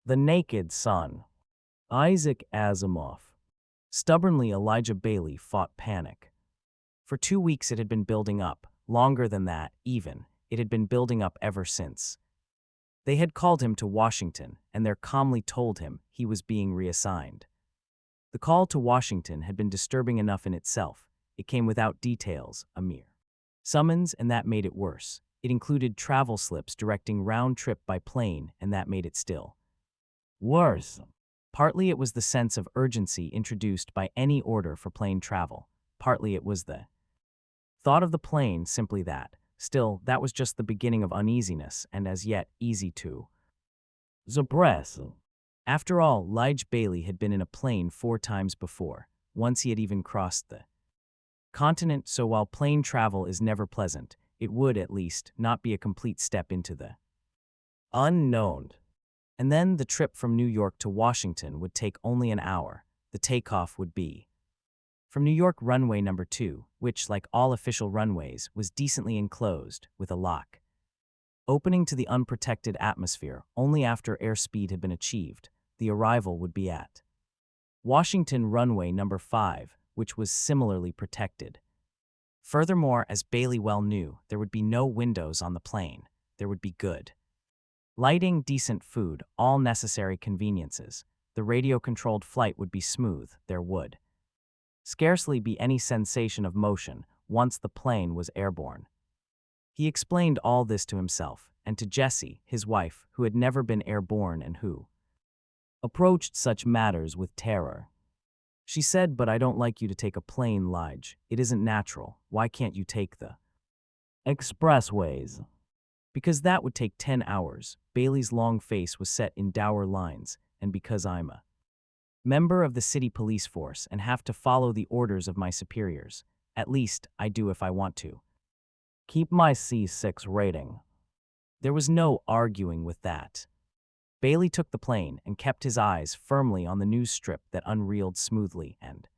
The Naked Sun. Isaac Asimov. Stubbornly, Elijah Bailey fought panic. For 2 weeks it had been building up, longer than that, even. It had been building up ever since. They had called him to Washington, and there calmly told him he was being reassigned. The call to Washington had been disturbing enough in itself. It came without details, a mere summons, and that made it worse. It included travel slips directing round trip by plane, and that made it still worse. Partly it was the sense of urgency introduced by any order for plane travel. Partly it was the thought of the plane, simply that. Still, that was just the beginning of uneasiness, and as yet easy to suppress. After all, Lige Bailey had been in a plane 4 times before. Once he had even crossed the continent, so while plane travel is never pleasant, it would, at least, not be a complete step into the unknown. And then the trip from New York to Washington would take only an hour. The takeoff would be from New York runway number 2, which, like all official runways, was decently enclosed, with a lock opening to the unprotected atmosphere only after airspeed had been achieved. The arrival would be at Washington runway number 5, which was similarly protected. Furthermore, as Bailey well knew, there would be no windows on the plane. There would be good lighting, decent food, all necessary conveniences. The radio-controlled flight would be smooth. There would scarcely be any sensation of motion once the plane was airborne. He explained all this to himself, and to Jessie, his wife, who had never been airborne and who approached such matters with terror. She said, "But I don't like you to take a plane, Lige. It isn't natural. Why can't you take the expressways?" "Because that would take 10 hours. Bailey's long face was set in dour lines, "and because I'm a member of the city police force and have to follow the orders of my superiors. At least, I do if I want to keep my C6 rating." There was no arguing with that. Bailey took the plane and kept his eyes firmly on the news strip that unreeled smoothly and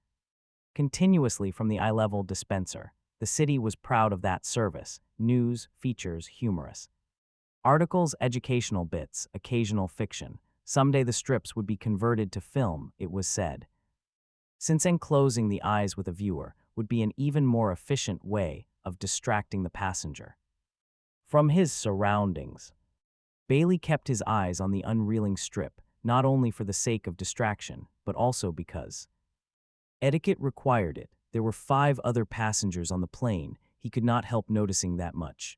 continuously from the eye-level dispenser. The city was proud of that service. News, features, humorous articles, educational bits, occasional fiction. Someday the strips would be converted to film, it was said, since enclosing the eyes with a viewer would be an even more efficient way of distracting the passenger from his surroundings. Bailey kept his eyes on the unreeling strip, not only for the sake of distraction, but also because etiquette required it. There were 5 other passengers on the plane. He could not help noticing that much.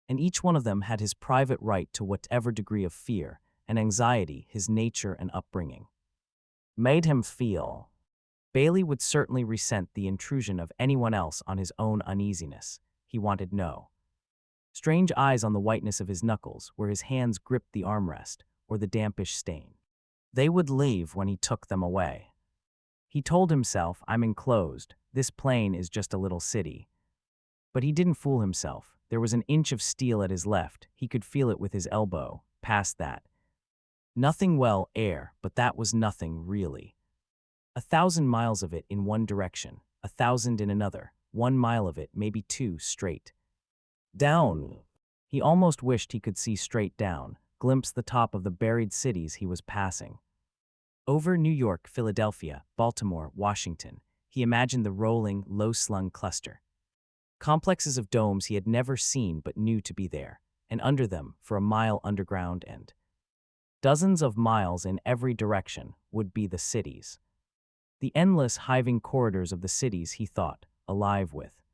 And each one of them had his private right to whatever degree of fear and anxiety his nature and upbringing made him feel. Bailey would certainly resent the intrusion of anyone else on his own uneasiness. He wanted no strange eyes on the whiteness of his knuckles, where his hands gripped the armrest, or the dampish stain. They would leave when he took them away. He told himself, "I'm enclosed. This plane is just a little city." But he didn't fool himself. There was an inch of steel at his left. He could feel it with his elbow. Past that, nothing. Well, air, but that was nothing, really. 1,000 miles of it in one direction, 1,000 in another, 1 mile of it, maybe 2, straight down. He almost wished he could see straight down, glimpse the top of the buried cities he was passing. Over New York, Philadelphia, Baltimore, Washington, he imagined the rolling, low-slung cluster. Complexes of domes he had never seen but knew to be there, and under them, for a mile underground and dozens of miles in every direction, would be the cities. The endless, hiving corridors of the cities, he thought, alive with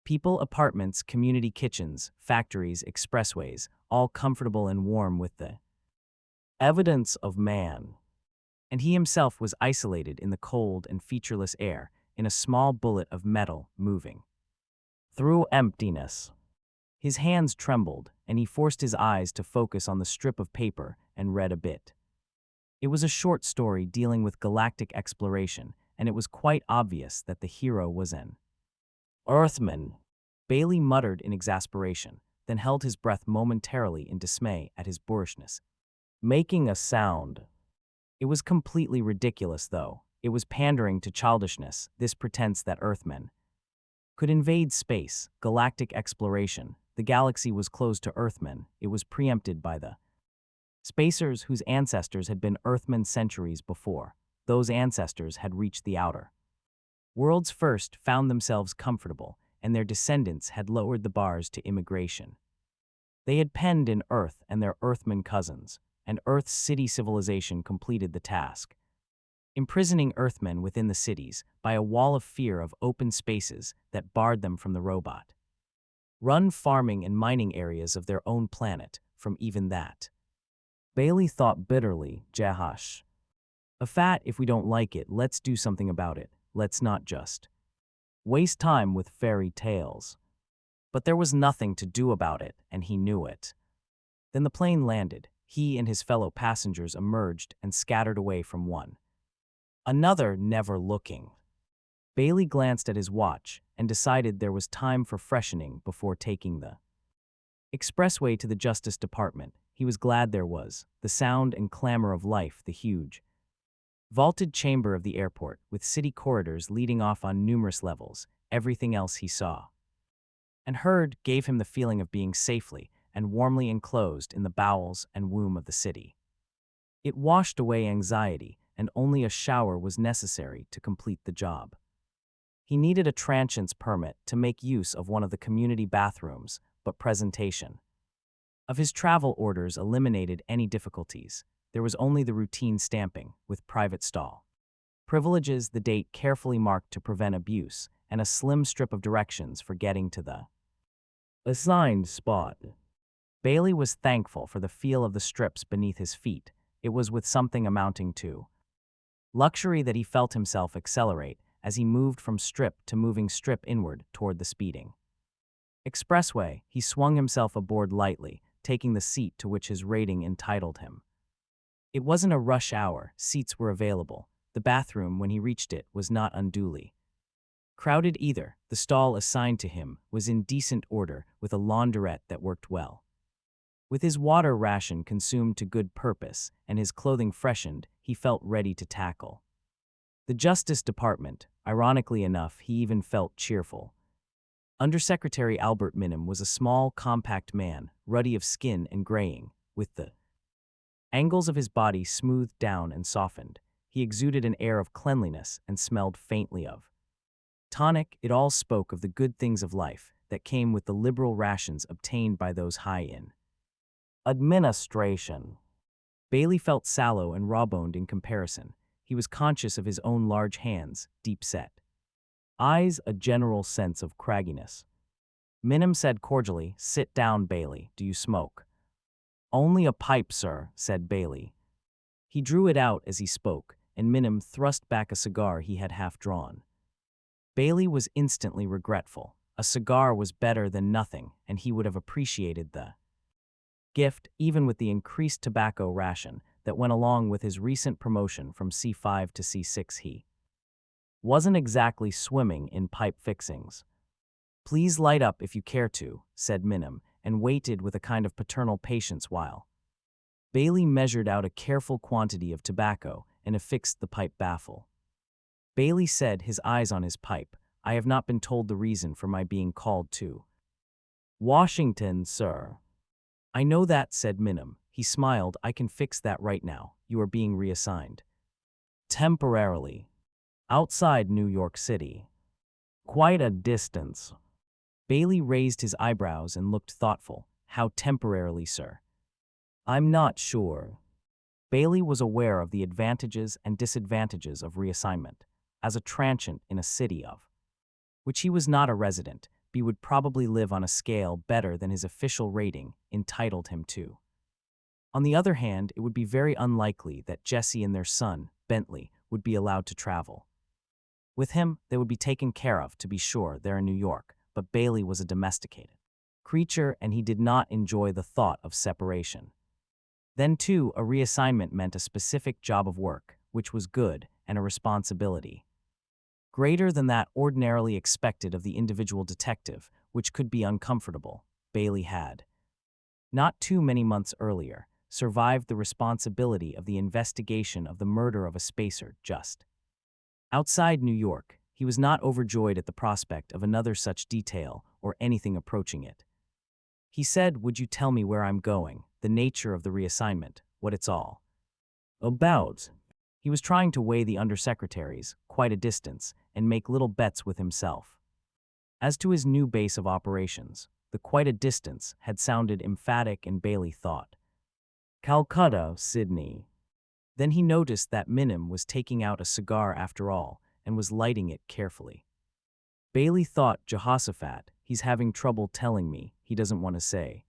people, apartments, community kitchens, factories, expressways, all comfortable and warm with the evidence of man. And he himself was isolated in the cold and featureless air, in a small bullet of metal moving through emptiness. His hands trembled, and he forced his eyes to focus on the strip of paper and read a bit. It was a short story dealing with galactic exploration, and it was quite obvious that the hero was an Earthman. Bailey muttered in exasperation, then held his breath momentarily in dismay at his boorishness. Making a sound. It was completely ridiculous, though. It was pandering to childishness, this pretense that Earthmen could invade space, galactic exploration. The galaxy was closed to Earthmen. It was preempted by the Spacers whose ancestors had been Earthmen centuries before. Those ancestors had reached the outer worlds first, found themselves comfortable, and their descendants had lowered the bars to immigration. They had penned in Earth and their Earthman cousins, and Earth's city civilization completed the task, imprisoning Earthmen within the cities by a wall of fear of open spaces that barred them from the robot. Run farming and mining areas of their own planet from even that. Bailey thought bitterly, Jahash. A fat, if we don't like it, let's do something about it. Let's not just waste time with fairy tales. But there was nothing to do about it, and he knew it. Then the plane landed. He and his fellow passengers emerged and scattered away from one another, never looking. Bailey glanced at his watch and decided there was time for freshening before taking the expressway to the Justice Department. He was glad there was the sound and clamor of life, the huge vaulted chamber of the airport, with city corridors leading off on numerous levels. Everything else he saw and heard gave him the feeling of being safely and warmly enclosed in the bowels and womb of the city. It washed away anxiety, and only a shower was necessary to complete the job. He needed a transience permit to make use of one of the community bathrooms, but presentation of his travel orders eliminated any difficulties. There was only the routine stamping, with private stall privileges, the date carefully marked to prevent abuse, and a slim strip of directions for getting to the assigned spot. Bailey was thankful for the feel of the strips beneath his feet. It was with something amounting to luxury that he felt himself accelerate as he moved from strip to moving strip inward toward the speeding expressway. He swung himself aboard lightly, taking the seat to which his rating entitled him. It wasn't a rush hour, seats were available. The bathroom, when he reached it, was not unduly crowded either. The stall assigned to him was in decent order, with a launderette that worked well. With his water ration consumed to good purpose and his clothing freshened, he felt ready to tackle the Justice Department. Ironically enough, he even felt cheerful. Undersecretary Albert Minim was a small, compact man, ruddy of skin and graying, with the angles of his body smoothed down and softened. He exuded an air of cleanliness and smelled faintly of tonic. It all spoke of the good things of life that came with the liberal rations obtained by those high in administration. Bailey felt sallow and raw-boned in comparison. He was conscious of his own large hands, deep-set eyes, a general sense of cragginess. Minim said cordially, "Sit down, Bailey. Do you smoke?" "Only a pipe, sir," said Bailey. He drew it out as he spoke, and Minim thrust back a cigar he had half drawn. Bailey was instantly regretful. A cigar was better than nothing, and he would have appreciated the gift, even with the increased tobacco ration that went along with his recent promotion from C5 to C6. He wasn't exactly swimming in pipe fixings. "Please light up if you care to," said Minim, and waited with a kind of paternal patience while Bailey measured out a careful quantity of tobacco and affixed the pipe baffle. Bailey said, his eyes on his pipe, "I have not been told the reason for my being called to Washington, sir." "I know that," said Minim. He smiled. "I can fix that right now. You are being reassigned temporarily outside New York City. Quite a distance." Bailey raised his eyebrows and looked thoughtful. "How temporarily, sir?" "I'm not sure." Bailey was aware of the advantages and disadvantages of reassignment. As a transient in a city of which he was not a resident, B would probably live on a scale better than his official rating entitled him to. On the other hand, it would be very unlikely that Jesse and their son, Bentley, would be allowed to travel. With him, they would be taken care of, to be sure, there in New York, but Bailey was a domesticated creature, and he did not enjoy the thought of separation. Then, too, a reassignment meant a specific job of work, which was good, and a responsibility greater than that ordinarily expected of the individual detective, which could be uncomfortable. Bailey had, not too many months earlier, survived the responsibility of the investigation of the murder of a spacer just outside New York. He was not overjoyed at the prospect of another such detail or anything approaching it. He said, "Would you tell me where I'm going, the nature of the reassignment, what it's all about. He was trying to weigh the undersecretaries, quite a distance, and make little bets with himself. As to his new base of operations, the quite a distance had sounded emphatic, and Bailey thought, Calcutta, Sydney. Then he noticed that Minim was taking out a cigar after all, and was lighting it carefully. Bailey thought, Jehoshaphat, he's having trouble telling me, he doesn't want to say.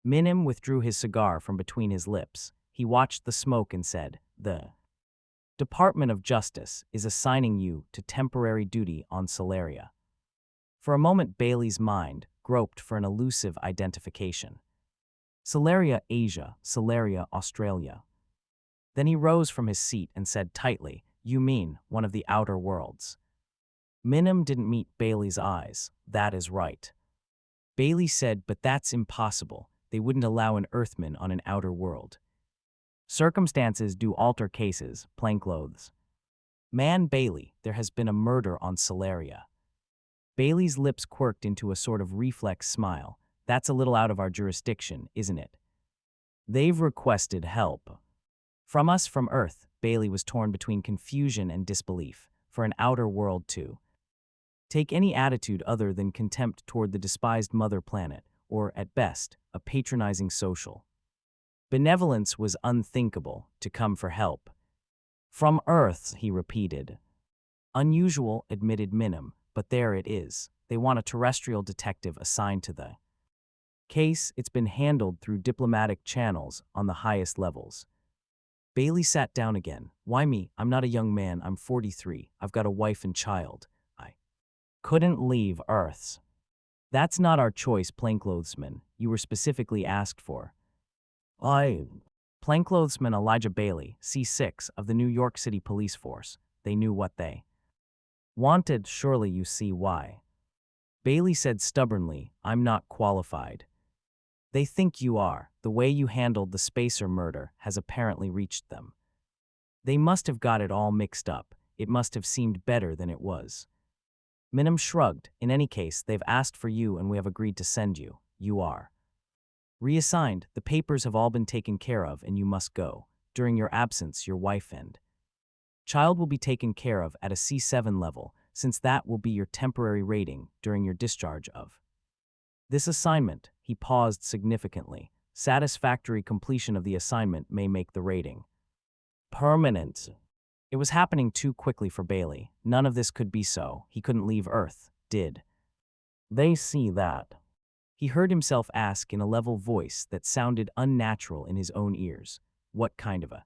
Minim withdrew his cigar from between his lips. He watched the smoke and said, The Department of Justice is assigning you to temporary duty on Solaria. For a moment Bailey's mind groped for an elusive identification. Solaria, Asia, Solaria, Australia. Then he rose from his seat and said tightly, You mean one of the outer worlds. Minim didn't meet Bailey's eyes. That is right. Bailey said, But that's impossible. They wouldn't allow an Earthman on an outer world. Circumstances do alter cases, plainclothes. Man Bailey, there has been a murder on Solaria. Bailey's lips quirked into a sort of reflex smile. That's a little out of our jurisdiction, isn't it? They've requested help. From us, from Earth. Bailey was torn between confusion and disbelief. For an outer world too. Take any attitude other than contempt toward the despised mother planet, or, at best, a patronizing social. Benevolence was unthinkable, to come for help. From Earth, he repeated. Unusual, admitted Minim, but there it is. They want a terrestrial detective assigned to the case. It's been handled through diplomatic channels on the highest levels. Bailey sat down again. Why me? I'm not a young man, I'm 43. I've got a wife and child. I couldn't leave Earth's. That's not our choice, plainclothesman. You were specifically asked for. Plainclothesman Elijah Bailey, C6 of the New York City Police Force. They knew what they wanted, surely you see why. Bailey said stubbornly, I'm not qualified. They think you are. The way you handled the Spacer murder has apparently reached them. They must have got it all mixed up. It must have seemed better than it was. Minim shrugged. In any case, they've asked for you and we have agreed to send you. You are reassigned. The papers have all been taken care of and you must go. During your absence, your wife and child will be taken care of at a C7 level, since that will be your temporary rating during your discharge of this assignment. He paused significantly. Satisfactory completion of the assignment may make the rating permanent. It was happening too quickly for Bailey. None of this could be so. He couldn't leave Earth. Did they see that? He heard himself ask in a level voice that sounded unnatural in his own ears. What kind of a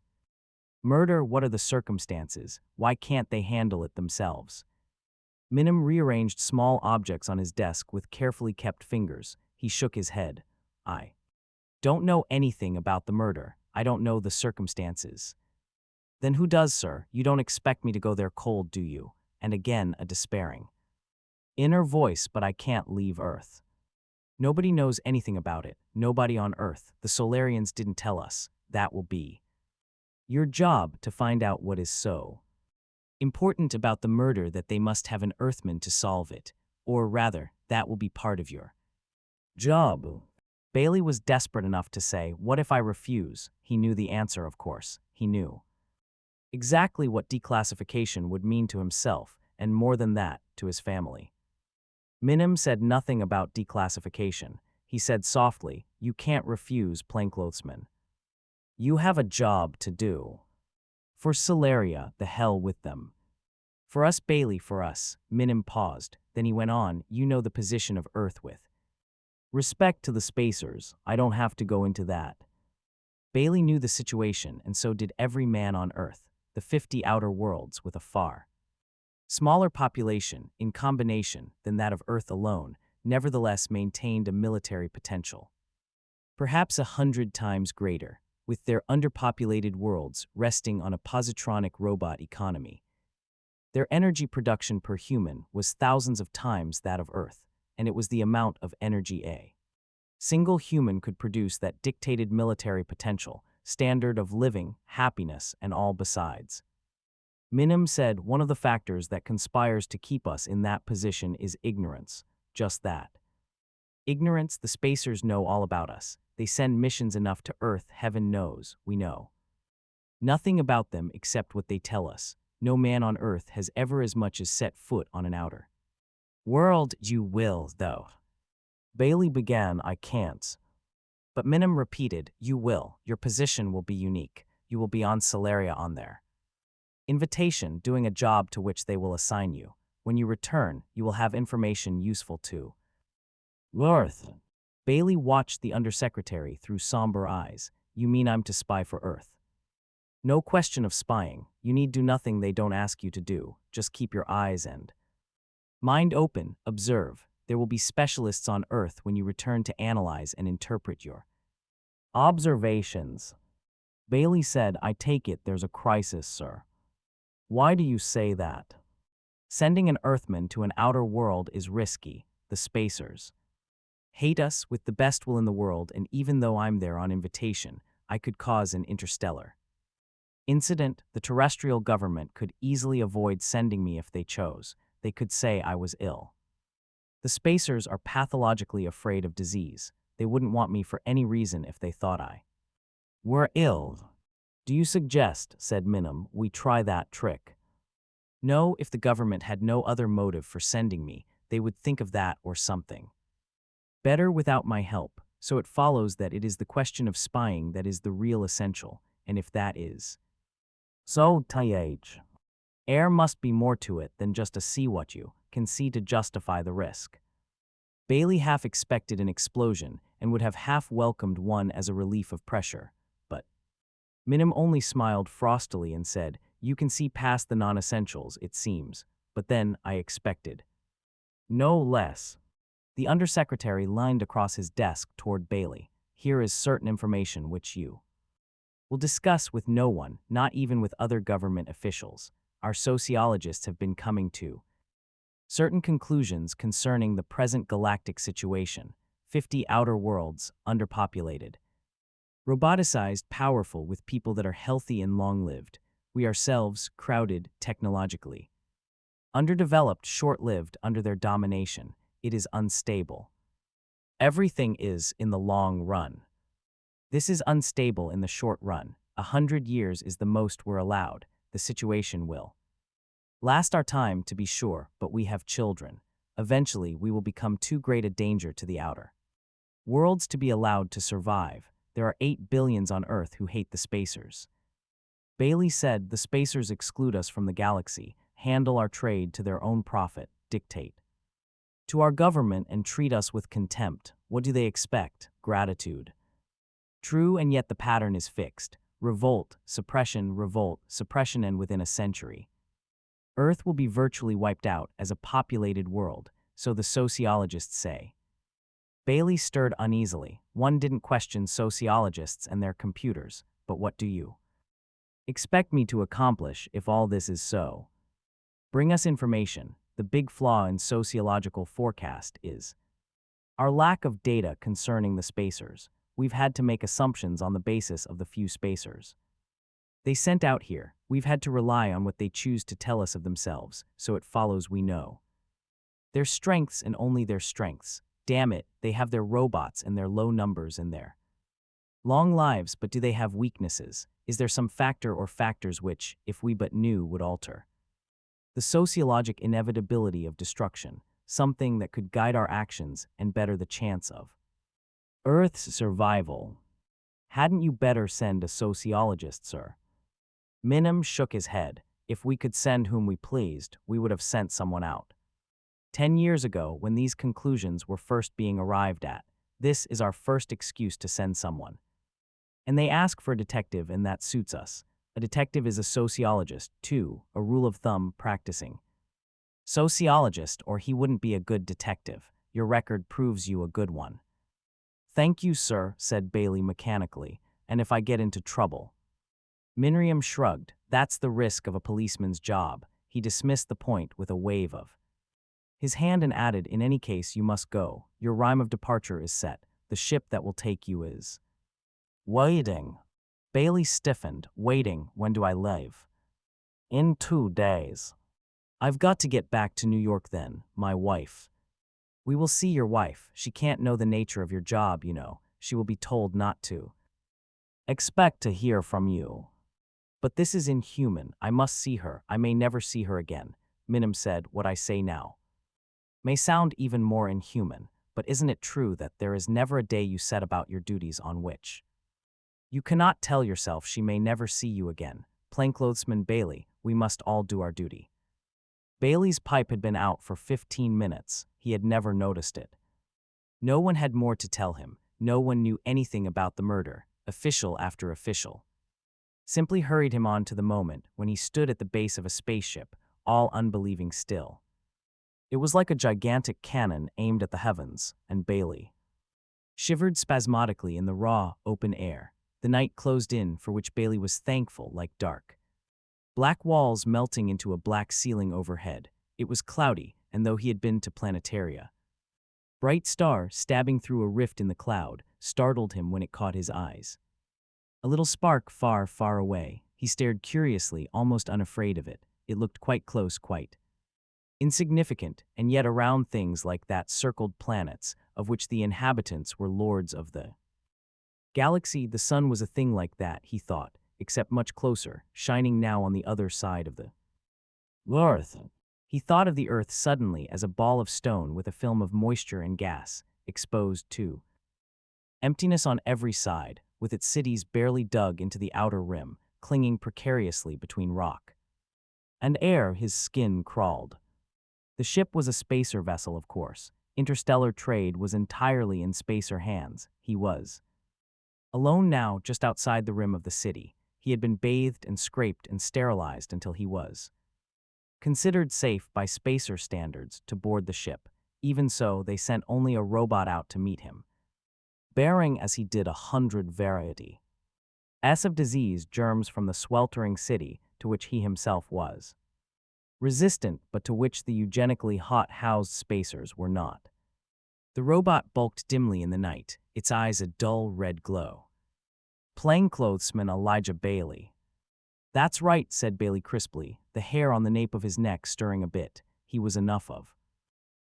murder? What are the circumstances? Why can't they handle it themselves? Minim rearranged small objects on his desk with carefully kept fingers. He shook his head. I don't know anything about the murder. I don't know the circumstances. Then who does, sir? You don't expect me to go there cold, do you? And again, a despairing inner voice, but I can't leave Earth. Nobody knows anything about it. Nobody on Earth. The Solarians didn't tell us. That will be your job to find out what is so important about the murder that they must have an Earthman to solve it. Or rather, that will be part of your job. Bailey was desperate enough to say, what if I refuse? He knew the answer, of course. He knew exactly what declassification would mean to himself, and more than that, to his family. Minim said nothing about declassification. He said softly, you can't refuse, plainclothesman. You have a job to do. For Solaria, the hell with them. For us, Bailey, for us. Minim paused. Then he went on, you know the position of Earth with respect to the Spacers. I don't have to go into that. Bailey knew the situation, and so did every man on Earth. The 50 outer worlds with a far smaller population, in combination, than that of Earth alone, nevertheless maintained a military potential. Perhaps 100 times greater, with their underpopulated worlds resting on a positronic robot economy. Their energy production per human was thousands of times that of Earth, and it was the amount of energy a single human could produce that dictated military potential, standard of living, happiness, and all besides. Minim said one of the factors that conspires to keep us in that position is ignorance, just that. Ignorance, the spacers know all about us. They send missions enough to Earth, heaven knows, we know. Nothing about them except what they tell us. No man on Earth has ever as much as set foot on an outer world. You will, though. Bailey began, I can't. But Minim repeated, you will. Your position will be unique. You will be on Solaria on their invitation, doing a job to which they will assign you. When you return, you will have information useful to Earth. Bailey watched the undersecretary through somber eyes. You mean I'm to spy for Earth? No question of spying. You need do nothing they don't ask you to do. Just keep your eyes and mind open, observe. There will be specialists on Earth when you return to analyze and interpret your observations. Bailey said, I take it there's a crisis, sir. Why do you say that? Sending an Earthman to an outer world is risky. The spacers hate us with the best will in the world, and even though I'm there on invitation, I could cause an interstellar incident. The terrestrial government could easily avoid sending me if they chose. They could say I was ill. The spacers are pathologically afraid of disease. They wouldn't want me for any reason if they thought I were ill. Do you suggest, said Minim, we try that trick? No, if the government had no other motive for sending me, they would think of that or something better without my help. So it follows that it is the question of spying that is the real essential, and if that is so, th. Air must be more to it than just to see what you can see to justify the risk. Bailey half expected an explosion and would have half welcomed one as a relief of pressure, but Minim only smiled frostily and said, you can see past the non-essentials, it seems, but then I expected no less. The undersecretary leaned across his desk toward Bailey. Here is certain information which you will discuss with no one, not even with other government officials. Our sociologists have been coming to certain conclusions concerning the present galactic situation. 50 outer worlds, underpopulated, roboticized, powerful, with people that are healthy and long-lived. We ourselves, crowded technologically, underdeveloped, short-lived under their domination. It is unstable. Everything is in the long run. This is unstable in the short run. 100 years is the most we're allowed. The situation will last our time, to be sure, but we have children. Eventually, we will become too great a danger to the outer worlds to be allowed to survive. There are 8 billions on Earth who hate the spacers. Bailey said, the spacers exclude us from the galaxy, handle our trade to their own profit, dictate to our government, and treat us with contempt. What do they expect? Gratitude. True, and yet the pattern is fixed. Revolt, suppression, and within a century, Earth will be virtually wiped out as a populated world, so the sociologists say. Bailey stirred uneasily. One didn't question sociologists and their computers, but what do you expect me to accomplish if all this is so? Bring us information. The big flaw in sociological forecast is our lack of data concerning the spacers. We've had to make assumptions on the basis of the few spacers they sent out here. We've had to rely on what they choose to tell us of themselves, so it follows we know their strengths and only their strengths. Damn it, they have their robots and their low numbers and their long lives, but do they have weaknesses? Is there some factor or factors which, if we but knew, would alter the sociologic inevitability of destruction, something that could guide our actions and better the chance of Earth's survival? Hadn't you better send a sociologist, sir? Minim shook his head. If we could send whom we pleased, we would have sent someone out 10 years ago when these conclusions were first being arrived at. This is our first excuse to send someone. And they ask for a detective, and that suits us. A detective is a sociologist, too, a rule of thumb practicing sociologist, or he wouldn't be a good detective. Your record proves you a good one. Thank you, sir, said Bailey mechanically. And if I get into trouble? Miriam shrugged. That's the risk of a policeman's job. He dismissed the point with a wave of his hand and added, in any case, you must go. Your rhyme of departure is set. The ship that will take you is waiting. Bailey stiffened. Waiting? When do I leave? In 2 days. I've got to get back to New York then. My wife We will see your wife. She can't know the nature of your job, you know. She will be told not to expect to hear from you. But this is inhuman. I must see her. I may never see her again. Minim said, what I say now may sound even more inhuman, but isn't it true that there is never a day you set about your duties on which you cannot tell yourself she may never see you again? Plainclothesman Bailey, we must all do our duty. Bailey's pipe had been out for 15 minutes. He had never noticed it. No one had more to tell him. No one knew anything about the murder. Official after official simply hurried him on to the moment when he stood at the base of a spaceship, all unbelieving still. It was like a gigantic cannon aimed at the heavens, and Bailey shivered spasmodically in the raw, open air. The night closed in, for which Bailey was thankful, like dark black walls melting into a black ceiling overhead. It was cloudy, and though he had been to planetaria, bright star stabbing through a rift in the cloud startled him when it caught his eyes. A little spark far, far away. He stared curiously, almost unafraid of it. It looked quite close, quite insignificant, and yet around things like that circled planets, of which the inhabitants were lords of the galaxy. The sun was a thing like that, he thought, except much closer, shining now on the other side of the Earth. He thought of the Earth suddenly as a ball of stone with a film of moisture and gas, exposed to emptiness on every side, with its cities barely dug into the outer rim, clinging precariously between rock and air. His skin crawled. The ship was a spacer vessel, of course. Interstellar trade was entirely in spacer hands. He was alone now, just outside the rim of the city. He had been bathed and scraped and sterilized until he was considered safe by spacer standards to board the ship. Even so, they sent only a robot out to meet him, bearing as he did 100 variety S of disease germs from the sweltering city to which he himself was resistant, but to which the eugenically hot-housed spacers were not. The robot bulked dimly in the night, its eyes a dull red glow. Plainclothesman Elijah Bailey. That's right, said Bailey crisply, the hair on the nape of his neck stirring a bit. He was enough of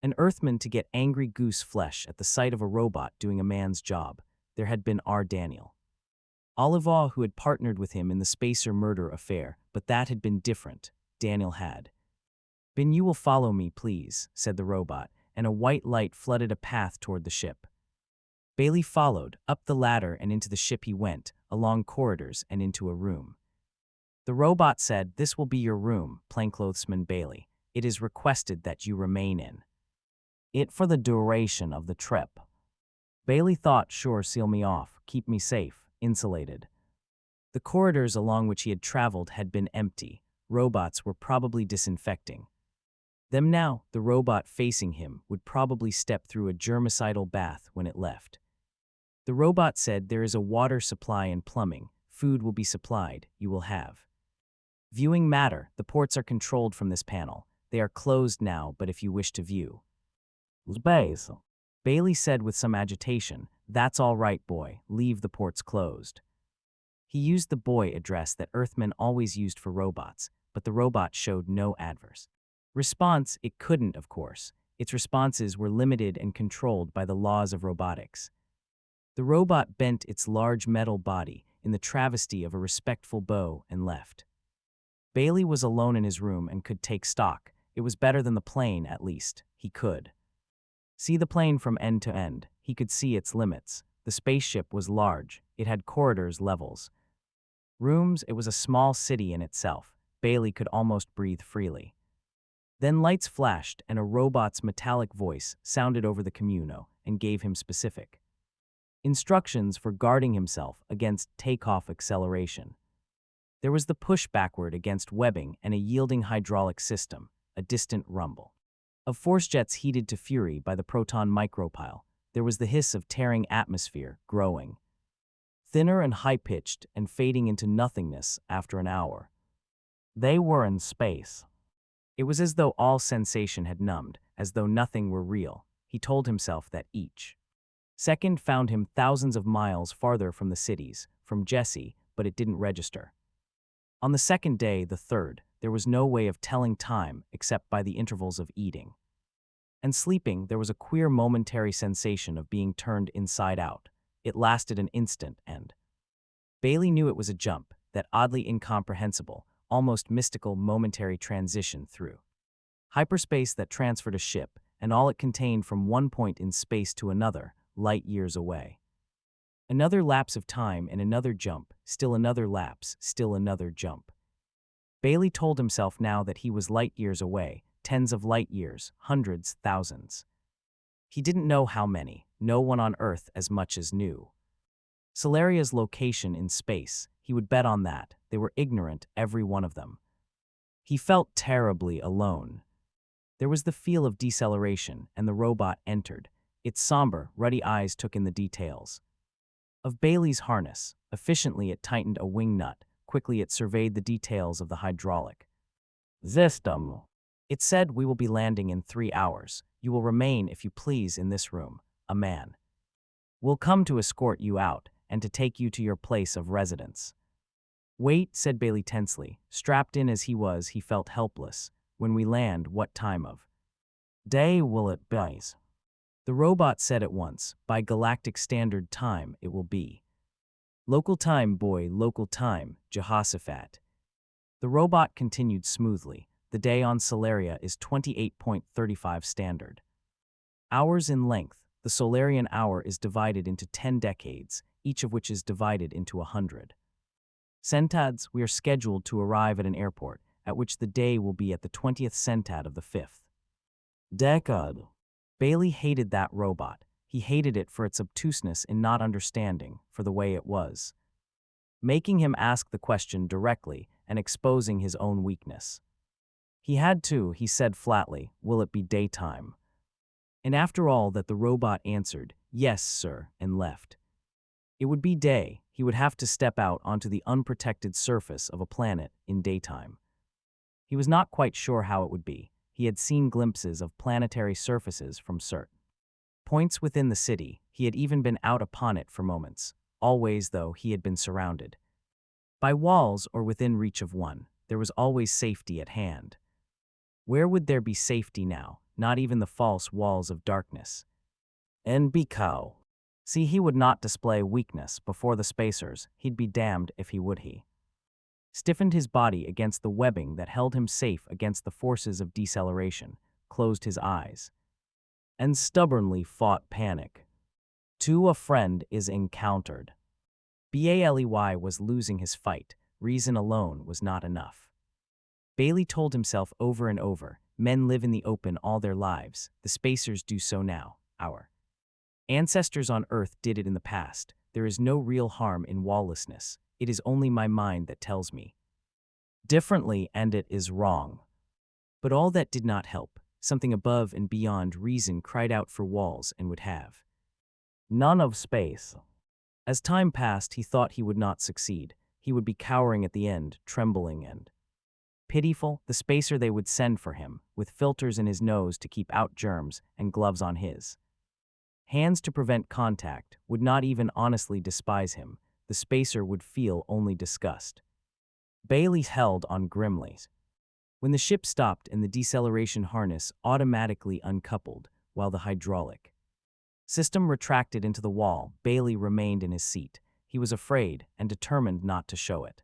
an Earthman to get angry goose flesh at the sight of a robot doing a man's job. There had been R. Daniel Olivaw, who had partnered with him in the spacer murder affair, but that had been different. Daniel had been. You will follow me, please, said the robot, and a white light flooded a path toward the ship. Bailey followed. Up the ladder and into the ship he went, along corridors and into a room. The robot said, "This will be your room, Plainclothesman Bailey. It is requested that you remain in it for the duration of the trip." Bailey thought, sure, seal me off, keep me safe, insulated. The corridors along which he had traveled had been empty. Robots were probably disinfecting them now. The robot facing him would probably step through a germicidal bath when it left. The robot said, "There is a water supply and plumbing. Food will be supplied. You will have viewing matter. The ports are controlled from this panel. They are closed now, but if you wish to view space," Bailey said with some agitation. "That's all right, boy. Leave the ports closed." He used the boy address that Earthmen always used for robots, but the robot showed no adverse response. It couldn't, of course. Its responses were limited and controlled by the laws of robotics. The robot bent its large metal body in the travesty of a respectful bow and left. Bailey was alone in his room and could take stock. It was better than the plane, at least. He could see the plane from end to end. He could see its limits. The spaceship was large. It had corridors, levels, rooms. It was a small city in itself. Bailey could almost breathe freely. Then lights flashed, and a robot's metallic voice sounded over the communo and gave him specific instructions for guarding himself against takeoff acceleration. There was the push backward against webbing and a yielding hydraulic system, a distant rumble of force jets heated to fury by the proton micropile. There was the hiss of tearing atmosphere, growing thinner and high-pitched and fading into nothingness after an hour. They were in space. It was as though all sensation had numbed, as though nothing were real. He told himself that each second found him thousands of miles farther from the cities, from Jesse, but it didn't register. On the second day, the third, there was no way of telling time except by the intervals of eating And sleeping, there was a queer momentary sensation of being turned inside out. It lasted an instant, and Bailey knew it was a jump, that oddly incomprehensible, almost mystical momentary transition through hyperspace that transferred a ship and all it contained from one point in space to another, light years away. Another lapse of time and another jump, still another lapse, still another jump. Bailey told himself now that he was light years away, tens of light years, hundreds, thousands. He didn't know how many, no one on Earth as much as knew. Solaria's location in space, he would bet on that. They were ignorant, every one of them. He felt terribly alone. There was the feel of deceleration, and the robot entered. Its somber, ruddy eyes took in the details of Bailey's harness. Efficiently it tightened a wing nut. Quickly it surveyed the details of the hydraulic system. It said, "We will be landing in 3 hours. You will remain, if you please, in this room. A man will come to escort you out and to take you to your place of residence." "Wait," said Bailey tensely. Strapped in as he was, he felt helpless. "When we land, what time of day will it be?" The robot said at once, "By Galactic Standard Time, it will be." "Local time, boy, local time, Jehoshaphat." The robot continued smoothly. "The day on Solaria is 28.35 standard hours in length. The Solarian hour is divided into 10 decades, each of which is divided into 100 centads. We are scheduled to arrive at an airport, at which the day will be at the 20th centad of the 5th decade." Bailey hated that robot. He hated it for its obtuseness in not understanding, for the way it was making him ask the question directly and exposing his own weakness. He had to, he said flatly, "Will it be daytime?" And after all that, the robot answered, "Yes, sir," and left. It would be day. He would have to step out onto the unprotected surface of a planet in daytime. He was not quite sure how it would be. He had seen glimpses of planetary surfaces from certain points within the city. He had even been out upon it for moments. Always, though, he had been surrounded by walls or within reach of one. There was always safety at hand. Where would there be safety now? Not even the false walls of darkness. And Biko. See, he would not display weakness before the spacers. He'd be damned if he would. He stiffened his body against the webbing that held him safe against the forces of deceleration, closed his eyes, and stubbornly fought panic. To a friend is encountered. Bailey was losing his fight. Reason alone was not enough. Bailey told himself over and over, men live in the open all their lives. The spacers do so now. Our ancestors on Earth did it in the past. There is no real harm in walllessness. It is only my mind that tells me differently, and it is wrong. But all that did not help. Something above and beyond reason cried out for walls and would have none of space. As time passed, he thought he would not succeed. He would be cowering at the end, trembling and pitiful. The spacer they would send for him, with filters in his nose to keep out germs and gloves on his hands to prevent contact, would not even honestly despise him. The spacer would feel only disgust. Bailey held on grimly. When the ship stopped and the deceleration harness automatically uncoupled, while the hydraulic system retracted into the wall, Bailey remained in his seat. He was afraid and determined not to show it.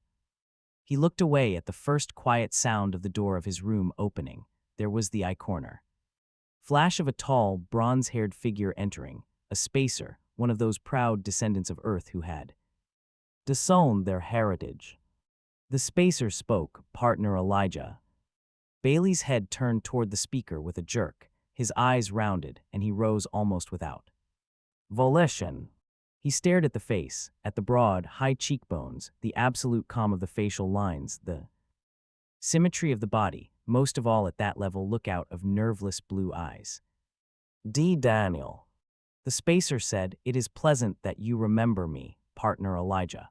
He looked away at the first quiet sound of the door of his room opening. There was the eye corner flash of a tall, bronze-haired figure entering, a spacer, one of those proud descendants of Earth who had disowned their heritage. The spacer spoke, "Partner Elijah." Bailey's head turned toward the speaker with a jerk. His eyes rounded, and he rose almost without volition. He stared at the face, at the broad, high cheekbones, the absolute calm of the facial lines, the symmetry of the body, most of all at that level lookout of nerveless blue eyes. "D. Daniel," the spacer said, "it is pleasant that you remember me, Partner Elijah."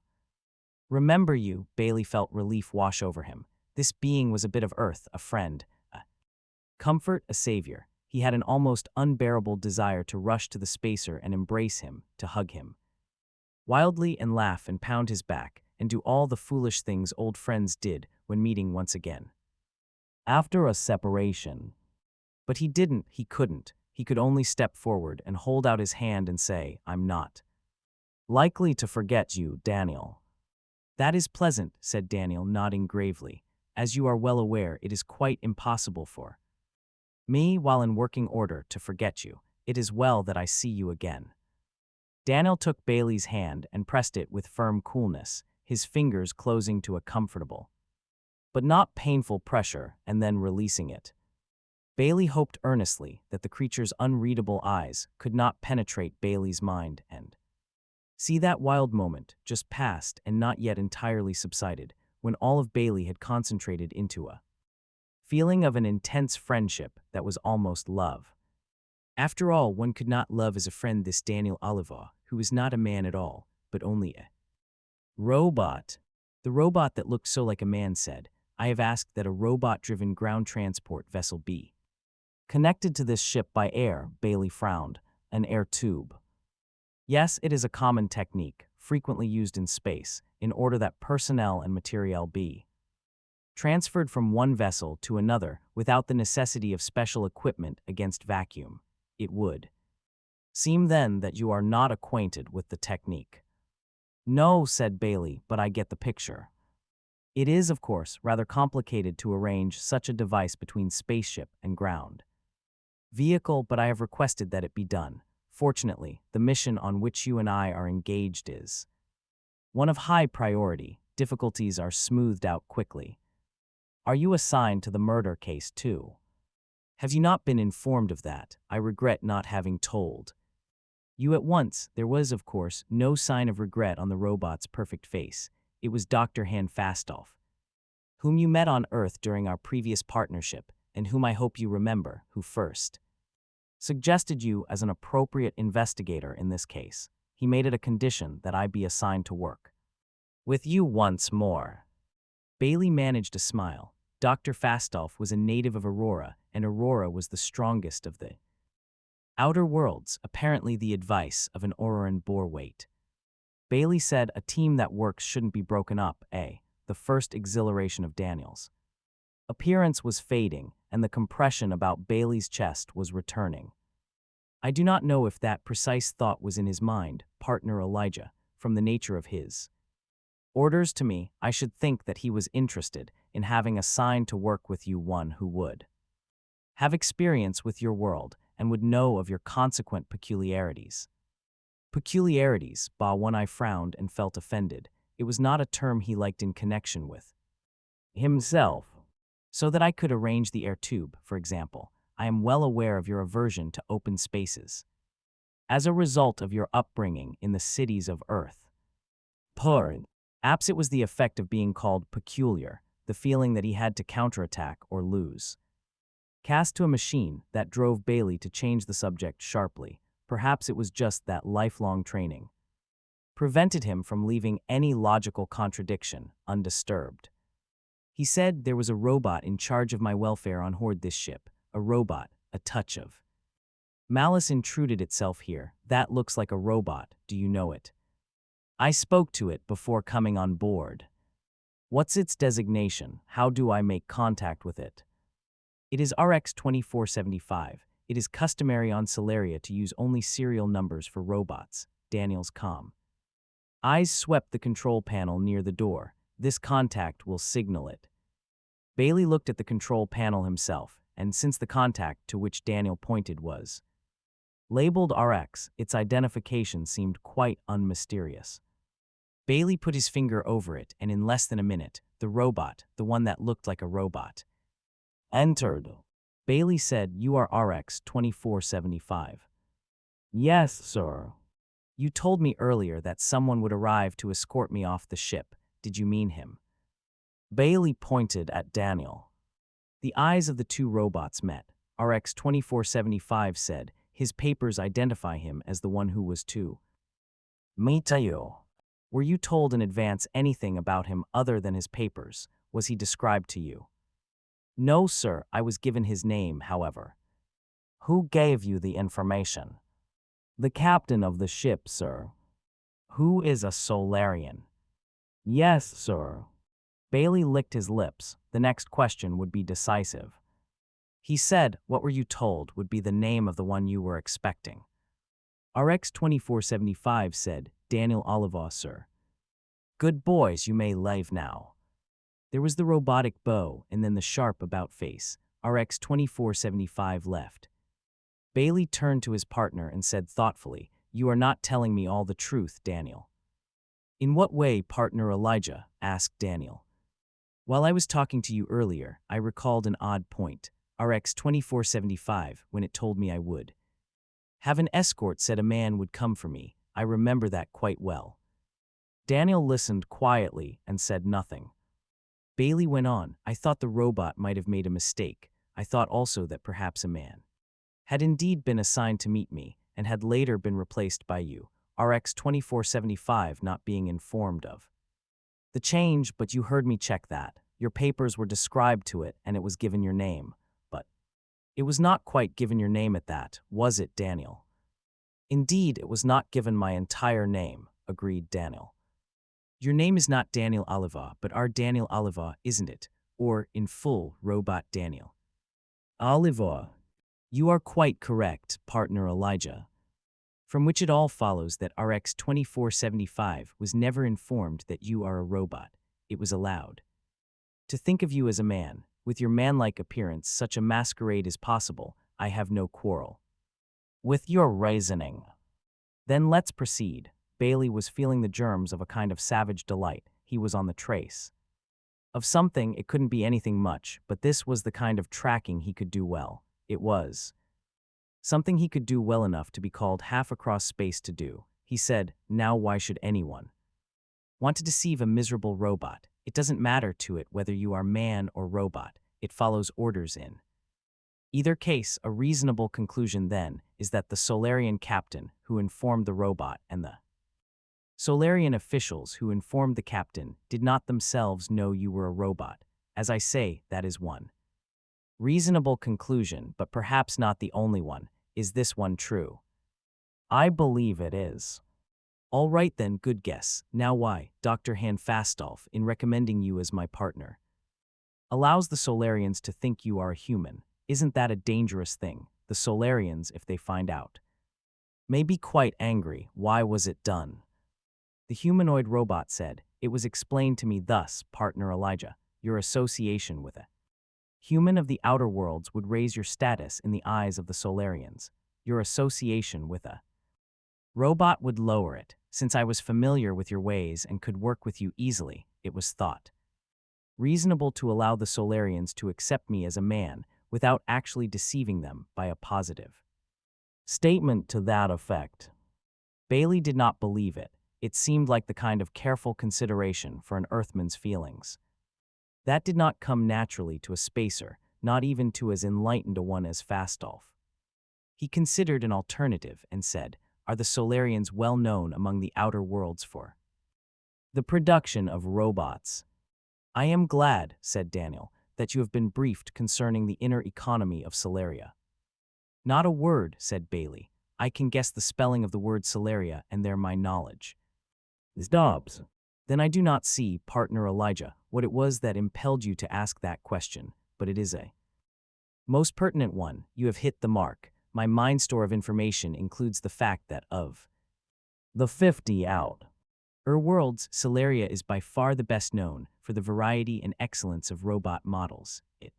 Remember you? Bailey felt relief wash over him. This being was a bit of Earth, a friend, a comfort, a savior. He had an almost unbearable desire to rush to the spacer and embrace him, to hug him wildly and laugh and pound his back, and do all the foolish things old friends did when meeting once again after a separation. But he didn't, he couldn't. He could only step forward and hold out his hand and say, "I'm not likely to forget you, Daniel." "That is pleasant," said Daniel, nodding gravely. "As you are well aware, it is quite impossible for me, while in working order, to forget you. It is well that I see you again." Daniel took Bailey's hand and pressed it with firm coolness, his fingers closing to a comfortable but not painful pressure, and then releasing it. Bailey hoped earnestly that the creature's unreadable eyes could not penetrate Bailey's mind and see that wild moment, just past and not yet entirely subsided, when all of Bailey had concentrated into a feeling of an intense friendship that was almost love. After all, one could not love as a friend this Daniel Oliva, who was not a man at all, but only a robot. The robot that looked so like a man said, "I have asked that a robot-driven ground transport vessel be connected to this ship by air." Bailey frowned. "An air tube?" "Yes, it is a common technique, frequently used in space, in order that personnel and materiel be transferred from one vessel to another without the necessity of special equipment against vacuum. It would seem then that you are not acquainted with the technique." "No," said Bailey, "but I get the picture. It is, of course, rather complicated to arrange such a device between spaceship and ground vehicle, but I have requested that it be done. Fortunately, the mission on which you and I are engaged is one of high priority. Difficulties are smoothed out quickly." "Are you assigned to the murder case too?" "Have you not been informed of that? I regret not having told you at once." There was, of course, no sign of regret on the robot's perfect face. It was Dr. Han Fastolf, whom you met on Earth during our previous partnership, and whom I hope you remember, who first suggested you as an appropriate investigator in this case. He made it a condition that I be assigned to work with you once more. Bailey managed a smile. Dr. Fastolf was a native of Aurora, and Aurora was the strongest of the outer worlds, apparently the advice of an Auroran bore weight. Bailey said, "A team that works shouldn't be broken up, eh?" The first exhilaration of Daniel's appearance was fading, and the compression about Bailey's chest was returning. "I do not know if that precise thought was in his mind, partner Elijah. From the nature of his orders to me, I should think that he was interested in having assigned to work with you one who would have experience with your world and would know of your consequent peculiarities." Peculiarities, One I frowned and felt offended. It was not a term he liked in connection with himself. "So that I could arrange the air tube, for example. I am well aware of your aversion to open spaces, as a result of your upbringing in the cities of Earth." Perhaps it was the effect of being called peculiar, the feeling that he had to counterattack or lose cast to a machine, that drove Bailey to change the subject sharply. Perhaps it was just that lifelong training prevented him from leaving any logical contradiction undisturbed. He said, "There was a robot in charge of my welfare on board this ship. A robot." A touch of malice intruded itself here. "That looks like a robot. Do you know it?" "I spoke to it before coming on board." "What's its designation? How do I make contact with it?" "It is RX-2475. It is customary on Solaria to use only serial numbers for robots." Daniel's calm eyes swept the control panel near the door. "This contact will signal it." Bailey looked at the control panel himself, and since the contact to which Daniel pointed was labeled RX, its identification seemed quite unmysterious. Bailey put his finger over it, and in less than a minute, the robot, the one that looked like a robot, entered. Bailey said, "You are RX-2475. "Yes, sir." "You told me earlier that someone would arrive to escort me off the ship. Did you mean him?" Bailey pointed at Daniel. The eyes of the two robots met. RX-2475 said, "His papers identify him as the one who was to meet you." "Were you told in advance anything about him other than his papers? Was he described to you?" "No, sir. I was given his name, however." "Who gave you the information?" "The captain of the ship, sir." "Who is a Solarian?" "Yes, sir." Bailey licked his lips. The next question would be decisive. He said, what were you told would be the name of the one you were expecting? RX-2475 said, Daniel Oliver, sir. Good boys, you may leave now. There was the robotic bow and then the sharp about-face. RX-2475 left. Bailey turned to his partner and said thoughtfully, you are not telling me all the truth, Daniel. In what way, partner Elijah? Asked Daniel. While I was talking to you earlier, I recalled an odd point. RX-2475, when it told me I would have an escort, said a man would come for me. I remember that quite well. Daniel listened quietly and said nothing. Bailey went on, I thought the robot might have made a mistake. I thought also that perhaps a man had indeed been assigned to meet me and had later been replaced by you, RX-2475 not being informed of the change, but you heard me check that. Your papers were described to it and it was given your name, but it was not quite given your name at that, was it, Daniel? Indeed, it was not given my entire name, agreed Daniel. Your name is not Daniel Oliver, but our Daniel Oliver, isn't it? Or, in full, Robot Daniel Oliver. You are quite correct, partner Elijah. From which it all follows that RX-2475 was never informed that you are a robot. It was allowed to think of you as a man. With your man-like appearance, such a masquerade is possible. I have no quarrel with your reasoning. Then let's proceed. Bailey was feeling the germs of a kind of savage delight. He was on the trace of something. It couldn't be anything much, but this was the kind of tracking he could do well. It was something he could do well enough to be called half across space to do. He said, now why should anyone want to deceive a miserable robot? It doesn't matter to it whether you are man or robot. It follows orders in either case. A reasonable conclusion, then, is that the Solarian captain who informed the robot and the Solarian officials who informed the captain did not themselves know you were a robot. As I say, that is one reasonable conclusion, but perhaps not the only one. Is this one true? I believe it is. All right then, good guess. Now why, Dr. Handfastolf, in recommending you as my partner, allows the Solarians to think you are a human? Isn't that a dangerous thing? The Solarians, if they find out, may be quite angry. Why was it done? The humanoid robot said, it was explained to me thus, partner Elijah. Your association with a human of the outer worlds would raise your status in the eyes of the Solarians. Your association with a robot would lower it. Since I was familiar with your ways and could work with you easily, it was thought reasonable to allow the Solarians to accept me as a man without actually deceiving them by a positive statement to that effect. Bailey did not believe it. It seemed like the kind of careful consideration for an Earthman's feelings that did not come naturally to a spacer, not even to as enlightened a one as Fastolf. He considered an alternative and said, are the Solarians well known among the outer worlds for the production of robots? I am glad, said Daniel, that you have been briefed concerning the inner economy of Solaria. Not a word, said Bailey. I can guess the spelling of the word Solaria, and there my knowledge is Dobbs. Then I do not see, partner Elijah, what it was that impelled you to ask that question, but it is a most pertinent one. You have hit the mark. My mind store of information includes the fact that of the 50 out worlds, Solaria is by far the best known for the variety and excellence of robot models. It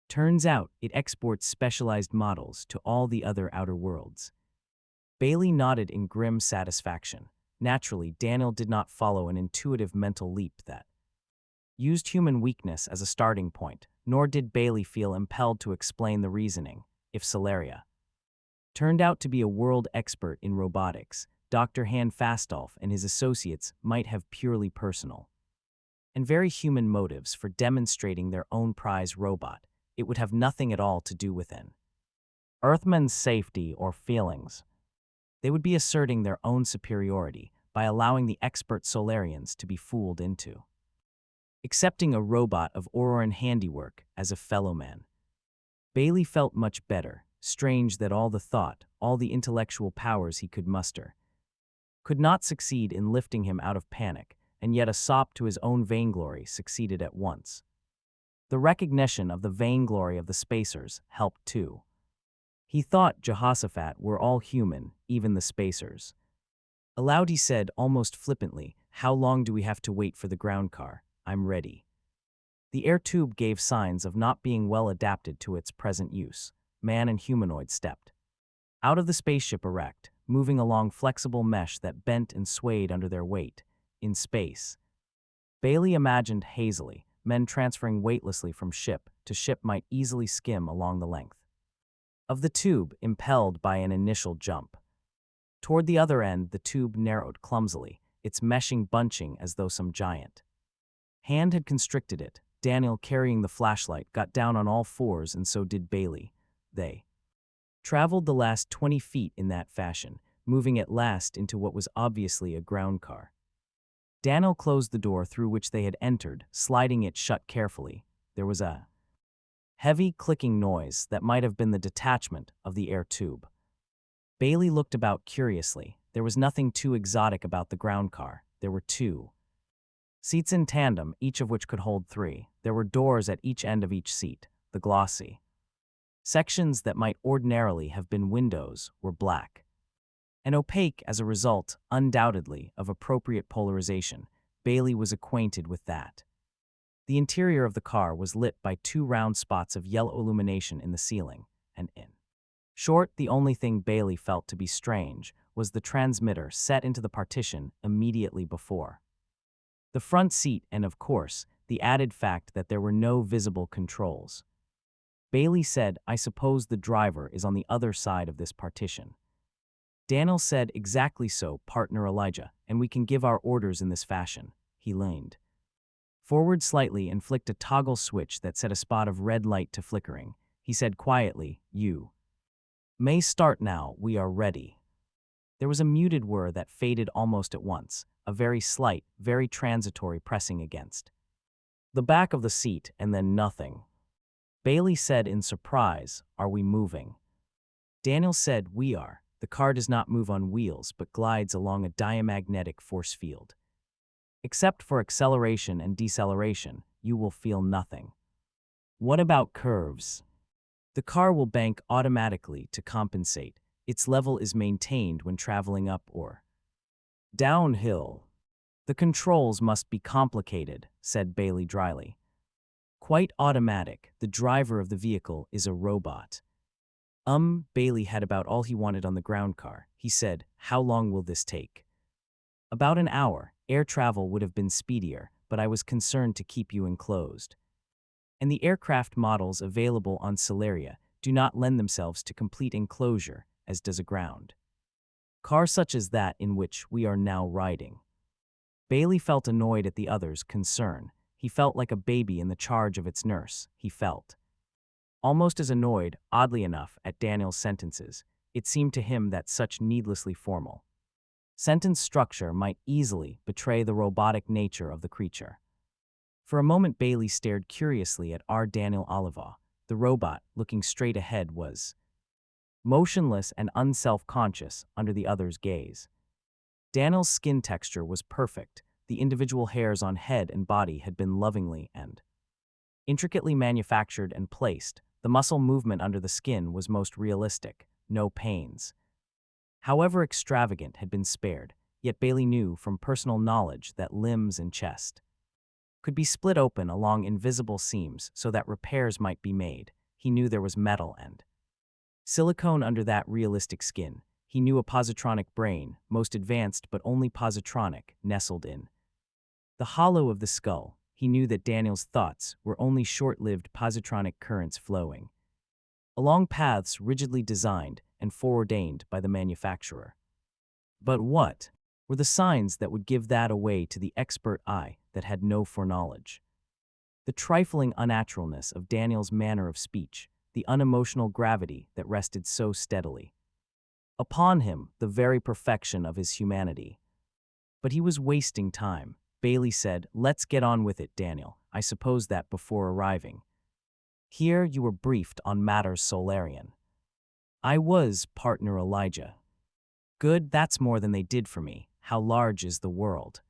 turns out it exports specialized models to all the other outer worlds. Bailey nodded in grim satisfaction. Naturally, Daniel did not follow an intuitive mental leap that used human weakness as a starting point, nor did Bailey feel impelled to explain the reasoning. If Solaria turned out to be a world expert in robotics, Dr. Handfastolf and his associates might have purely personal and very human motives for demonstrating their own prize robot. It would have nothing at all to do with an Earthman's safety or feelings. They would be asserting their own superiority by allowing the expert Solarians to be fooled into accepting a robot of Auroran handiwork as a fellow man. Bailey felt much better. Strange that all the thought, all the intellectual powers he could muster, could not succeed in lifting him out of panic, and yet a sop to his own vainglory succeeded at once. The recognition of the vainglory of the spacers helped too. He thought Jehoshaphat were all human, even the spacers. Aloud he said, almost flippantly, "How long do we have to wait for the ground car? I'm ready." The air tube gave signs of not being well adapted to its present use. Man and humanoid stepped out of the spaceship erect, moving along flexible mesh that bent and swayed under their weight. In space, Bailey imagined hazily, men transferring weightlessly from ship to ship might easily skim along the length of the tube, impelled by an initial jump. Toward the other end, the tube narrowed clumsily, its meshing bunching as though some giant hand had constricted it. Daniel, carrying the flashlight, got down on all fours, and so did Bailey. They traveled the last 20 feet in that fashion, moving at last into what was obviously a ground car. Daniel closed the door through which they had entered, sliding it shut carefully. There was a heavy clicking noise that might have been the detachment of the air tube. Bailey looked about curiously. There was nothing too exotic about the ground car. There were two seats in tandem, each of which could hold three. There were doors at each end of each seat. The glossy sections that might ordinarily have been windows were black and opaque as a result, undoubtedly, of appropriate polarization. Bailey was acquainted with that. The interior of the car was lit by two round spots of yellow illumination in the ceiling, and in short, the only thing Bailey felt to be strange was the transmitter set into the partition immediately before the front seat, and of course, the added fact that there were no visible controls. Bailey said, "I suppose the driver is on the other side of this partition." Daniel said, "Exactly so, partner Elijah, and we can give our orders in this fashion." He leaned forward slightly and flicked a toggle switch that set a spot of red light to flickering. He said quietly, "You may start now, we are ready." There was a muted whir that faded almost at once, a very slight, very transitory pressing against the back of the seat, and then nothing. Bailey said in surprise, "Are we moving?" Daniel said, "We are. The car does not move on wheels but glides along a diamagnetic force field. Except for acceleration and deceleration, you will feel nothing." "What about curves?" "The car will bank automatically to compensate. Its level is maintained when traveling up or downhill." "The controls must be complicated," said Bailey dryly. "Quite automatic. The driver of the vehicle is a robot." Bailey had about all he wanted on the ground car. He said, "How long will this take?" "About an hour. Air travel would have been speedier, but I was concerned to keep you enclosed. And the aircraft models available on Solaria do not lend themselves to complete enclosure, as does a ground car such as that in which we are now riding." Bailey felt annoyed at the other's concern. He felt like a baby in the charge of its nurse. He felt almost as annoyed, oddly enough, at Daniel's sentences. It seemed to him that such needlessly formal sentence structure might easily betray the robotic nature of the creature. For a moment Bailey stared curiously at Daniel Oliva. The robot, looking straight ahead, was motionless and unself-conscious under the other's gaze. Daniel's skin texture was perfect. The individual hairs on head and body had been lovingly and intricately manufactured and placed. The muscle movement under the skin was most realistic. No pains, however extravagant, had been spared. Yet Bailey knew from personal knowledge that limbs and chest could be split open along invisible seams so that repairs might be made. He knew there was metal and silicone under that realistic skin. He knew a positronic brain, most advanced but only positronic, nestled in the hollow of the skull. He knew that Daniel's thoughts were only short-lived positronic currents flowing along paths rigidly designed and foreordained by the manufacturer. But what were the signs that would give that away to the expert eye that had no foreknowledge? The trifling unnaturalness of Daniel's manner of speech, the unemotional gravity that rested so steadily upon him, the very perfection of his humanity. But he was wasting time. Bailey said, "Let's get on with it, Daniel. I suppose that before arriving here you were briefed on matters Solarian." "I was, partner Elijah." "Good, that's more than they did for me. How large is the world?"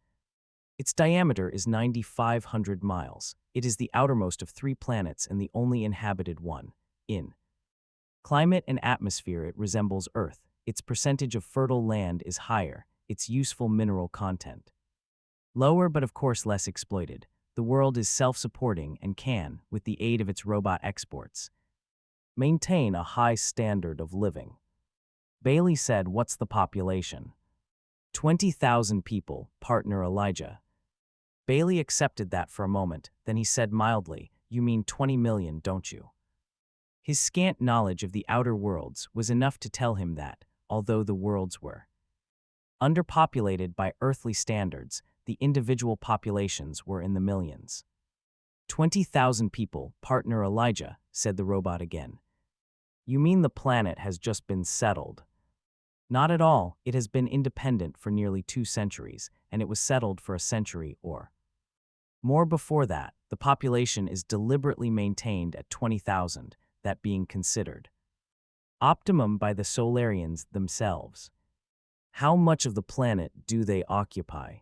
"Its diameter is 9,500 miles. It is the outermost of 3 planets and the only inhabited one. In climate and atmosphere, it resembles Earth. Its percentage of fertile land is higher, its useful mineral content lower, but of course less exploited. The world is self-supporting and can, with the aid of its robot exports, maintain a high standard of living. Bailey said, "What's the population?" 20,000 people, partner Elijah. Bailey accepted that for a moment, then he said mildly, "You mean 20 million, don't you?" His scant knowledge of the outer worlds was enough to tell him that, although the worlds were underpopulated by earthly standards, the individual populations were in the millions. 20,000 people, partner Elijah, said the robot again. "You mean the planet has just been settled?" "Not at all. It has been independent for nearly 2 centuries, and it was settled for a century or more before that. The population is deliberately maintained at 20,000, that being considered optimum by the Solarians themselves." "How much of the planet do they occupy?"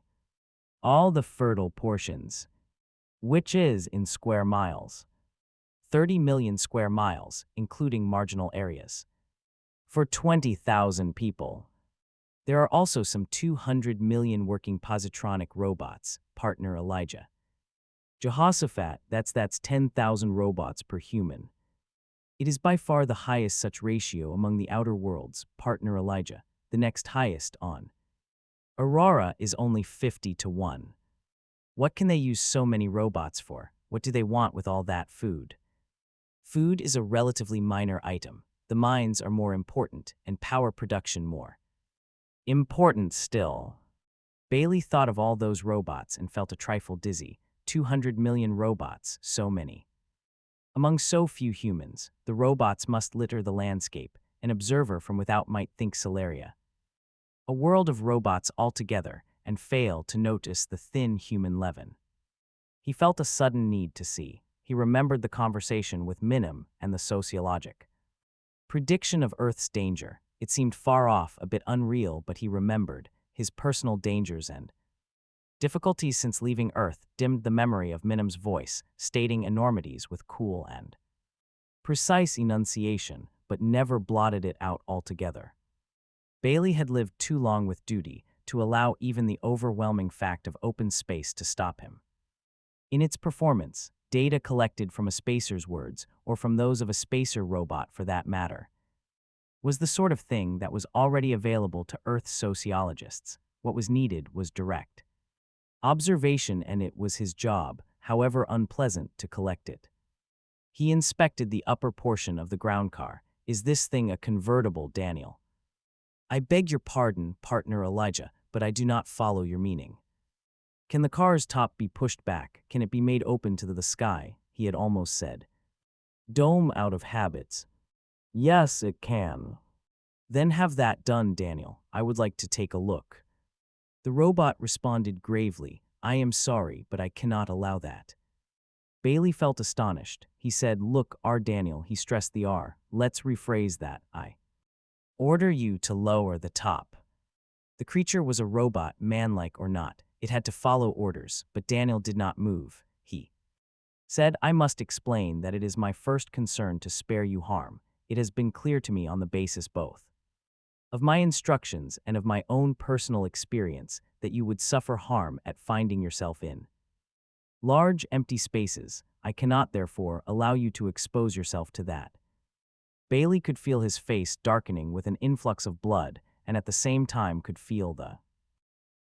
"All the fertile portions." "Which is in square miles?" 30 million square miles, including marginal areas. For 20,000 people. There are also some 200 million working positronic robots, partner Elijah. Jehoshaphat, that's 10,000 robots per human. It is by far the highest such ratio among the outer worlds, partner Elijah. The next highest on Aurora is only 50 to 1. What can they use so many robots for? What do they want with all that food? Food is a relatively minor item. The mines are more important, and power production more important still. Bailey thought of all those robots and felt a trifle dizzy. 200 million robots, so many. Among so few humans, the robots must litter the landscape. An observer from without might think Solaria, a world of robots altogether, and fail to notice the thin human leaven. He felt a sudden need to see. He remembered the conversation with Minim and the sociologic prediction of Earth's danger. It seemed far off, a bit unreal, but he remembered his personal dangers and difficulties since leaving Earth dimmed the memory of Minim's voice, stating enormities with cool and precise enunciation, but never blotted it out altogether. Bailey had lived too long with duty to allow even the overwhelming fact of open space to stop him. In its performance, data collected from a spacer's words, or from those of a spacer robot for that matter, was the sort of thing that was already available to Earth's sociologists. What was needed was direct observation, and it was his job, however unpleasant, to collect it. He inspected the upper portion of the ground car. "Is this thing a convertible, Daniel?" "I beg your pardon, partner Elijah, but I do not follow your meaning." "Can the car's top be pushed back? Can it be made open to the sky?" he had almost said. "Dome out of habits." "Yes, it can." "Then have that done, Daniel. I would like to take a look." The robot responded gravely, "I am sorry, but I cannot allow that." Bailey felt astonished. He said, "Look, Daniel," he stressed the R. "Let's rephrase that. I order you to lower the top." The creature was a robot, manlike or not. It had to follow orders, but Daniel did not move. He said, "I must explain that it is my first concern to spare you harm. It has been clear to me on the basis both of my instructions and of my own personal experience that you would suffer harm at finding yourself in large, empty spaces. I cannot, therefore, allow you to expose yourself to that." Bailey could feel his face darkening with an influx of blood, and at the same time could feel the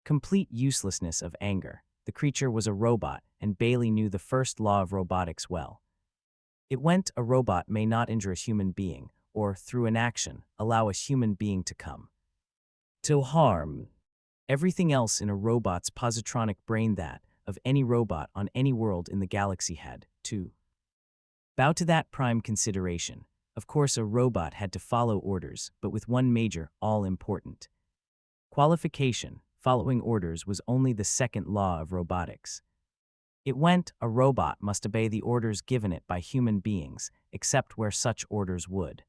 complete uselessness of anger. The creature was a robot, and Bailey knew the first law of robotics well. It went, a robot may not injure a human being, or, through inaction, allow a human being to come to harm. Everything else in a robot's positronic brain that, of any robot on any world in the galaxy, had to bow to that prime consideration. Of course, a robot had to follow orders, but with one major, all-important qualification. Following orders was only the second law of robotics. It went, a robot must obey the orders given it by human beings, except where such orders would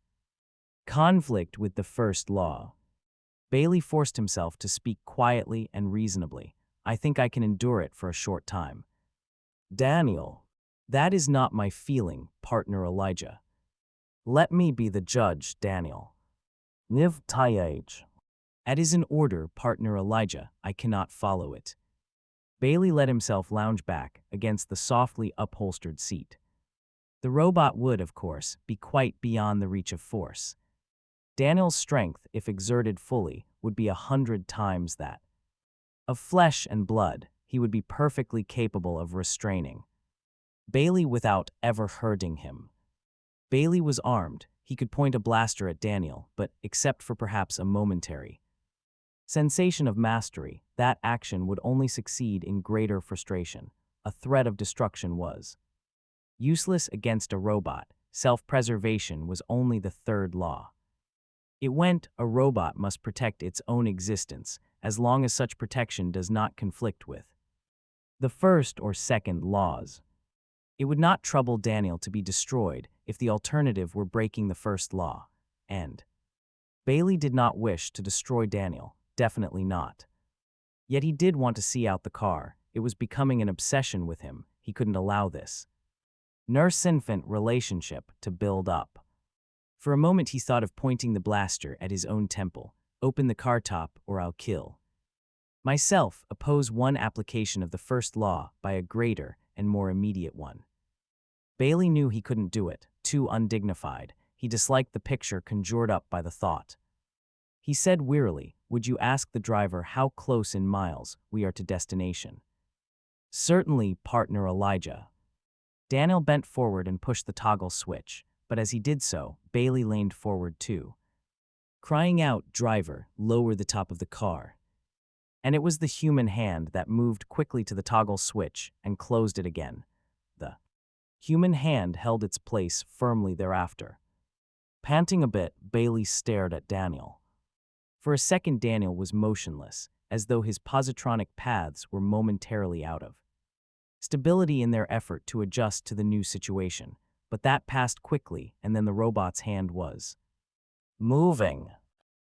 conflict with the first law. Bailey forced himself to speak quietly and reasonably. "I think I can endure it for a short time." "Daniel." That is not my feeling, partner Elijah. Let me be the judge, Daniel. Niv Tayage. That is an order, partner Elijah. I cannot follow it. Bailey let himself lounge back against the softly upholstered seat. The robot would, of course, be quite beyond the reach of force. Daniel's strength, if exerted fully, would be 100 times that. Of flesh and blood, he would be perfectly capable of restraining Bailey without ever hurting him. Bailey was armed. He could point a blaster at Daniel, but except for perhaps a momentary sensation of mastery, that action would only succeed in greater frustration. A threat of destruction was useless against a robot. Self-preservation was only the third law. It went, a robot must protect its own existence, as long as such protection does not conflict with the first or second laws. It would not trouble Daniel to be destroyed if the alternative were breaking the first law. And Bailey did not wish to destroy Daniel, definitely not. Yet he did want to see out the car. It was becoming an obsession with him. He couldn't allow this nurse-infant relationship to build up. For a moment he thought of pointing the blaster at his own temple. Open the car top or I'll kill myself. Oppose one application of the first law by a greater and more immediate one. Bailey knew he couldn't do it, too undignified. He disliked the picture conjured up by the thought. He said wearily, would you ask the driver how close in miles we are to destination? Certainly, partner Elijah. Daniel bent forward and pushed the toggle switch, but as he did so, Bailey leaned forward too, crying out, driver, lower the top of the car. And it was the human hand that moved quickly to the toggle switch and closed it again. The human hand held its place firmly thereafter. Panting a bit, Bailey stared at Daniel. For a second Daniel was motionless, as though his positronic paths were momentarily out of stability in their effort to adjust to the new situation. But that passed quickly, and then the robot's hand was moving.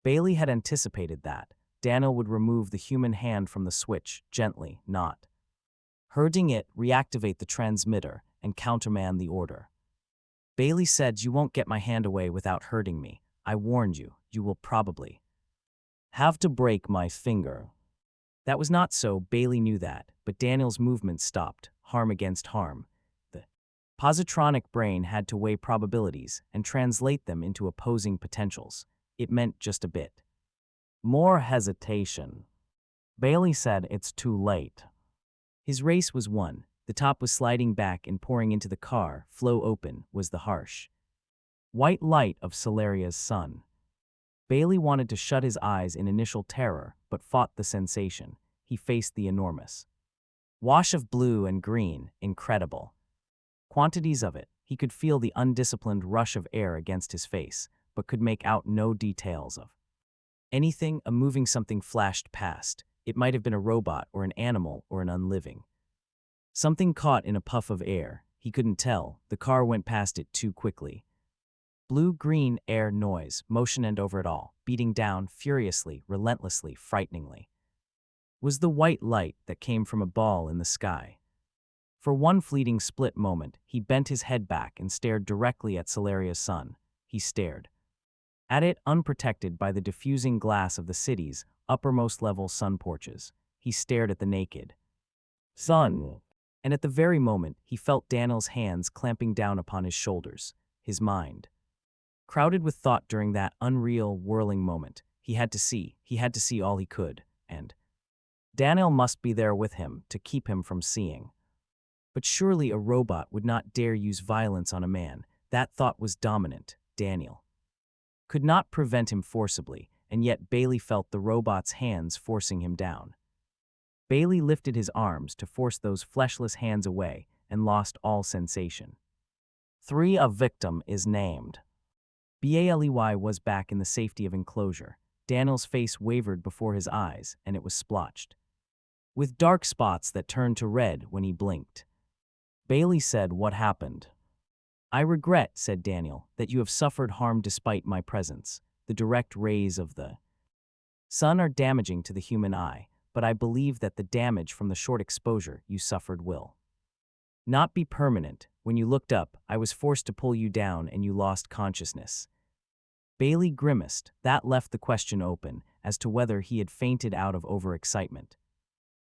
Bailey had anticipated that. Daniel would remove the human hand from the switch, gently, not hurting it, reactivate the transmitter, and countermand the order. Bailey said, you won't get my hand away without hurting me. I warned you, you will probably have to break my finger. That was not so, Bailey knew that, but Daniel's movement stopped, harm against harm. The positronic brain had to weigh probabilities and translate them into opposing potentials. It meant just a bit more hesitation. Bailey said, it's too late. His race was won. The top was sliding back and pouring into the car, flow open, was the harsh white light of Solaria's sun. Bailey wanted to shut his eyes in initial terror, but fought the sensation. He faced the enormous wash of blue and green, incredible quantities of it. He could feel the undisciplined rush of air against his face, but could make out no details of anything. A moving something flashed past. It might have been a robot or an animal or an unliving something caught in a puff of air. He couldn't tell. The car went past it too quickly. Blue-green air noise, motion, and over it all, beating down furiously, relentlessly, frighteningly, was the white light that came from a ball in the sky. For one fleeting split moment, he bent his head back and stared directly at Solaria's sun. He stared at it unprotected by the diffusing glass of the city's uppermost level sun porches. He stared at the naked sun. And at the very moment, he felt Daniel's hands clamping down upon his shoulders. His mind crowded with thought during that unreal, whirling moment. He had to see all he could, and Daniel must be there with him to keep him from seeing. But surely a robot would not dare use violence on a man. That thought was dominant. Daniel could not prevent him forcibly, and yet Bailey felt the robot's hands forcing him down. Bailey lifted his arms to force those fleshless hands away and lost all sensation. 3. A victim is named. Bailey was back in the safety of enclosure. Daniel's face wavered before his eyes, and it was splotched with dark spots that turned to red when he blinked. Bailey said, what happened? I regret, said Daniel, that you have suffered harm despite my presence. The direct rays of the sun are damaging to the human eye, but I believe that the damage from the short exposure you suffered will not be permanent. When you looked up, I was forced to pull you down and you lost consciousness. Bailey grimaced. That left the question open as to whether he had fainted out of overexcitement,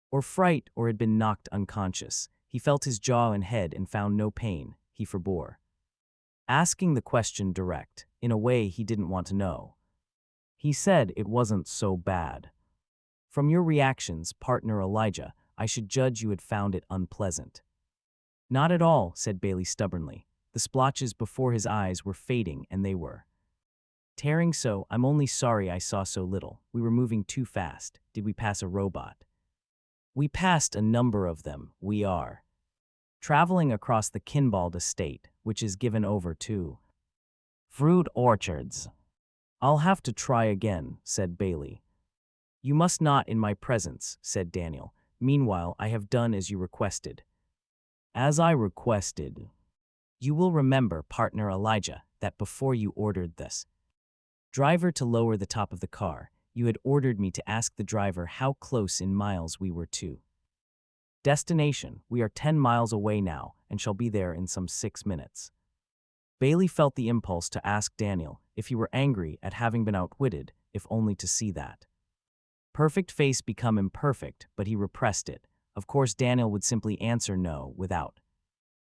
or fright, or had been knocked unconscious. He felt his jaw and head and found no pain. He forbore asking the question direct, in a way he didn't want to know. He said it wasn't so bad. From your reactions, partner Elijah, I should judge you had found it unpleasant. Not at all, said Bailey stubbornly. The splotches before his eyes were fading, and they were tearing. So, I'm only sorry I saw so little. We were moving too fast. Did we pass a robot? We passed a number of them. We are traveling across the Kinbald estate, which is given over to fruit orchards. I'll have to try again, said Bailey. You must not in my presence, said Daniel. Meanwhile, I have done as you requested. As I requested. You will remember, partner Elijah, that before you ordered this driver to lower the top of the car, you had ordered me to ask the driver how close in miles we were to destination. We are 10 miles away now and shall be there in some 6 minutes. Bailey felt the impulse to ask Daniel if he were angry at having been outwitted, if only to see that perfect face become imperfect, but he repressed it. Of course, Daniel would simply answer no without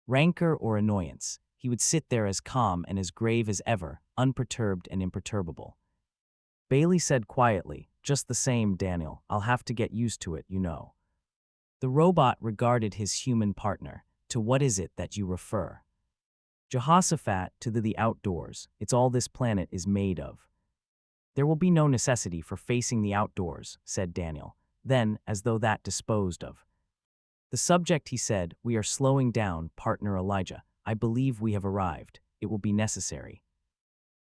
rancor or annoyance. He would sit there as calm and as grave as ever, unperturbed and imperturbable. Bailey said quietly, just the same, Daniel, I'll have to get used to it, you know. The robot regarded his human partner. To what is it that you refer? Jehoshaphat, to the outdoors. It's all this planet is made of. There will be no necessity for facing the outdoors, said Daniel. Then, as though that disposed of the subject, he said, we are slowing down, partner Elijah. I believe we have arrived. It will be necessary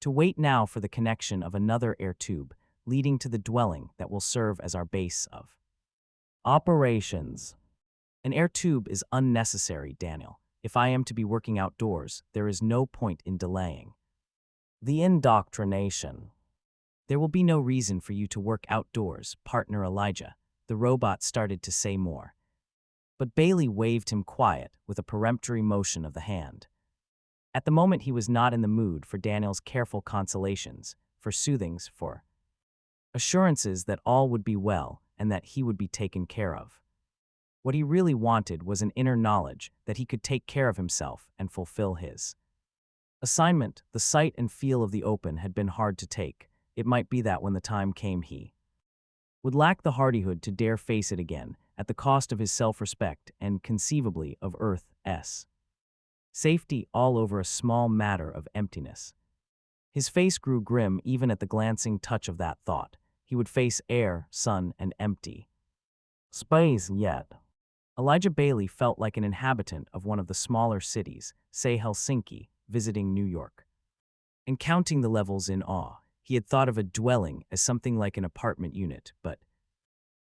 to wait now for the connection of another air tube leading to the dwelling that will serve as our base of operations. An air tube is unnecessary, Daniel. If I am to be working outdoors, there is no point in delaying the indoctrination. There will be no reason for you to work outdoors, partner Elijah. The robot started to say more, but Bailey waved him quiet with a peremptory motion of the hand. At the moment he was not in the mood for Daniel's careful consolations, for soothings, for assurances that all would be well and that he would be taken care of. What he really wanted was an inner knowledge that he could take care of himself and fulfill his assignment. The sight and feel of the open had been hard to take. It might be that when the time came he would lack the hardihood to dare face it again, at the cost of his self-respect and, conceivably, of Earth's safety, all over a small matter of emptiness. His face grew grim even at the glancing touch of that thought. He would face air, sun, and empty space yet. Elijah Bailey felt like an inhabitant of one of the smaller cities, say Helsinki, visiting New York, and counting the levels in awe. He had thought of a dwelling as something like an apartment unit, but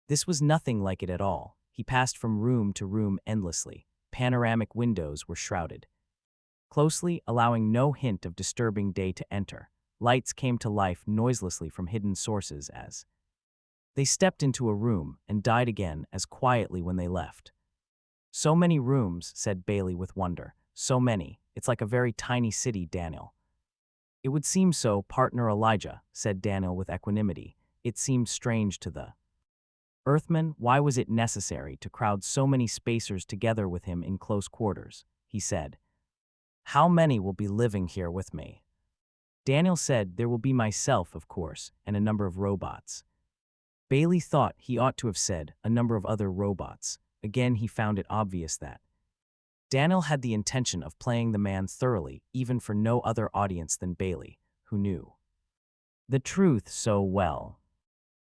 this was nothing like it at all. He passed from room to room endlessly. Panoramic windows were shrouded closely, allowing no hint of disturbing day to enter. Lights came to life noiselessly from hidden sources as they stepped into a room and died again as quietly when they left. So many rooms, said Bailey with wonder. So many. It's like a very tiny city, Daniel. It would seem so, partner Elijah, said Daniel with equanimity. It seemed strange to the Earthman. Why was it necessary to crowd so many spacers together with him in close quarters? He said. How many will be living here with me? Daniel said, there will be myself, of course, and a number of robots. Bailey thought he ought to have said a number of other robots. Again, he found it obvious that Daniel had the intention of playing the man thoroughly, even for no other audience than Bailey, who knew the truth so well.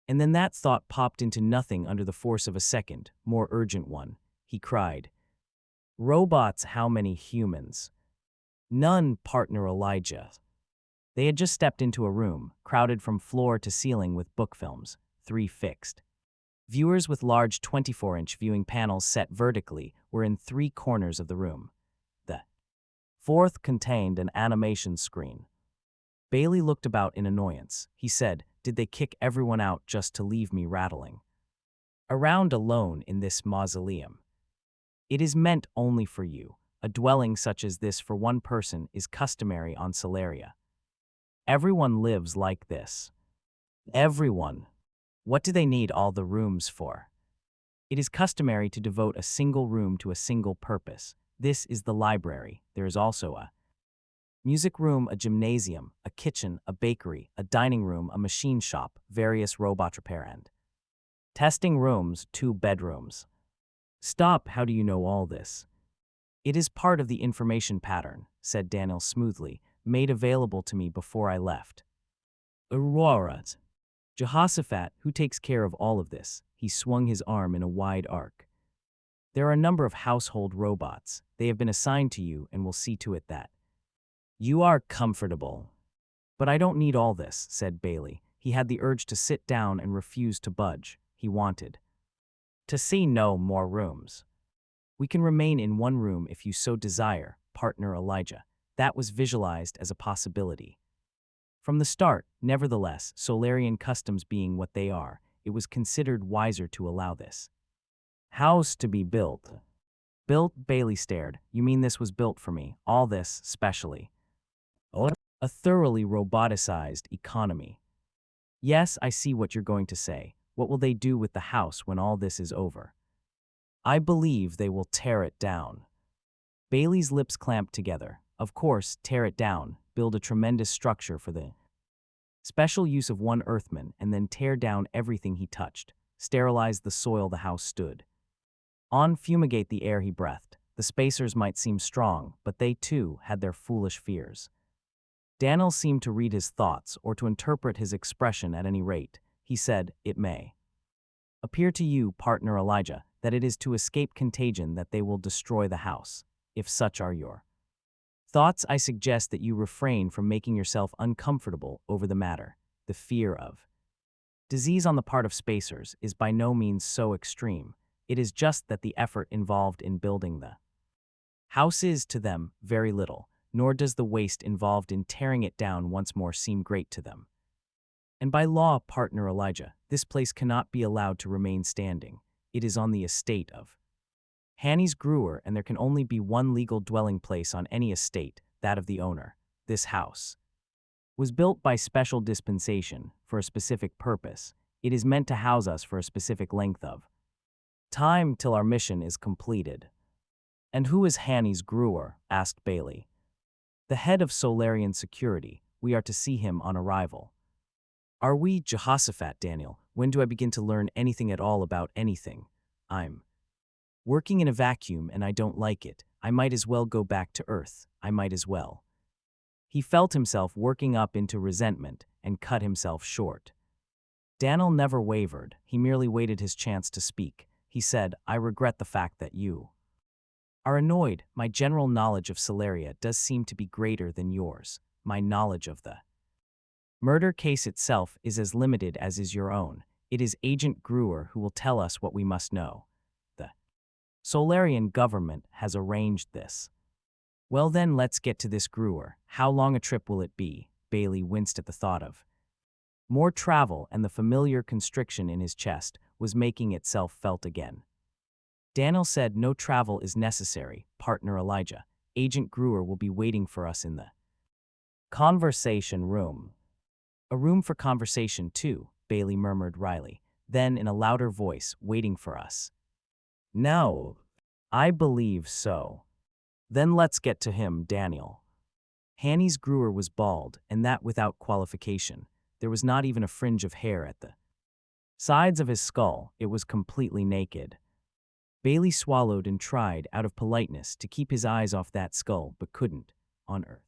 And then that thought popped into nothing under the force of a second, more urgent one. He cried, robots, how many humans? None, partner Elijah. They had just stepped into a room, crowded from floor to ceiling with book films, 3 fixed. Viewers with large 24-inch viewing panels set vertically were in 3 corners of the room. The 4th contained an animation screen. Bailey looked about in annoyance. He said, did they kick everyone out just to leave me rattling around alone in this mausoleum? It is meant only for you. A dwelling such as this for one person is customary on Solaria. Everyone lives like this. Everyone. What do they need all the rooms for? It is customary to devote a single room to a single purpose. This is the library. There is also a music room, a gymnasium, a kitchen, a bakery, a dining room, a machine shop, various robot repair and testing rooms, 2 bedrooms. Stop, how do you know all this? It is part of the information pattern, said Daniel smoothly, made available to me before I left. Aurora. Jehoshaphat, who takes care of all of this? He swung his arm in a wide arc. There are a number of household robots. They have been assigned to you and will see to it that you are comfortable. But I don't need all this, said Bailey. He had the urge to sit down and refuse to budge. He wanted to see no more rooms. We can remain in one room if you so desire, partner Elijah. That was visualized as a possibility. From the start, nevertheless, Solarian customs being what they are, it was considered wiser to allow this house to be built. Built? Bailey stared. You mean this was built for me? All this, specially. A thoroughly roboticized economy. Yes, I see what you're going to say. What will they do with the house when all this is over? I believe they will tear it down. Bailey's lips clamped together. Of course, tear it down, build a tremendous structure for the special use of one Earthman, and then tear down everything he touched, sterilize the soil the house stood on, fumigate the air he breathed. The spacers might seem strong, but they too had their foolish fears. Daniel seemed to read his thoughts or to interpret his expression at any rate. He said, it may appear to you, partner Elijah, that it is to escape contagion that they will destroy the house. If such are your thoughts, I suggest that you refrain from making yourself uncomfortable over the matter. The fear of disease on the part of spacers is by no means so extreme. It is just that the effort involved in building the house is, to them, very little, nor does the waste involved in tearing it down once more seem great to them. And by law, partner Elijah, this place cannot be allowed to remain standing. It is on the estate of Hannes Gruer, and there can only be one legal dwelling place on any estate, that of the owner. This house was built by special dispensation for a specific purpose. It is meant to house us for a specific length of time till our mission is completed. And who is Hannes Gruer? Asked Bailey. The head of Solarian security. We are to see him on arrival. Are we? Jehoshaphat, Daniel. When do I begin to learn anything at all about anything? I'm working in a vacuum and I don't like it. I might as well go back to Earth. I might as well. He felt himself working up into resentment and cut himself short. Daniel never wavered. He merely waited his chance to speak. He said, I regret the fact that you are annoyed. My general knowledge of Solaria does seem to be greater than yours. My knowledge of the murder case itself is as limited as is your own. It is Agent Gruer who will tell us what we must know. The Solarian government has arranged this. Well then, let's get to this Gruer. How long a trip will it be? Bailey winced at the thought of more travel, and the familiar constriction in his chest was making itself felt again. Daniel said no travel is necessary, partner Elijah. Agent Gruer will be waiting for us in the conversation room. A room for conversation too, Bailey murmured wryly. Then in a louder voice, waiting for us. No, I believe so. Then let's get to him, Daniel. Hannes Gruer was bald, and that without qualification. There was not even a fringe of hair at the sides of his skull. It was completely naked. Bailey swallowed and tried, out of politeness, to keep his eyes off that skull, but couldn't. On Earth,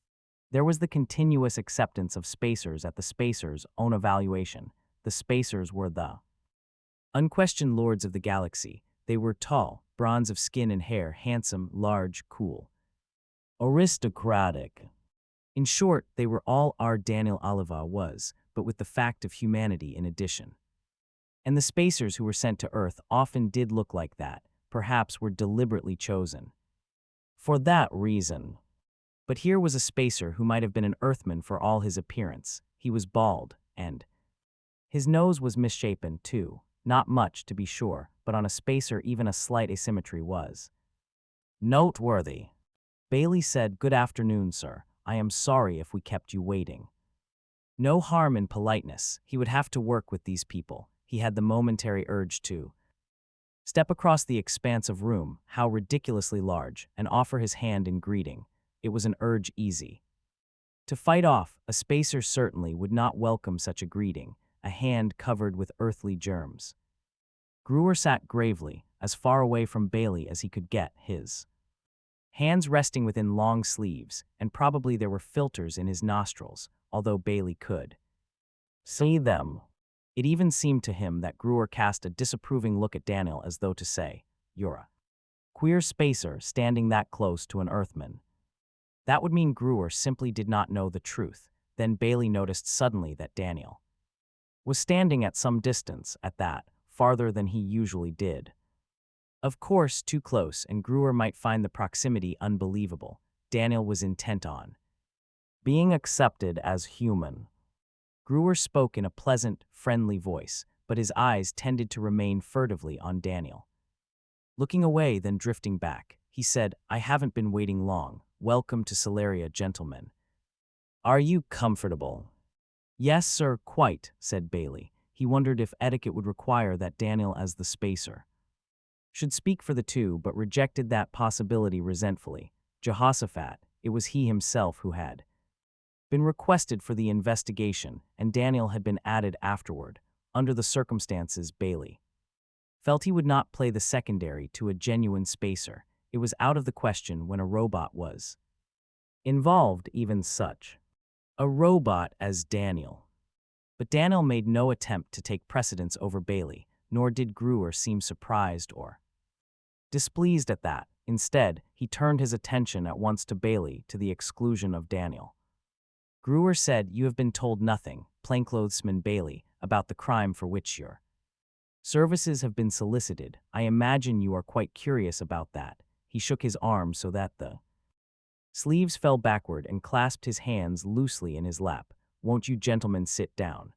there was the continuous acceptance of spacers at the spacers' own evaluation. The spacers were the unquestioned lords of the galaxy. They were tall, bronze of skin and hair, handsome, large, cool, aristocratic. In short, they were all our Daniel Oliva was, but with the fact of humanity in addition. And the spacers who were sent to Earth often did look like that, perhaps were deliberately chosen for that reason. But here was a spacer who might have been an Earthman for all his appearance. He was bald, and his nose was misshapen too. Not much, to be sure, but on a spacer even a slight asymmetry was noteworthy. Bailey said, "Good afternoon, sir. I am sorry if we kept you waiting." No harm in politeness. He would have to work with these people. He had the momentary urge to step across the expanse of room, how ridiculously large, and offer his hand in greeting. It was an urge easy to fight off. A spacer certainly would not welcome such a greeting, a hand covered with earthly germs. Brewer sat gravely, as far away from Bailey as he could get, his hands resting within long sleeves, and probably there were filters in his nostrils, although Bailey could see them. It even seemed to him that Brewer cast a disapproving look at Daniel as though to say, "You're a queer spacer standing that close to an Earthman." That would mean Brewer simply did not know the truth. Then Bailey noticed suddenly that Daniel was standing at some distance, at that, farther than he usually did. Of course, too close, and Brewer might find the proximity unbelievable. Daniel was intent on being accepted as human. Brewer spoke in a pleasant, friendly voice, but his eyes tended to remain furtively on Daniel. Looking away, then drifting back, he said, "I haven't been waiting long. Welcome to Solaria, gentlemen. Are you comfortable?" "Yes, sir, quite," said Bailey. He wondered if etiquette would require that Daniel, as the spacer, should speak for the two, but rejected that possibility resentfully. Jehoshaphat, it was he himself who had been requested for the investigation, and Daniel had been added afterward. Under the circumstances, Bailey felt he would not play the secondary to a genuine spacer. It was out of the question when a robot was involved, even such a robot as Daniel. But Daniel made no attempt to take precedence over Bailey, nor did Brewer seem surprised or displeased at that. Instead, he turned his attention at once to Bailey, to the exclusion of Daniel. Brewer said, "You have been told nothing, plainclothesman Bailey, about the crime for which your services have been solicited. I imagine you are quite curious about that." He shook his arm so that the sleeves fell backward and clasped his hands loosely in his lap. "Won't you gentlemen sit down?"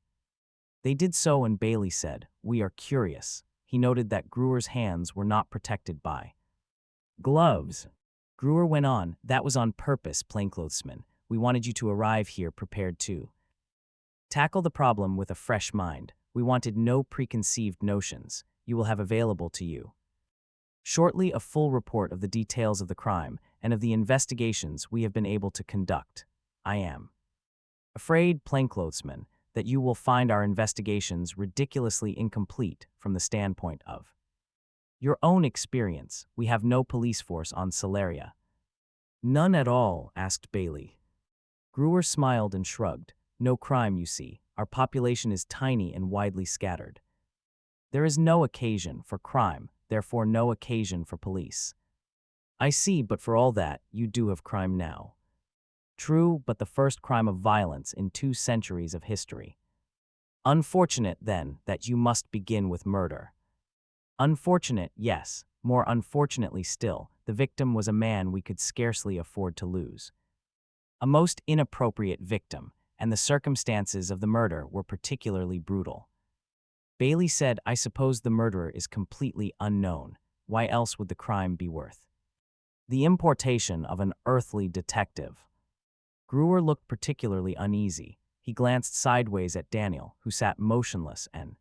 They did so, and Bailey said, "We are curious." He noted that Brewer's hands were not protected by gloves. Brewer went on, "That was on purpose, plainclothesman. We wanted you to arrive here prepared to tackle the problem with a fresh mind. We wanted no preconceived notions. You will have available to you shortly a full report of the details of the crime and of the investigations we have been able to conduct. I am afraid, plainclothesman, that you will find our investigations ridiculously incomplete from the standpoint of your own experience. We have no police force on Solaria." "None at all?" asked Bailey. Brewer smiled and shrugged. "No crime, you see. Our population is tiny and widely scattered. There is no occasion for crime, therefore no occasion for police." "I see, but for all that, you do have crime now." "True, but the first crime of violence in 2 centuries of history." "Unfortunate, then, that you must begin with murder." "Unfortunate, yes. More unfortunately still, the victim was a man we could scarcely afford to lose. A most inappropriate victim, and the circumstances of the murder were particularly brutal." Bailey said, "I suppose the murderer is completely unknown. Why else would the crime be worth the importation of an earthly detective?" Brewer looked particularly uneasy. He glanced sideways at Daniel, who sat motionless, an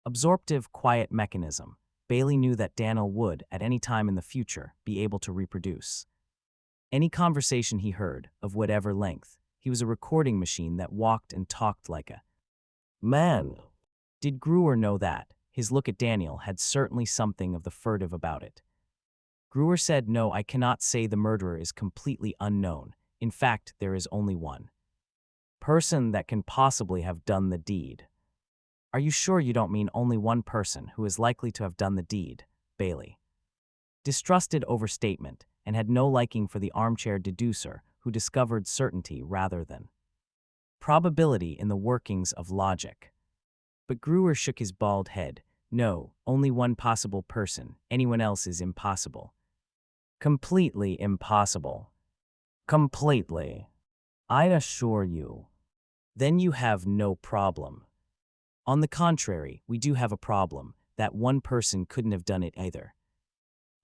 absorptive, quiet mechanism. Bailey knew that Daniel would, at any time in the future, be able to reproduce any conversation he heard, of whatever length. He was a recording machine that walked and talked like a man. Did Brewer know that? His look at Daniel had certainly something of the furtive about it. Brewer said, "No, I cannot say the murderer is completely unknown. In fact, there is only one person that can possibly have done the deed." "Are you sure you don't mean only one person who is likely to have done the deed?" Bailey distrusted overstatement and had no liking for the armchair deducer who discovered certainty rather than probability in the workings of logic. But Brewer shook his bald head. "No, only one possible person. Anyone else is impossible." "Completely impossible." "Completely. I assure you." "Then you have no problem." "On the contrary, we do have a problem. That one person couldn't have done it either."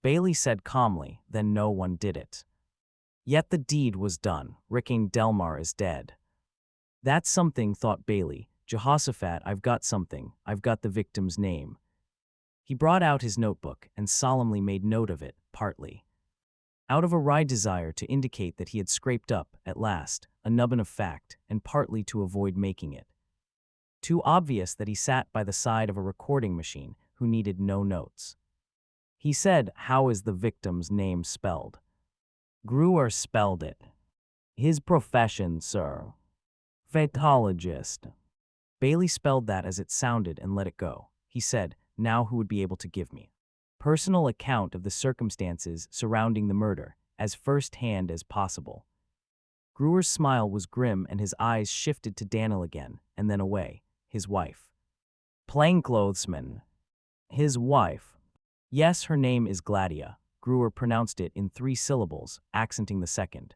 Bailey said calmly, "Then no one did it." Yet the deed was done. Rickon Delmar is dead. That's something, thought Bailey. Jehoshaphat, I've got something. I've got the victim's name. He brought out his notebook and solemnly made note of it, partly out of a wry desire to indicate that he had scraped up, at last, a nubbin of fact, and partly to avoid making it too obvious that he sat by the side of a recording machine who needed no notes. He said, "How is the victim's name spelled?" Gruer spelled it. His profession, sir. Fatologist. Bailey spelled that as it sounded and let it go. He said, now who would be able to give me personal account of the circumstances surrounding the murder, as first-hand as possible. Gruer's smile was grim and his eyes shifted to Daniel again, and then away. His wife. Plainclothesman. His wife. Yes, her name is Gladia. Gruer pronounced it in 3 syllables, accenting the second.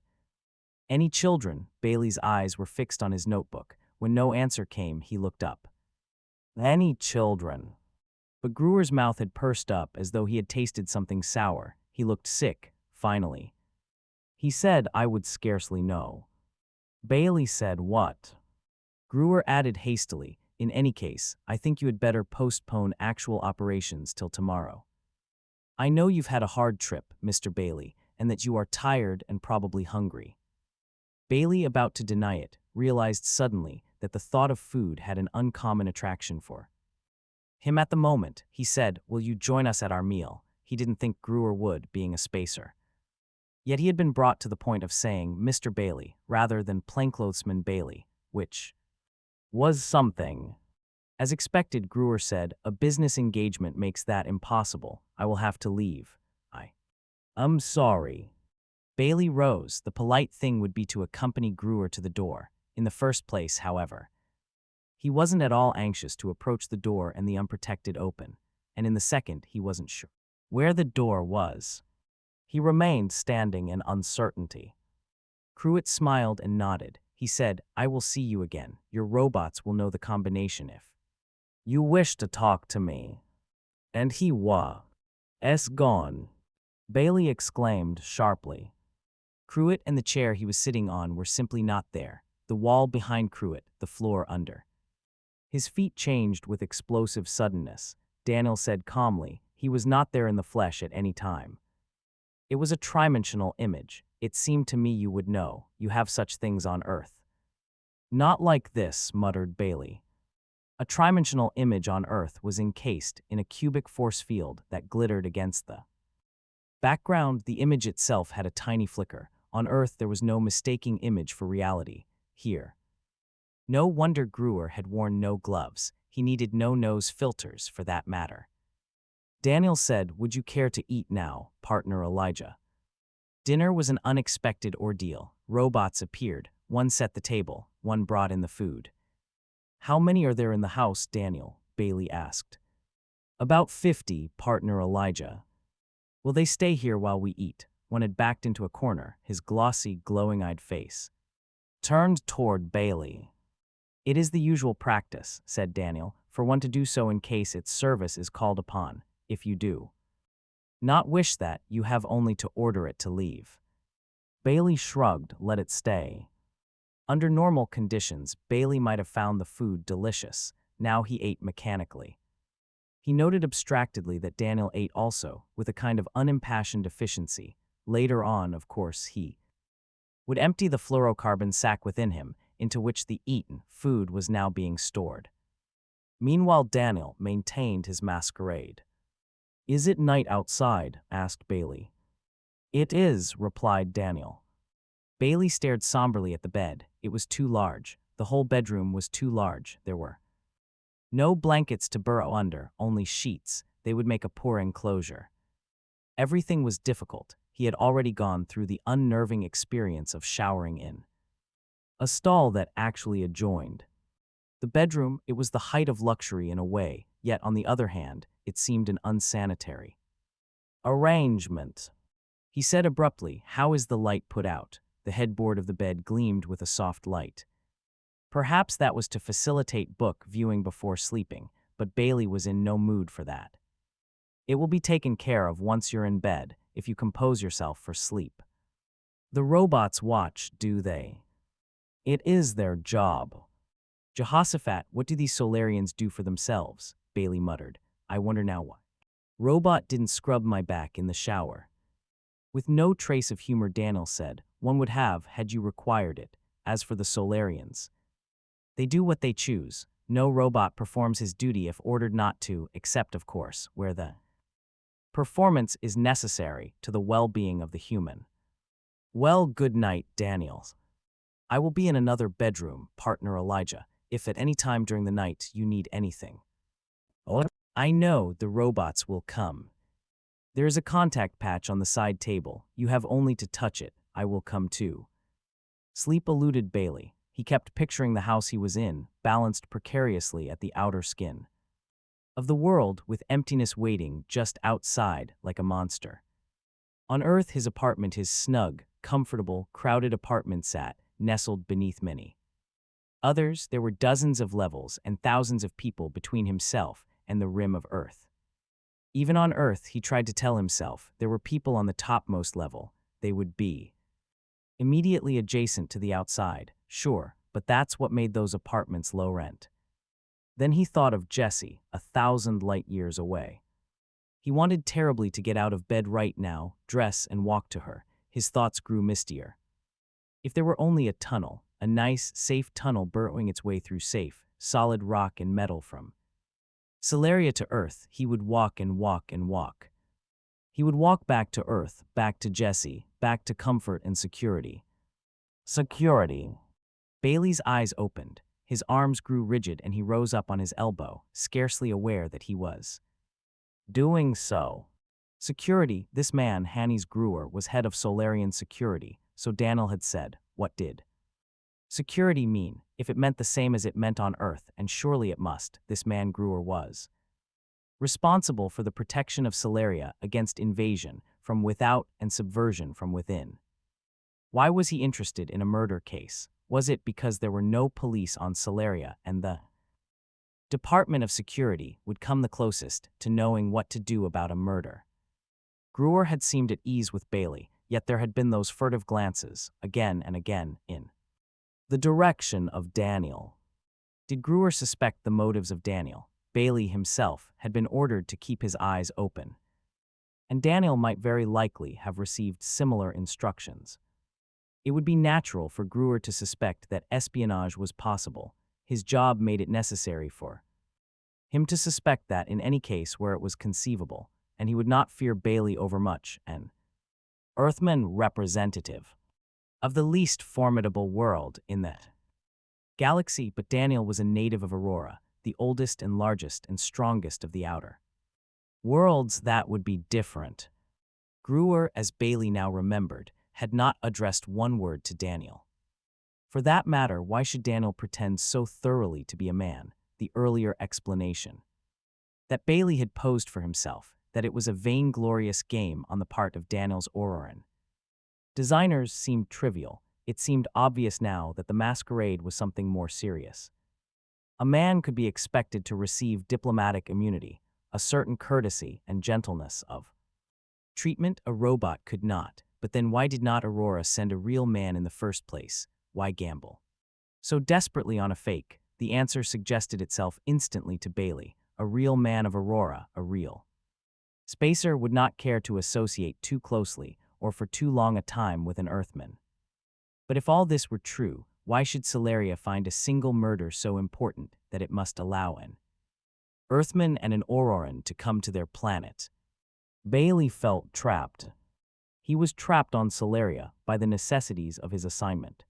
Any children? Bailey's eyes were fixed on his notebook. When no answer came, he looked up. Any children? But Gruer's mouth had pursed up as though he had tasted something sour. He looked sick, finally. He said, I would scarcely know. Bailey said, what? Gruer added hastily, in any case, I think you had better postpone actual operations till tomorrow. I know you've had a hard trip, Mr. Bailey, and that you are tired and probably hungry. Bailey, about to deny it, realized suddenly that the thought of food had an uncommon attraction for him at the moment. He said, will you join us at our meal? He didn't think Gruer would, being a spacer. Yet he had been brought to the point of saying Mr. Bailey rather than Plainclothesman Bailey, which was something. As expected, Gruer said, a business engagement makes that impossible. I will have to leave. I'm sorry. Bailey rose. The polite thing would be to accompany Gruer to the door. In the first place, however, he wasn't at all anxious to approach the door and the unprotected open, and in the second, he wasn't sure where the door was. He remained standing in uncertainty. Pruitt smiled and nodded. He said, I will see you again. Your robots will know the combination if you wish to talk to me. And he was gone. Bailey exclaimed sharply. Pruitt and the chair he was sitting on were simply not there. The wall behind Pruitt, the floor under. His feet changed with explosive suddenness. Daniel said calmly, he was not there in the flesh at any time. It was a trimensional image. It seemed to me you would know. You have such things on Earth. Not like this, muttered Bailey. A trimensional image on Earth was encased in a cubic force field that glittered against the background. The image itself had a tiny flicker. On Earth there was no mistaking image for reality. Here. No wonder Gruer had worn no gloves. He needed no nose filters, for that matter. Daniel said, would you care to eat now, partner Elijah? Dinner was an unexpected ordeal. Robots appeared. One set the table. One brought in the food. How many are there in the house, Daniel? Bailey asked. About 50, partner Elijah. Will they stay here while we eat? One had backed into a corner, his glossy, glowing-eyed face turned toward Bailey. It is the usual practice, said Daniel, for one to do so in case its service is called upon. If you do not wish that, you have only to order it to leave. Bailey shrugged, let it stay. Under normal conditions, Bailey might have found the food delicious. Now he ate mechanically. He noted abstractedly that Daniel ate also, with a kind of unimpassioned efficiency. Later on, of course, he would empty the fluorocarbon sac within him, into which the eaten food was now being stored. Meanwhile, Daniel maintained his masquerade. Is it night outside? Asked Bailey. It is, replied Daniel. Bailey stared somberly at the bed. It was too large. The whole bedroom was too large. There were no blankets to burrow under, only sheets. They would make a poor enclosure. Everything was difficult. He had already gone through the unnerving experience of showering in a stall that actually adjoined the bedroom. It was the height of luxury in a way, yet on the other hand, it seemed an unsanitary arrangement. He said abruptly, how is the light put out? The headboard of the bed gleamed with a soft light. Perhaps that was to facilitate book viewing before sleeping, but Bailey was in no mood for that. It will be taken care of once you're in bed, if you compose yourself for sleep. The robots watch, do they? It is their job. Jehoshaphat, what do these Solarians do for themselves? Bailey muttered. I wonder now why. Robot didn't scrub my back in the shower. With no trace of humor, Daniel said, one would have had you required it. As for the Solarians, they do what they choose. No robot performs his duty if ordered not to, except, of course, where the performance is necessary to the well-being of the human. Well, good night, Daniels. I will be in another bedroom, partner Elijah, if at any time during the night you need anything. Oh, I know the robots will come. There is a contact patch on the side table. You have only to touch it. I will come too. Sleep eluded Bailey. He kept picturing the house he was in, balanced precariously at the outer skin of the world, with emptiness waiting just outside like a monster. On Earth, his apartment, his snug, comfortable, crowded apartment sat, nestled beneath many others. There were dozens of levels and thousands of people between himself and the rim of Earth. Even on Earth, he tried to tell himself, there were people on the topmost level. They would be immediately adjacent to the outside, sure, but that's what made those apartments low rent. Then he thought of Jessie, 1,000 light years away. He wanted terribly to get out of bed right now, dress and walk to her. His thoughts grew mistier. If there were only a tunnel, a nice, safe tunnel burrowing its way through safe, solid rock and metal from Solaria to Earth, he would walk and walk and walk. He would walk back to Earth, back to Jessie, back to comfort and security. Security. Bailey's eyes opened. His arms grew rigid and he rose up on his elbow, scarcely aware that he was doing so. Security. This man, Hannes Gruer, was head of Solarian security, so Daniel had said. What did security mean? If it meant the same as it meant on Earth, and surely it must, this man Gruer was responsible for the protection of Solaria against invasion from without and subversion from within. Why was he interested in a murder case? Was it because there were no police on Solaria and the Department of Security would come the closest to knowing what to do about a murder? Gruer had seemed at ease with Bailey, yet there had been those furtive glances, again and again, in the direction of Daniel. Did Gruer suspect the motives of Daniel? Bailey himself had been ordered to keep his eyes open, and Daniel might very likely have received similar instructions. It would be natural for Gruer to suspect that espionage was possible. His job made it necessary for him to suspect that in any case where it was conceivable, and he would not fear Bailey overmuch, an Earthman representative of the least formidable world in the galaxy, but Daniel was a native of Aurora, the oldest and largest and strongest of the outer worlds. That would be different. Gruer, as Bailey now remembered, had not addressed one word to Daniel. For that matter, why should Daniel pretend so thoroughly to be a man? The earlier explanation that Bailey had posed for himself, that it was a vainglorious game on the part of Daniel's Auroran designers, seemed trivial. It seemed obvious now that the masquerade was something more serious. A man could be expected to receive diplomatic immunity, a certain courtesy and gentleness of treatment. A robot could not. But then why did not Aurora send a real man in the first place? Why gamble so desperately on a fake? The answer suggested itself instantly to Bailey. A real man of Aurora, a real spacer, would not care to associate too closely or for too long a time with an Earthman. But if all this were true, why should Solaria find a single murder so important that it must allow an Earthman and an Auroran to come to their planet? Bailey felt trapped. He was trapped on Solaria by the necessities of his assignment.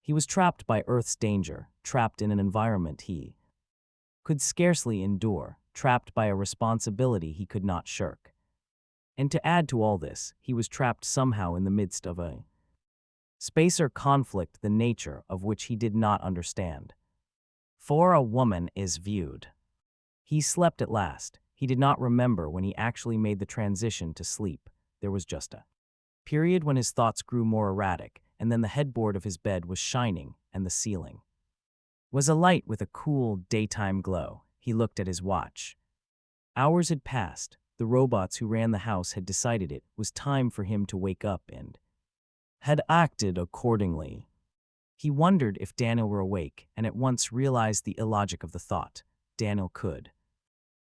He was trapped by Earth's danger, trapped in an environment he could scarcely endure, trapped by a responsibility he could not shirk. And to add to all this, he was trapped somehow in the midst of a spacer conflict, the nature of which he did not understand. For a woman is viewed. He slept at last. He did not remember when he actually made the transition to sleep. There was just a period when his thoughts grew more erratic, and then the headboard of his bed was shining, and the ceiling was alight with a cool daytime glow. He looked at his watch. Hours had passed. The robots who ran the house had decided it was time for him to wake up and had acted accordingly. He wondered if Daniel were awake and at once realized the illogic of the thought. Daniel could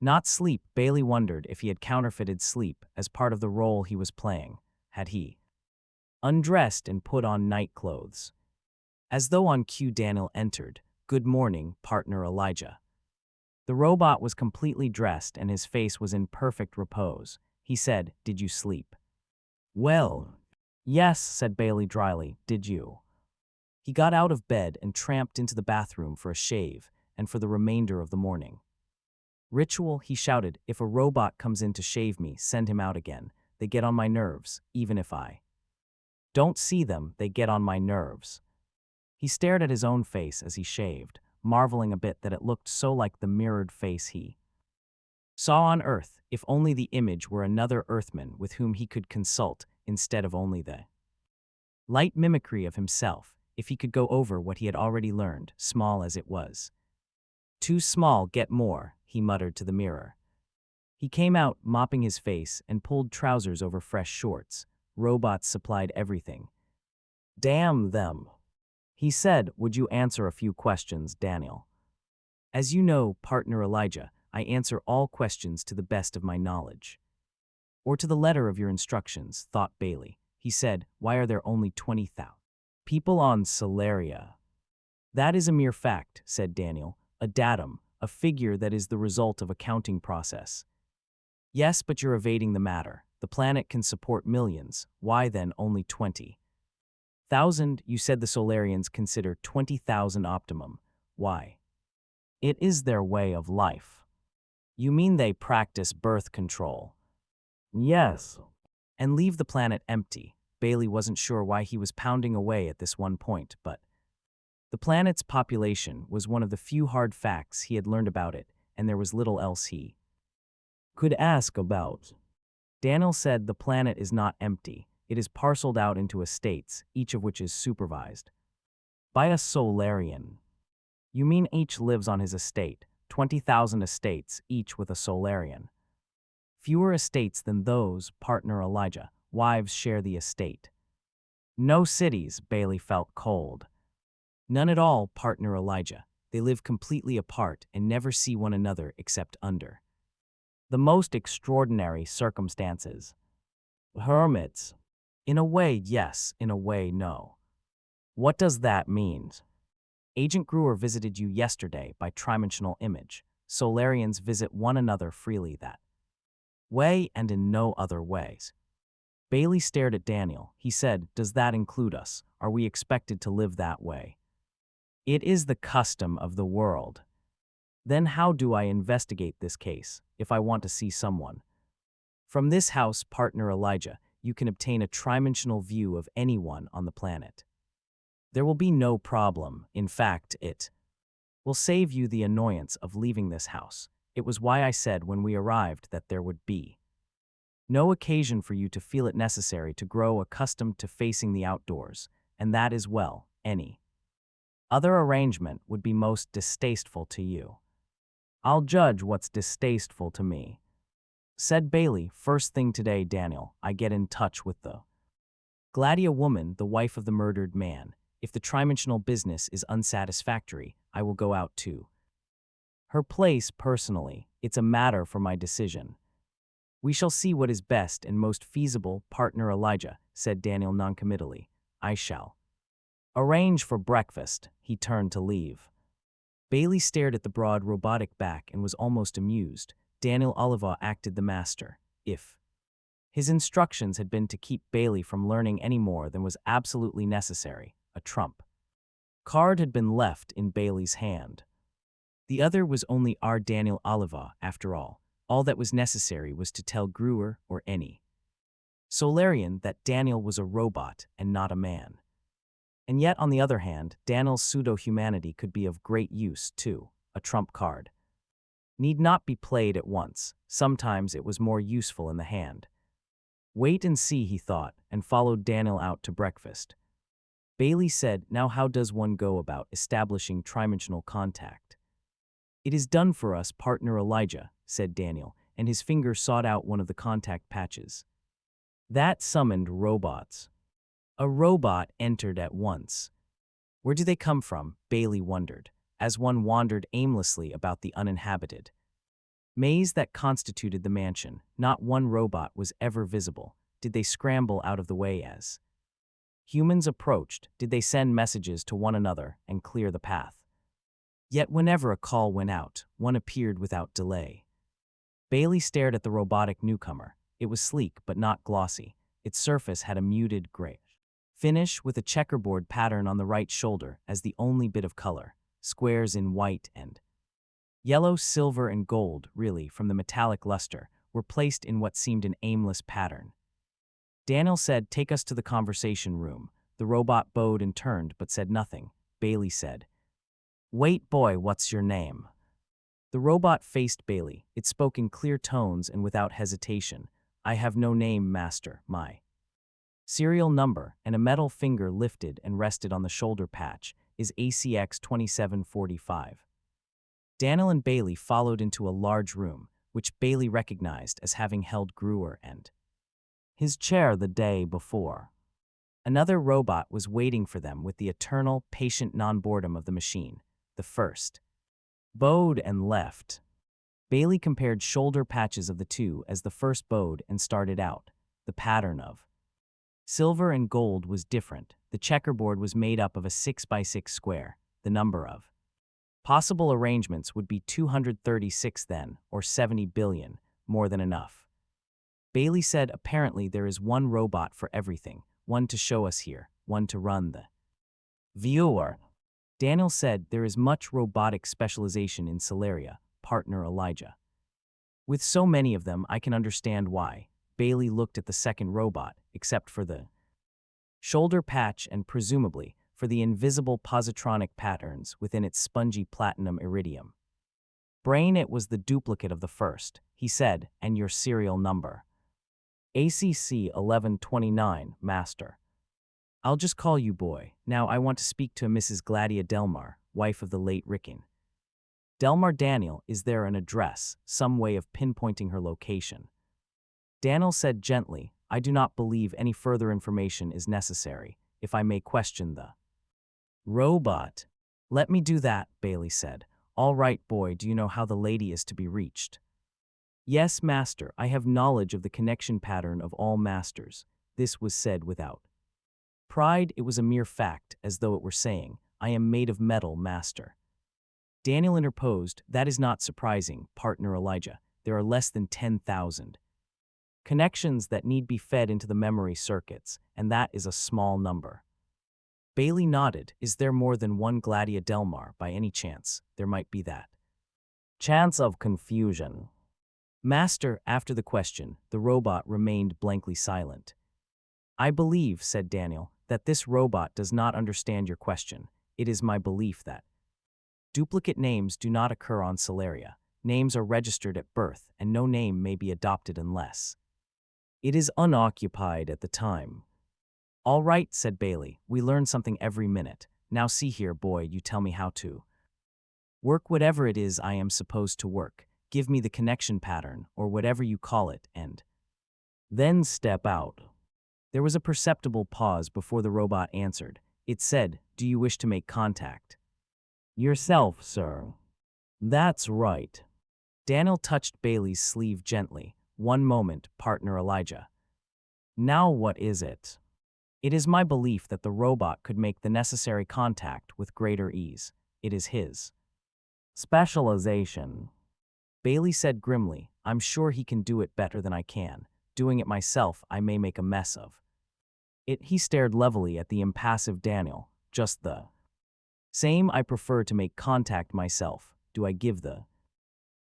not sleep. Bailey wondered if he had counterfeited sleep as part of the role he was playing. Had he undressed and put on night clothes? As though on cue, Daniel entered. "Good morning, partner Elijah." The robot was completely dressed and his face was in perfect repose. He said, "Did you sleep?" "Well, yes," said Bailey dryly. "Did you?" He got out of bed and tramped into the bathroom for a shave and for the remainder of the morning. "Ritual," he shouted. "If a robot comes in to shave me, send him out again. They get on my nerves, even if I don't see them, they get on my nerves." He stared at his own face as he shaved, marveling a bit that it looked so like the mirrored face he saw on Earth, if only the image were another Earthman with whom he could consult instead of only the light mimicry of himself, if he could go over what he had already learned, small as it was. "Too small, get more," he muttered to the mirror. He came out, mopping his face, and pulled trousers over fresh shorts. Robots supplied everything. "Damn them," he said. "Would you answer a few questions, Daniel?" "As you know, partner Elijah, I answer all questions to the best of my knowledge." "Or to the letter of your instructions," thought Bailey. He said, "Why are there only 20,000 people on Solaria?" "That is a mere fact," said Daniel. "A datum, a figure that is the result of a counting process." "Yes, but you're evading the matter. The planet can support millions. Why then only 20,000? You said the Solarians consider 20,000 optimum. Why?" "It is their way of life." "You mean they practice birth control?" "Yes." "And leave the planet empty." Bailey wasn't sure why he was pounding away at this one point, but the planet's population was one of the few hard facts he had learned about it, and there was little else he could ask about. Daniel said, "The planet is not empty. It is parceled out into estates, each of which is supervised by a Solarian." "You mean each lives on his estate? 20,000 estates, each with a Solarian." "Fewer estates than those, partner Elijah. Wives share the estate." "No cities." Bailey felt cold. "None at all, partner Elijah. They live completely apart and never see one another except under the most extraordinary circumstances." "Hermits." "In a way, yes. In a way, no." "What does that mean?" "Agent Gruer visited you yesterday by trimensional image. Solarians visit one another freely that way and in no other ways." Bailey stared at Daniel. He said, "Does that include us? Are we expected to live that way?" "It is the custom of the world." "Then how do I investigate this case, if I want to see someone?" "From this house, partner Elijah, you can obtain a trimensional view of anyone on the planet. There will be no problem. In fact, it will save you the annoyance of leaving this house. It was why I said when we arrived that there would be no occasion for you to feel it necessary to grow accustomed to facing the outdoors, and that is well, any other arrangement would be most distasteful to you." "I'll judge what's distasteful to me," said Bailey. "First thing today, Daniel, I get in touch with the Gladia woman, the wife of the murdered man. If the trimensional business is unsatisfactory, I will go out to her place personally. It's a matter for my decision." "We shall see what is best and most feasible, partner Elijah," said Daniel noncommittally. "I shall arrange for breakfast." He turned to leave. Bailey stared at the broad robotic back and was almost amused. Daniel Oliva acted the master. If his instructions had been to keep Bailey from learning any more than was absolutely necessary, a trump card had been left in Bailey's hand. The other was only our Daniel Oliva, after all. All that was necessary was to tell Gruer or any Solarian that Daniel was a robot and not a man. And yet, on the other hand, Daniel's pseudo-humanity could be of great use, too. A trump card need not be played at once. Sometimes it was more useful in the hand. Wait and see, he thought, and followed Daniel out to breakfast. Bailey said, "Now how does one go about establishing trimensional contact?" "It is done for us, partner Elijah," said Daniel, and his finger sought out one of the contact patches. That summoned robots. A robot entered at once. Where do they come from? Bailey wondered, as one wandered aimlessly about the uninhabited maze that constituted the mansion. Not one robot was ever visible. Did they scramble out of the way as humans approached? Did they send messages to one another and clear the path? Yet whenever a call went out, one appeared without delay. Bailey stared at the robotic newcomer. It was sleek but not glossy. Its surface had a muted gray finish with a checkerboard pattern on the right shoulder as the only bit of color, squares in white and yellow, silver, and gold, really, from the metallic luster, were placed in what seemed an aimless pattern. Daniel said, "Take us to the conversation room." The robot bowed and turned but said nothing. Bailey said, "Wait, boy, what's your name?" The robot faced Bailey. It spoke in clear tones and without hesitation. "I have no name, master. My serial number," and a metal finger lifted and rested on the shoulder patch, "is ACX 2745. Daniel and Bailey followed into a large room, which Bailey recognized as having held Brewer and his chair the day before. Another robot was waiting for them with the eternal, patient non-boredom of the machine. The first bowed and left. Bailey compared shoulder patches of the two as the first bowed and started out. The pattern of silver and gold was different. The checkerboard was made up of a 6x6 square. The number of possible arrangements would be 236 then, or 70 billion, more than enough. Bailey said, "Apparently there is one robot for everything, one to show us here, one to run the viewer." Daniel said, "There is much robotic specialization in Solaria, partner Elijah. With so many of them, I can understand why." Bailey looked at the second robot, except for the shoulder patch and presumably for the invisible positronic patterns within its spongy platinum iridium. "Brain, it was the duplicate of the first," he said, "and your serial number." "ACC 1129, master." "I'll just call you boy. Now I want to speak to a Mrs. Gladia Delmar, wife of the late Rickin." "Delmar Daniel, is there an address, some way of pinpointing her location?" Daniel said gently, "I do not believe any further information is necessary. If I may question the robot." "Let me do that," Bailey said. "All right, boy, do you know how the lady is to be reached?" "Yes, master, I have knowledge of the connection pattern of all masters." This was said without pride. It was a mere fact, as though it were saying, "I am made of metal, master." Daniel interposed, "That is not surprising, partner Elijah. There are less than 10,000 connections that need be fed into the memory circuits, and that is a small number." Bailey nodded. "Is there more than one Gladia Delmar, by any chance? There might be that chance of confusion." "Master," after the question, the robot remained blankly silent. "I believe," said Daniel, "that this robot does not understand your question. It is my belief that duplicate names do not occur on Solaria. Names are registered at birth, and no name may be adopted unless it is unoccupied at the time." "All right," said Bailey, "we learn something every minute. Now see here, boy, you tell me how to work whatever it is I am supposed to work. Give me the connection pattern, or whatever you call it, and then step out." There was a perceptible pause before the robot answered. It said, "Do you wish to make contact?" "Yourself, sir." "That's right." Daniel touched Bailey's sleeve gently. "One moment, partner Elijah." "Now what is it?" "It is my belief that the robot could make the necessary contact with greater ease. It is his specialization." Bailey said grimly, "I'm sure he can do it better than I can. Doing it myself, I may make a mess of it." He stared levelly at the impassive Daniel. "Just the same, I prefer to make contact myself. Do I give the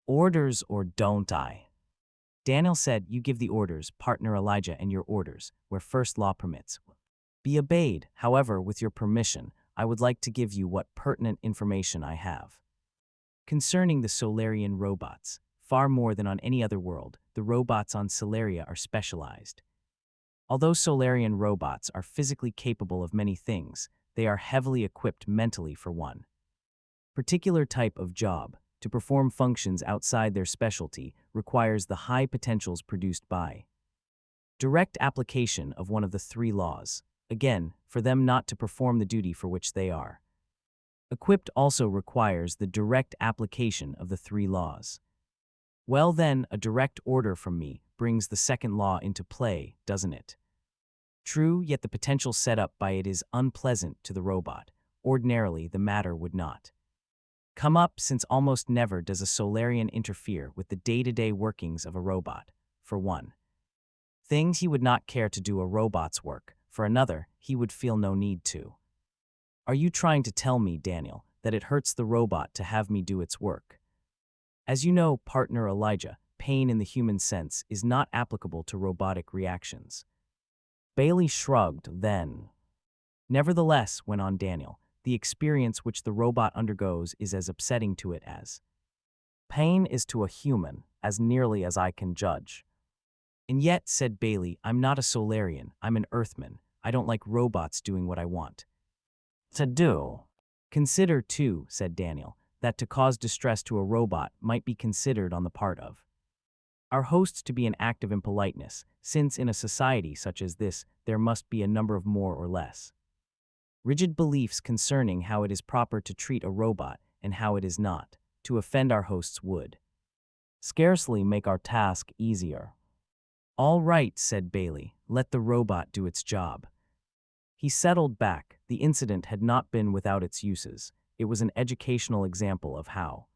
orders or don't I?" Daniel said, "You give the orders, partner Elijah, and your orders, where first law permits, be obeyed. However, with your permission, I would like to give you what pertinent information I have concerning the Solarian robots. Far more than on any other world, the robots on Solaria are specialized. Although Solarian robots are physically capable of many things, they are heavily equipped mentally for one particular type of job. To perform functions outside their specialty requires the high potentials produced by direct application of one of the three laws. Again, for them not to perform the duty for which they are equipped also requires the direct application of the three laws. Well then, a direct order from me brings the second law into play, doesn't it? True, yet the potential set up by it is unpleasant to the robot. Ordinarily, the matter would not come up, since almost never does a Solarian interfere with the day-to-day workings of a robot. For one thing, he would not care to do a robot's work. For another, he would feel no need to. Are you trying to tell me, Daniel, that it hurts the robot to have me do its work? As you know, partner Elijah, pain in the human sense is not applicable to robotic reactions. Bailey shrugged, then. Nevertheless, went on Daniel, the experience which the robot undergoes is as upsetting to it as pain is to a human, as nearly as I can judge. And yet, said Bailey, I'm not a Solarian, I'm an Earthman. I don't like robots doing what I want to do. Consider, too, said Daniel, that to cause distress to a robot might be considered on the part of our hosts to be an act of impoliteness, since in a society such as this, there must be a number of more or less rigid beliefs concerning how it is proper to treat a robot and how it is not. To offend our hosts would scarcely make our task easier. All right, said Bailey, let the robot do its job. He settled back. The incident had not been without its uses. It was an educational example of how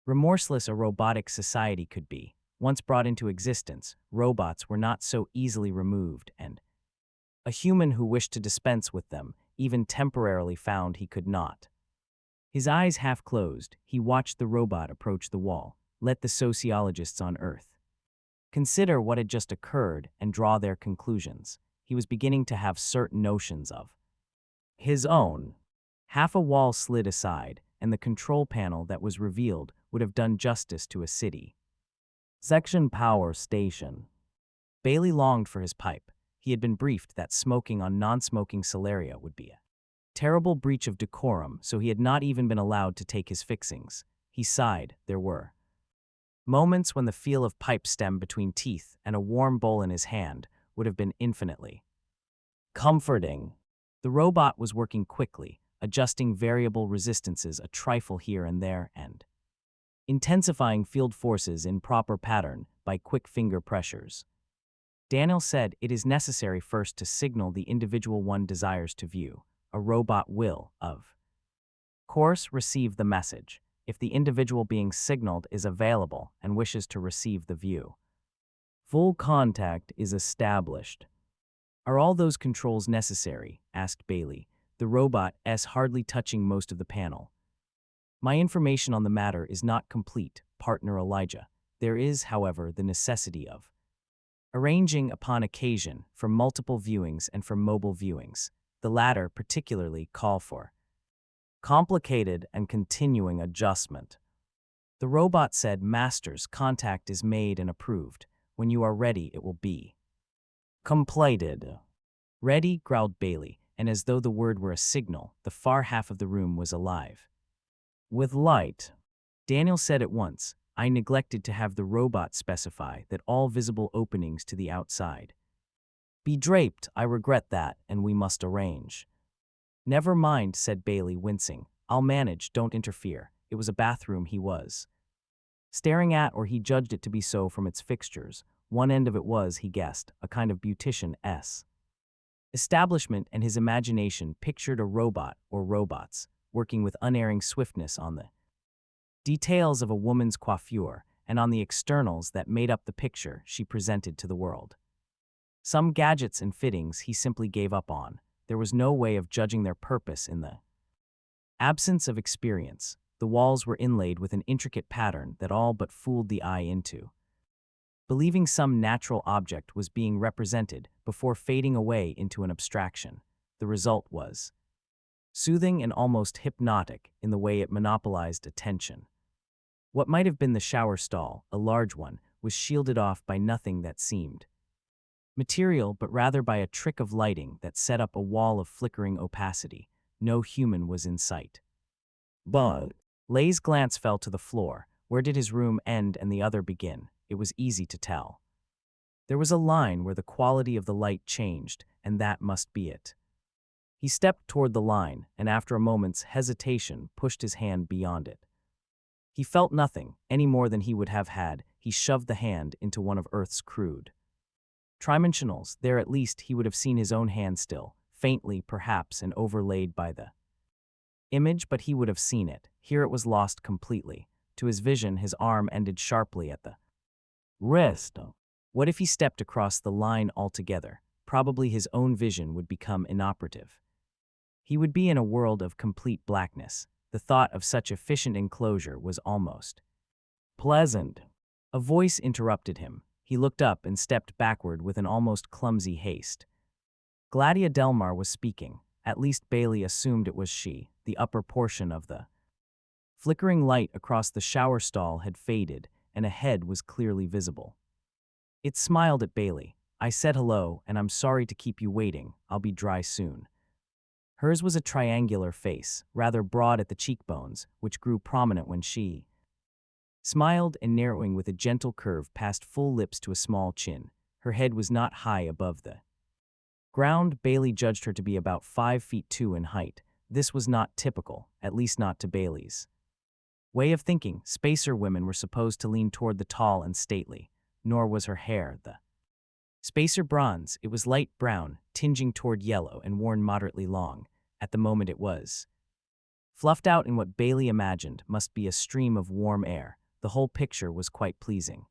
remorseless a robotic society could be. Once brought into existence, robots were not so easily removed, and a human who wished to dispense with them, even temporarily, found he could not. His eyes half closed, he watched the robot approach the wall. Let the sociologists on Earth consider what had just occurred and draw their conclusions. He was beginning to have certain notions of his own. Half a wall slid aside, and the control panel that was revealed would have done justice to a city. Section Power Station. Bailey longed for his pipe. He had been briefed that smoking on non-smoking Solaria would be a terrible breach of decorum, so he had not even been allowed to take his fixings. He sighed. There were moments when the feel of pipe stem between teeth and a warm bowl in his hand would have been infinitely comforting. The robot was working quickly, adjusting variable resistances a trifle here and there and intensifying field forces in proper pattern by quick finger pressures. Daniel said it is necessary first to signal the individual one desires to view. A robot will, of course, receive the message, if the individual being signaled is available and wishes to receive the view. Full contact is established. Are all those controls necessary? Asked Bailey, the robot hardly touching most of the panel. My information on the matter is not complete, partner Elijah. There is, however, the necessity of arranging upon occasion for multiple viewings and for mobile viewings. The latter particularly call for complicated and continuing adjustment. The robot said, Masters, contact is made and approved. When you are ready, it will be completed. Ready, growled Bailey, and as though the word were a signal, the far half of the room was alive with light. Daniel said at once, I neglected to have the robot specify that all visible openings to the outside be draped. I regret that, and we must arrange. Never mind, said Bailey, wincing. I'll manage, don't interfere. It was a bathroom he was staring at, or he judged it to be so from its fixtures. One end of it was, he guessed, a kind of beautician's establishment, and his imagination pictured a robot or robots working with unerring swiftness on the details of a woman's coiffure and on the externals that made up the picture she presented to the world. Some gadgets and fittings he simply gave up on. There was no way of judging their purpose in the absence of experience. The walls were inlaid with an intricate pattern that all but fooled the eye into believing some natural object was being represented before fading away into an abstraction. The result was soothing and almost hypnotic in the way it monopolized attention. What might have been the shower stall, a large one, was shielded off by nothing that seemed material, but rather by a trick of lighting that set up a wall of flickering opacity. No human was in sight. But Lay's glance fell to the floor. Where did his room end and the other begin? It was easy to tell. There was a line where the quality of the light changed, and that must be it. He stepped toward the line, and after a moment's hesitation, pushed his hand beyond it. He felt nothing, any more than he would have had. He shoved the hand into one of Earth's crude trimensionals. There at least he would have seen his own hand still, faintly perhaps and overlaid by the image, but he would have seen it. Here it was lost completely. To his vision, his arm ended sharply at the wrist. What if he stepped across the line altogether? Probably his own vision would become inoperative. He would be in a world of complete blackness. The thought of such efficient enclosure was almost pleasant. A voice interrupted him. He looked up and stepped backward with an almost clumsy haste. Gladia Delmar was speaking. At least Bailey assumed it was she. The upper portion of the flickering light across the shower stall had faded, and a head was clearly visible. It smiled at Bailey. "I said hello, and I'm sorry to keep you waiting. I'll be dry soon." Hers was a triangular face, rather broad at the cheekbones, which grew prominent when she smiled and narrowing with a gentle curve past full lips to a small chin. Her head was not high above the ground. Bailey judged her to be about 5'2" in height. This was not typical, at least not to Bailey's way of thinking. Spacer women were supposed to lean toward the tall and stately, nor was her hair the spacer bronze. It was light brown, tinging toward yellow, and worn moderately long. At the moment it was fluffed out in what Bailey imagined must be a stream of warm air. The whole picture was quite pleasing.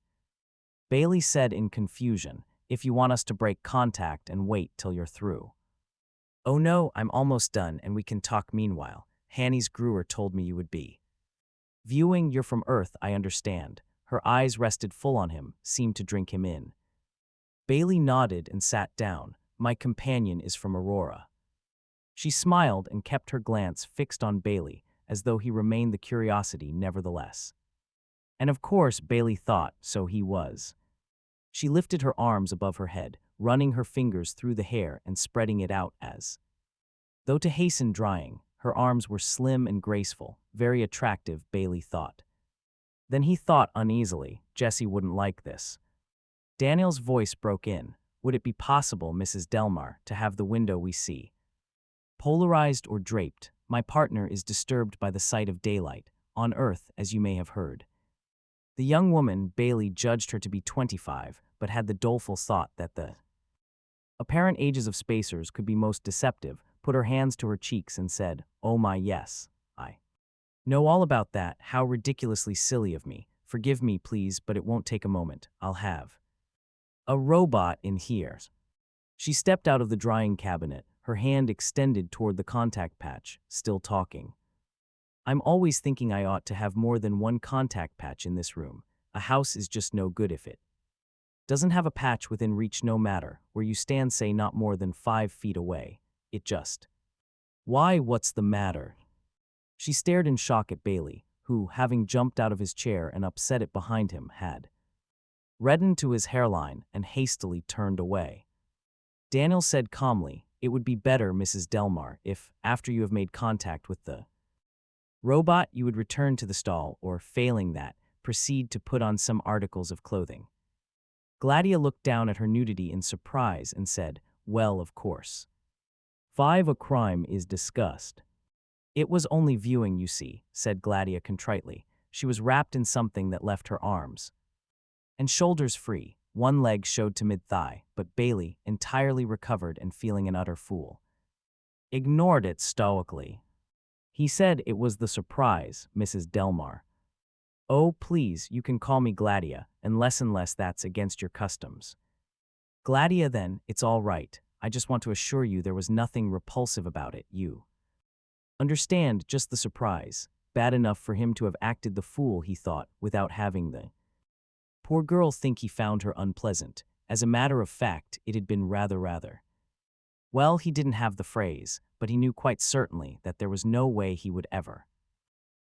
Bailey said in confusion, "If you want us to break contact and wait till you're through." "Oh no, I'm almost done and we can talk meanwhile. Hanny's Grewer told me you would be viewing. You're from Earth, I understand." Her eyes rested full on him, seemed to drink him in. Bailey nodded and sat down. "My companion is from Aurora." She smiled and kept her glance fixed on Bailey, as though he remained the curiosity nevertheless. And of course, Bailey thought, so he was. She lifted her arms above her head, running her fingers through the hair and spreading it out as though to hasten drying. Her arms were slim and graceful, very attractive, Bailey thought. Then he thought uneasily, Jessie wouldn't like this. Daniel's voice broke in. "Would it be possible, Mrs. Delmar, to have the window we see polarized or draped? My partner is disturbed by the sight of daylight, on Earth, as you may have heard." The young woman, Bailey judged her to be 25, but had the doleful thought that the apparent ages of spacers could be most deceptive, put her hands to her cheeks and said, "Oh my yes, I know all about that. How ridiculously silly of me. Forgive me, please, but it won't take a moment. I'll have a robot in here." She stepped out of the drying cabinet, her hand extended toward the contact patch, still talking. "I'm always thinking I ought to have more than one contact patch in this room. A house is just no good if it doesn't have a patch within reach, no matter where you stand, say not more than 5 feet away. It just... Why, what's the matter?" She stared in shock at Bailey, who, having jumped out of his chair and upset it behind him, had reddened to his hairline and hastily turned away. Daniel said calmly, "It would be better, Mrs. Delmar, if, after you have made contact with the robot, you would return to the stall, or, failing that, proceed to put on some articles of clothing." Gladia looked down at her nudity in surprise and said, "Well, of course. 5 a crime is discussed." "It was only viewing, you see," said Gladia contritely. She was wrapped in something that left her arms and shoulders free. One leg showed to mid-thigh, but Bailey, entirely recovered and feeling an utter fool, ignored it stoically. He said, "It was the surprise, Mrs. Delmar." "Oh, please, you can call me Gladia, unless that's against your customs." "Gladia, then, it's all right. I just want to assure you there was nothing repulsive about it, you understand, just the surprise. Bad enough for him to have acted the fool, he thought, without having the poor girl think he found her unpleasant. As a matter of fact, it had been rather. Well, he didn't have the phrase, but he knew quite certainly that there was no way he would ever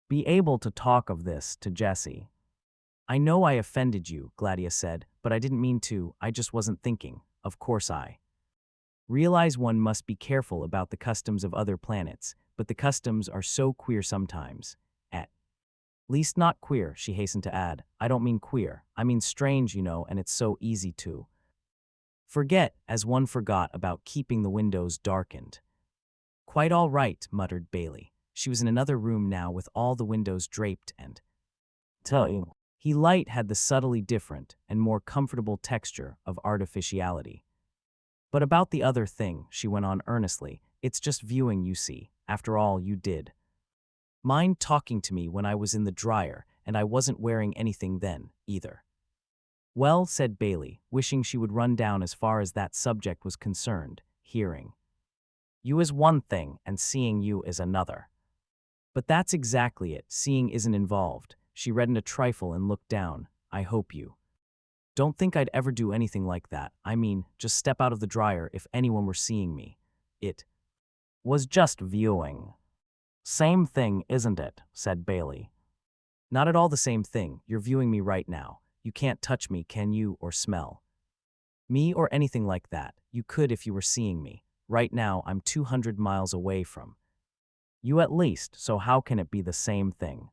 be able to talk of this to Jessie. "I know I offended you," Gladia said, "but I didn't mean to. I just wasn't thinking. Of course I realize one must be careful about the customs of other planets, but the customs are so queer sometimes. At least not queer," she hastened to add. "I don't mean queer. I mean strange, you know, and it's so easy to Forget, as one forgot about keeping the windows darkened. Quite all right, muttered Bailey. She was in another room now with all the windows draped and tell you. He light had the subtly different and more comfortable texture of artificiality. But about the other thing, she went on earnestly, it's just viewing, you see. After all, you did. Mind talking to me when I was in the dryer, and I wasn't wearing anything then, either. Well, said Bailey, wishing she would run down as far as that subject was concerned, hearing. You is one thing, and seeing you is another. But that's exactly it, seeing isn't involved. She reddened a trifle and looked down. I hope you don't think I'd ever do anything like that. I mean, just step out of the dryer if anyone were seeing me. It was just viewing. Same thing, isn't it? Said Bailey. Not at all the same thing. You're viewing me right now. You can't touch me, can you, or smell me or anything like that. You could if you were seeing me. Right now, I'm 200 miles away from you at least, so how can it be the same thing?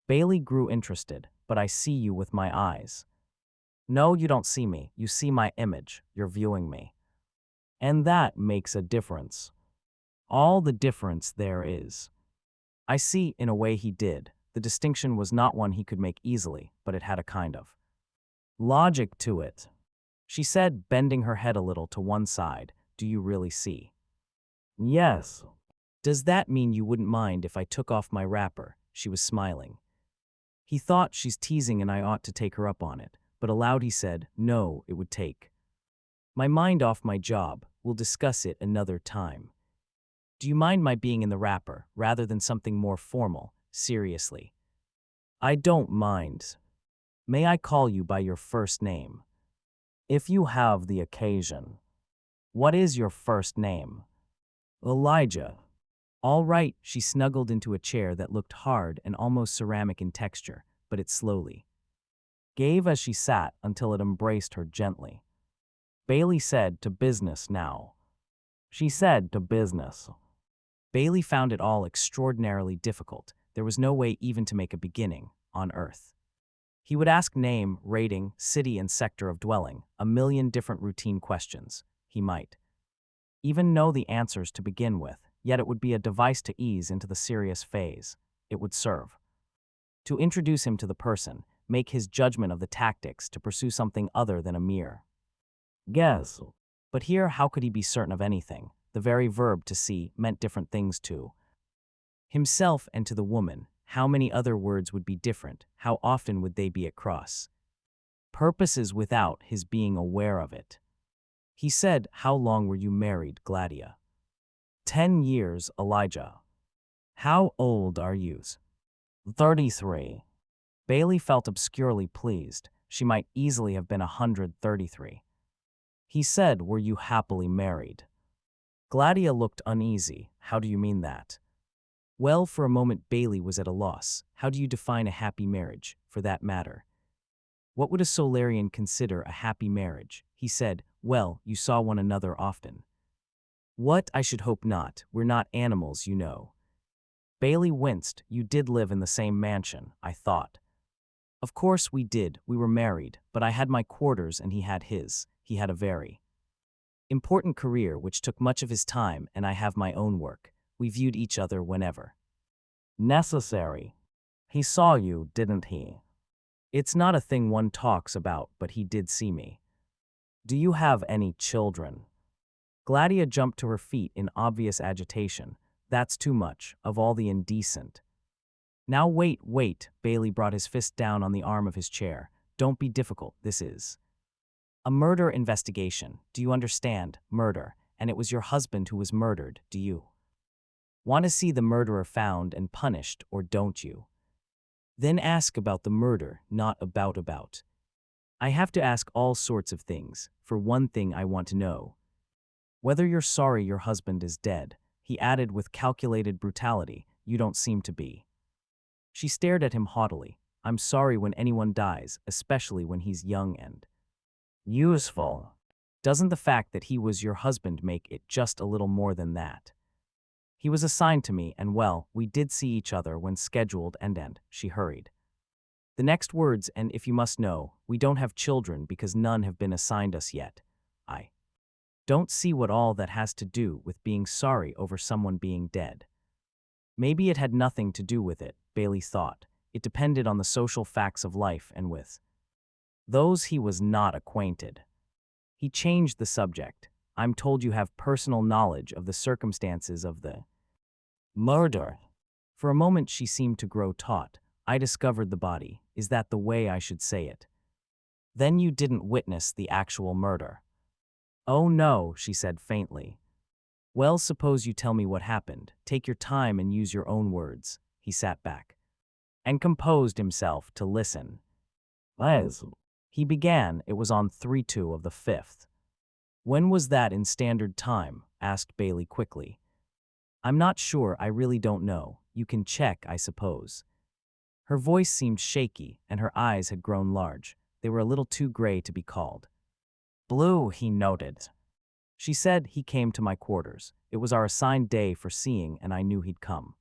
Bailey grew interested. But I see you with my eyes. No, you don't see me. You see my image. You're viewing me. And that makes a difference. All the difference there is. I see, in a way he did. The distinction was not one he could make easily, but it had a kind of logic to it. She said, bending her head a little to one side, do you really see? Yes. Does that mean you wouldn't mind if I took off my wrapper? She was smiling. He thought she's teasing and I ought to take her up on it, but aloud he said, no, it would take my mind off my job. We'll discuss it another time. Do you mind my being in the wrapper, rather than something more formal, seriously? I don't mind. May I call you by your first name? If you have the occasion. What is your first name? Elijah. All right, she snuggled into a chair that looked hard and almost ceramic in texture, but it slowly gave as she sat until it embraced her gently. Bailey said, to business now. She said, to business. Bailey found it all extraordinarily difficult. There was no way even to make a beginning, on Earth. He would ask name, rating, city and sector of dwelling, a million different routine questions. He might even know the answers to begin with, yet it would be a device to ease into the serious phase. It would serve to introduce him to the person, make his judgment of the tactics to pursue something other than a mere guess. But here, how could he be certain of anything? The very verb to see meant different things to himself and to the woman. How many other words would be different? How often would they be at cross purposes without his being aware of it? He said, how long were you married, Gladia? 10 years, Elijah. How old are you? 33. Bailey felt obscurely pleased. She might easily have been 133. He said, were you happily married? Gladia looked uneasy. How do you mean that? Well, for a moment Bailey was at a loss. How do you define a happy marriage, for that matter? What would a Solarian consider a happy marriage? He said, well, you saw one another often. What? I should hope not. We're not animals, you know. Bailey winced. You did live in the same mansion, I thought. Of course we did. We were married, but I had my quarters and he had his. He had a very important career which took much of his time, and I have my own work. We viewed each other whenever necessary. He saw you, didn't he? It's not a thing one talks about, but he did see me. Do you have any children? Gladia jumped to her feet in obvious agitation. That's too much, of all the indecent. Now wait, Bailey brought his fist down on the arm of his chair. Don't be difficult, this is a murder investigation. Do you understand? Murder. And it was your husband who was murdered, do you want to see the murderer found and punished, or don't you? Then ask about the murder, not about. I have to ask all sorts of things. For one thing, I want to know whether you're sorry your husband is dead. He added with calculated brutality, you don't seem to be. She stared at him haughtily. I'm sorry when anyone dies, especially when he's young and useful. Doesn't the fact that he was your husband make it just a little more than that? He was assigned to me, and well, we did see each other when scheduled and she hurried. The next words, and if you must know, we don't have children because none have been assigned us yet. I don't see what all that has to do with being sorry over someone being dead. Maybe it had nothing to do with it, Bailey thought. It depended on the social facts of life and with those he was not acquainted. He changed the subject. I'm told you have personal knowledge of the circumstances of the murder. For a moment she seemed to grow taut. I discovered the body. Is that the way I should say it? Then you didn't witness the actual murder. Oh no, she said faintly. Well, suppose you tell me what happened. Take your time and use your own words. He sat back and composed himself to listen. As he began, it was on 3/2 of the 5th. When was that in standard time? Asked Bailey quickly. I'm not sure, I really don't know. You can check, I suppose. Her voice seemed shaky, and her eyes had grown large. They were a little too gray to be called blue, he noted. She said he came to my quarters. It was our assigned day for seeing, and I knew he'd come.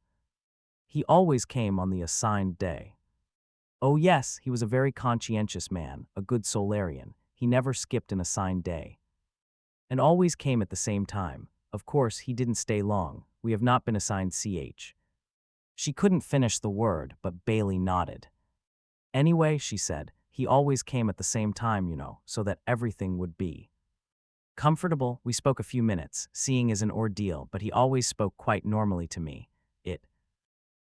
He always came on the assigned day. Oh yes, he was a very conscientious man, a good Solarian. He never skipped an assigned day. And always came at the same time. Of course, he didn't stay long. We have not been assigned CH. She couldn't finish the word, but Bailey nodded. Anyway, she said, he always came at the same time, you know, so that everything would be comfortable. We spoke a few minutes. Seeing is an ordeal, but he always spoke quite normally to me. It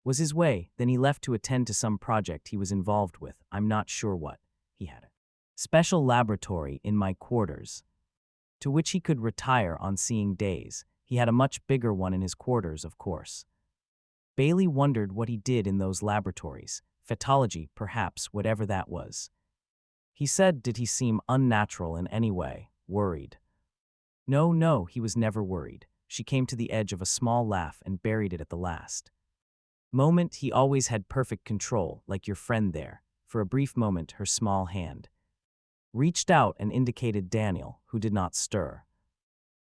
was his way. Then he left to attend to some project he was involved with. I'm not sure what. He had a special laboratory in my quarters, to which he could retire on seeing days. He had a much bigger one in his quarters, of course. Bailey wondered what he did in those laboratories. Phytology, perhaps, whatever that was. He said, did he seem unnatural in any way? Worried? No, he was never worried. She came to the edge of a small laugh and buried it at the last moment. He always had perfect control, like your friend there. For a brief moment, her small hand reached out and indicated Daniel, who did not stir.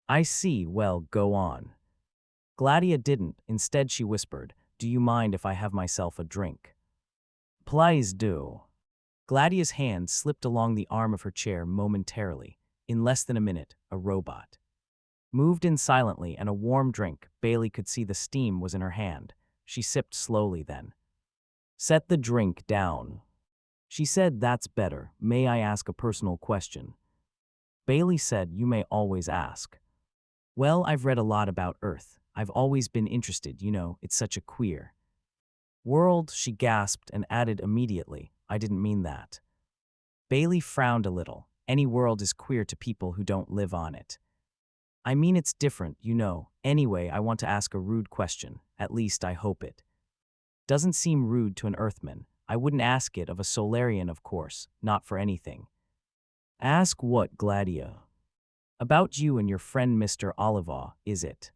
I see, well, go on. Gladia didn't. Instead, she whispered, do you mind if I have myself a drink? Please do. Gladia's hand slipped along the arm of her chair momentarily. In less than a minute, a robot moved in silently, and a warm drink. Bailey could see the steam was in her hand. She sipped slowly then. Set the drink down. She said, that's better. May I ask a personal question? Bailey said, you may always ask. Well, I've read a lot about Earth. I've always been interested, you know, it's such a queer world, she gasped and added immediately, I didn't mean that. Bailey frowned a little. Any world is queer to people who don't live on it. I mean, it's different, you know. Anyway, I want to ask a rude question. At least I hope it doesn't seem rude to an Earthman. I wouldn't ask it of a Solarian, of course, not for anything. Ask what, Gladia? About you and your friend Mr. Oliva, is it?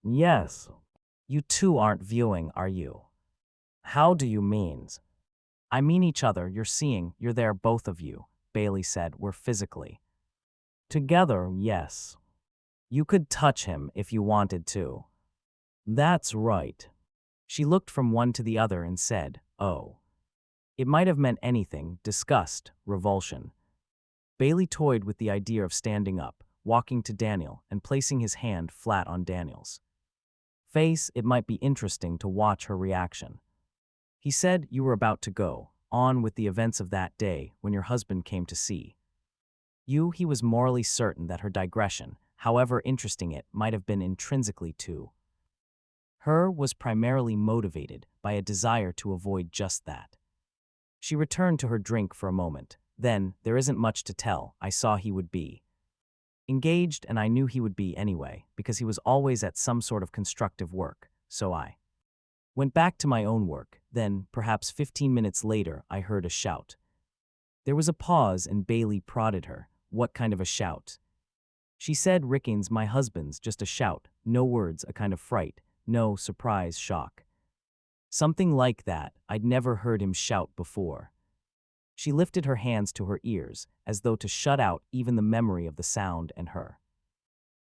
Yes. You two aren't viewing, are you? How do you mean? I mean each other, you're seeing, you're there, both of you, Bailey said. We're physically together, yes. You could touch him if you wanted to. That's right. She looked from one to the other and said, oh. It might have meant anything, disgust, revulsion. Bailey toyed with the idea of standing up, walking to Daniel, and placing his hand flat on Daniel's face. It might be interesting to watch her reaction. He said, you were about to go on with the events of that day when your husband came to see you. He was morally certain that her digression, however interesting it might have been intrinsically to her, was primarily motivated by a desire to avoid just that. She returned to her drink for a moment. Then, there isn't much to tell. I saw he would be engaged, and I knew he would be anyway, because he was always at some sort of constructive work, so I went back to my own work. Then, perhaps 15 minutes later, I heard a shout. There was a pause, and Bailey prodded her. What kind of a shout? She said, Rickings, my husband's, just a shout. No words, a kind of fright. No surprise, shock. Something like that. I'd never heard him shout before. She lifted her hands to her ears, as though to shut out even the memory of the sound, and her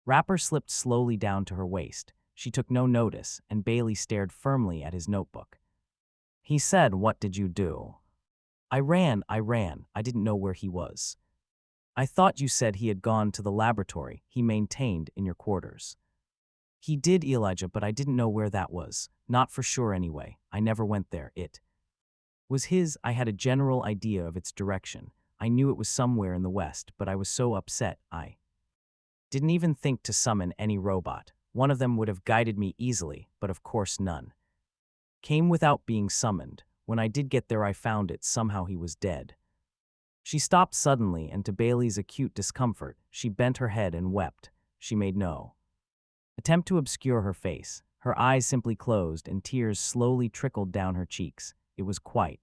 wrapper slipped slowly down to her waist. She took no notice, and Bailey stared firmly at his notebook. He said, what did you do? I ran. I didn't know where he was. I thought you said he had gone to the laboratory he maintained in your quarters. He did, Elijah, but I didn't know where that was. Not for sure anyway. I never went there. It was his. I had a general idea of its direction. I knew it was somewhere in the west, but I was so upset I didn't even think to summon any robot. One of them would have guided me easily, but of course none came without being summoned. When I did get there, I found it. Somehow he was dead. She stopped suddenly, and to Bailey's acute discomfort, she bent her head and wept. She made no attempt to obscure her face. Her eyes simply closed, and tears slowly trickled down her cheeks. It was quite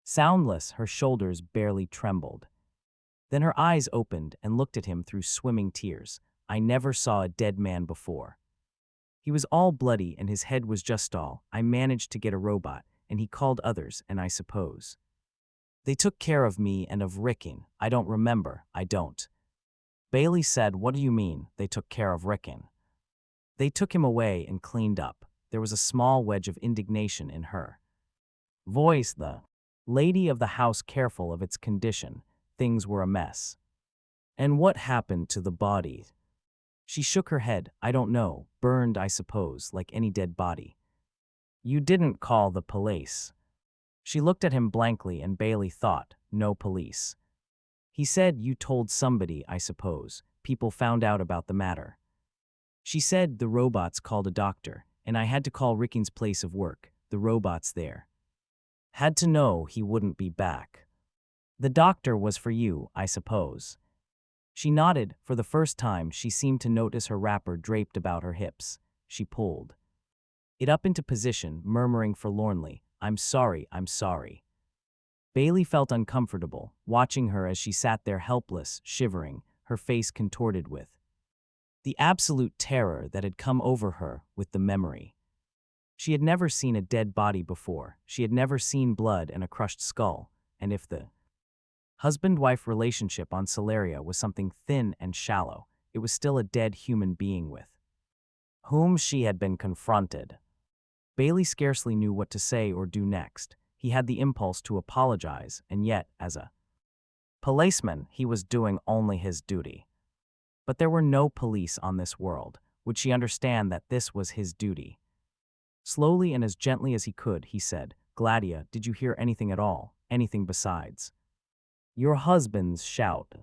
soundless. Her shoulders barely trembled. Then her eyes opened and looked at him through swimming tears. I never saw a dead man before. He was all bloody, and his head was just all. I managed to get a robot, and he called others, and I suppose they took care of me and of Ricken. I don't remember. I don't. Bailey said, "What do you mean, they took care of Ricken?" They took him away and cleaned up. There was a small wedge of indignation in her voice. The lady of the house careful of its condition. Things were a mess. And what happened to the body? She shook her head. I don't know. Burned, I suppose, like any dead body. You didn't call the police? She looked at him blankly, and Bailey thought, no police. He said, you told somebody, I suppose. People found out about the matter. She said the robots called a doctor, and I had to call Ricken's place of work. The robots there had to know he wouldn't be back. The doctor was for you, I suppose. She nodded. For the first time, she seemed to notice her wrapper draped about her hips. She pulled it up into position, murmuring forlornly, I'm sorry, I'm sorry. Bailey felt uncomfortable, watching her as she sat there helpless, shivering, her face contorted with the absolute terror that had come over her with the memory. She had never seen a dead body before. She had never seen blood and a crushed skull, and if the husband-wife relationship on Solaria was something thin and shallow, it was still a dead human being with whom she had been confronted. Bailey scarcely knew what to say or do next. He had the impulse to apologize, and yet, as a policeman, he was doing only his duty. But there were no police on this world. Would she understand that this was his duty? Slowly and as gently as he could, he said, Gladia, did you hear anything at all? Anything besides your husband's shout?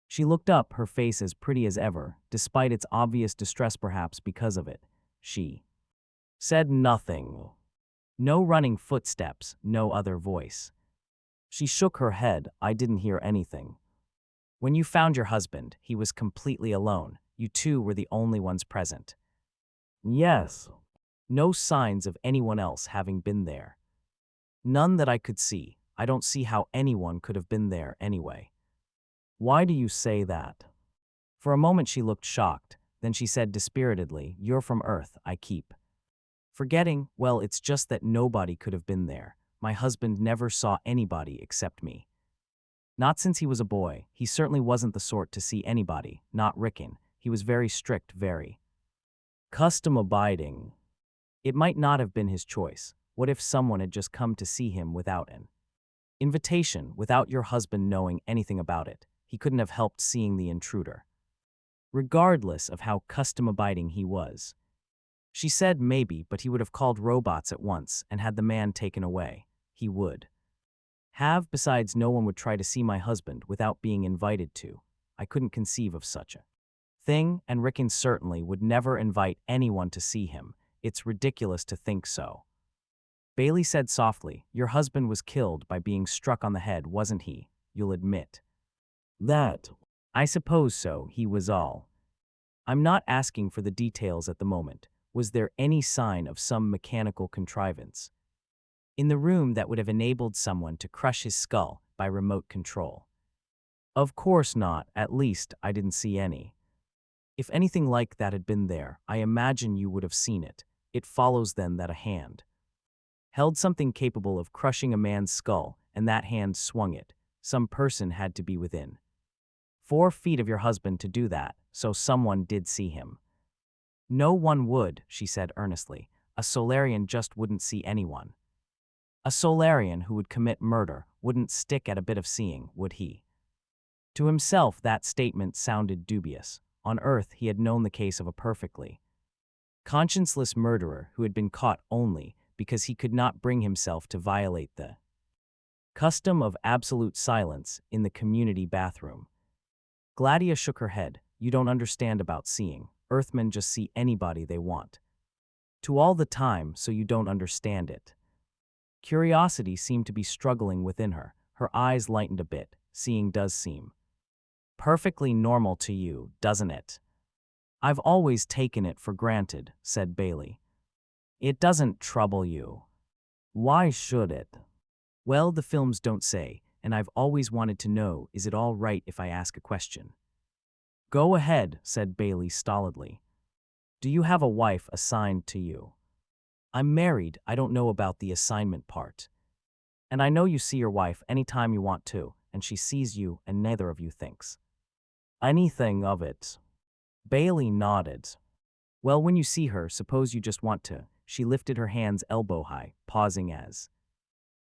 She looked up, her face as pretty as ever, despite its obvious distress perhaps because of it. She said nothing. No running footsteps, no other voice. She shook her head. I didn't hear anything. When you found your husband, he was completely alone. You two were the only ones present. Yes. No signs of anyone else having been there. None that I could see. I don't see how anyone could have been there anyway. Why do you say that? For a moment she looked shocked. Then she said dispiritedly, You're from Earth, I keep forgetting. Well, it's just that nobody could have been there. My husband never saw anybody except me. Not since he was a boy. He certainly wasn't the sort to see anybody, not Ricken. He was very strict, very custom-abiding. It might not have been his choice. What if someone had just come to see him without an invitation, without your husband knowing anything about it? He couldn't have helped seeing the intruder, regardless of how custom-abiding he was. She said maybe, but he would have called robots at once and had the man taken away. He would have. Besides, no one would try to see my husband without being invited to. I couldn't conceive of such a thing, and Ricken certainly would never invite anyone to see him. It's ridiculous to think so. Bailey said softly, Your husband was killed by being struck on the head, wasn't he? You'll admit that. I suppose so. He was all. I'm not asking for the details at the moment. Was there any sign of some mechanical contrivance in the room that would have enabled someone to crush his skull by remote control? Of course not. At least, I didn't see any. If anything like that had been there, I imagine you would have seen it. It follows then that a hand held something capable of crushing a man's skull, and that hand swung it. Some person had to be within 4 feet of your husband to do that, so someone did see him. No one would, she said earnestly. A Solarian just wouldn't see anyone. A Solarian who would commit murder wouldn't stick at a bit of seeing, would he? To himself, that statement sounded dubious. On Earth, he had known the case of a perfectly conscienceless murderer who had been caught only because he could not bring himself to violate the custom of absolute silence in the community bathroom. Gladia shook her head. You don't understand about seeing. Earthmen just see anybody they want to all the time, so you don't understand it. Curiosity seemed to be struggling within her. Her eyes lightened a bit. Seeing does seem perfectly normal to you, doesn't it? I've always taken it for granted, said Bailey. It doesn't trouble you. Why should it? Well, the films don't say, and I've always wanted to know, is it all right if I ask a question? Go ahead, said Bailey stolidly. Do you have a wife assigned to you? I'm married, I don't know about the assignment part. And I know you see your wife anytime you want to, and she sees you and neither of you thinks anything of it. Bailey nodded. Well, when you see her, suppose you just want to. She lifted her hands elbow high, pausing as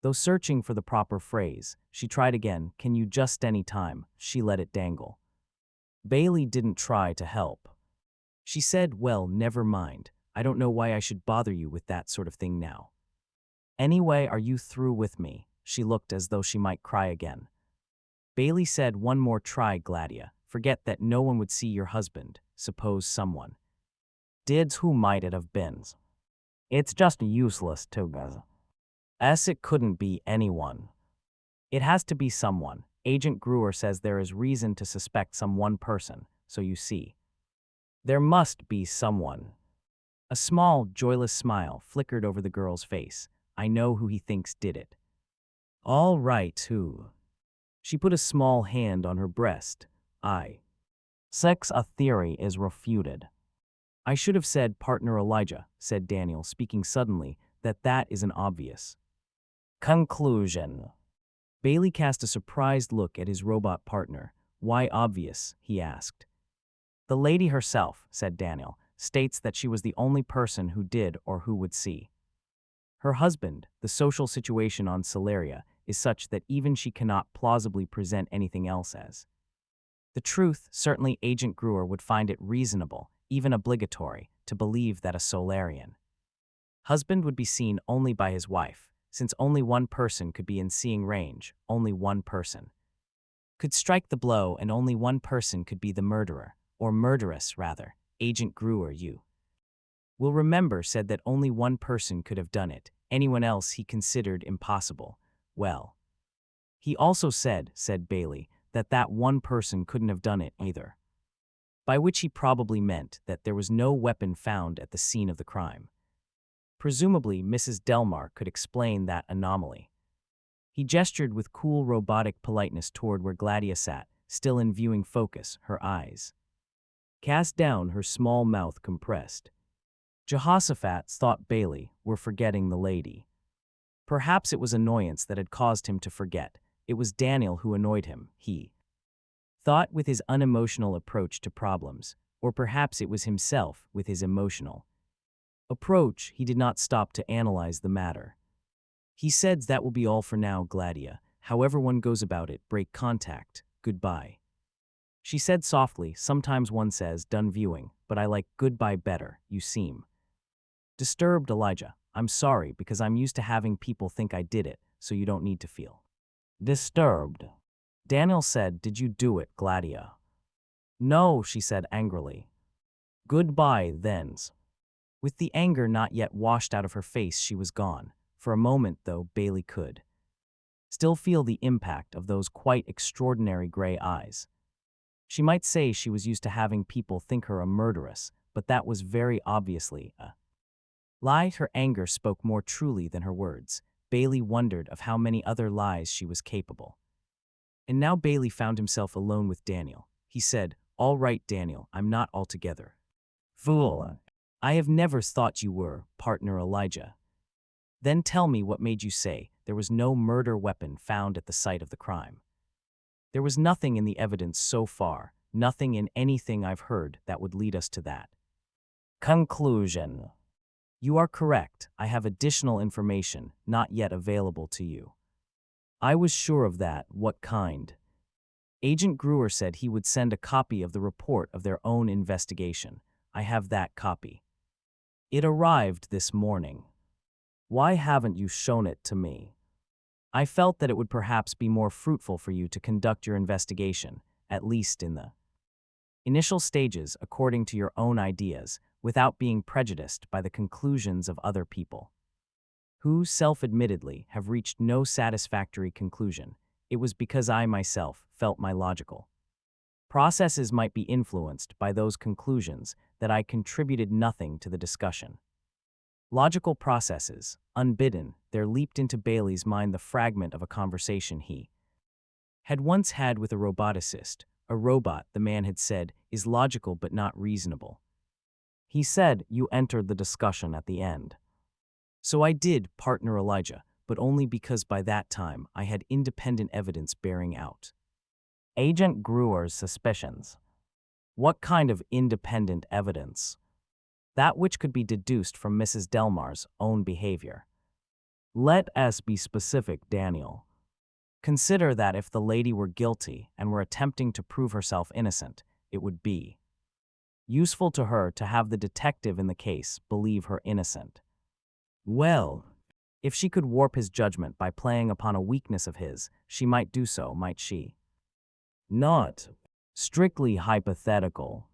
though searching for the proper phrase. She tried again, can you just any time? She let it dangle. Bailey didn't try to help. She said, well, never mind. I don't know why I should bother you with that sort of thing now. Anyway, are you through with me? She looked as though she might cry again. Bailey said, one more try, Gladia. Forget that no one would see your husband. Suppose someone did, who might it have been? It's just useless to guess. It couldn't be anyone. It has to be someone. Agent Gruer says there is reason to suspect some one person, so you see. There must be someone. A small, joyless smile flickered over the girl's face. I know who he thinks did it. All right, who? She put a small hand on her breast. A theory is refuted. I should have said partner Elijah, said Daniel, speaking suddenly, that is an obvious conclusion. Bailey cast a surprised look at his robot partner. Why obvious? He asked. The lady herself, said Daniel, states that she was the only person who did or who would see. Her husband, the social situation on Solaria, is such that even she cannot plausibly present anything else as the truth. Certainly Agent Gruer would find it reasonable, even obligatory, to believe that a Solarian husband would be seen only by his wife, since only one person could be in seeing range, only one person could strike the blow, and only one person could be the murderer, or murderess rather. Agent Gruer, you will remember, said that only one person could have done it. Anyone else he considered impossible. Well, he also said Bailey, that one person couldn't have done it either. By which he probably meant that there was no weapon found at the scene of the crime. Presumably, Mrs. Delmar could explain that anomaly. He gestured with cool robotic politeness toward where Gladia sat, still in viewing focus, her eyes cast down, her small mouth compressed. Jehoshaphat, thought Bailey, were forgetting the lady. Perhaps it was annoyance that had caused him to forget. It was Daniel who annoyed him, he thought, with his unemotional approach to problems. Or perhaps it was himself with his emotional approach. He did not stop to analyze the matter. He said, that will be all for now, Gladia. However one goes about it, break contact. Goodbye. She said softly, sometimes one says, done viewing, but I like goodbye better. You seem disturbed, Elijah. I'm sorry, because I'm used to having people think I did it, so you don't need to feel disturbed. Daniel said, did you do it, Gladia? No, she said angrily. Goodbye, then. With the anger not yet washed out of her face, she was gone. For a moment, though, Bailey could still feel the impact of those quite extraordinary gray eyes. She might say she was used to having people think her a murderess, but that was very obviously a lie. Her anger spoke more truly than her words. Bailey wondered of how many other lies she was capable. And now Bailey found himself alone with Daniel. He said, all right, Daniel, I'm not altogether fool. I have never thought you were, partner Elijah. Then tell me what made you say there was no murder weapon found at the site of the crime. There was nothing in the evidence so far, nothing in anything I've heard that would lead us to that conclusion. You are correct. I have additional information not yet available to you. I was sure of that. What kind? Agent Gruer said he would send a copy of the report of their own investigation. I have that copy. It arrived this morning. Why haven't you shown it to me? I felt that it would perhaps be more fruitful for you to conduct your investigation, at least in the initial stages, according to your own ideas, without being prejudiced by the conclusions of other people, who, self-admittedly, have reached no satisfactory conclusion. It was because I myself felt my logical processes might be influenced by those conclusions that I contributed nothing to the discussion. Logical processes, unbidden, there leaped into Bailey's mind the fragment of a conversation he had once had with a roboticist. A robot, the man had said, is logical but not reasonable. He said, you entered the discussion at the end. So I did, partner Elijah, but only because by that time I had independent evidence bearing out Agent Gruer's suspicions. What kind of independent evidence? That which could be deduced from Mrs. Delmar's own behavior. Let us be specific, Daniel. Consider that if the lady were guilty and were attempting to prove herself innocent, it would be useful to her to have the detective in the case believe her innocent. Well, if she could warp his judgment by playing upon a weakness of his, she might do so, might she? Not strictly hypothetical.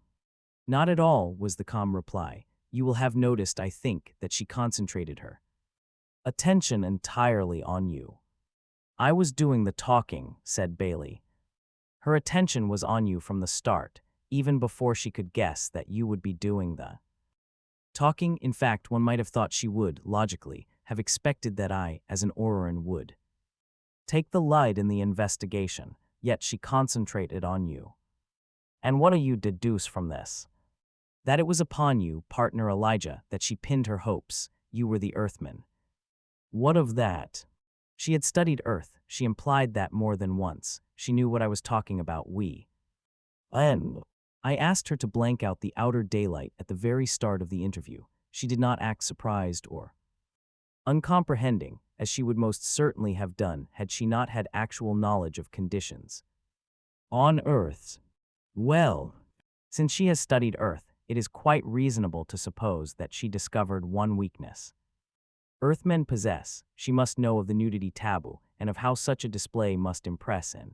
Not at all, was the calm reply. You will have noticed, I think, that she concentrated her attention entirely on you. I was doing the talking, said Bailey. Her attention was on you from the start, even before she could guess that you would be doing the talking. In fact, one might have thought she would, logically, have expected that I, as an Auroran, would take the lead in the investigation, yet she concentrated on you. And what do you deduce from this? That it was upon you, partner Elijah, that she pinned her hopes. You were the Earthman. What of that? She had studied Earth. She implied that more than once. She knew what I was talking about, we. And I asked her to blank out the outer daylight at the very start of the interview. She did not act surprised or uncomprehending, as she would most certainly have done had she not had actual knowledge of conditions on Earth. Well, since she has studied Earth, it is quite reasonable to suppose that she discovered one weakness Earthmen possess. She must know of the nudity taboo and of how such a display must impress an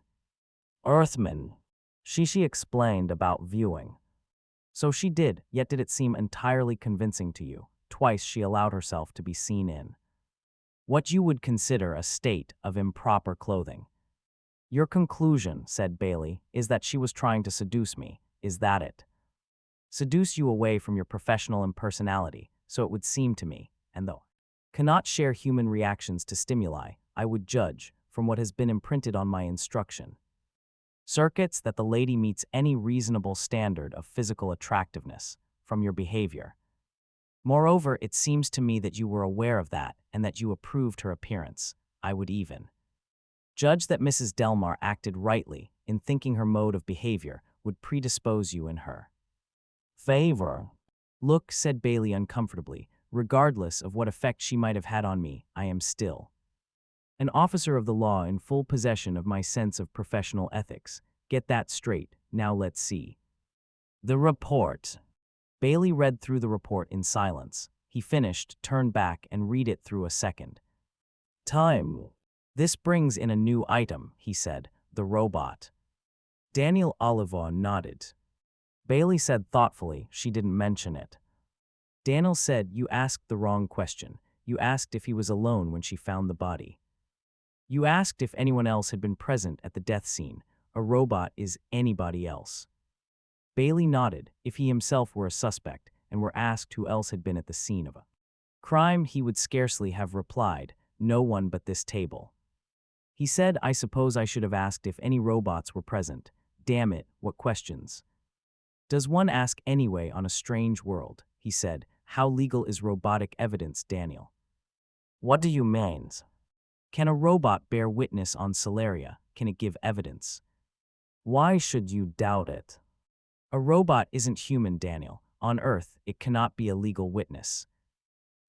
Earthman. She explained about viewing. So she did, yet did it seem entirely convincing to you? Twice she allowed herself to be seen in what you would consider a state of improper clothing. Your conclusion, said Bailey, is that she was trying to seduce me. Is that it? Seduce you away from your professional impersonality, so it would seem to me, and though cannot share human reactions to stimuli, I would judge, from what has been imprinted on my instruction circuits, that the lady meets any reasonable standard of physical attractiveness from your behavior. Moreover, it seems to me that you were aware of that and that you approved her appearance. I would even judge that Mrs. Delmar acted rightly in thinking her mode of behavior would predispose you in her favor. Look, said Bailey uncomfortably, regardless of what effect she might have had on me, I am still an officer of the law in full possession of my sense of professional ethics. Get that straight. Now let's see the report. Bailey read through the report in silence. He finished, turned back, and read it through a second time. This brings in a new item, he said, the robot. Daniel Oliver nodded. Bailey said thoughtfully, she didn't mention it. Daniel said, you asked the wrong question. You asked if he was alone when she found the body. You asked if anyone else had been present at the death scene. A robot is anybody else. Bailey nodded. If he himself were a suspect and were asked who else had been at the scene of a crime, he would scarcely have replied, no one but this table. He said, I suppose I should have asked if any robots were present. Damn it, what questions does one ask anyway on a strange world? He said, how legal is robotic evidence, Daniel? What do you mean? Can a robot bear witness on Solaria? Can it give evidence? Why should you doubt it? A robot isn't human, Daniel. On Earth, it cannot be a legal witness.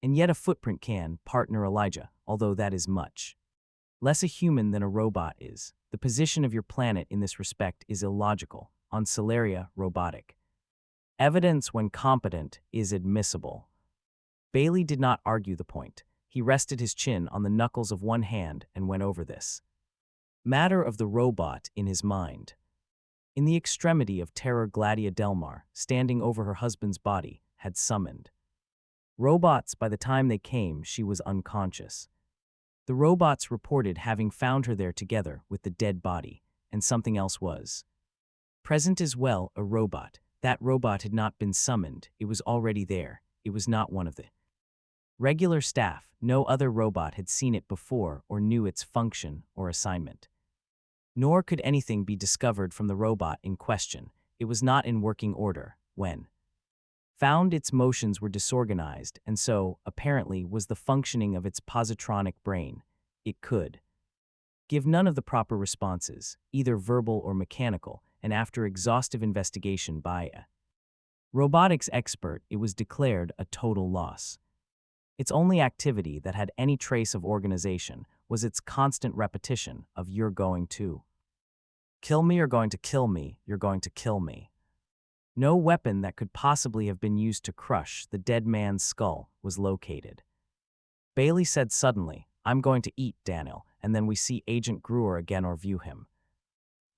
And yet a footprint can, partner Elijah, although that is much less a human than a robot is. The position of your planet in this respect is illogical. On Celeria, robotic. Evidence, when competent, is admissible. Bailey did not argue the point. He rested his chin on the knuckles of one hand and went over this matter of the robot in his mind. In the extremity of terror, Gladia Delmar, standing over her husband's body, had summoned robots. By the time they came, she was unconscious. The robots reported having found her there together with the dead body, and something else was present as well, a robot. That robot had not been summoned, it was already there. It was not one of the regular staff. No other robot had seen it before or knew its function or assignment. Nor could anything be discovered from the robot in question. It was not in working order. When found, its motions were disorganized, and so, apparently, was the functioning of its positronic brain. It could give none of the proper responses, either verbal or mechanical, and after exhaustive investigation by a robotics expert, it was declared a total loss. Its only activity that had any trace of organization was its constant repetition of "you're going to kill me, you're going to kill me, you're going to kill me." No weapon that could possibly have been used to crush the dead man's skull was located. Bailey said suddenly, "I'm going to eat Daniel, and then we see Agent Gruer again or view him."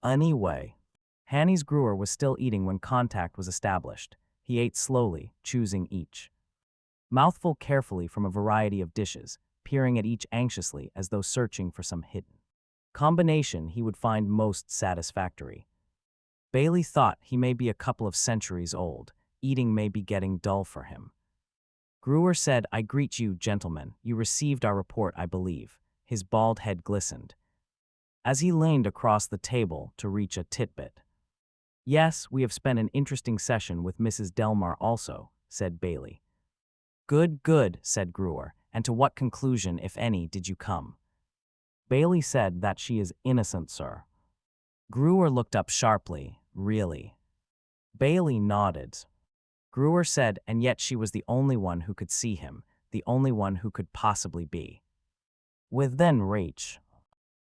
Anyway, Hannes Gruer was still eating when contact was established. He ate slowly, choosing each mouthful carefully from a variety of dishes, peering at each anxiously as though searching for some hidden combination he would find most satisfactory. Bailey thought he may be a couple of centuries old. Eating may be getting dull for him. Gruer said, "I greet you, gentlemen. You received our report, I believe." His bald head glistened as he leaned across the table to reach a titbit. "Yes, we have spent an interesting session with Mrs. Delmar also," said Bailey. "Good, good," said Gruer. "And to what conclusion, if any, did you come?" Bailey said that she is innocent, sir. Gruer looked up sharply. "Really?" Bailey nodded. Gruer said, "And yet she was the only one who could see him, the only one who could possibly be within reach."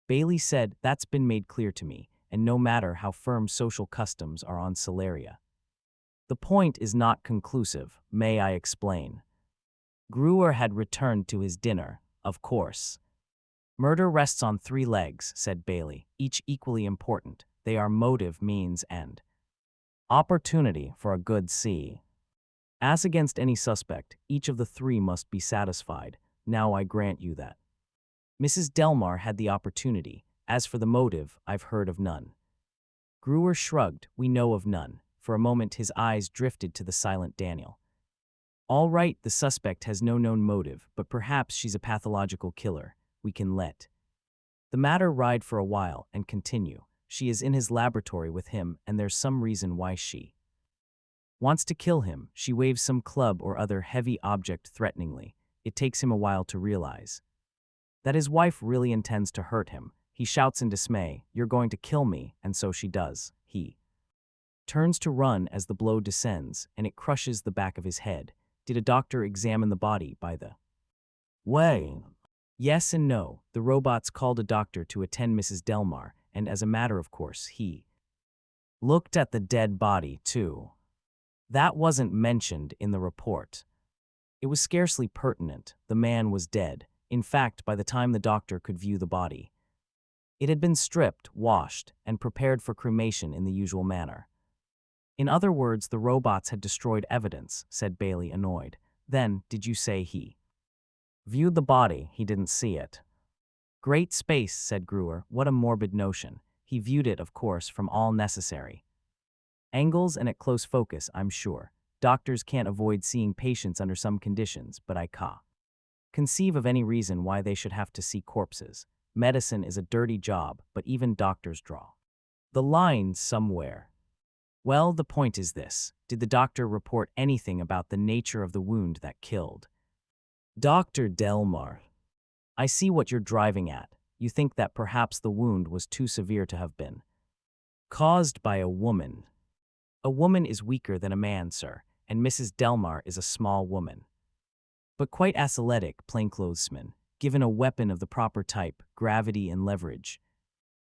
Bailey said, "That's been made clear to me, and no matter how firm social customs are on Celeria. The point is not conclusive. May I explain?" Gruer had returned to his dinner, of course. "Murder rests on three legs," said Bailey, "each equally important. They are motive, means, and opportunity for a good C. As against any suspect, each of the three must be satisfied. Now I grant you that Mrs. Delmar had the opportunity. As for the motive, I've heard of none." Gruer shrugged. "We know of none." For a moment his eyes drifted to the silent Daniel. "All right, the suspect has no known motive, but perhaps she's a pathological killer. We can let the matter ride for a while and continue. She is in his laboratory with him, and there's some reason why she wants to kill him. She waves some club or other heavy object threateningly. It takes him a while to realize that his wife really intends to hurt him. He shouts in dismay, "You're going to kill me," and so she does. He turns to run as the blow descends, and it crushes the back of his head. Did a doctor examine the body, by the way? Yes and no. The robots called a doctor to attend Mrs. Delmar, and as a matter of course, he looked at the dead body, too. That wasn't mentioned in the report. It was scarcely pertinent. The man was dead. In fact, by the time the doctor could view the body, it had been stripped, washed, and prepared for cremation in the usual manner. "In other words, the robots had destroyed evidence," said Bailey, annoyed. "Then, did you say he viewed the body? He didn't see it." "Great space," said Gruer. "What a morbid notion. He viewed it, of course, from all necessary angles and at close focus, I'm sure. Doctors can't avoid seeing patients under some conditions, but I can't conceive of any reason why they should have to see corpses. Medicine is a dirty job, but even doctors draw the line somewhere." "Well, the point is this. Did the doctor report anything about the nature of the wound that killed Dr. Delmar? I see what you're driving at. You think that perhaps the wound was too severe to have been caused by a woman. A woman is weaker than a man, sir, and Mrs. Delmar is a small woman, but quite athletic plainclothesman, given a weapon of the proper type, gravity and leverage.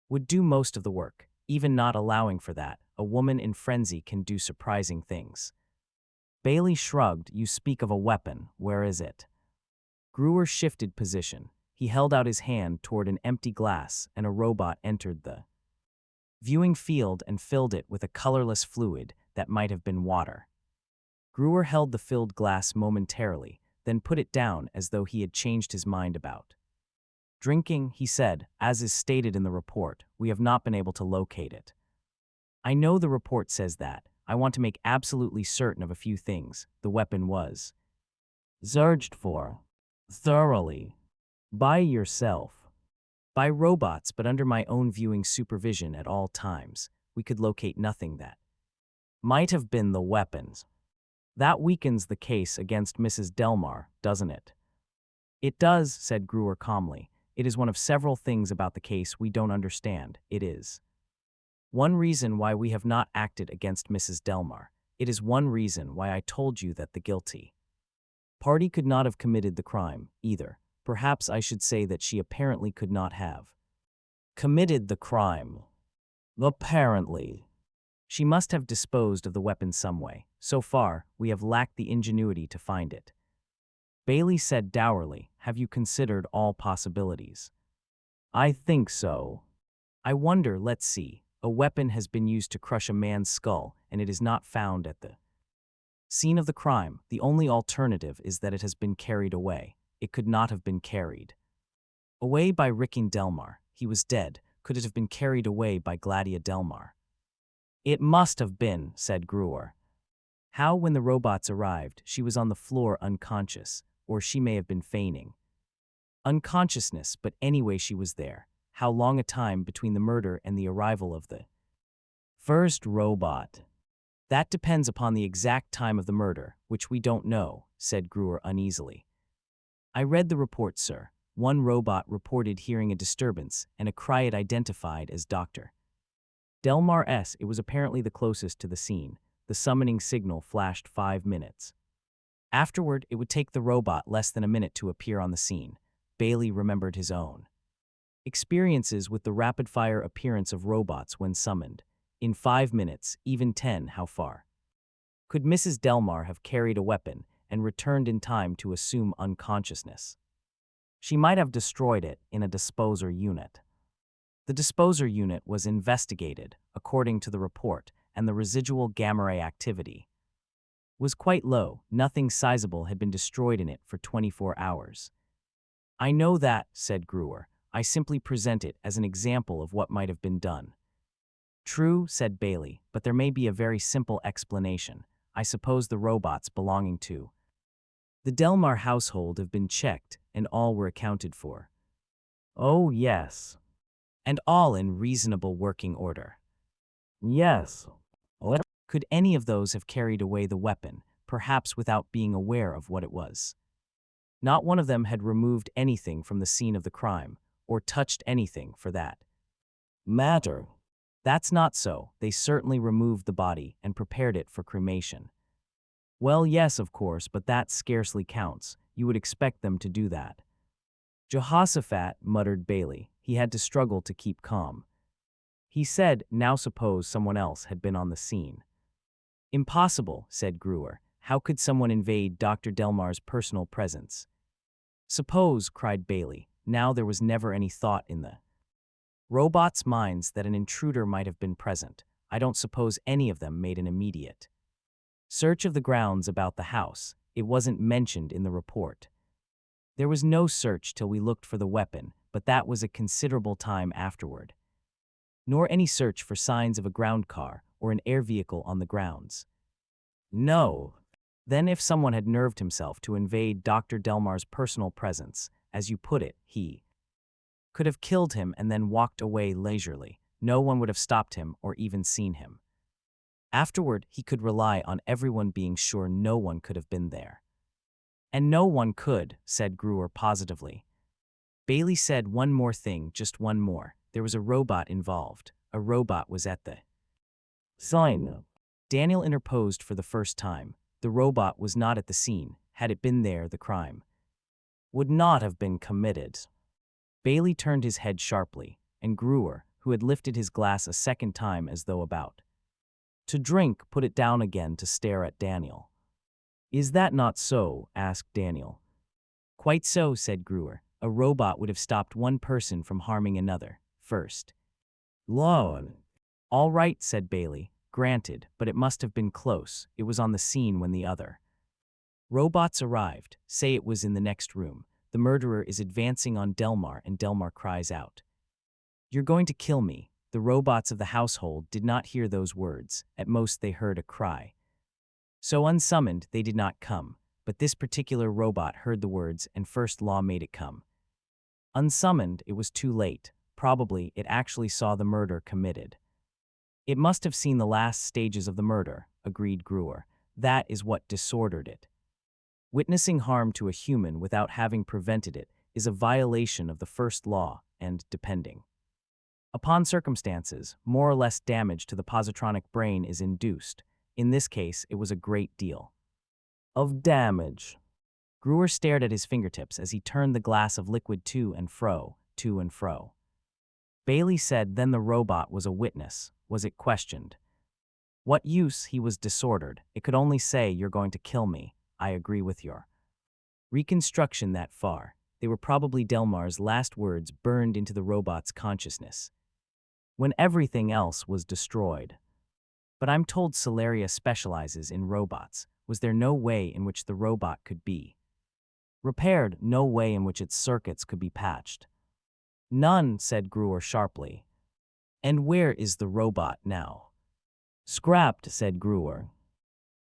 would do most of the work. Even not allowing for that, a woman in frenzy can do surprising things. Bailey shrugged. You speak of a weapon. Where is it? Gruer shifted position. He held out his hand toward an empty glass, and a robot entered the viewing field and filled it with a colorless fluid that might have been water. Gruer held the filled glass momentarily, then put it down as though he had changed his mind about drinking. He said, as is stated in the report, we have not been able to locate it. I know the report says that. I want to make absolutely certain of a few things. The weapon was searched for thoroughly by yourself. By robots, but under my own viewing supervision at all times. We could locate nothing that might have been the weapons. That weakens the case against Mrs. Delmar, doesn't it? It does, said Gruer calmly. It is one of several things about the case we don't understand. It is one reason why we have not acted against Mrs. Delmar. It is one reason why I told you that the guilty party could not have committed the crime, either. Perhaps I should say that she apparently could not have committed the crime. Apparently. She must have disposed of the weapon some way. So far, we have lacked the ingenuity to find it. Bailey said dourly, have you considered all possibilities? I think so. I wonder, let's see. A weapon has been used to crush a man's skull, and it is not found at the scene of the crime. The only alternative is that it has been carried away. It could not have been carried away by Ricking Delmar. He was dead. Could it have been carried away by Gladia Delmar? It must have been, said Gruer. How, when the robots arrived, she was on the floor unconscious, or she may have been feigning unconsciousness, but anyway she was there. How long a time between the murder and the arrival of the first robot? That depends upon the exact time of the murder, which we don't know, said Gruer uneasily. I read the report, sir. One robot reported hearing a disturbance and a cry it identified as Dr. Delmar S. It was apparently the closest to the scene. The summoning signal flashed 5 minutes. Afterward, it would take the robot less than a minute to appear on the scene. Bailey remembered his own experiences with the rapid-fire appearance of robots when summoned. In 5 minutes, even 10, how far could Mrs. Delmar have carried a weapon and returned in time to assume unconsciousness? She might have destroyed it in a disposer unit. The disposer unit was investigated, according to the report, and the residual gamma-ray activity was quite low. Nothing sizable had been destroyed in it for 24 hours. I know that, said Gruer. I simply present it as an example of what might have been done. True, said Bailey, but there may be a very simple explanation. I suppose the robots belonging to the Delmar household have been checked, and all were accounted for. Oh, yes. And all in reasonable working order. Yes. What? Could any of those have carried away the weapon, perhaps without being aware of what it was? Not one of them had removed anything from the scene of the crime, or touched anything for that matter. That's not so. They certainly removed the body and prepared it for cremation. Well, yes, of course, but that scarcely counts. You would expect them to do that. Jehoshaphat, muttered Bailey. He had to struggle to keep calm. He said, now suppose someone else had been on the scene. Impossible, said Gruer. How could someone invade Dr. Delmar's personal presence? Suppose, cried Bailey. Now there was never any thought in the robots' minds that an intruder might have been present. I don't suppose any of them made an immediate search of the grounds about the house. It wasn't mentioned in the report. There was no search till we looked for the weapon, but that was a considerable time afterward. Nor any search for signs of a ground car or an air vehicle on the grounds. No. Then if someone had nerved himself to invade Dr. Delmar's personal presence, as you put it, he could have killed him and then walked away leisurely. No one would have stopped him or even seen him. Afterward, he could rely on everyone being sure no one could have been there. And no one could, said Gruer positively. Bailey said one more thing, just one more. There was a robot involved. A robot was at the sign. Daniel interposed for the first time. The robot was not at the scene. Had it been there, the crime would not have been committed. Bailey turned his head sharply, and Gruer, who had lifted his glass a second time as though about to drink, put it down again to stare at Daniel. "Is that not so?" asked Daniel. "Quite so," said Gruer. "A robot would have stopped one person from harming another first." "Lord." "All right," said Bailey. "Granted, but it must have been close. It was on the scene when the other robots arrived. Say it was in the next room. The murderer is advancing on Delmar, and Delmar cries out, 'You're going to kill me.' The robots of the household did not hear those words. At most they heard a cry. So unsummoned, they did not come. But this particular robot heard the words, and first law made it come. Unsummoned, it was too late. Probably it actually saw the murder committed." "It must have seen the last stages of the murder," agreed Gruer. "That is what disordered it. Witnessing harm to a human without having prevented it is a violation of the first law, and, depending upon circumstances, more or less damage to the positronic brain is induced. In this case, it was a great deal of damage." Gruer stared at his fingertips as he turned the glass of liquid to and fro, to and fro. Bailey said, "Then the robot was a witness. Was it questioned?" "What use? He was disordered. It could only say, 'You're going to kill me.' I agree with your reconstruction that far. They were probably Delmar's last words burned into the robot's consciousness when everything else was destroyed. But I'm told Solaria specializes in robots. Was there no way in which the robot could be repaired, no way in which its circuits could be patched?" "None," said Gruer sharply. "And where is the robot now?" "Scrapped," said Gruer.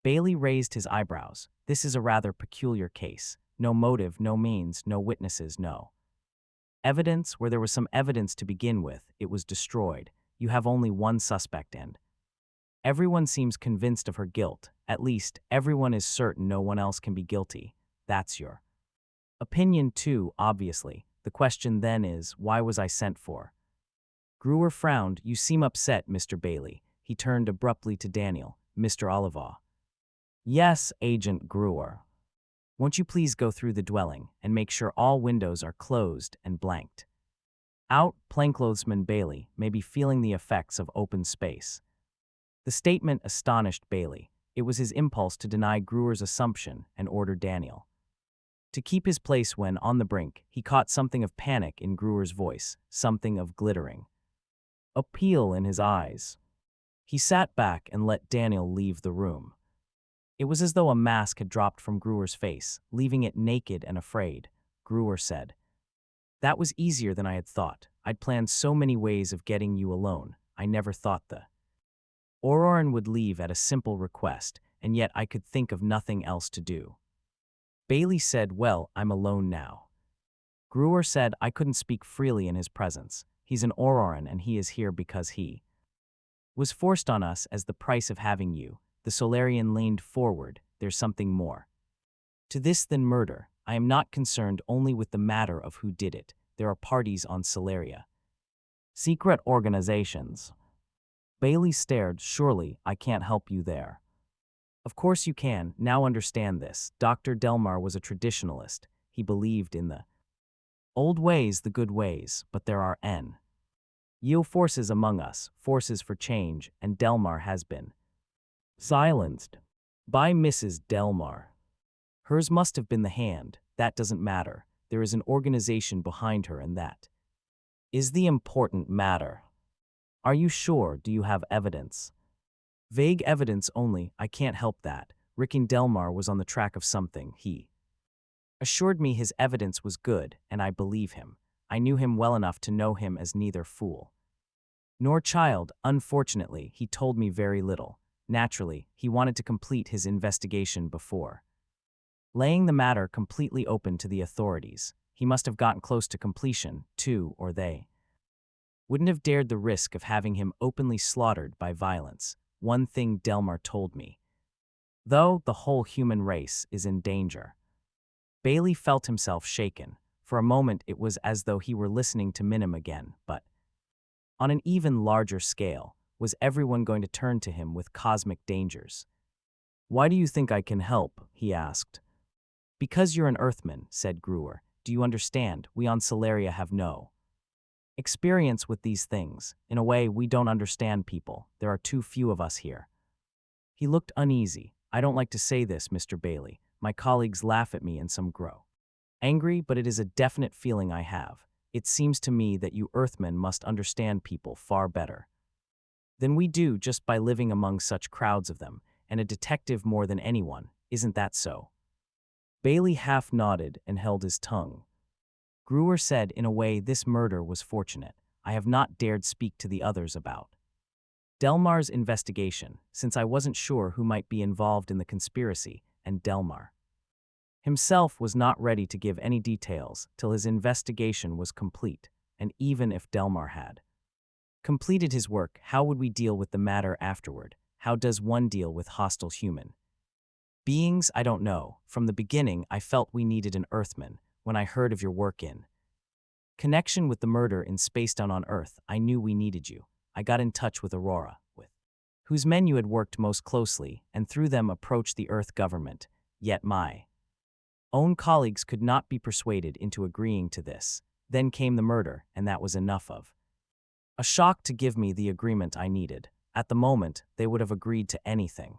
Bailey raised his eyebrows. "This is a rather peculiar case. No motive, no means, no witnesses, no evidence. Where there was some evidence to begin with, it was destroyed. You have only one suspect, and everyone seems convinced of her guilt. At least, everyone is certain no one else can be guilty. That's your opinion too, obviously. The question then is, why was I sent for?" Gruer frowned. "You seem upset, Mr. Bailey." He turned abruptly to Daniel. "Mr. Oliver." "Yes, Agent Gruer." "Won't you please go through the dwelling and make sure all windows are closed and blanked out?" Plainclothesman Bailey may be feeling the effects of open space. The statement astonished Bailey. It was his impulse to deny Gruer's assumption and order Daniel to keep his place when, on the brink, he caught something of panic in Gruer's voice, something of glittering appeal in his eyes. He sat back and let Daniel leave the room. It was as though a mask had dropped from Gruer's face, leaving it naked and afraid. Gruer said, "That was easier than I had thought. I'd planned so many ways of getting you alone. I never thought the Auroran would leave at a simple request, and yet I could think of nothing else to do." Bailey said, "Well, I'm alone now." Gruer said, "I couldn't speak freely in his presence. He's an Auroran, and he is here because he was forced on us as the price of having you." The Solarian leaned forward. "There's something more to this than murder. I am not concerned only with the matter of who did it. There are parties on Solaria. Secret organizations." Bailey stared. "Surely I can't help you there." "Of course you can. Now understand this. Dr. Delmar was a traditionalist. He believed in the old ways, the good ways, but there are new forces among us, forces for change, and Delmar has been silenced by Mrs. Delmar. Hers must have been the hand. That doesn't matter. There is an organization behind her, and that is the important matter." "Are you sure? Do you have evidence?" "Vague evidence only. I can't help that. Rickon Delmar was on the track of something. He assured me his evidence was good, and I believe him. I knew him well enough to know him as neither fool nor child. Unfortunately, he told me very little. Naturally, he wanted to complete his investigation before laying the matter completely open to the authorities. He must have gotten close to completion, too, or they wouldn't have dared the risk of having him openly slaughtered by violence. One thing Delmar told me, though, the whole human race is in danger." Bailey felt himself shaken. For a moment it was as though he were listening to Minim again, but on an even larger scale, was everyone going to turn to him with cosmic dangers? "Why do you think I can help?" he asked. "Because you're an Earthman," said Gruer. "Do you understand? We on Solaria have no experience with these things. In a way, we don't understand people. There are too few of us here. He looked uneasy. I don't like to say this, Mr. Bailey. My colleagues laugh at me and some grow angry, but it is a definite feeling I have. It seems to me that you Earthmen must understand people far better than we do just by living among such crowds of them, and a detective more than anyone. Isn't that so? Bailey half nodded and held his tongue. Brewer said, in a way, this murder was fortunate. I have not dared speak to the others about Delmar's investigation, since I wasn't sure who might be involved in the conspiracy, and Delmar himself was not ready to give any details till his investigation was complete, and even if Delmar had completed his work, how would we deal with the matter afterward? How does one deal with hostile human beings? I don't know. From the beginning, I felt we needed an Earthman. When I heard of your work in connection with the murder in Spacetown on Earth, I knew we needed you. I got in touch with Aurora, with whose men you had worked most closely, and through them approached the Earth government. Yet my own colleagues could not be persuaded into agreeing to this. Then came the murder, and that was enough of a shock to give me the agreement I needed. At the moment, they would have agreed to anything.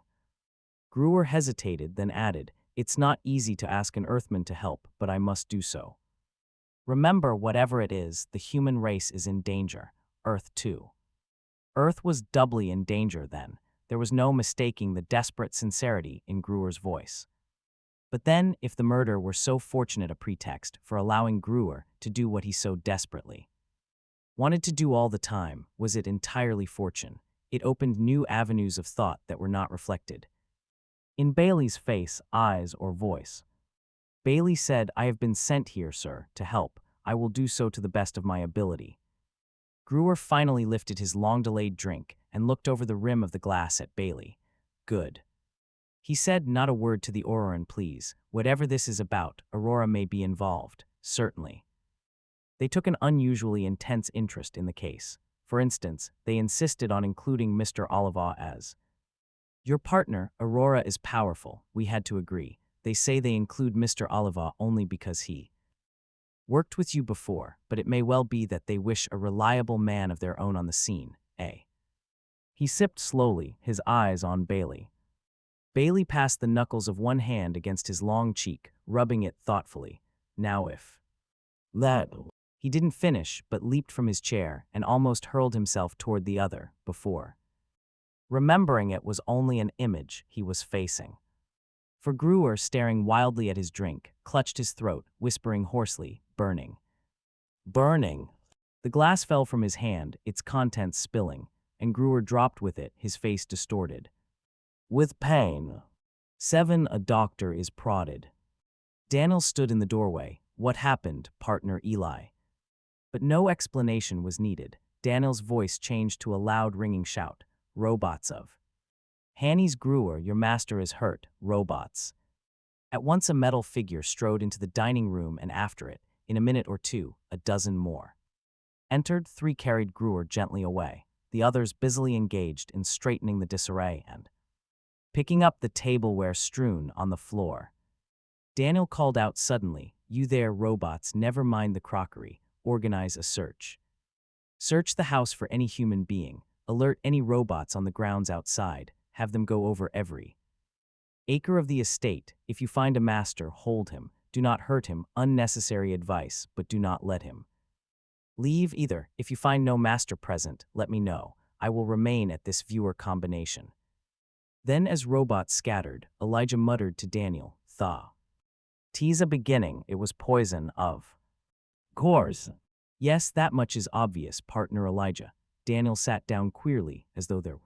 Brewer hesitated, then added, it's not easy to ask an Earthman to help, but I must do so. Remember, whatever it is, the human race is in danger. Earth too. Earth was doubly in danger then. There was no mistaking the desperate sincerity in Brewer's voice. But then, if the murder were so fortunate a pretext for allowing Brewer to do what he so desperately wanted to do all the time, was it entirely fortune? It opened new avenues of thought that were not reflected in Bailey's face, eyes, or voice. Bailey said, I have been sent here, sir, to help. I will do so to the best of my ability. Brewer finally lifted his long-delayed drink and looked over the rim of the glass at Bailey. Good. He said, not a word to the Auroran, please. Whatever this is about, Aurora may be involved, certainly. They took an unusually intense interest in the case. For instance, they insisted on including Mr. Oliva as your partner. Aurora is powerful, we had to agree. They say they include Mr. Oliva only because he worked with you before, but it may well be that they wish a reliable man of their own on the scene, eh? He sipped slowly, his eyes on Bailey. Bailey passed the knuckles of one hand against his long cheek, rubbing it thoughtfully. Now if that... He didn't finish, but leaped from his chair and almost hurled himself toward the other, before remembering it was only an image he was facing. For Brewer, staring wildly at his drink, clutched his throat, whispering hoarsely, burning. Burning! The glass fell from his hand, its contents spilling, and Brewer dropped with it, his face distorted. With pain. 7. A doctor is prodded. Daniel stood in the doorway. What happened, partner Eli? But no explanation was needed. Daniel's voice changed to a loud ringing shout. Robots of Hanny's Brewer, your master is hurt, robots. At once a metal figure strode into the dining room, and after it, in a minute or two, a dozen more entered. 3 carried Brewer gently away, the others busily engaged in straightening the disarray and picking up the tableware strewn on the floor. Daniel called out suddenly, you there, robots, never mind the crockery, organize a search. Search the house for any human being, alert any robots on the grounds outside, have them go over every acre of the estate. If you find a master, hold him, do not hurt him, unnecessary advice, but do not let him leave either. If you find no master present, let me know. I will remain at this viewer combination. Then as robots scattered, Elijah muttered to Daniel, Thaw. Tease a beginning, it was poison of course. Yes, that much is obvious, partner Elijah. Daniel sat down queerly, as though there were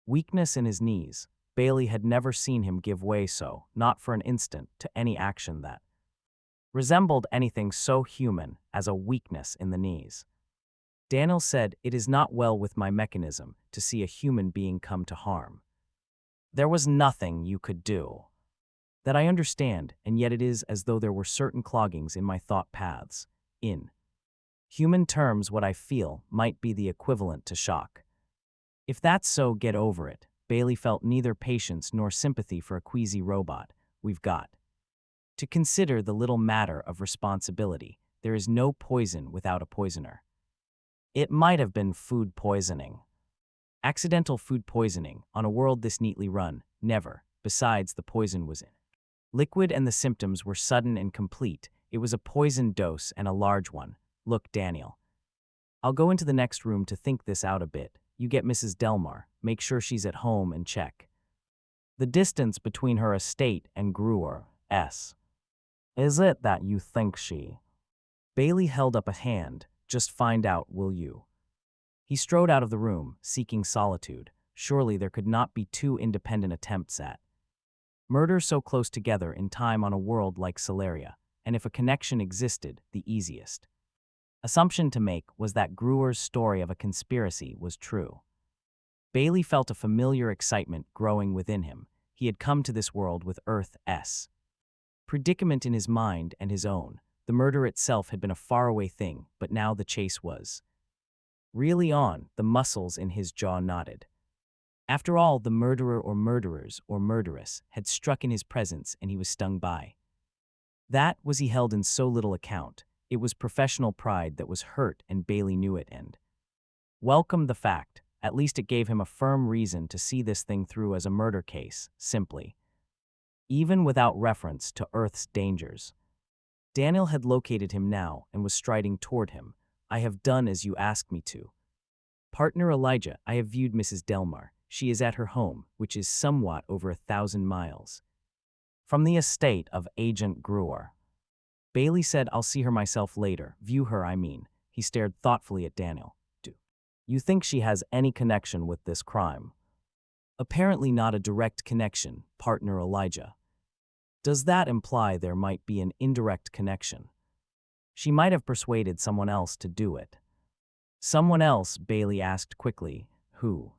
weakness in his knees. Bailey had never seen him give way so, not for an instant, to any action that resembled anything so human as a weakness in the knees. Daniel said, it is not well with my mechanism to see a human being come to harm. There was nothing you could do. That I understand, and yet it is as though there were certain cloggings in my thought paths. In human terms, what I feel might be the equivalent to shock. If that's so, get over it. Bailey felt neither patience nor sympathy for a queasy robot. We've got to consider the little matter of responsibility. There is no poison without a poisoner. It might have been food poisoning. Accidental food poisoning, on a world this neatly run, never. Besides, the poison was in liquid and the symptoms were sudden and complete. It was a poison dose and a large one. Look, Daniel. I'll go into the next room to think this out a bit. You get Mrs. Delmar, make sure she's at home and check the distance between her estate and Brewer's. Is it that you think she? Bailey held up a hand. Just find out, will you? He strode out of the room, seeking solitude. Surely there could not be two independent attempts at murder so close together in time on a world like Solaria, and if a connection existed, the easiest assumption to make was that Brewer's story of a conspiracy was true. Bailey felt a familiar excitement growing within him. He had come to this world with Earth's predicament in his mind and his own. The murder itself had been a faraway thing, but now the chase was really on. The muscles in his jaw knotted. After all, the murderer or murderers or murderess had struck in his presence and he was stung by that was he held in so little account. It was professional pride that was hurt, and Bailey knew it and welcomed the fact. At least it gave him a firm reason to see this thing through as a murder case, simply. Even without reference to Earth's dangers. Daniel had located him now and was striding toward him. I have done as you asked me to. Partner Elijah, I have viewed Mrs. Delmar. She is at her home, which is somewhat over 1,000 miles from the estate of Agent Brewer. Bailey said, I'll see her myself later. View her, I mean. He stared thoughtfully at Daniel. Do you think she has any connection with this crime? Apparently not a direct connection, partner Elijah. Does that imply there might be an indirect connection? She might have persuaded someone else to do it. Someone else, Bailey asked quickly. Who?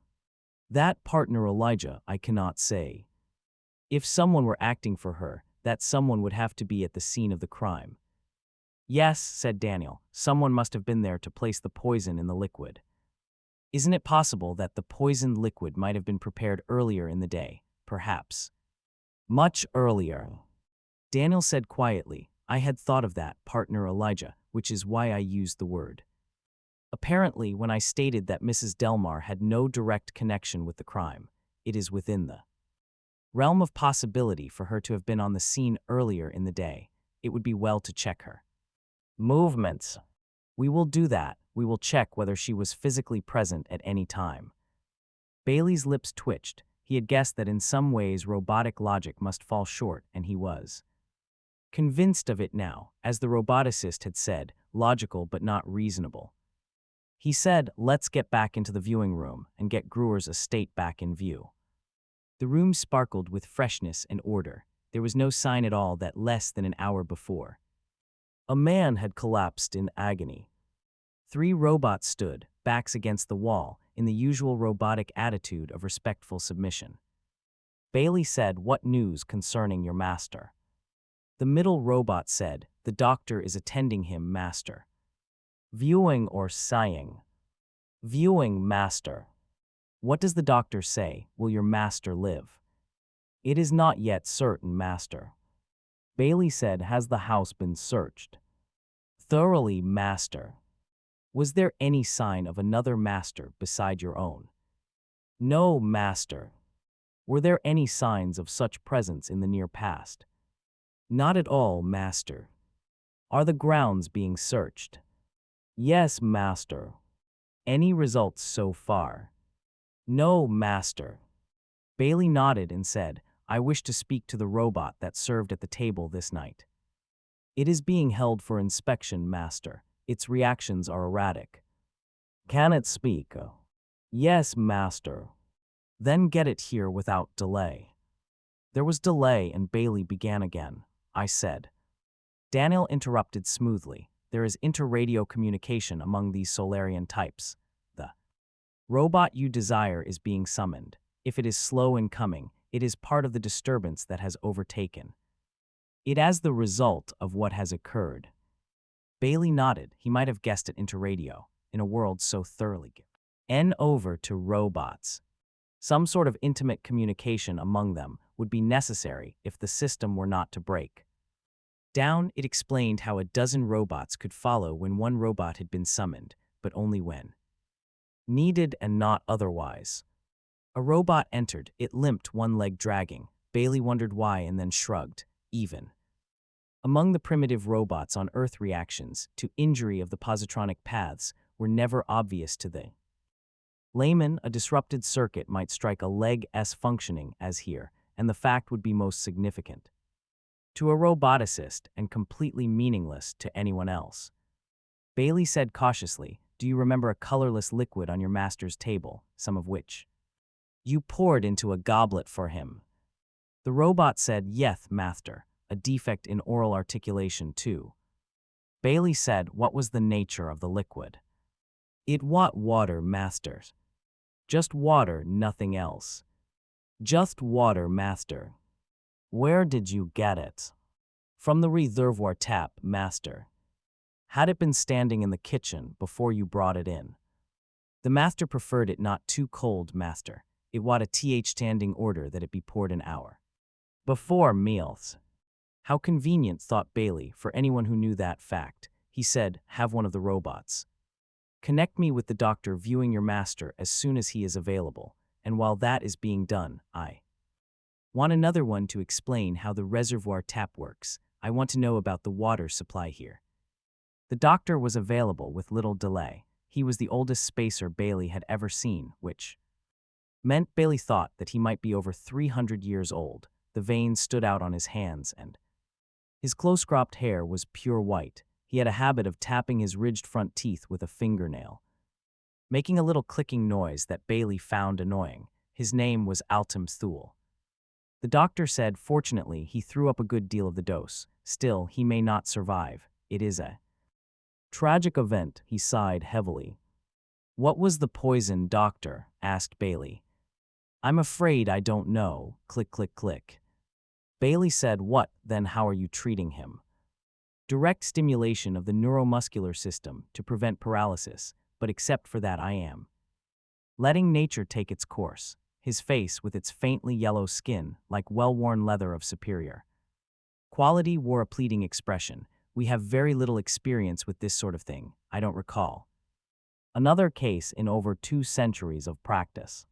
That partner Elijah, I cannot say. If someone were acting for her, that someone would have to be at the scene of the crime. Yes, said Daniel, someone must have been there to place the poison in the liquid. Isn't it possible that the poisoned liquid might have been prepared earlier in the day, perhaps? Much earlier. Daniel said quietly, I had thought of that, partner Elijah, which is why I used the word. Apparently, when I stated that Mrs. Delmar had no direct connection with the crime, it is within the realm of possibility for her to have been on the scene earlier in the day. It would be well to check her movements. We will do that. We will check whether she was physically present at any time. Bailey's lips twitched. He had guessed that in some ways robotic logic must fall short, and he was convinced of it now. As the roboticist had said, logical but not reasonable. He said, let's get back into the viewing room and get Brewer's estate back in view. The room sparkled with freshness and order. There was no sign at all that less than an hour before a man had collapsed in agony. 3 robots stood, backs against the wall, in the usual robotic attitude of respectful submission. Bailey said, what news concerning your master? The middle robot said, the doctor is attending him, master. Viewing or sighing? Viewing, master. What does the doctor say? Will your master live? It is not yet certain, master. Bailey said, has the house been searched? Thoroughly, master. Was there any sign of another master beside your own? No, master. Were there any signs of such presence in the near past? Not at all, master. Are the grounds being searched? Yes, master. Any results so far? No, master. Bailey nodded and said, I wish to speak to the robot that served at the table this night. It is being held for inspection, master. Its reactions are erratic. Can it speak? Yes, master. Then get it here without delay. There was delay and Bailey began again. I said. Daniel interrupted smoothly. There is inter-radio communication among these Solarian types. The robot you desire is being summoned. If it is slow in coming, it is part of the disturbance that has overtaken it as the result of what has occurred. Bailey nodded. He might have guessed it inter-radio, in a world so thoroughly given over to robots. Some sort of intimate communication among them would be necessary if the system were not to break down. It explained how a dozen robots could follow when one robot had been summoned. but only when needed and not otherwise. A robot entered. It limped, one leg dragging. Bailey wondered why and then shrugged. Even among the primitive robots on Earth, reactions to injury of the positronic paths were never obvious to the layman. A disrupted circuit might strike a leg's functioning as here, and the fact would be most significant to a roboticist and completely meaningless to anyone else. Bailey said cautiously, "Do you remember a colorless liquid on your master's table, some of which you poured into a goblet for him?" The robot said, "Yeth, master," a defect in oral articulation too. Bailey said, "What was the nature of the liquid?" "It wat water, master. Just water, nothing else." "Just water, master." "Where did you get it?" "From the reservoir tap, master." "Had it been standing in the kitchen before you brought it in?" "The master preferred it not too cold, master. It wat a standing order that it be poured an hour before meals." How convenient, thought Bailey, for anyone who knew that fact. He said, "Have one of the robots connect me with the doctor viewing your master as soon as he is available, and while that is being done, I want another one to explain how the reservoir tap works. I want to know about the water supply here." The doctor was available with little delay. He was the oldest spacer Bailey had ever seen, which meant Bailey thought that he might be over 300 years old. The veins stood out on his hands, and his close-cropped hair was pure white. He had a habit of tapping his ridged front teeth with a fingernail, making a little clicking noise that Bailey found annoying. His name was Altum Thule. The doctor said, "Fortunately, he threw up a good deal of the dose. Still, he may not survive. It is a tragic event." He sighed heavily. "What was the poison, doctor?" asked Bailey. "I'm afraid I don't know." Click, click, click. Bailey said, "What, then how are you treating him?" "Direct stimulation of the neuromuscular system to prevent paralysis, but except for that I am letting nature take its course." His face, with its faintly yellow skin, like well-worn leather of superior quality, wore a pleading expression. "We have very little experience with this sort of thing. I don't recall another case in over 2 centuries of practice."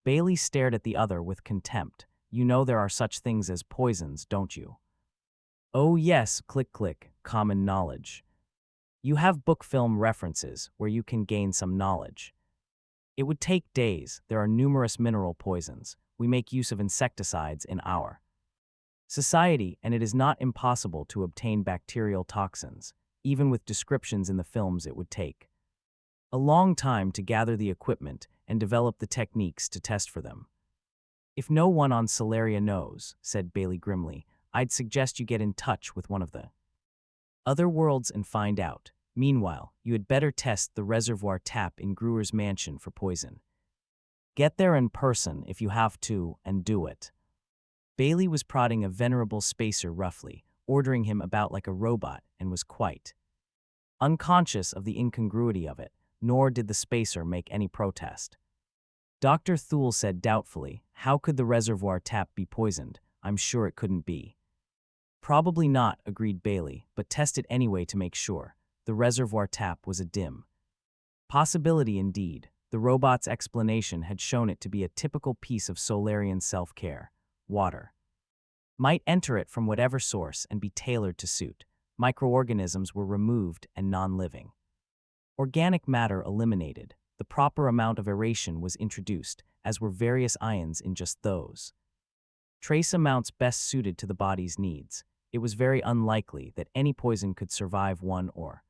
Bailey stared at the other with contempt. "You know there are such things as poisons, don't you?" "Oh yes, click click, common knowledge. You have book film references where you can gain some knowledge." "It would take days. There are numerous mineral poisons. We make use of insecticides in our society, and it is not impossible to obtain bacterial toxins. Even with descriptions in the films, it would take a long time to gather the equipment and develop the techniques to test for them." "If no one on Solaria knows," said Bailey grimly, "I'd suggest you get in touch with one of the other worlds and find out. Meanwhile, you had better test the reservoir tap in Gruer's mansion for poison. Get there in person if you have to, and do it." Bailey was prodding a venerable spacer roughly, ordering him about like a robot, and was quite unconscious of the incongruity of it, nor did the spacer make any protest. Dr. Thule said doubtfully, "How could the reservoir tap be poisoned? I'm sure it couldn't be." "Probably not," agreed Bailey, "but test it anyway to make sure." The reservoir tap was a dim possibility indeed. The robot's explanation had shown it to be a typical piece of Solarian self-care. Water might enter it from whatever source and be tailored to suit. Microorganisms were removed and non-living organic matter eliminated. The proper amount of aeration was introduced, as were various ions in just those trace amounts best suited to the body's needs. It was very unlikely that any poison could survive one or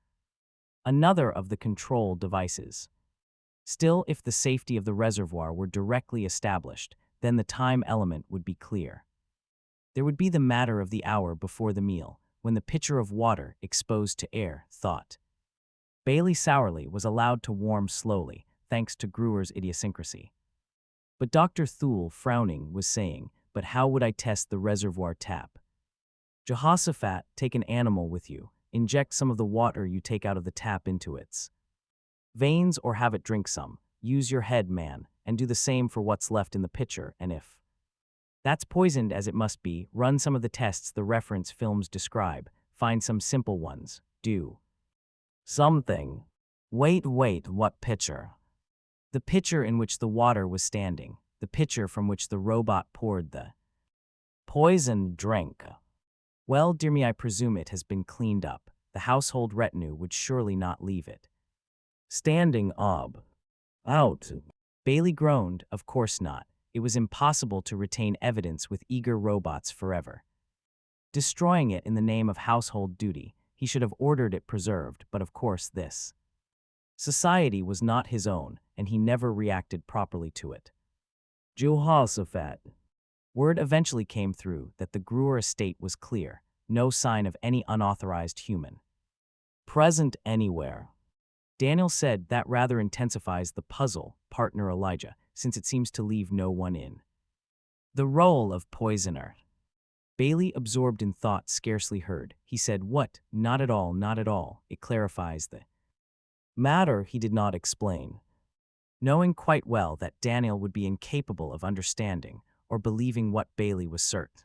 another of the control devices. Still, if the safety of the reservoir were directly established, then the time element would be clear. There would be the matter of the hour before the meal, when the pitcher of water, exposed to air, thawed. Bailey sourly was allowed to warm slowly, thanks to Gruer's idiosyncrasy. But Dr. Thule, frowning, was saying, "But how would I test the reservoir tap?" "Jehoshaphat, take an animal with you. Inject some of the water you take out of the tap into its veins or have it drink some. Use your head, man, and do the same for what's left in the pitcher, and if that's poisoned as it must be, run some of the tests the reference films describe. Find some simple ones. Do something." Wait, what pitcher? The pitcher in which the water was standing, the pitcher from which the robot poured the poisoned drink. Well, dear me, I presume it has been cleaned up. The household retinue would surely not leave it. Standing up. Out. Bailey groaned, of course not. It was impossible to retain evidence with eager robots forever. Destroying it in the name of household duty, he should have ordered it preserved, but of course this society was not his own, and he never reacted properly to it. Jehoshaphat. Word eventually came through that the Gruer estate was clear, no sign of any unauthorized human present anywhere. Daniel said that rather intensifies the puzzle, partner Elijah, since it seems to leave no one in the role of poisoner. Bailey, absorbed in thought, scarcely heard. He said, "What? Not at all, not at all. It clarifies the matter," he did not explain, knowing quite well that Daniel would be incapable of understanding or believing what Bailey was certain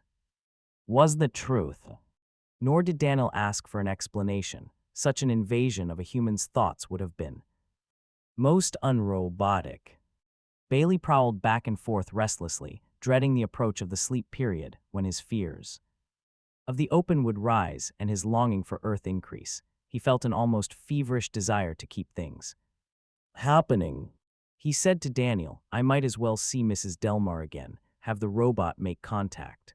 was the truth. Nor did Daniel ask for an explanation. Such an invasion of a human's thoughts would have been most unrobotic. Bailey prowled back and forth restlessly, dreading the approach of the sleep period when his fears of the open would rise and his longing for Earth increase. He felt an almost feverish desire to keep things happening. He said to Daniel, "I might as well see Mrs. Delmar again, have the robot make contact."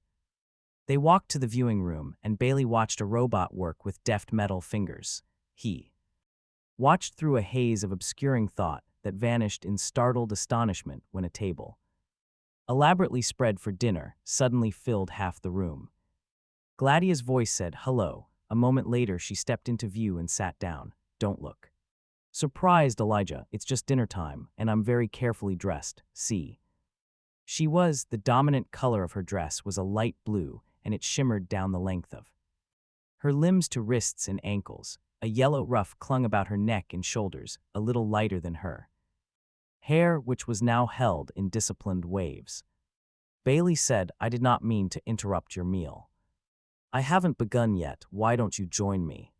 They walked to the viewing room, and Bailey watched a robot work with deft metal fingers. He watched through a haze of obscuring thought that vanished in startled astonishment when a table, elaborately spread for dinner, suddenly filled half the room. Gladia's voice said, "Hello." A moment later, she stepped into view and sat down. "Don't look surprised, Elijah. It's just dinner time, and I'm very carefully dressed. See." The dominant color of her dress was a light blue, and it shimmered down the length of her limbs to wrists and ankles. A yellow ruff clung about her neck and shoulders, a little lighter than her hair, which was now held in disciplined waves. Bailey said, "I did not mean to interrupt your meal. I haven't begun yet. Why don't you join me?"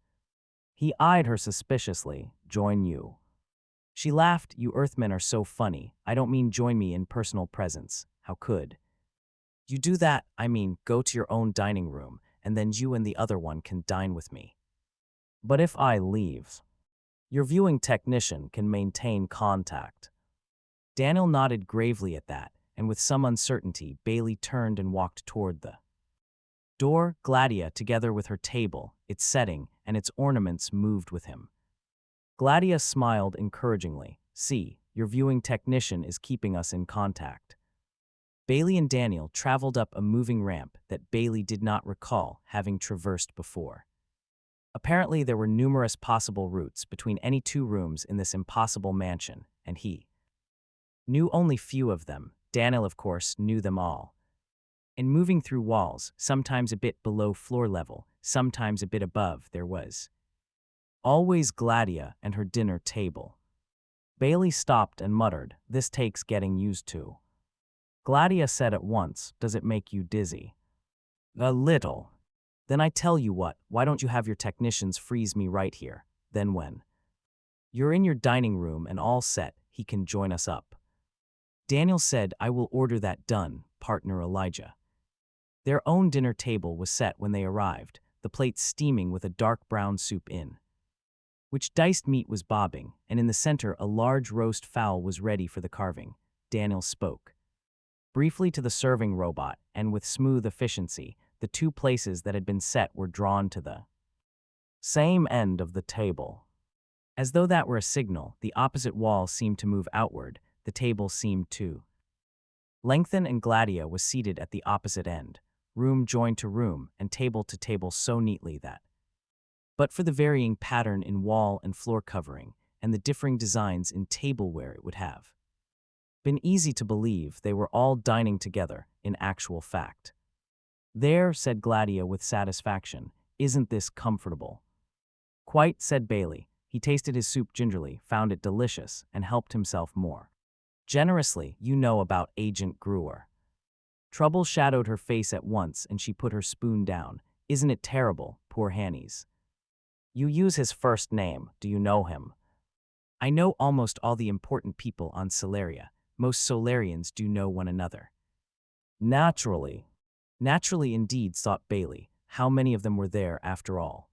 He eyed her suspiciously. "Join you?" She laughed. "You Earthmen are so funny. I don't mean join me in personal presence. How could you do that? I mean, go to your own dining room, and then you and the other one can dine with me. But if I leave, your viewing technician can maintain contact." Daniel nodded gravely at that, and with some uncertainty, Bailey turned and walked toward the door. Gladia, together with her table, its setting, and its ornaments, moved with him. Gladia smiled encouragingly. "See, your viewing technician is keeping us in contact." Bailey and Daniel traveled up a moving ramp that Bailey did not recall having traversed before. Apparently, there were numerous possible routes between any two rooms in this impossible mansion, and he knew only few of them. Daniel, of course, knew them all. In moving through walls, sometimes a bit below floor level, sometimes a bit above, there was always Gladia and her dinner table. Bailey stopped and muttered, "This takes getting used to." Gladia said at once, "Does it make you dizzy?" "A little." "Then I tell you what, why don't you have your technicians freeze me right here? Then when you're in your dining room and all set, he can join us up." Daniel said, "I will order that done, partner Elijah." Their own dinner table was set when they arrived, the plates steaming with a dark brown soup in which diced meat was bobbing, and in the center a large roast fowl was ready for the carving. Daniel spoke briefly to the serving robot, and with smooth efficiency, the two places that had been set were drawn to the same end of the table. As though that were a signal, the opposite wall seemed to move outward, the table seemed to lengthen, and Gladia was seated at the opposite end, room joined to room and table to table so neatly that, but for the varying pattern in wall and floor covering, and the differing designs in tableware, it would have been easy to believe they were all dining together in actual fact. "There," said Gladia with satisfaction, "isn't this comfortable?" "Quite," said Bailey. He tasted his soup gingerly, found it delicious, and helped himself more generously. "You know about Agent Gruer." Trouble shadowed her face at once, and she put her spoon down. "Isn't it terrible, poor Hannies?" "You use his first name. Do you know him?" I know almost all the important people on Solaria. Most Solarians do know one another. Naturally. Naturally indeed, thought Bailey. How many of them were there after all?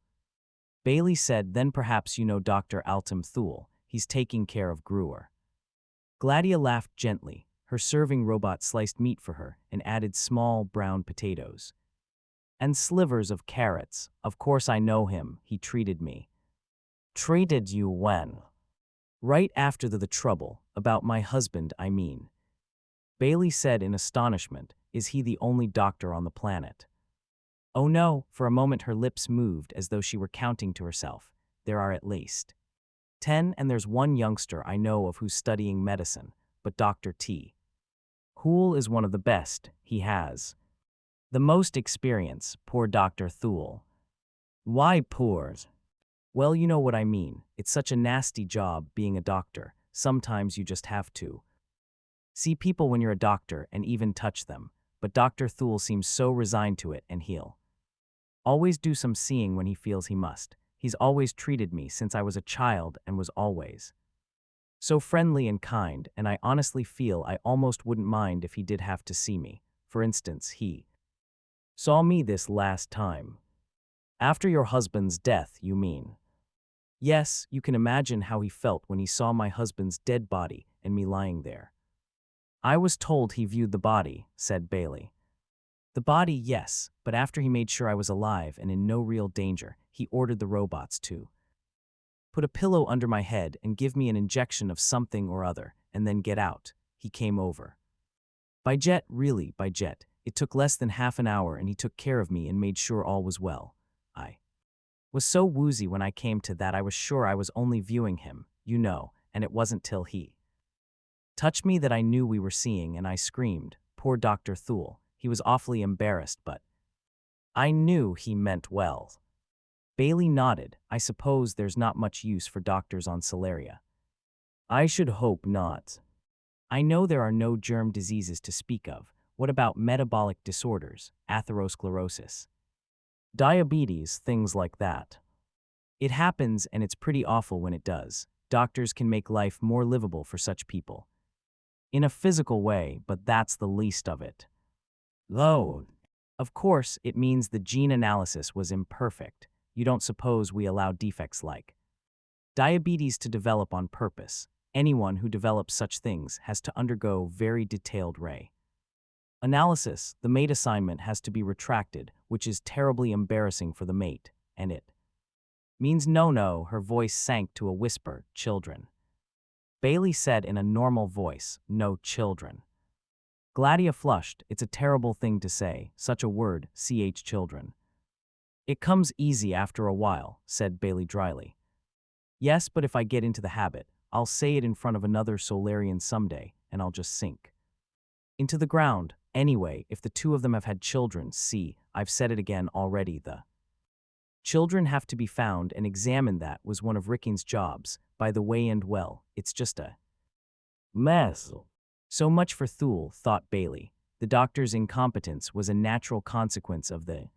Bailey said, then perhaps you know Dr. Altum Thule. He's taking care of Brewer. Gladia laughed gently. Her serving robot sliced meat for her and added small brown potatoes. And slivers of carrots. Of course I know him. He treated me. Treated you when? Right after the trouble. About my husband, I mean. Bailey said in astonishment, is he the only doctor on the planet? Oh no, for a moment her lips moved as though she were counting to herself. There are at least 10, and there's one youngster I know of who's studying medicine, but Dr. T. Hoole is one of the best. He has the most experience, poor Dr. Thule. Why poor? Well, you know what I mean. It's such a nasty job being a doctor. Sometimes you just have to see people when you're a doctor and even touch them. But Dr. Thule seems so resigned to it, and he'll always do some seeing when he feels he must. He's always treated me since I was a child and was always so friendly and kind, and I honestly feel I almost wouldn't mind if he did have to see me. For instance, he saw me this last time. After your husband's death, you mean? Yes, you can imagine how he felt when he saw my husband's dead body and me lying there. I was told he viewed the body, said Bailey. The body, yes, but after he made sure I was alive and in no real danger, he ordered the robots to put a pillow under my head and give me an injection of something or other, and then get out. He came over. By jet, really, by jet. It took less than half an hour and he took care of me and made sure all was well. I was so woozy when I came to that I was sure I was only viewing him, you know, and it wasn't till he touched me that I knew we were seeing, and I screamed. Poor Dr. Thule. He was awfully embarrassed, but I knew he meant well. Bailey nodded. I suppose there's not much use for doctors on Solaria. I should hope not. I know there are no germ diseases to speak of. What about metabolic disorders, atherosclerosis, diabetes, things like that? It happens, and it's pretty awful when it does. Doctors can make life more livable for such people. In a physical way, but that's the least of it. Though, of course, it means the gene analysis was imperfect. You don't suppose we allow defects like diabetes to develop on purpose. Anyone who develops such things has to undergo very detailed ray analysis. The mate assignment has to be retracted, which is terribly embarrassing for the mate, and it means no, her voice sank to a whisper, children. Bailey said in a normal voice, no children. Gladia flushed. It's a terrible thing to say, such a word, children. It comes easy after a while, said Bailey dryly. Yes, but if I get into the habit, I'll say it in front of another Solarian someday, and I'll just sink into the ground. Anyway, if the two of them have had children, see, I've said it again already, the children have to be found and examined. That was one of Ricking's jobs, by the way, and well, it's just a mess. So much for Thule, thought Bailey. The doctor's incompetence was a natural consequence of the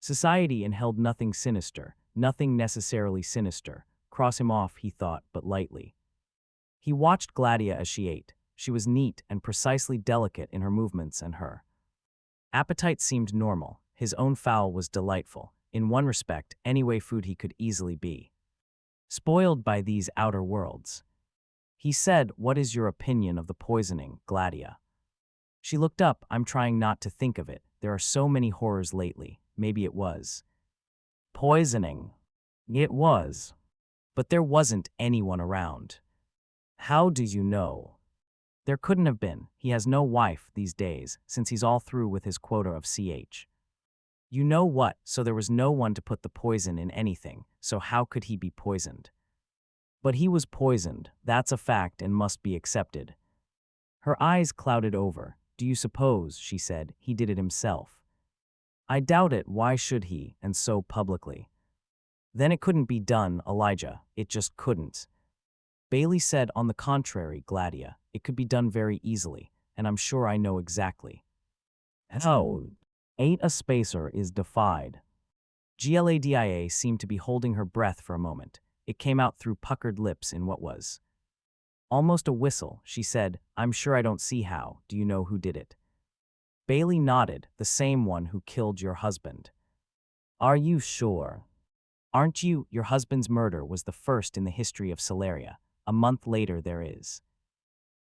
society and held nothing sinister, nothing necessarily sinister. Cross him off, he thought, but lightly. He watched Gladia as she ate. She was neat and precisely delicate in her movements, and her appetite seemed normal. His own fowl was delightful. In one respect, any way food he could easily be spoiled by these outer worlds. He said, what is your opinion of the poisoning, Gladia? She looked up. I'm trying not to think of it. There are so many horrors lately. Maybe it was poisoning. It was. But there wasn't anyone around. How do you know? There couldn't have been. He has no wife these days, since he's all through with his quota of CH. You know what? So there was no one to put the poison in anything, so how could he be poisoned? But he was poisoned. That's a fact and must be accepted. Her eyes clouded over. Do you suppose, she said, he did it himself? I doubt it. Why should he, and so publicly? Then it couldn't be done, Elijah. It just couldn't. Bailey said, on the contrary, Gladia, it could be done very easily, and I'm sure I know exactly. How? Ain't a spacer is defied. Gladia seemed to be holding her breath for a moment. It came out through puckered lips in what was almost a whistle. She said, "I'm sure I don't see how. Do you know who did it?" Bailey nodded, "The same one who killed your husband." "Are you sure?" "Aren't you? Your husband's murder was the first in the history of Solaria. A month later there is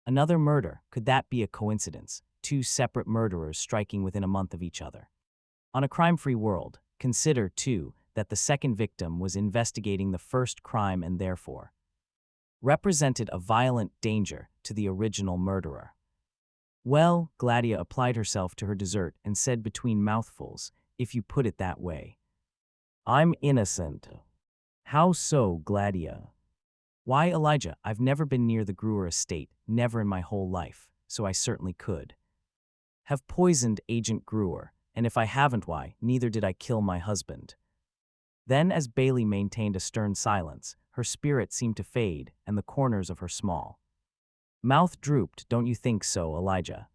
another murder. Could that be a coincidence? Two separate murderers striking within a month of each other. On a crime-free world, consider, too, that the second victim was investigating the first crime and therefore represented a violent danger to the original murderer." "Well," Gladia applied herself to her dessert and said between mouthfuls, "if you put it that way." "I'm innocent." "How so, Gladia?" "Why, Elijah, I've never been near the Gruer estate, never in my whole life, so I certainly could have poisoned Agent Gruer, and if I haven't, why, neither did I kill my husband." Then, as Bailey maintained a stern silence, her spirit seemed to fade and the corners of her small mouth drooped. "Don't you think so, Elijah?"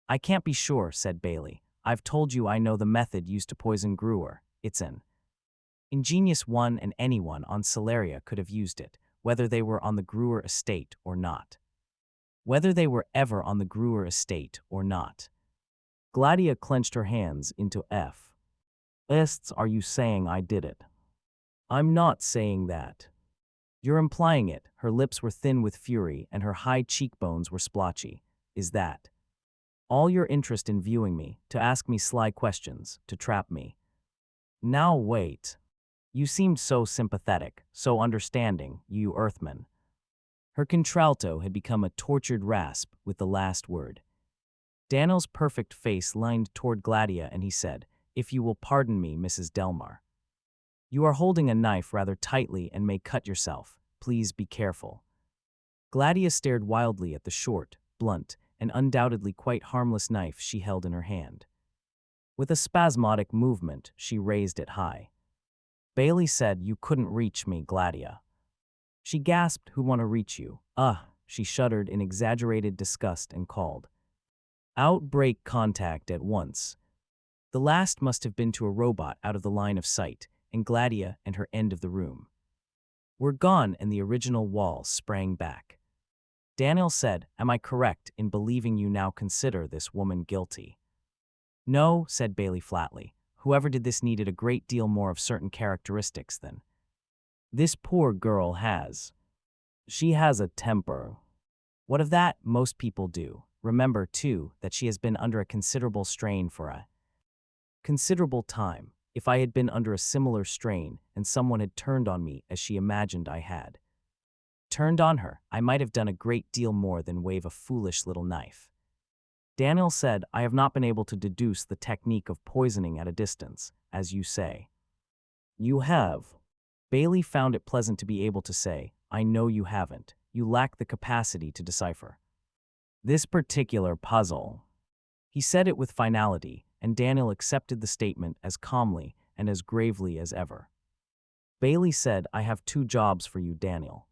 "I can't be sure," said Bailey. "I've told you I know the method used to poison Gruer. It's an ingenious one and anyone on Solaria could have used it, whether they were on the Gruer estate or not. Whether they were ever on the Gruer estate or not." Gladia clenched her hands into F. "Are you saying I did it?" "I'm not saying that." "You're implying it." Her lips were thin with fury and her high cheekbones were splotchy. "Is that all your interest in viewing me, to ask me sly questions, to trap me?" "Now wait. You seemed so sympathetic, so understanding, you Earthman." Her contralto had become a tortured rasp with the last word. Daniel's perfect face leaned toward Gladia and he said, "If you will pardon me, Mrs. Delmar. You are holding a knife rather tightly and may cut yourself. Please be careful." Gladia stared wildly at the short, blunt, and undoubtedly quite harmless knife she held in her hand. With a spasmodic movement, she raised it high. Bailey said, "You couldn't reach me, Gladia." She gasped, "Who'd want to reach you?" She shuddered in exaggerated disgust and called, "Outbreak contact at once." The last must have been to a robot out of the line of sight, and Gladia and her end of the room were gone and the original wall sprang back. Daniel said, "Am I correct in believing you now consider this woman guilty?" "No," said Bailey flatly. "Whoever did this needed a great deal more of certain characteristics than this poor girl has. She has a temper." "What of that? Most people do. Remember, too, that she has been under a considerable strain for a considerable time. If I had been under a similar strain and someone had turned on me as she imagined I had turned on her, I might have done a great deal more than wave a foolish little knife." Daniel said, "I have not been able to deduce the technique of poisoning at a distance, as you say." "You have." Bailey found it pleasant to be able to say, "I know you haven't. You lack the capacity to decipher this particular puzzle." He said it with finality, and Daniel accepted the statement as calmly and as gravely as ever. Bailey said, "I have two jobs for you, Daniel."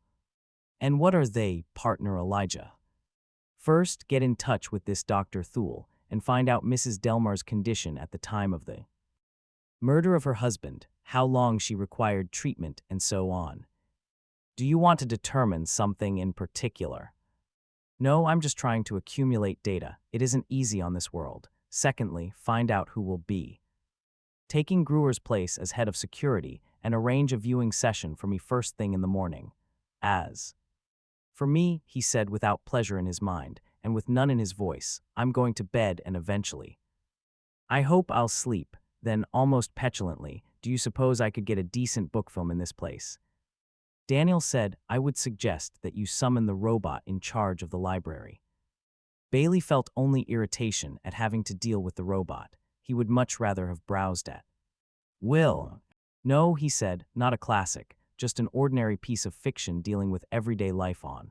"And what are they, partner Elijah?" "First, get in touch with this Dr. Thule and find out Mrs. Delmar's condition at the time of the murder of her husband, how long she required treatment, and so on." "Do you want to determine something in particular?" "No, I'm just trying to accumulate data. It isn't easy on this world. Secondly, find out who will be taking Gruer's place as head of security and arrange a viewing session for me first thing in the morning. As for me," he said without pleasure in his mind and with none in his voice, "I'm going to bed and eventually I hope I'll sleep." Then, almost petulantly, "Do you suppose I could get a decent book film in this place?" Daniel said, "I would suggest that you summon the robot in charge of the library." Bailey felt only irritation at having to deal with the robot. He would much rather have browsed at Will. "No," he said, "not a classic, just an ordinary piece of fiction dealing with everyday life on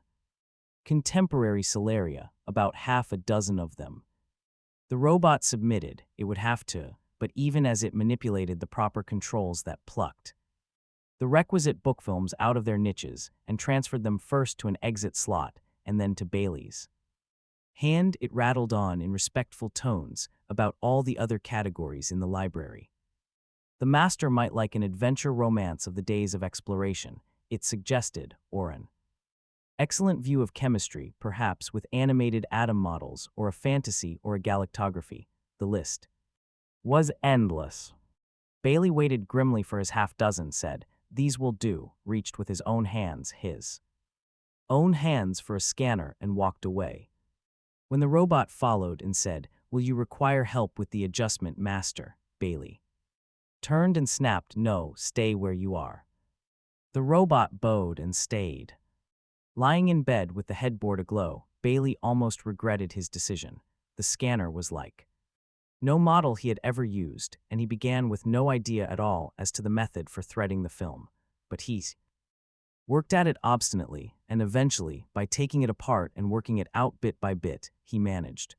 contemporary Solaria, about half a dozen of them." The robot submitted. It would have to, but even as it manipulated the proper controls that plucked the requisite book films out of their niches and transferred them first to an exit slot and then to Bailey's hand, it rattled on in respectful tones about all the other categories in the library. The master might like an adventure romance of the days of exploration, It suggested Oren. Excellent view of chemistry, perhaps with animated atom models or a fantasy or a galactography. The list was endless. Bailey waited grimly for his half-dozen, said, "These will do," reached with his own hands for a scanner and walked away. When the robot followed and said, "Will you require help with the adjustment, master?" Bailey turned and snapped, "No, stay where you are." The robot bowed and stayed. Lying in bed with the headboard aglow, Bailey almost regretted his decision. The scanner was like no model he had ever used, and he began with no idea at all as to the method for threading the film. But he worked at it obstinately, and eventually, by taking it apart and working it out bit by bit, he managed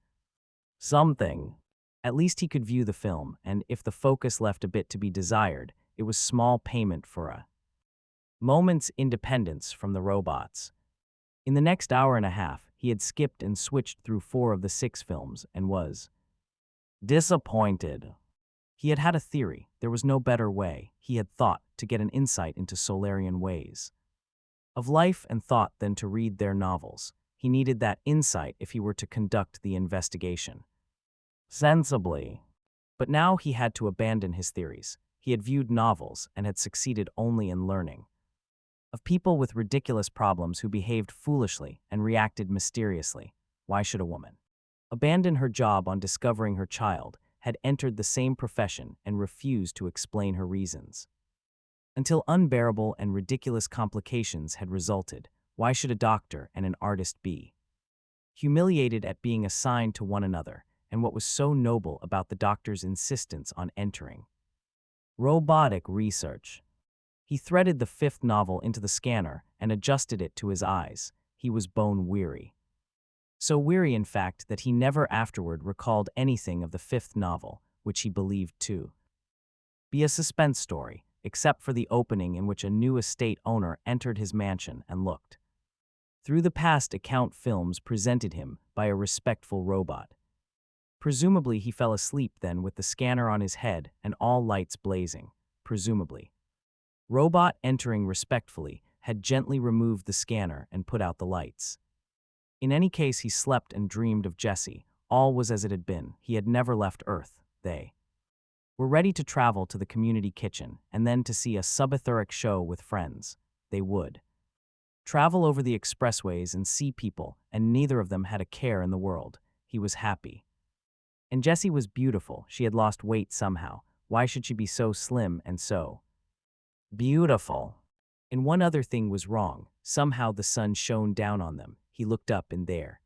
something. At least he could view the film, and if the focus left a bit to be desired, it was small payment for a moment's independence from the robots. In the next hour and a half, he had skipped and switched through 4 of the 6 films and was disappointed. He had had a theory. There was no better way, he had thought, to get an insight into Solarian ways of life and thought than to read their novels. He needed that insight if he were to conduct the investigation sensibly. But now he had to abandon his theories. He had viewed novels and had succeeded only in learning of people with ridiculous problems who behaved foolishly and reacted mysteriously. Why should a woman abandon her job on discovering her child had entered the same profession and refused to explain her reasons? Until unbearable and ridiculous complications had resulted, why should a doctor and an artist be humiliated at being assigned to one another, and what was so noble about the doctor's insistence on entering robotic research? He threaded the 5th novel into the scanner and adjusted it to his eyes. He was bone-weary. So weary, in fact, that he never afterward recalled anything of the 5th novel, which he believed to be a suspense story, except for the opening in which a new estate owner entered his mansion and looked through the past account films presented him by a respectful robot. Presumably he fell asleep then with the scanner on his head and all lights blazing. Presumably. Robot, entering respectfully, had gently removed the scanner and put out the lights. In any case, he slept and dreamed of Jesse. All was as it had been. He had never left Earth. They were ready to travel to the community kitchen and then to see a subatheric show with friends. They would travel over the expressways and see people, and neither of them had a care in the world. He was happy. And Jessie was beautiful. She had lost weight somehow. Why should she be so slim and so beautiful? And one other thing was wrong. Somehow the sun shone down on them. He looked up and there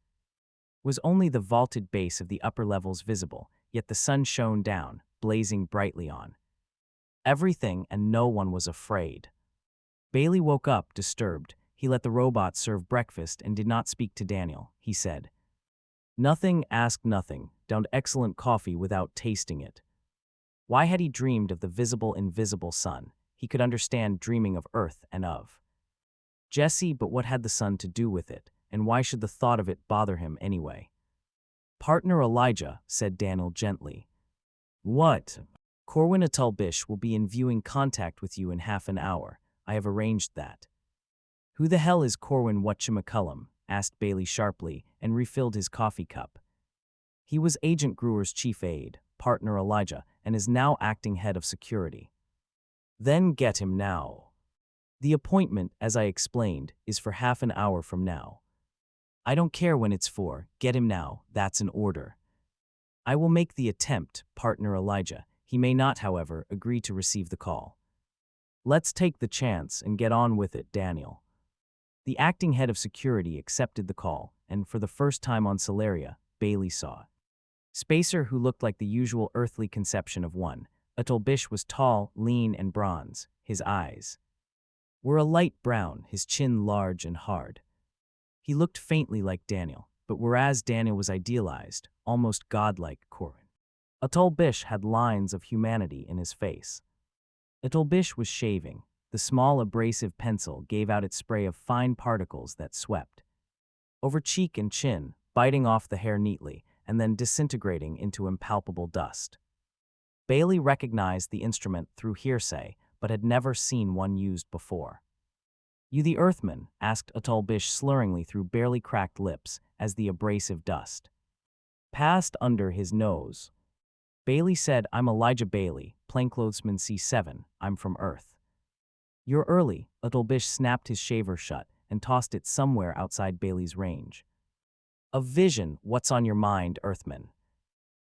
was only the vaulted base of the upper levels visible, yet the sun shone down, blazing brightly on everything, and no one was afraid. Bailey woke up, disturbed. He let the robot serve breakfast and did not speak to Daniel. He said nothing, asked nothing, downed excellent coffee without tasting it. Why had he dreamed of the visible invisible sun? He could understand dreaming of Earth and of Jesse, but what had the sun to do with it, and why should the thought of it bother him anyway? "Partner Elijah," said Daniel gently. "What?" "Corwin Atulbish will be in viewing contact with you in half an hour. I have arranged that." "Who the hell is Corwin whatchamacallum?" asked Bailey sharply and refilled his coffee cup. "He was Agent Gruer's chief aide, Partner Elijah, and is now acting head of security." "Then get him now." "The appointment, as I explained, is for half an hour from now." "I don't care when it's for. Get him now. That's an order." "I will make the attempt, Partner Elijah." He may not, however, agree to receive the call. "Let's take the chance and get on with it, Daniel." The acting head of security accepted the call, and for the first time on Solaria, Bailey saw Spacer, who looked like the usual earthly conception of one. Atulbish was tall, lean, and bronze. His eyes were a light brown, his chin large and hard. He looked faintly like Daniel, but whereas Daniel was idealized, almost godlike Corwin, Atulbish had lines of humanity in his face. Atulbish was shaving. The small abrasive pencil gave out its spray of fine particles that swept over cheek and chin, biting off the hair neatly, and then disintegrating into impalpable dust. Bailey recognized the instrument through hearsay, but had never seen one used before. You the Earthman? Asked Atulbish slurringly through barely cracked lips as the abrasive dust passed under his nose. Bailey said, I'm Elijah Bailey, plainclothesman C7, I'm from Earth. You're early. Atulbish snapped his shaver shut and tossed it somewhere outside Bailey's range. A vision, what's on your mind, Earthman?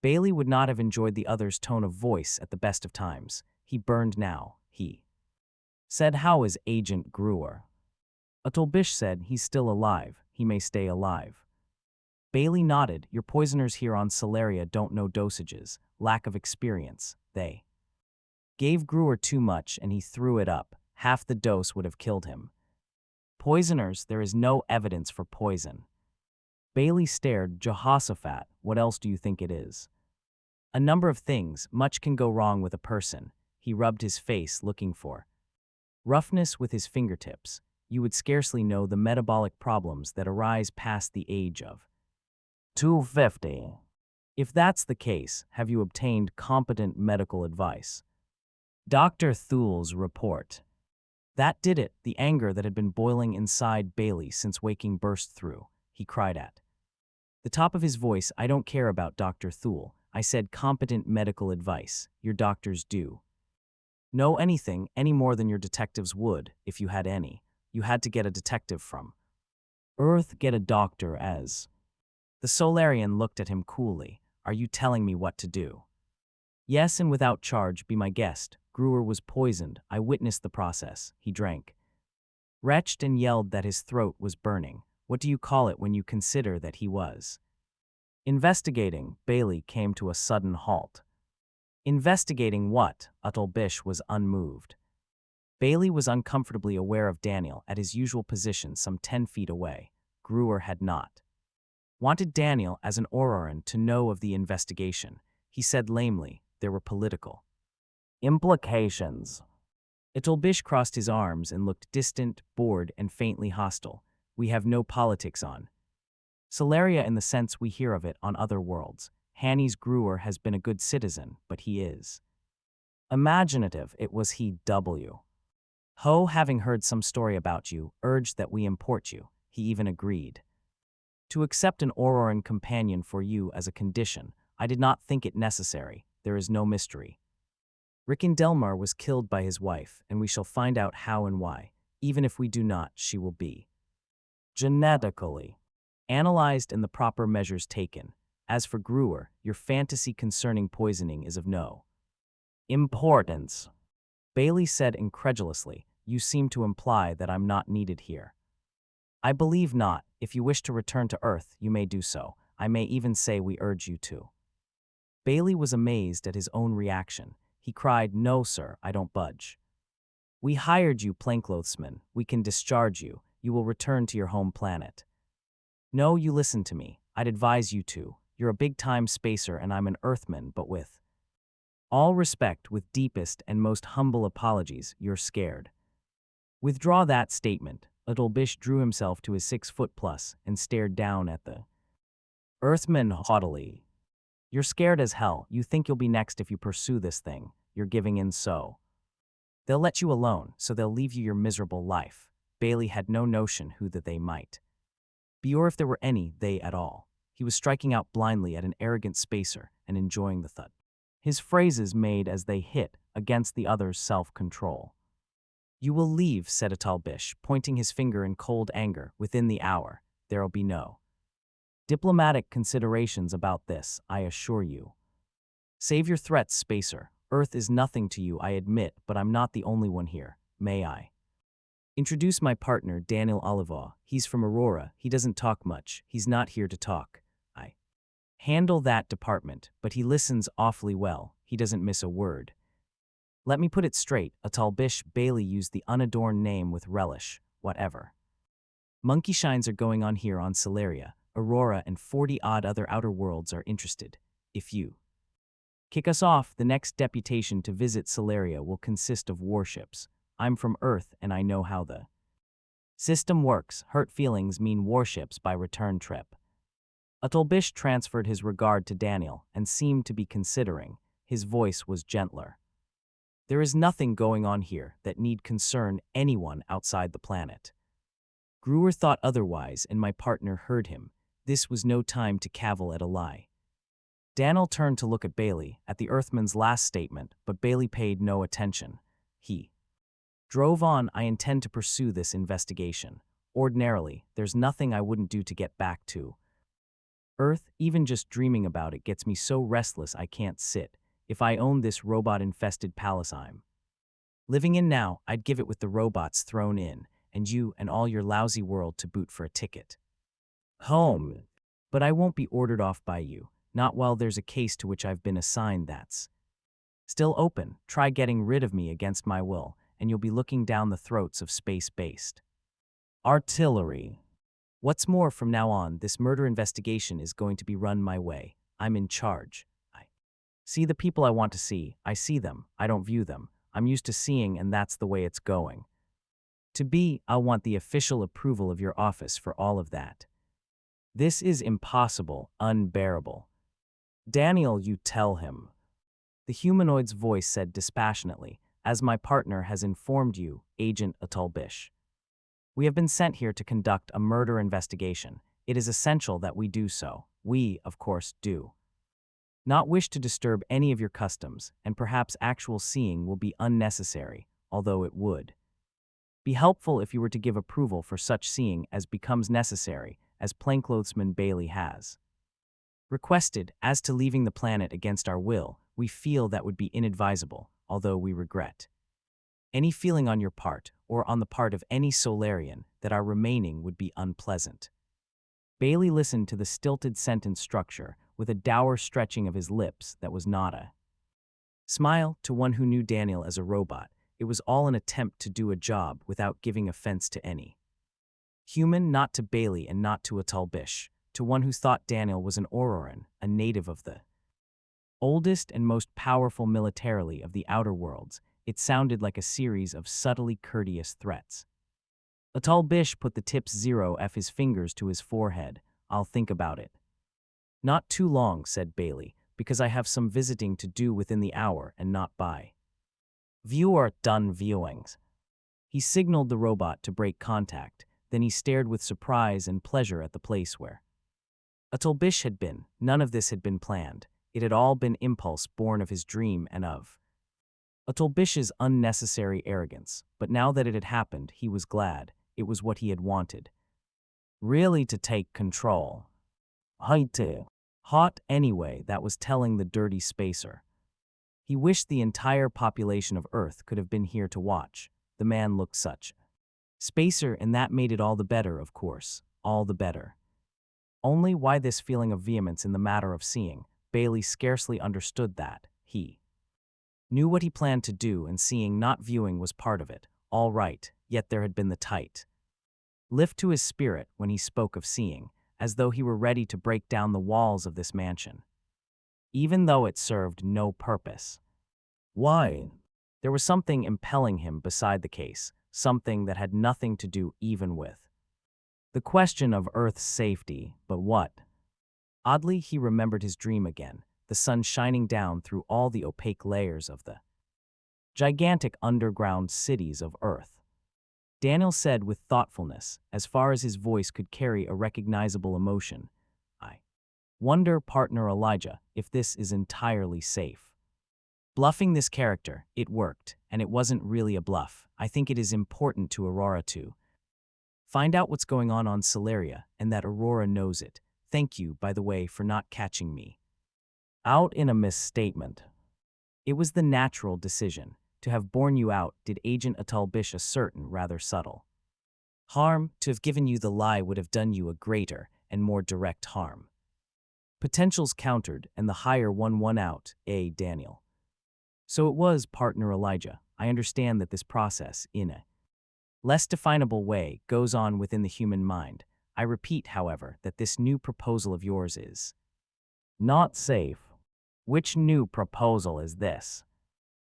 Bailey would not have enjoyed the other's tone of voice at the best of times. He burned now, he said, how is Agent Gruer? Atulbish said, he's still alive, he may stay alive. Bailey nodded, your poisoners here on Solaria don't know dosages, lack of experience, they gave Gruer too much and he threw it up, half the dose would have killed him. Poisoners, there is no evidence for poison. Bailey stared, Jehoshaphat, what else do you think it is? A number of things, much can go wrong with a person. He rubbed his face looking for roughness with his fingertips. You would scarcely know the metabolic problems that arise past the age of 250. If that's the case, have you obtained competent medical advice? Dr. Thule's report. That did it. The anger that had been boiling inside Bailey since waking burst through. He cried at the top of his voice, I don't care about Dr. Thule. I said competent medical advice. Your doctors do know anything any more than your detectives would, if you had any. You had to get a detective from Earth, get a doctor as. The Solarian looked at him coolly. Are you telling me what to do? Yes, and without charge, be my guest. Gruer was poisoned. I witnessed the process. He drank, retched and yelled that his throat was burning. What do you call it when you consider that he was investigating? Bailey came to a sudden halt. Investigating what? Atulbish was unmoved. Bailey was uncomfortably aware of Daniel at his usual position some 10 feet away. Gruer had not wanted Daniel as an Auroran to know of the investigation. He said lamely, there were political implications. Atulbish crossed his arms and looked distant, bored, and faintly hostile. We have no politics on Solaria in the sense we hear of it on other worlds. Hannes Gruer has been a good citizen, but he is imaginative. It was he W. Ho, having heard some story about you, urged that we import you. He even agreed to accept an Auroran companion for you as a condition. I did not think it necessary. There is no mystery. Rickon Delmar was killed by his wife, and we shall find out how and why. Even if we do not, she will be genetically analyzed and the proper measures taken. As for Gruer, your fantasy concerning poisoning is of no importance. Bailey said incredulously, you seem to imply that I'm not needed here. I believe not. If you wish to return to Earth, you may do so. I may even say we urge you to. Bailey was amazed at his own reaction. He cried, no, sir, I don't budge. We hired you, plainclothesman. We can discharge you. You will return to your home planet. No, you listen to me. I'd advise you to. You're a big-time spacer and I'm an Earthman, but with all respect, with deepest and most humble apologies, you're scared. Withdraw that statement. Atulbish drew himself to his 6-foot+ and stared down at the Earthman haughtily. You're scared as hell. You think you'll be next if you pursue this thing. You're giving in so. They'll let you alone, so they'll leave you your miserable life. Bailey had no notion who that they might be or if there were any they at all. He was striking out blindly at an arrogant spacer and enjoying the thud his phrases made as they hit against the other's self-control. You will leave, said Atulbish, pointing his finger in cold anger, within the hour. There'll be no diplomatic considerations about this, I assure you. Save your threats, spacer. Earth is nothing to you, I admit, but I'm not the only one here. May I introduce my partner, Daniel Olivaw. He's from Aurora. He doesn't talk much. He's not here to talk. I handle that department, but he listens awfully well. He doesn't miss a word. Let me put it straight. Atulbish. Bailey used the unadorned name with relish. Whatever monkey shines are going on here on Solaria, Aurora and 40-odd other outer worlds are interested. If you kick us off, the next deputation to visit Solaria will consist of warships. I'm from Earth and I know how the system works. Hurt feelings mean warships by return trip. Atulbish transferred his regard to Daniel and seemed to be considering. His voice was gentler. There is nothing going on here that need concern anyone outside the planet. Brewer thought otherwise, and my partner heard him. This was no time to cavil at a lie. Daniel turned to look at Bailey, at the Earthman's last statement, but Bailey paid no attention. He drove on. I intend to pursue this investigation. Ordinarily, there's nothing I wouldn't do to get back to Earth. Even just dreaming about it gets me so restless I can't sit. If I owned this robot-infested palace I'm living in now, I'd give it with the robots thrown in, and you and all your lousy world to boot for a ticket home. But I won't be ordered off by you, not while there's a case to which I've been assigned that's still open. Try getting rid of me against my will, and you'll be looking down the throats of space-based artillery. What's more, from now on, this murder investigation is going to be run my way. I'm in charge. I see the people I want to see. I see them. I don't view them. I'm used to seeing, and that's the way it's going to be. I'll want the official approval of your office for all of that. This is impossible, unbearable. Daniel, you tell him. The humanoid's voice said dispassionately, as my partner has informed you, Agent Atulbish. We have been sent here to conduct a murder investigation. It is essential that we do so. We, of course, do not wish to disturb any of your customs, and perhaps actual seeing will be unnecessary, although it would be helpful if you were to give approval for such seeing as becomes necessary, as plainclothesman Bailey has requested. As to leaving the planet against our will, we feel that would be inadvisable, although we regret any feeling on your part, or on the part of any Solarian, that our remaining would be unpleasant. Bailey listened to the stilted sentence structure with a dour stretching of his lips that was not a smile. To one who knew Daniel as a robot, it was all an attempt to do a job without giving offense to any human, not to Bailey and not to Atulbish. To one who thought Daniel was an Auroran, a native of the oldest and most powerful militarily of the outer worlds, it sounded like a series of subtly courteous threats. Atulbish put the tips 0 of his fingers to his forehead. I'll think about it. Not too long, said Bailey, because I have some visiting to do within the hour and not by. Viewer done viewings. He signaled the robot to break contact, then he stared with surprise and pleasure at the place where Atulbish had been. None of this had been planned. It had all been impulse born of his dream and of Atulbish's unnecessary arrogance. But now that it had happened, he was glad. It was what he had wanted. Really, to take control. Hot anyway, that was telling the dirty spacer. He wished the entire population of Earth could have been here to watch. The man looked such spacer, and that made it all the better, of course. All the better. Only why this feeling of vehemence in the matter of seeing? Bailey scarcely understood that. He knew what he planned to do, and seeing, not viewing, was part of it. All right, yet there had been the tight lift to his spirit when he spoke of seeing, as though he were ready to break down the walls of this mansion, even though it served no purpose. Why? There was something impelling him beside the case, something that had nothing to do even with the question of Earth's safety. But what? Oddly, he remembered his dream again, the sun shining down through all the opaque layers of the gigantic underground cities of Earth. Daniel said with thoughtfulness, as far as his voice could carry a recognizable emotion, I wonder, partner Elijah, if this is entirely safe. Bluffing this character, it worked, and it wasn't really a bluff. I think it is important to Aurora to find out what's going on Solaria, and that Aurora knows it. Thank you, by the way, for not catching me out in a misstatement. It was the natural decision. To have borne you out, did Agent Atulbish a certain rather subtle harm. To have given you the lie would have done you a greater and more direct harm. Potentials countered, and the higher one won out, Daniel. So it was, partner Elijah. I understand that this process, in a less definable way, goes on within the human mind. I repeat, however, that this new proposal of yours is not safe. Which new proposal is this?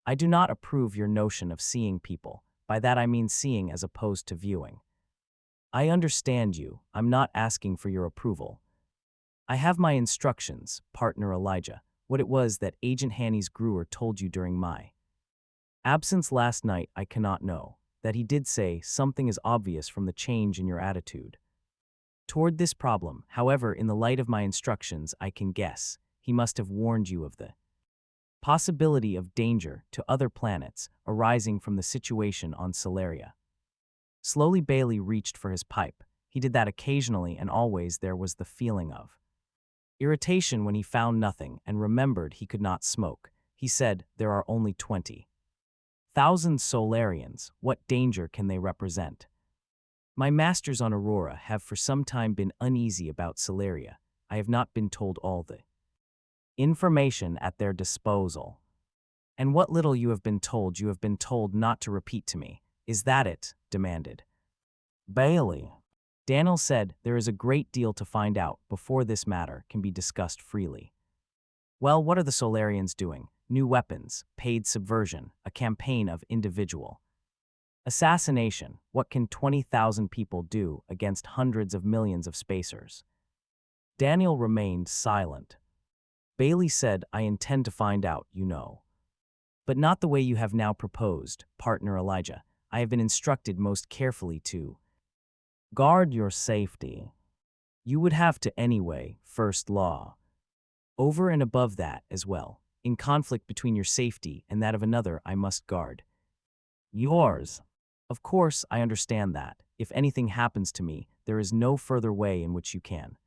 I do not approve your notion of seeing people. By that I mean seeing as opposed to viewing. I understand you. I'm not asking for your approval. I have my instructions, partner Elijah. What it was that Agent Hannes Gruer told you during my Absence last night I cannot know. That he did say something is obvious from the change in your attitude toward this problem. However, in the light of my instructions, I can guess he must have warned you of the possibility of danger to other planets arising from the situation on Solaria. Slowly Bailey reached for his pipe. He did that occasionally, and always there was the feeling of irritation when he found nothing and remembered he could not smoke. He said, "There are only 20,000 Solarians. What danger can they represent? My masters on Aurora have for some time been uneasy about Solaria. I have not been told all the information at their disposal. And what little you have been told not to repeat to me. Is that it?" demanded Bailey. Daniel said, "There is a great deal to find out before this matter can be discussed freely." Well, what are the Solarians doing? New weapons, paid subversion, a campaign of individual assassination. What can 20,000 people do against hundreds of millions of spacers? Daniel remained silent. Bailey said, "I intend to find out, you know. But not the way you have now proposed, partner Elijah. I have been instructed most carefully to guard your safety. You would have to anyway, first law. Over and above that as well, in conflict between your safety and that of another, I must guard yours. Of course, I understand that. If anything happens to me, there is no further way in which you can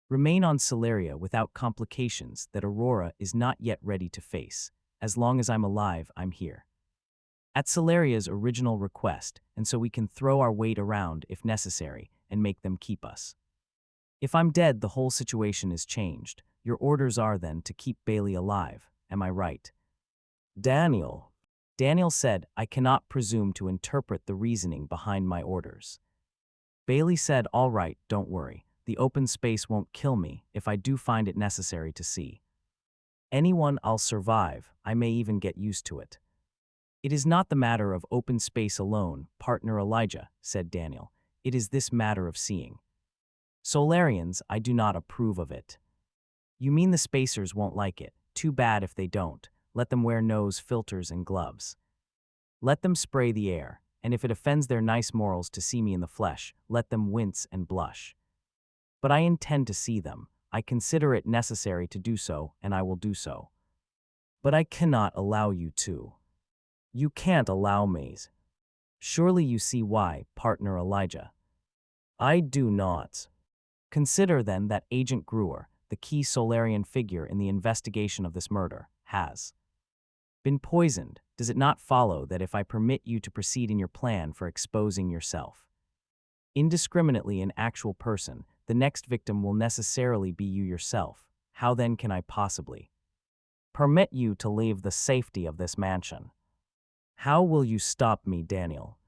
remain on Solaria without complications that Aurora is not yet ready to face. As long as I'm alive, I'm here at Solaria's original request, and so we can throw our weight around if necessary and make them keep us. If I'm dead, the whole situation is changed. Your orders are then to keep Bailey alive. Am I right?" Daniel said, "I cannot presume to interpret the reasoning behind my orders." Bailey said, "All right, don't worry. The open space won't kill me if I do find it necessary to see anyone. I'll survive. I may even get used to it." "It is not the matter of open space alone, partner Elijah," said Daniel. "It is this matter of seeing Solarians. I do not approve of it." "You mean the spacers won't like it? Too bad if they don't. Let them wear nose filters and gloves. Let them spray the air, and if it offends their nice morals to see me in the flesh, let them wince and blush. But I intend to see them. I consider it necessary to do so, and I will do so. But I cannot allow you to." "You can't allow me. Surely you see why, partner Elijah." "I do not." "Consider then that Agent Gruer, the key Solarian figure in the investigation of this murder, has been poisoned. Does it not follow that if I permit you to proceed in your plan for exposing yourself indiscriminately in actual person, the next victim will necessarily be you yourself? How then can I possibly permit you to leave the safety of this mansion?" "How will you stop me, Daniel?"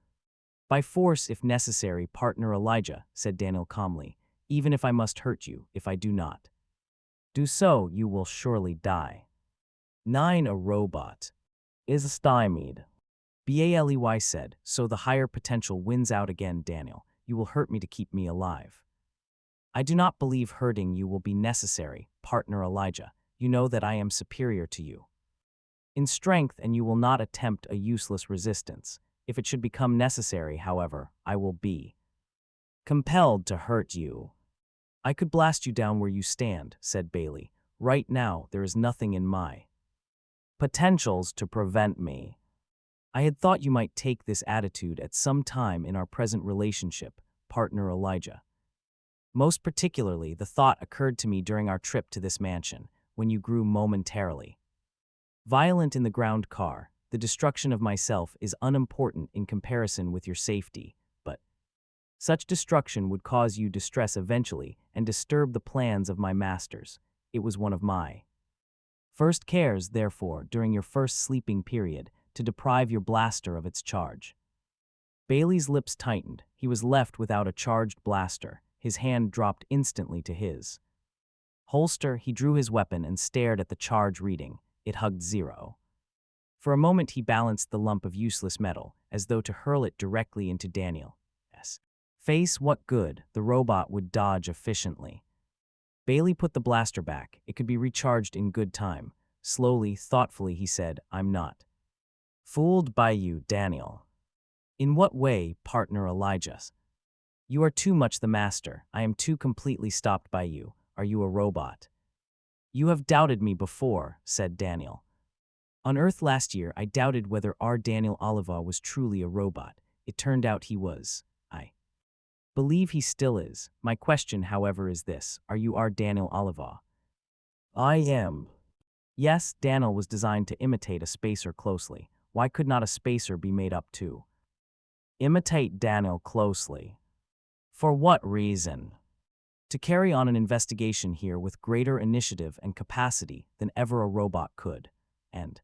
"By force if necessary, partner Elijah," said Daniel calmly. "Even if I must hurt you, if I do not do so, you will surely die." A robot is stymied. Bailey said, "So the higher potential wins out again, Daniel. You will hurt me to keep me alive." "I do not believe hurting you will be necessary, partner Elijah. You know that I am superior to you in strength, and you will not attempt a useless resistance. If it should become necessary, however, I will be compelled to hurt you." "I could blast you down where you stand," said Bailey. "Right now, there is nothing in my potentials to prevent me." "I had thought you might take this attitude at some time in our present relationship, partner Elijah. Most particularly, the thought occurred to me during our trip to this mansion, when you grew momentarily violent in the ground car. The destruction of myself is unimportant in comparison with your safety, but such destruction would cause you distress eventually and disturb the plans of my masters. It was one of my first cares, therefore, during your first sleeping period, to deprive your blaster of its charge." Bailey's lips tightened. He was left without a charged blaster. His hand dropped instantly to his holster. He drew his weapon and stared at the charge reading. It hugged 0. For a moment he balanced the lump of useless metal, as though to hurl it directly into Daniel's face. What good? The robot would dodge efficiently. Bailey put the blaster back. It could be recharged in good time. Slowly, thoughtfully, he said, "I'm not Fooled by you, Daniel. In what way, partner Elijah? You are too much the master. I am too completely stopped by you. Are you a robot? You have doubted me before, said Daniel. On Earth last year, I doubted whether our Daniel Oliva was truly a robot. It turned out he was. I believe he still is. My question, however, is this. Are you our Daniel Oliva? I am. Yes, Daniel was designed to imitate a spacer closely. Why could not a spacer be made up to imitate Daniel closely? For what reason? To carry on an investigation here with greater initiative and capacity than ever a robot could. And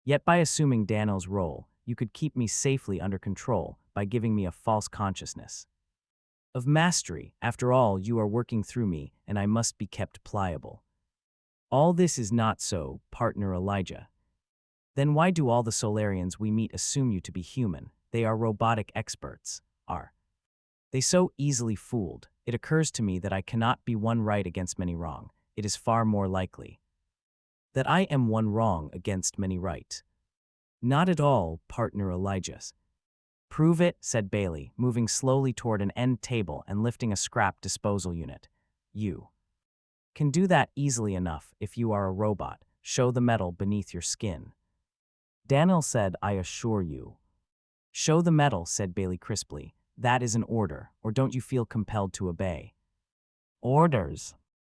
yet by assuming Daniel's role, you could keep me safely under control by giving me a false consciousness of mastery. After all, you are working through me, and I must be kept pliable. All this is not so, partner Elijah. Then why do all the Solarians we meet assume you to be human? They are robotic experts. Are they so easily fooled? It occurs to me that I cannot be one right against many wrong. It is far more likely that I am one wrong against many right. Not at all, partner Elijah. Prove it, said Bailey, moving slowly toward an end table and lifting a scrap disposal unit. You can do that easily enough if you are a robot. Show the metal beneath your skin. Daniel said, I assure you. Show the metal, said Bailey crisply. That is an order, or don't you feel compelled to obey? Orders.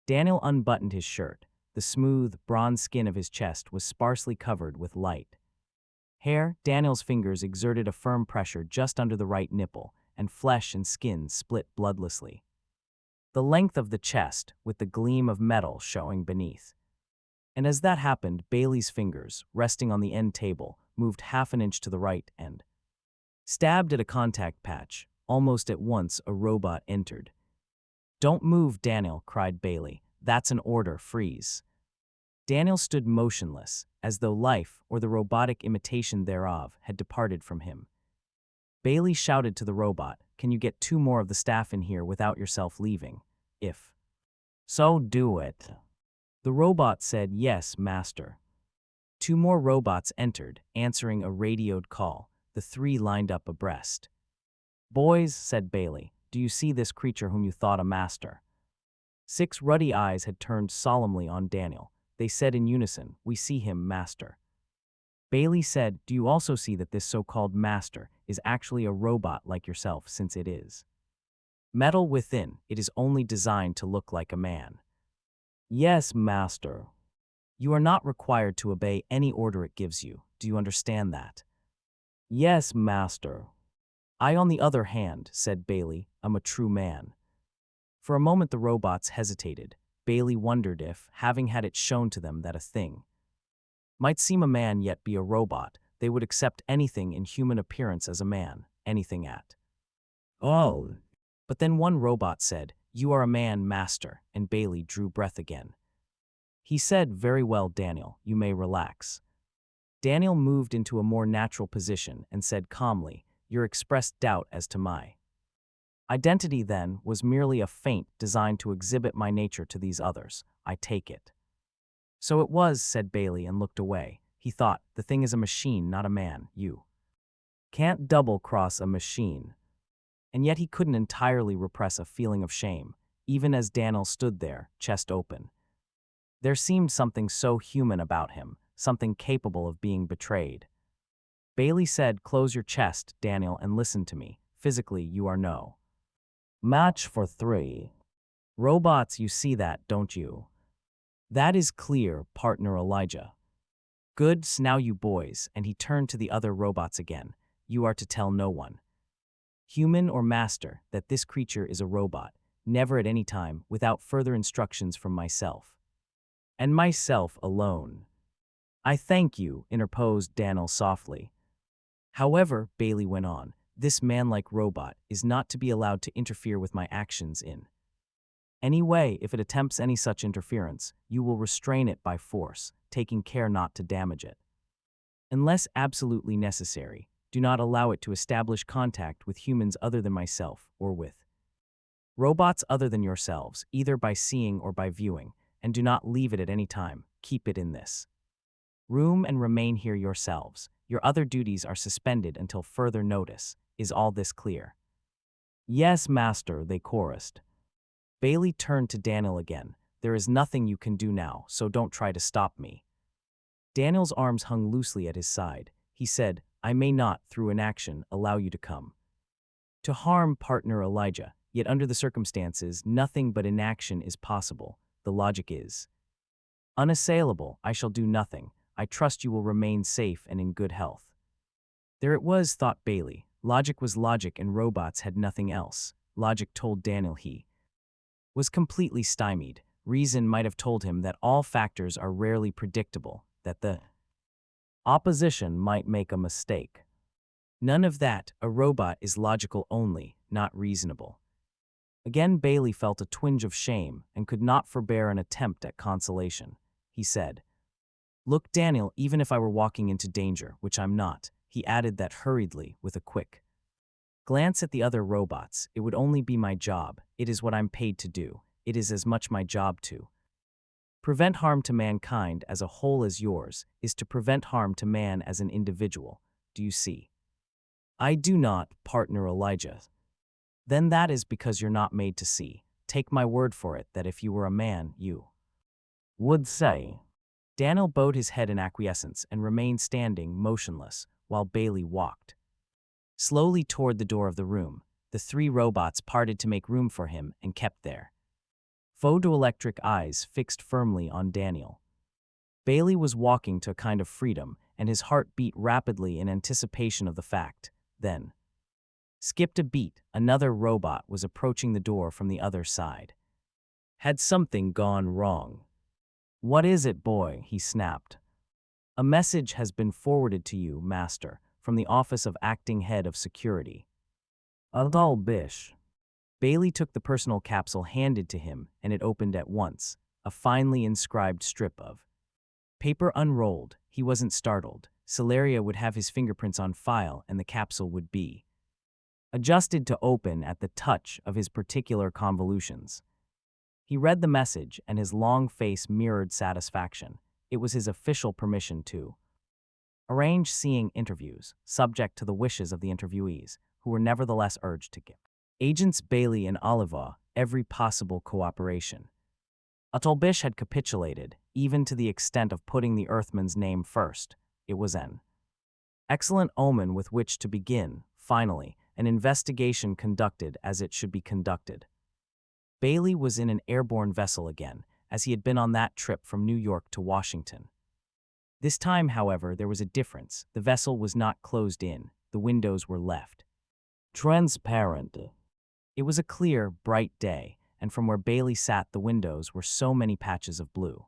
Daniel unbuttoned his shirt. The smooth, bronze skin of his chest was sparsely covered with light hair. Daniel's fingers exerted a firm pressure just under the right nipple, and flesh and skin split bloodlessly. The length of the chest, with the gleam of metal showing beneath. And as that happened, Bailey's fingers, resting on the end table, moved half an inch to the right and stabbed at a contact patch. Almost at once, a robot entered. Don't move, Daniel, cried Bailey. That's an order. Freeze. Daniel stood motionless, as though life, or the robotic imitation thereof, had departed from him. Bailey shouted to the robot, Can you get 2 more of the staff in here without yourself leaving? If so, do it. The robot said, Yes, master. 2 more robots entered, answering a radioed call. The 3 lined up abreast. Boys, said Bailey, do you see this creature whom you thought a master? 6 ruddy eyes had turned solemnly on Daniel. They said in unison, We see him, master. Bailey said, Do you also see that this so-called master is actually a robot like yourself, since it is metal within? It is only designed to look like a man. Yes, master. You are not required to obey any order it gives you. Do you understand that? Yes, master. I, on the other hand, said Bailey, am a true man. For a moment the robots hesitated. Bailey wondered if, having had it shown to them that a thing might seem a man yet be a robot, they would accept anything in human appearance as a man, anything at all. But then one robot said, You are a man, master, and Bailey drew breath again. He said, Very well, Daniel, you may relax. Daniel moved into a more natural position and said calmly, Your expressed doubt as to my identity, then, was merely a feint designed to exhibit my nature to these others. I take it. So it was, said Bailey and looked away. He thought, The thing is a machine, not a man. You can't double-cross a machine. And yet he couldn't entirely repress a feeling of shame, even as Daniel stood there, chest open. There seemed something so human about him, something capable of being betrayed. Bailey said, Close your chest, Daniel, and listen to me. Physically, you are no match for 3 robots. You see that, don't you? That is clear, partner Elijah. Good, now you boys, and he turned to the other robots again. You are to tell no one, human or master, that this creature is a robot, never at any time, without further instructions from myself. And myself alone. I thank you, interposed Daniel softly. However, Bailey went on, this man-like robot is not to be allowed to interfere with my actions in any way. If it attempts any such interference, you will restrain it by force, taking care not to damage it. Unless absolutely necessary, do not allow it to establish contact with humans other than myself or with robots other than yourselves, either by seeing or by viewing, and do not leave it at any time. Keep it in this room and remain here yourselves. Your other duties are suspended until further notice. Is all this clear?" "Yes, master," they chorused. Bailey turned to Daniel again. "There is nothing you can do now, so don't try to stop me." Daniel's arms hung loosely at his side. He said, "I may not, through inaction, allow you to come to harm partner Elijah, yet under the circumstances, nothing but inaction is possible. The logic is unassailable. I shall do nothing. I trust you will remain safe and in good health." There it was, thought Bailey. Logic was logic and robots had nothing else. Logic told Daniel he was completely stymied. Reason might have told him that all factors are rarely predictable, that the opposition might make a mistake. None of that. A robot is logical only, not reasonable. Again Bailey felt a twinge of shame and could not forbear an attempt at consolation. He said, "Look, Daniel, even if I were walking into danger, which I'm not," he added that hurriedly with a quick glance at the other robots, "it would only be my job. It is what I'm paid to do. It is as much my job to prevent harm to mankind as a whole as yours is to prevent harm to man as an individual. Do you see?" "I do not, partner Elijah." "Then that is because you're not made to see. Take my word for it that if you were a man, you would say." Daniel bowed his head in acquiescence and remained standing, motionless, while Bailey walked slowly toward the door of the room. The three robots parted to make room for him and kept there, photoelectric eyes fixed firmly on Daniel. Bailey was walking to a kind of freedom, and his heart beat rapidly in anticipation of the fact. Then skipped a beat. Another robot was approaching the door from the other side. Had something gone wrong? "What is it, boy?" he snapped. "A message has been forwarded to you, master, from the office of acting head of security." "A dull bish." Bailey took the personal capsule handed to him, and it opened at once. A finely inscribed strip of paper unrolled. He wasn't startled. Celeria would have his fingerprints on file, and the capsule would be adjusted to open at the touch of his particular convolutions. He read the message, and his long face mirrored satisfaction. It was his official permission to arrange seeing interviews, subject to the wishes of the interviewees, who were nevertheless urged to give Agents Bailey and Oliva every possible cooperation. Atolbish had capitulated, even to the extent of putting the Earthman's name first. It was an excellent omen with which to begin, finally, an investigation conducted as it should be conducted. Bailey was in an airborne vessel again, as he had been on that trip from New York to Washington. This time, however, there was a difference. The vessel was not closed in. The windows were left transparent. It was a clear, bright day, and from where Bailey sat the windows were so many patches of blue.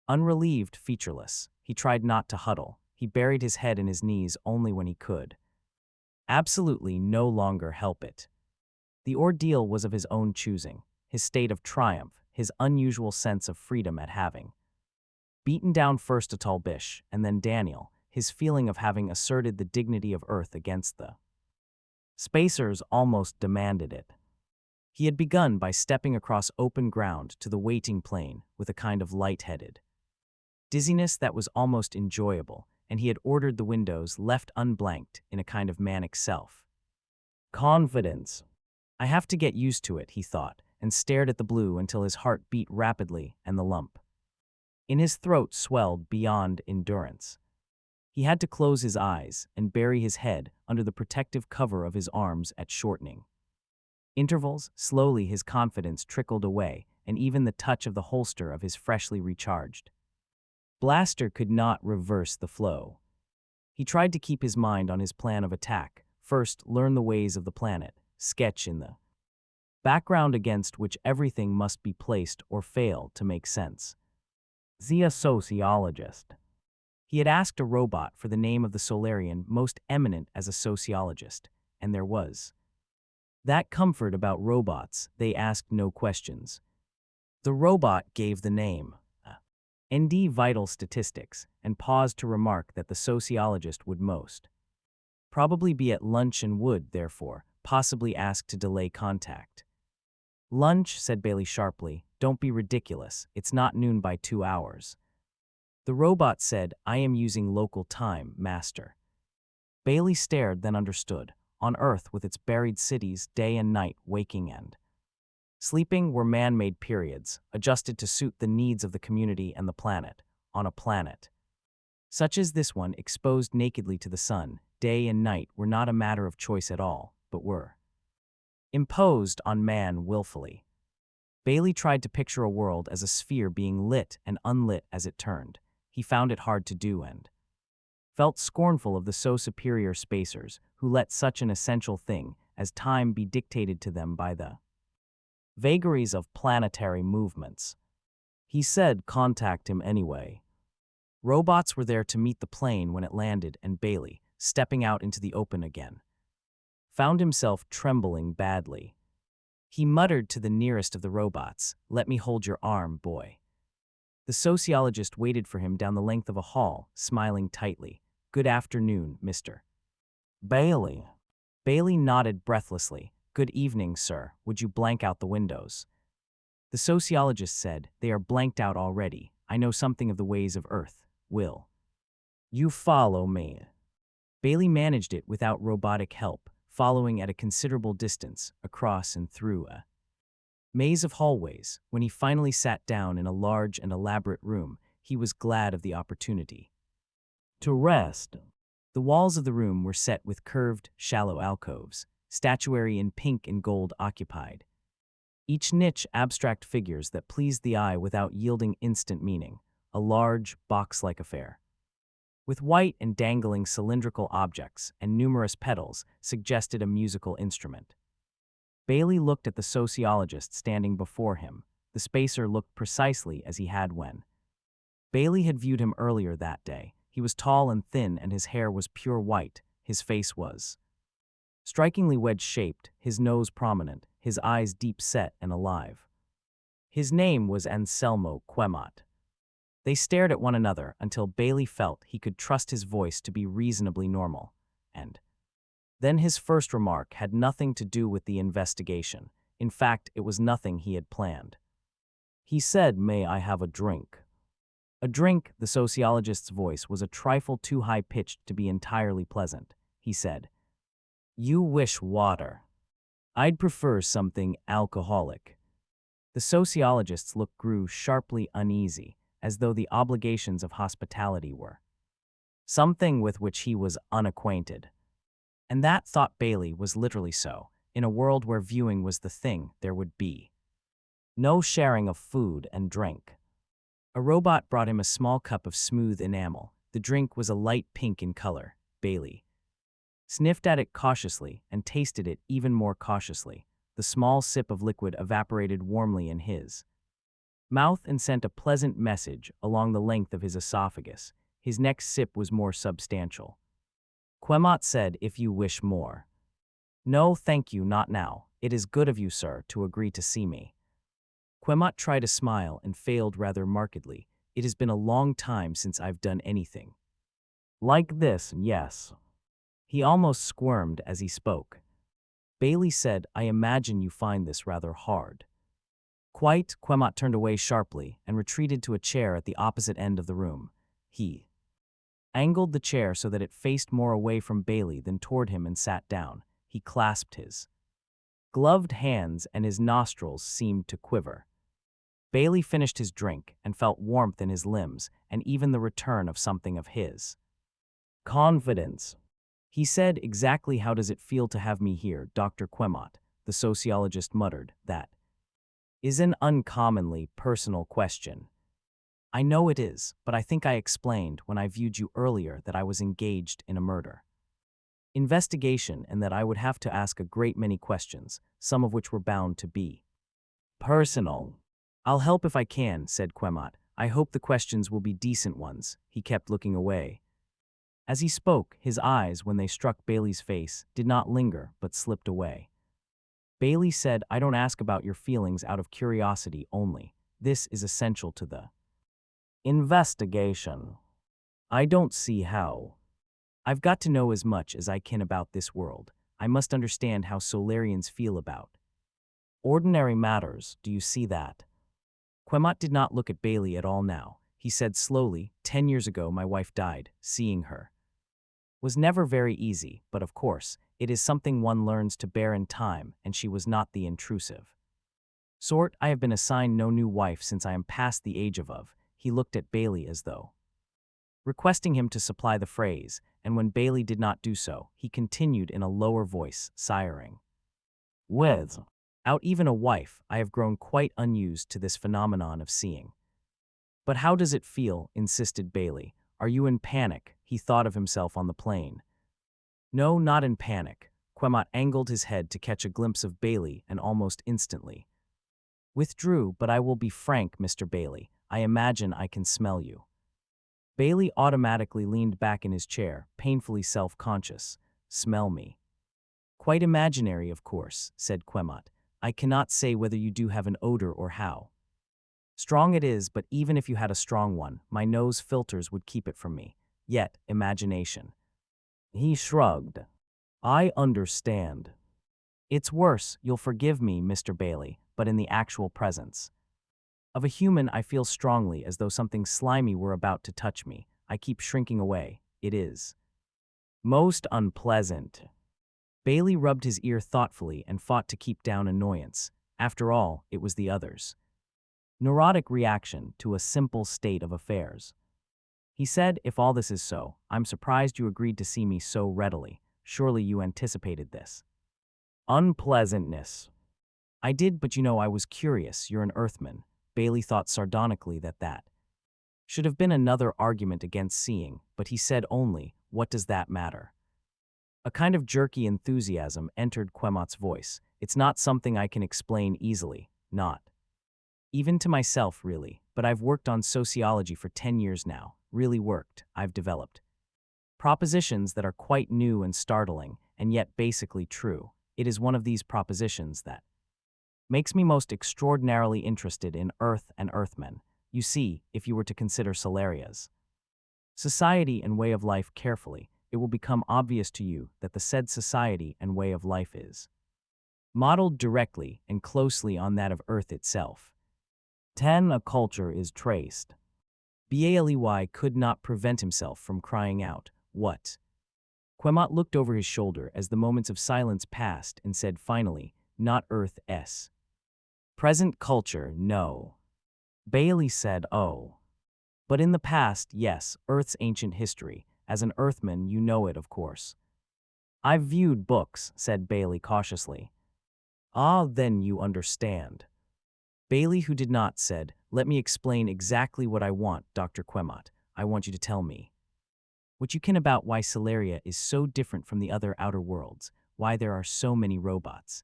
Unrelieved, featureless, he tried not to huddle. He buried his head in his knees only when he could absolutely no longer help it. The ordeal was of his own choosing, his state of triumph, his unusual sense of freedom at having beaten down first Atolbish and then Daniel, his feeling of having asserted the dignity of Earth against the spacers almost demanded it. He had begun by stepping across open ground to the waiting plane with a kind of light-headed dizziness that was almost enjoyable, and he had ordered the windows left unblanked in a kind of manic self confidence. "I have to get used to it," he thought, and stared at the blue until his heart beat rapidly and the lump in his throat swelled beyond endurance. He had to close his eyes and bury his head under the protective cover of his arms at shortening intervals. Slowly his confidence trickled away, and even the touch of the holster of his freshly recharged blaster could not reverse the flow. He tried to keep his mind on his plan of attack. First, learn the ways of the planet, sketch in the background against which everything must be placed or fail to make sense. "The sociologist." He had asked a robot for the name of the Solarian most eminent as a sociologist, and there was that comfort about robots, they asked no questions. The robot gave the name, ND Vital Statistics, and paused to remark that the sociologist would most probably be at lunch and would, therefore, possibly ask to delay contact. "Lunch," said Bailey sharply. "Don't be ridiculous. It's not noon by 2 hours." The robot said, I am using local time, master. Bailey stared, then understood. On Earth, with its buried cities, day and night, waking and sleeping were man-made periods, adjusted to suit the needs of the community and the planet. On a planet such as this one, exposed nakedly to the sun, day and night were not a matter of choice at all, but were imposed on man willfully. Bailey tried to picture a world as a sphere being lit and unlit as it turned. He found it hard to do and felt scornful of the so superior spacers who let such an essential thing as time be dictated to them by the vagaries of planetary movements. He said, contact him anyway. Robots were there to meet the plane when it landed, and Bailey, stepping out into the open again, found himself trembling badly. He muttered to the nearest of the robots, let me hold your arm, boy. The sociologist waited for him down the length of a hall, smiling tightly. Good afternoon, Mr. Bailey. Bailey nodded breathlessly. Good evening, sir. Would you blank out the windows? The sociologist said, they are blanked out already. I know something of the ways of Earth. Will you follow me? Bailey managed it without robotic help, following at a considerable distance, across and through a maze of hallways. When he finally sat down in a large and elaborate room, he was glad of the opportunity to rest. The walls of the room were set with curved, shallow alcoves, statuary in pink and gold occupied. Each niche abstract figures that pleased the eye without yielding instant meaning, a large, box-like affair. With white and dangling cylindrical objects and numerous pedals suggested a musical instrument. Bailey looked at the sociologist standing before him. The spacer looked precisely as he had when Bailey had viewed him earlier that day. He was tall and thin, and his hair was pure white. His face was strikingly wedge-shaped, his nose prominent, his eyes deep-set and alive. His name was Anselmo Quemot. They stared at one another until Bailey felt he could trust his voice to be reasonably normal, and then his first remark had nothing to do with the investigation. In fact, it was nothing he had planned. He said, may I have a drink? A drink, the sociologist's voice was a trifle too high-pitched to be entirely pleasant. He said, you wish water. I'd prefer something alcoholic. The sociologist's look grew sharply uneasy, as though the obligations of hospitality were something with which he was unacquainted. And that, thought Bailey, was literally so. In a world where viewing was the thing, there would be no sharing of food and drink. A robot brought him a small cup of smooth enamel. The drink was a light pink in color. Bailey sniffed at it cautiously and tasted it even more cautiously. The small sip of liquid evaporated warmly in his mouth and sent a pleasant message along the length of his esophagus. His next sip was more substantial. Quemot said, if you wish more. No, thank you, not now. It is good of you, sir, to agree to see me. Quemot tried a smile and failed rather markedly. It has been a long time since I've done anything like this, yes. He almost squirmed as he spoke. Bailey said, I imagine you find this rather hard. Quite. Quemot turned away sharply and retreated to a chair at the opposite end of the room. He angled the chair so that it faced more away from Bailey than toward him and sat down. He clasped his gloved hands and his nostrils seemed to quiver. Bailey finished his drink and felt warmth in his limbs and even the return of something of his confidence. He said, exactly how does it feel to have me here, Dr. Quemot? The sociologist muttered, that is an uncommonly personal question. I know it is, but I think I explained when I viewed you earlier that I was engaged in a murder investigation and that I would have to ask a great many questions, some of which were bound to be personal. I'll help if I can, said Quemot. I hope the questions will be decent ones. He kept looking away. As he spoke, his eyes, when they struck Bailey's face, did not linger but slipped away. Bailey said, I don't ask about your feelings out of curiosity only. This is essential to the investigation. I don't see how. I've got to know as much as I can about this world. I must understand how Solarians feel about ordinary matters. Do you see that? Quemot did not look at Bailey at all now. he said slowly. 10 years ago, my wife died. Seeing her was never very easy, but of course, it is something one learns to bear in time, and she was not the intrusive sort. I have been assigned no new wife since I am past the age of. He looked at Bailey as though requesting him to supply the phrase, and when Bailey did not do so, he continued in a lower voice, sighing. Without even a wife, I have grown quite unused to this phenomenon of seeing. But how does it feel? Insisted Bailey. Are you in panic? He thought of himself on the plane. No, not in panic. Quemot angled his head to catch a glimpse of Bailey and almost instantly withdrew. But I will be frank, Mr. Bailey. I imagine I can smell you. Bailey automatically leaned back in his chair, painfully self-conscious. Smell me. Quite imaginary, of course, said Quemot. I cannot say whether you do have an odor or how strong it is, but even if you had a strong one, my nose filters would keep it from me. Yet, imagination. He shrugged. I understand. It's worse, you'll forgive me, Mr. Bailey, but in the actual presence of a human, I feel strongly as though something slimy were about to touch me. I keep shrinking away. It is most unpleasant. Bailey rubbed his ear thoughtfully and fought to keep down annoyance. After all, it was the other's neurotic reaction to a simple state of affairs. He said, if all this is so, I'm surprised you agreed to see me so readily. Surely you anticipated this unpleasantness. I did, but you know, I was curious. You're an Earthman. Bailey thought sardonically that should have been another argument against seeing, but he said only, what does that matter? A kind of jerky enthusiasm entered Quemot's voice. It's not something I can explain easily, not even to myself, really, but I've worked on sociology for 10 years now. Really worked. I've developed propositions that are quite new and startling, and yet basically true. It is one of these propositions that makes me most extraordinarily interested in Earth and Earthmen. You see, if you were to consider Solaria's society and way of life carefully, it will become obvious to you that the said society and way of life is modeled directly and closely on that of Earth itself. 10. A culture is traced. Bailey could not prevent himself from crying out, what? Quemot looked over his shoulder as the moments of silence passed and said finally, not Earth's present culture, no. Bailey said, oh. But in the past, yes, Earth's ancient history. As an Earthman, you know it, of course. I've viewed books, said Bailey cautiously. Ah, then you understand. Bailey, who did not, said, let me explain exactly what I want, Dr. Quemot. I want you to tell me what you can about why Solaria is so different from the other outer worlds, why there are so many robots,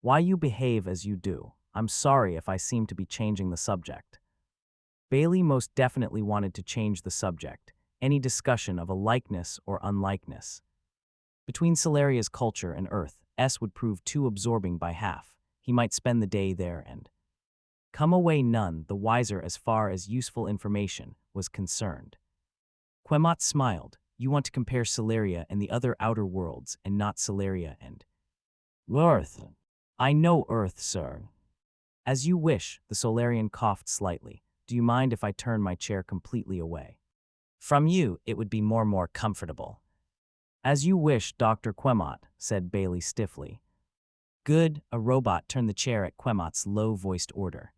why you behave as you do. I'm sorry if I seem to be changing the subject. Bailey most definitely wanted to change the subject, any discussion of a likeness or unlikeness between Solaria's culture and Earth's would prove too absorbing by half. He might spend the day there and come away none the wiser as far as useful information was concerned. Quemot smiled. You want to compare Solaria and the other outer worlds and not Solaria and Earth. I know Earth, sir. As you wish, the Solarian coughed slightly. Do you mind if I turn my chair completely away from you? It would be more comfortable. As you wish, Dr. Quemot, said Bailey stiffly. Good. A robot turned the chair at Quemot's low-voiced order.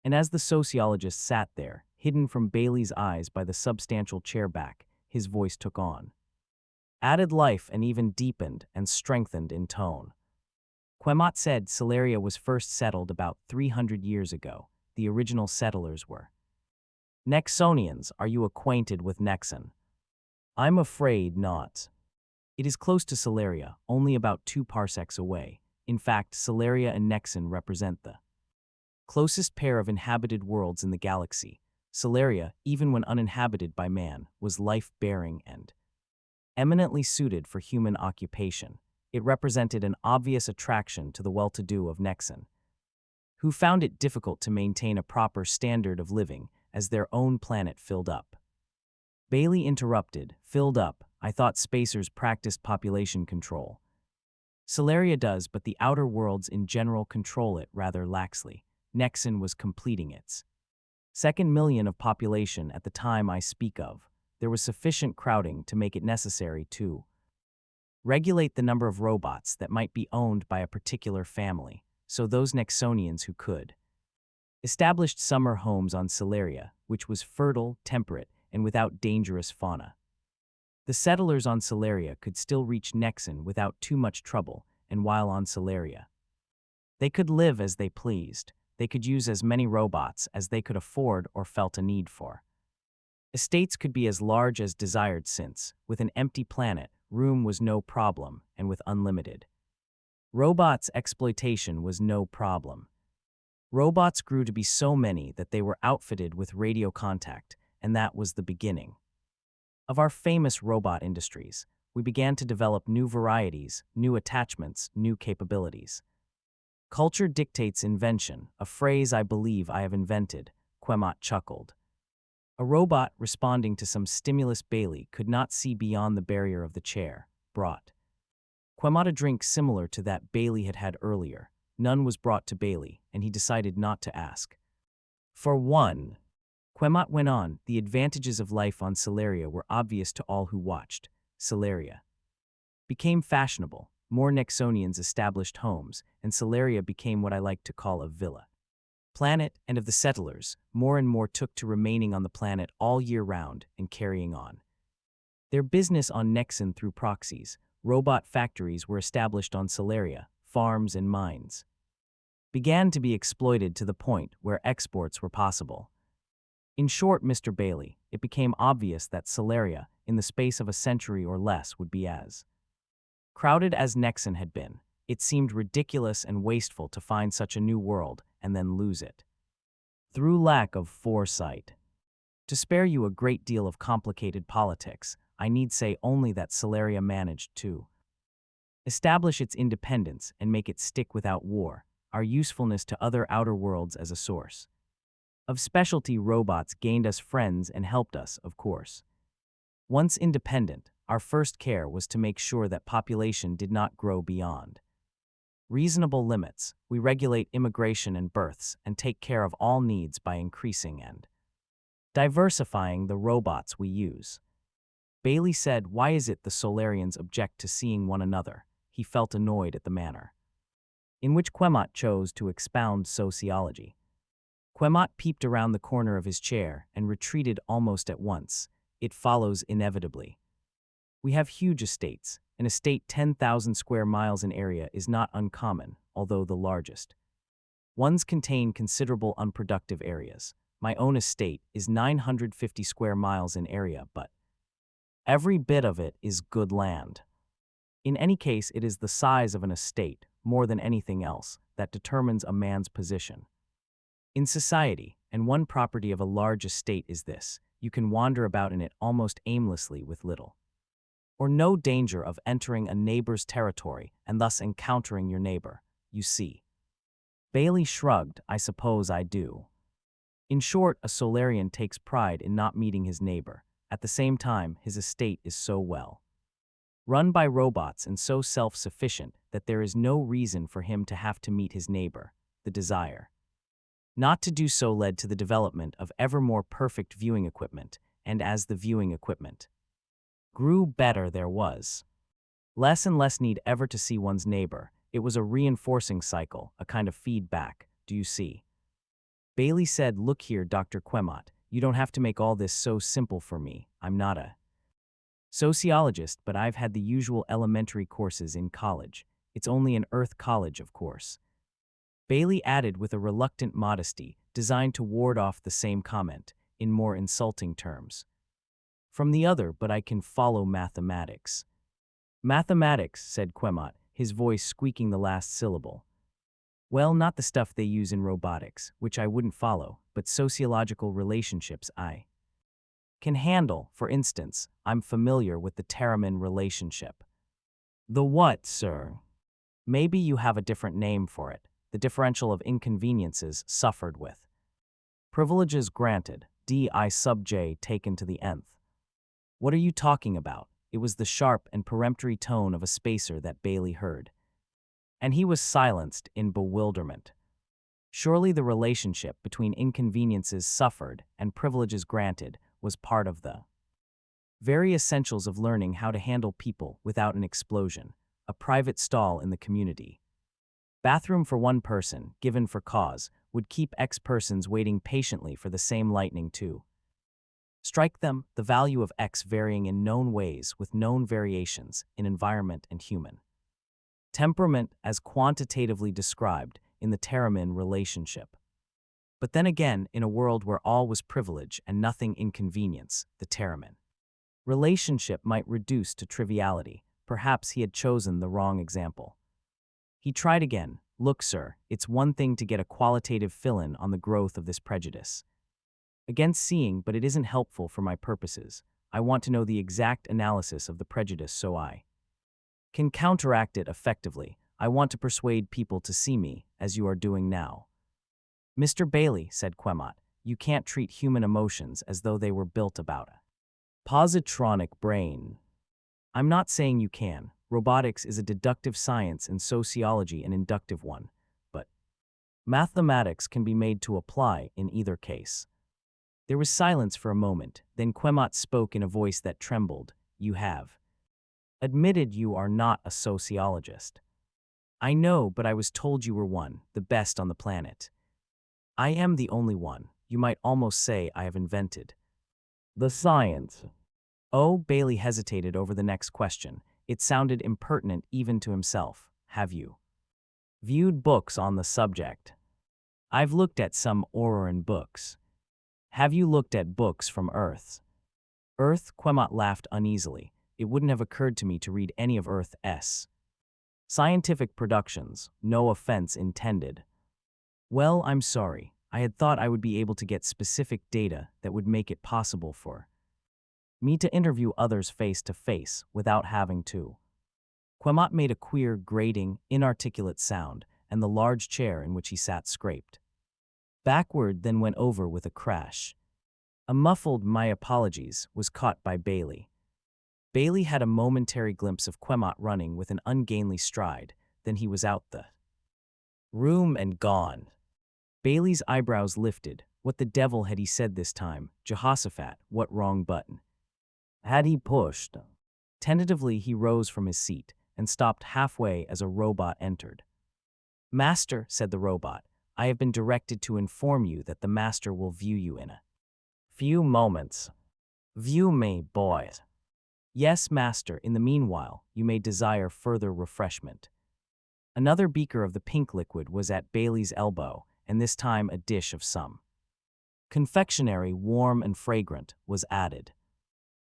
And as the sociologist sat there, hidden from Bailey's eyes by the substantial chair back, his voice took on added life and even deepened and strengthened in tone. Quemot said Solaria was first settled about 300 years ago. The original settlers were Nexonians. Are you acquainted with Nexon? I'm afraid not. It is close to Solaria, only about 2 parsecs away. In fact, Solaria and Nexon represent the closest pair of inhabited worlds in the galaxy. Solaria, even when uninhabited by man, was life-bearing and eminently suited for human occupation. It represented an obvious attraction to the well-to-do of Nexon, who found it difficult to maintain a proper standard of living as their own planet filled up. Bailey interrupted. Filled up? I thought spacers practiced population control. Solaria does, but the outer worlds in general control it rather laxly. Nexon was completing its Second million of population at the time I speak of. There was sufficient crowding to make it necessary to regulate the number of robots that might be owned by a particular family, so those Nexonians who could established summer homes on Solaria, which was fertile, temperate, and without dangerous fauna. The settlers on Solaria could still reach Nexon without too much trouble, and while on Solaria, they could live as they pleased. They could use as many robots as they could afford or felt a need for. Estates could be as large as desired since, with an empty planet, room was no problem, and with unlimited robots, exploitation was no problem. Robots grew to be so many that they were outfitted with radio contact, and that was the beginning of our famous robot industries. We began to develop new varieties, new attachments, new capabilities. Culture dictates invention, a phrase I believe I have invented, Quemot chuckled. A robot responding to some stimulus Bailey could not see beyond the barrier of the chair, brought Quemot a drink similar to that Bailey had had earlier. None was brought to Bailey, and he decided not to ask. For one, Quemot went on, the advantages of life on Solaria were obvious to all who watched. Solaria became fashionable, more Nexonians established homes, and Solaria became what I like to call a villa planet, and of the settlers, more and more took to remaining on the planet all year round and carrying on their business on Nexon through proxies. Robot factories were established on Solaria, farms and mines began to be exploited to the point where exports were possible. In short, Mr. Bailey, it became obvious that Solaria, in the space of a century or less, would be as crowded as Nexon had been. It seemed ridiculous and wasteful to find such a new world and then lose it through lack of foresight. To spare you a great deal of complicated politics, I need say only that Solaria managed to establish its independence and make it stick without war, our usefulness to other outer worlds as a source of specialty robots gained us friends and helped us, of course. Once independent, our first care was to make sure that population did not grow beyond reasonable limits. We regulate immigration and births and take care of all needs by increasing and diversifying the robots we use. Bailey said, why is it the Solarians object to seeing one another? He felt annoyed at the manner in which Quemot chose to expound sociology. Quemot peeped around the corner of his chair and retreated almost at once. It follows inevitably. We have huge estates. An estate 10,000 square miles in area is not uncommon, although the largest ones contain considerable unproductive areas. My own estate is 950 square miles in area, but every bit of it is good land. In any case, it is the size of an estate, more than anything else, that determines a man's position in society, and one property of a large estate is this: you can wander about in it almost aimlessly with little or no danger of entering a neighbor's territory and thus encountering your neighbor. You see. Bailey shrugged. I suppose I do. In short, a Solarian takes pride in not meeting his neighbor. At the same time, his estate is so well run by robots and so self-sufficient that there is no reason for him to have to meet his neighbor. The desire not to do so led to the development of ever more perfect viewing equipment, and as the viewing equipment grew better, there was less and less need ever to see one's neighbor. It was a reinforcing cycle, a kind of feedback. Do you see? Bailey said, look here, Dr. Quemot, you don't have to make all this so simple for me. I'm not a sociologist, but I've had the usual elementary courses in college. It's only an Earth college, of course. Bailey added with a reluctant modesty, designed to ward off the same comment, in more insulting terms from the other, but I can follow mathematics. Mathematics, said Quemot, his voice squeaking the last syllable. Well, not the stuff they use in robotics, which I wouldn't follow, but sociological relationships I can handle. For instance, I'm familiar with the Taraman relationship. The what, sir? Maybe you have a different name for it. The differential of inconveniences suffered with privileges granted, di sub j taken to the nth. What are you talking about? It was the sharp and peremptory tone of a spacer that Bailey heard, and he was silenced in bewilderment. Surely the relationship between inconveniences suffered and privileges granted was part of the very essentials of learning how to handle people without an explosion, a private stall in the community. Bathroom for one person, given for cause, would keep X persons waiting patiently for the same lightning too. Strike them, the value of X varying in known ways with known variations in environment and human temperament as quantitatively described in the Teramin relationship. But then again, in a world where all was privilege and nothing inconvenience, the Teramin relationship might reduce to triviality. Perhaps he had chosen the wrong example. He tried again. Look, sir, it's one thing to get a qualitative fill-in on the growth of this prejudice against seeing, but it isn't helpful for my purposes. I want to know the exact analysis of the prejudice so I can counteract it effectively. I want to persuade people to see me, as you are doing now. Mr. Bailey, said Quemot, you can't treat human emotions as though they were built about a positronic brain. I'm not saying you can. Robotics is a deductive science and sociology an inductive one, but mathematics can be made to apply in either case. There was silence for a moment, then Quemot spoke in a voice that trembled. You have admitted you are not a sociologist. I know, but I was told you were one, the best on the planet. I am the only one. You might almost say I have invented the science. Oh, Bailey hesitated over the next question. It sounded impertinent even to himself. Have you viewed books on the subject? I've looked at some Auroran books. Have you looked at books from Earth? Earth? Quemot laughed uneasily. It wouldn't have occurred to me to read any of Earth's scientific productions, no offense intended. Well, I'm sorry. I had thought I would be able to get specific data that would make it possible for me to interview others face to face without having to. Quemot made a queer, grating, inarticulate sound, and the large chair in which he sat scraped backward, then went over with a crash. A muffled "my apologies" was caught by Bailey. Bailey had a momentary glimpse of Quemot running with an ungainly stride, then he was out the room and gone. Bailey's eyebrows lifted. What the devil had he said this time? Jehoshaphat, what wrong button had he pushed? Tentatively he rose from his seat and stopped halfway as a robot entered. Master, said the robot, I have been directed to inform you that the master will view you in a few moments. View me, boys. Yes, master, in the meanwhile, you may desire further refreshment. Another beaker of the pink liquid was at Bailey's elbow, and this time a dish of some confectionery, warm and fragrant, was added.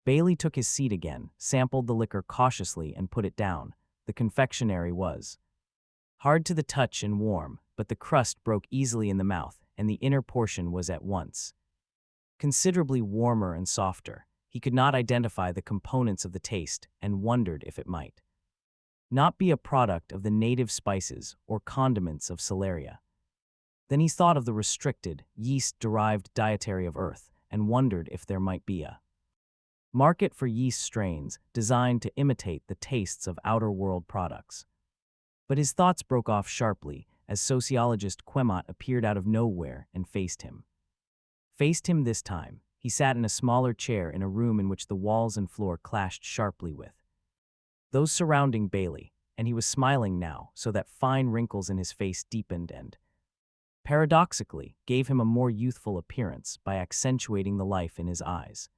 Bailey took his seat again, sampled the liquor cautiously and put it down. The confectionery was hard to the touch and warm, but the crust broke easily in the mouth, and the inner portion was at once considerably warmer and softer. He could not identify the components of the taste and wondered if it might not be a product of the native spices or condiments of Celeria. Then he thought of the restricted, yeast-derived dietary of Earth and wondered if there might be a market for yeast strains designed to imitate the tastes of outer world products. But his thoughts broke off sharply as sociologist Quemot appeared out of nowhere and faced him. Faced him this time. He sat in a smaller chair in a room in which the walls and floor clashed sharply with those surrounding Bailey, and he was smiling now so that fine wrinkles in his face deepened and, paradoxically, gave him a more youthful appearance by accentuating the life in his eyes.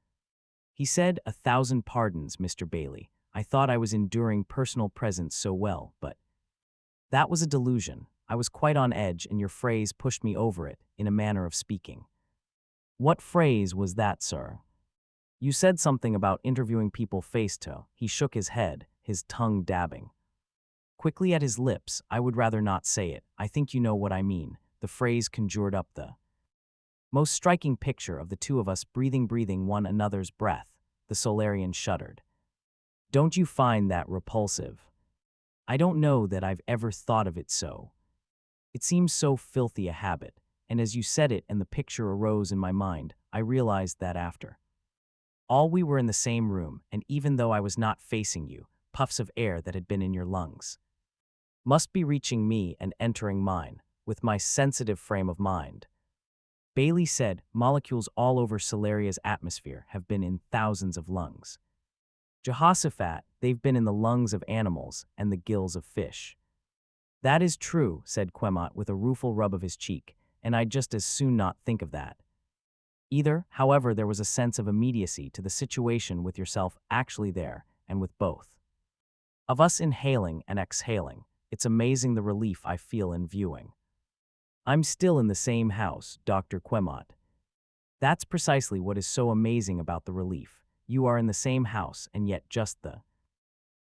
He said, 1,000 pardons, Mr. Bailey. I thought I was enduring personal presence so well, but that was a delusion. I was quite on edge, and your phrase pushed me over it, in a manner of speaking. What phrase was that, sir? You said something about interviewing people face to. He shook his head, his tongue dabbing quickly at his lips. I would rather not say it. I think you know what I mean. The phrase conjured up the most striking picture of the two of us breathing one another's breath. The Solarian shuddered. Don't you find that repulsive? I don't know that I've ever thought of it so. It seems so filthy a habit, and as you said it and the picture arose in my mind, I realized that after all we were in the same room, and even though I was not facing you, puffs of air that had been in your lungs must be reaching me and entering mine. with my sensitive frame of mind. Bailey said molecules all over Solaria's atmosphere have been in thousands of lungs. Jehoshaphat, they've been in the lungs of animals and the gills of fish. That is true, said Quemot with a rueful rub of his cheek, and I'd just as soon not think of that. Either, however, there was a sense of immediacy to the situation with yourself actually there, and with both of us inhaling and exhaling. It's amazing the relief I feel in viewing. I'm still in the same house, Dr. Quemot. That's precisely what is so amazing about the relief. You are in the same house, and yet just the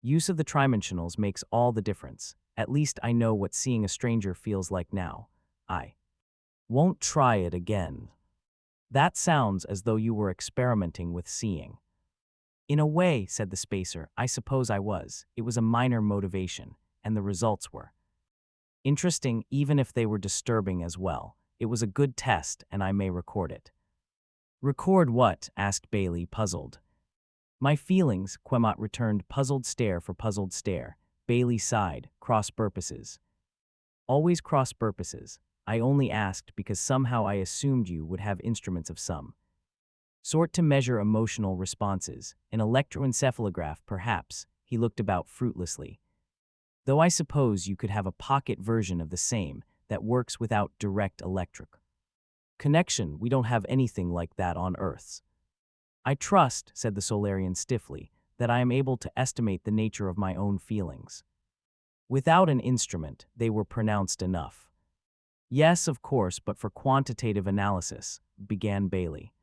use of the trimensionals makes all the difference. At least I know what seeing a stranger feels like now. I won't try it again. That sounds as though you were experimenting with seeing. In a way, said the spacer, I suppose I was. It was a minor motivation, and the results were interesting, even if they were disturbing as well. It was a good test, and I may record it. Record what? Asked Bailey, puzzled. My feelings, Quemot returned, puzzled stare for puzzled stare. Bailey sighed, cross purposes. Always cross purposes. I only asked because somehow I assumed you would have instruments of some sort to measure emotional responses. An electroencephalograph, perhaps. He looked about fruitlessly. Though I suppose you could have a pocket version of the same that works without direct electric connection. We don't have anything like that on Earth's. I trust, said the Solarian stiffly, that I am able to estimate the nature of my own feelings. Without an instrument, they were pronounced enough. Yes, of course, but for quantitative analysis, began Bailey.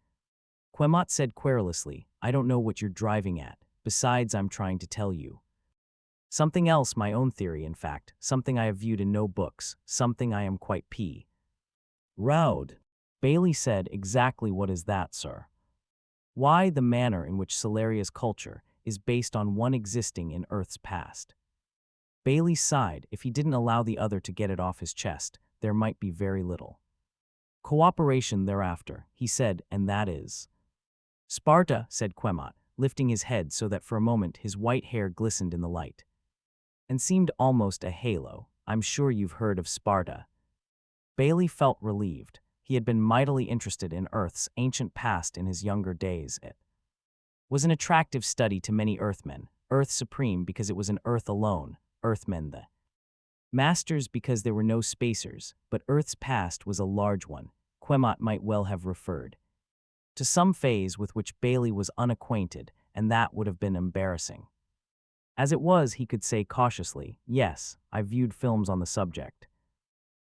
Quemot said querulously, I don't know what you're driving at. Besides, I'm trying to tell you something else, my own theory, in fact, something I have viewed in no books, something I am quite proud. Bailey said, exactly what is that, sir? Why, the manner in which Solaria's culture is based on one existing in Earth's past. Bailey sighed. If he didn't allow the other to get it off his chest, there might be very little cooperation thereafter, he said, and that is Sparta, said Quemot, lifting his head so that for a moment his white hair glistened in the light and seemed almost a halo. I'm sure you've heard of Sparta. Bailey felt relieved. He had been mightily interested in Earth's ancient past in his younger days. It was an attractive study to many Earthmen, Earth supreme because it was an Earth alone, Earthmen the masters because there were no spacers, but Earth's past was a large one. Quemot might well have referred to some phase with which Bailey was unacquainted, and that would have been embarrassing. As it was, he could say cautiously, yes, I viewed films on the subject.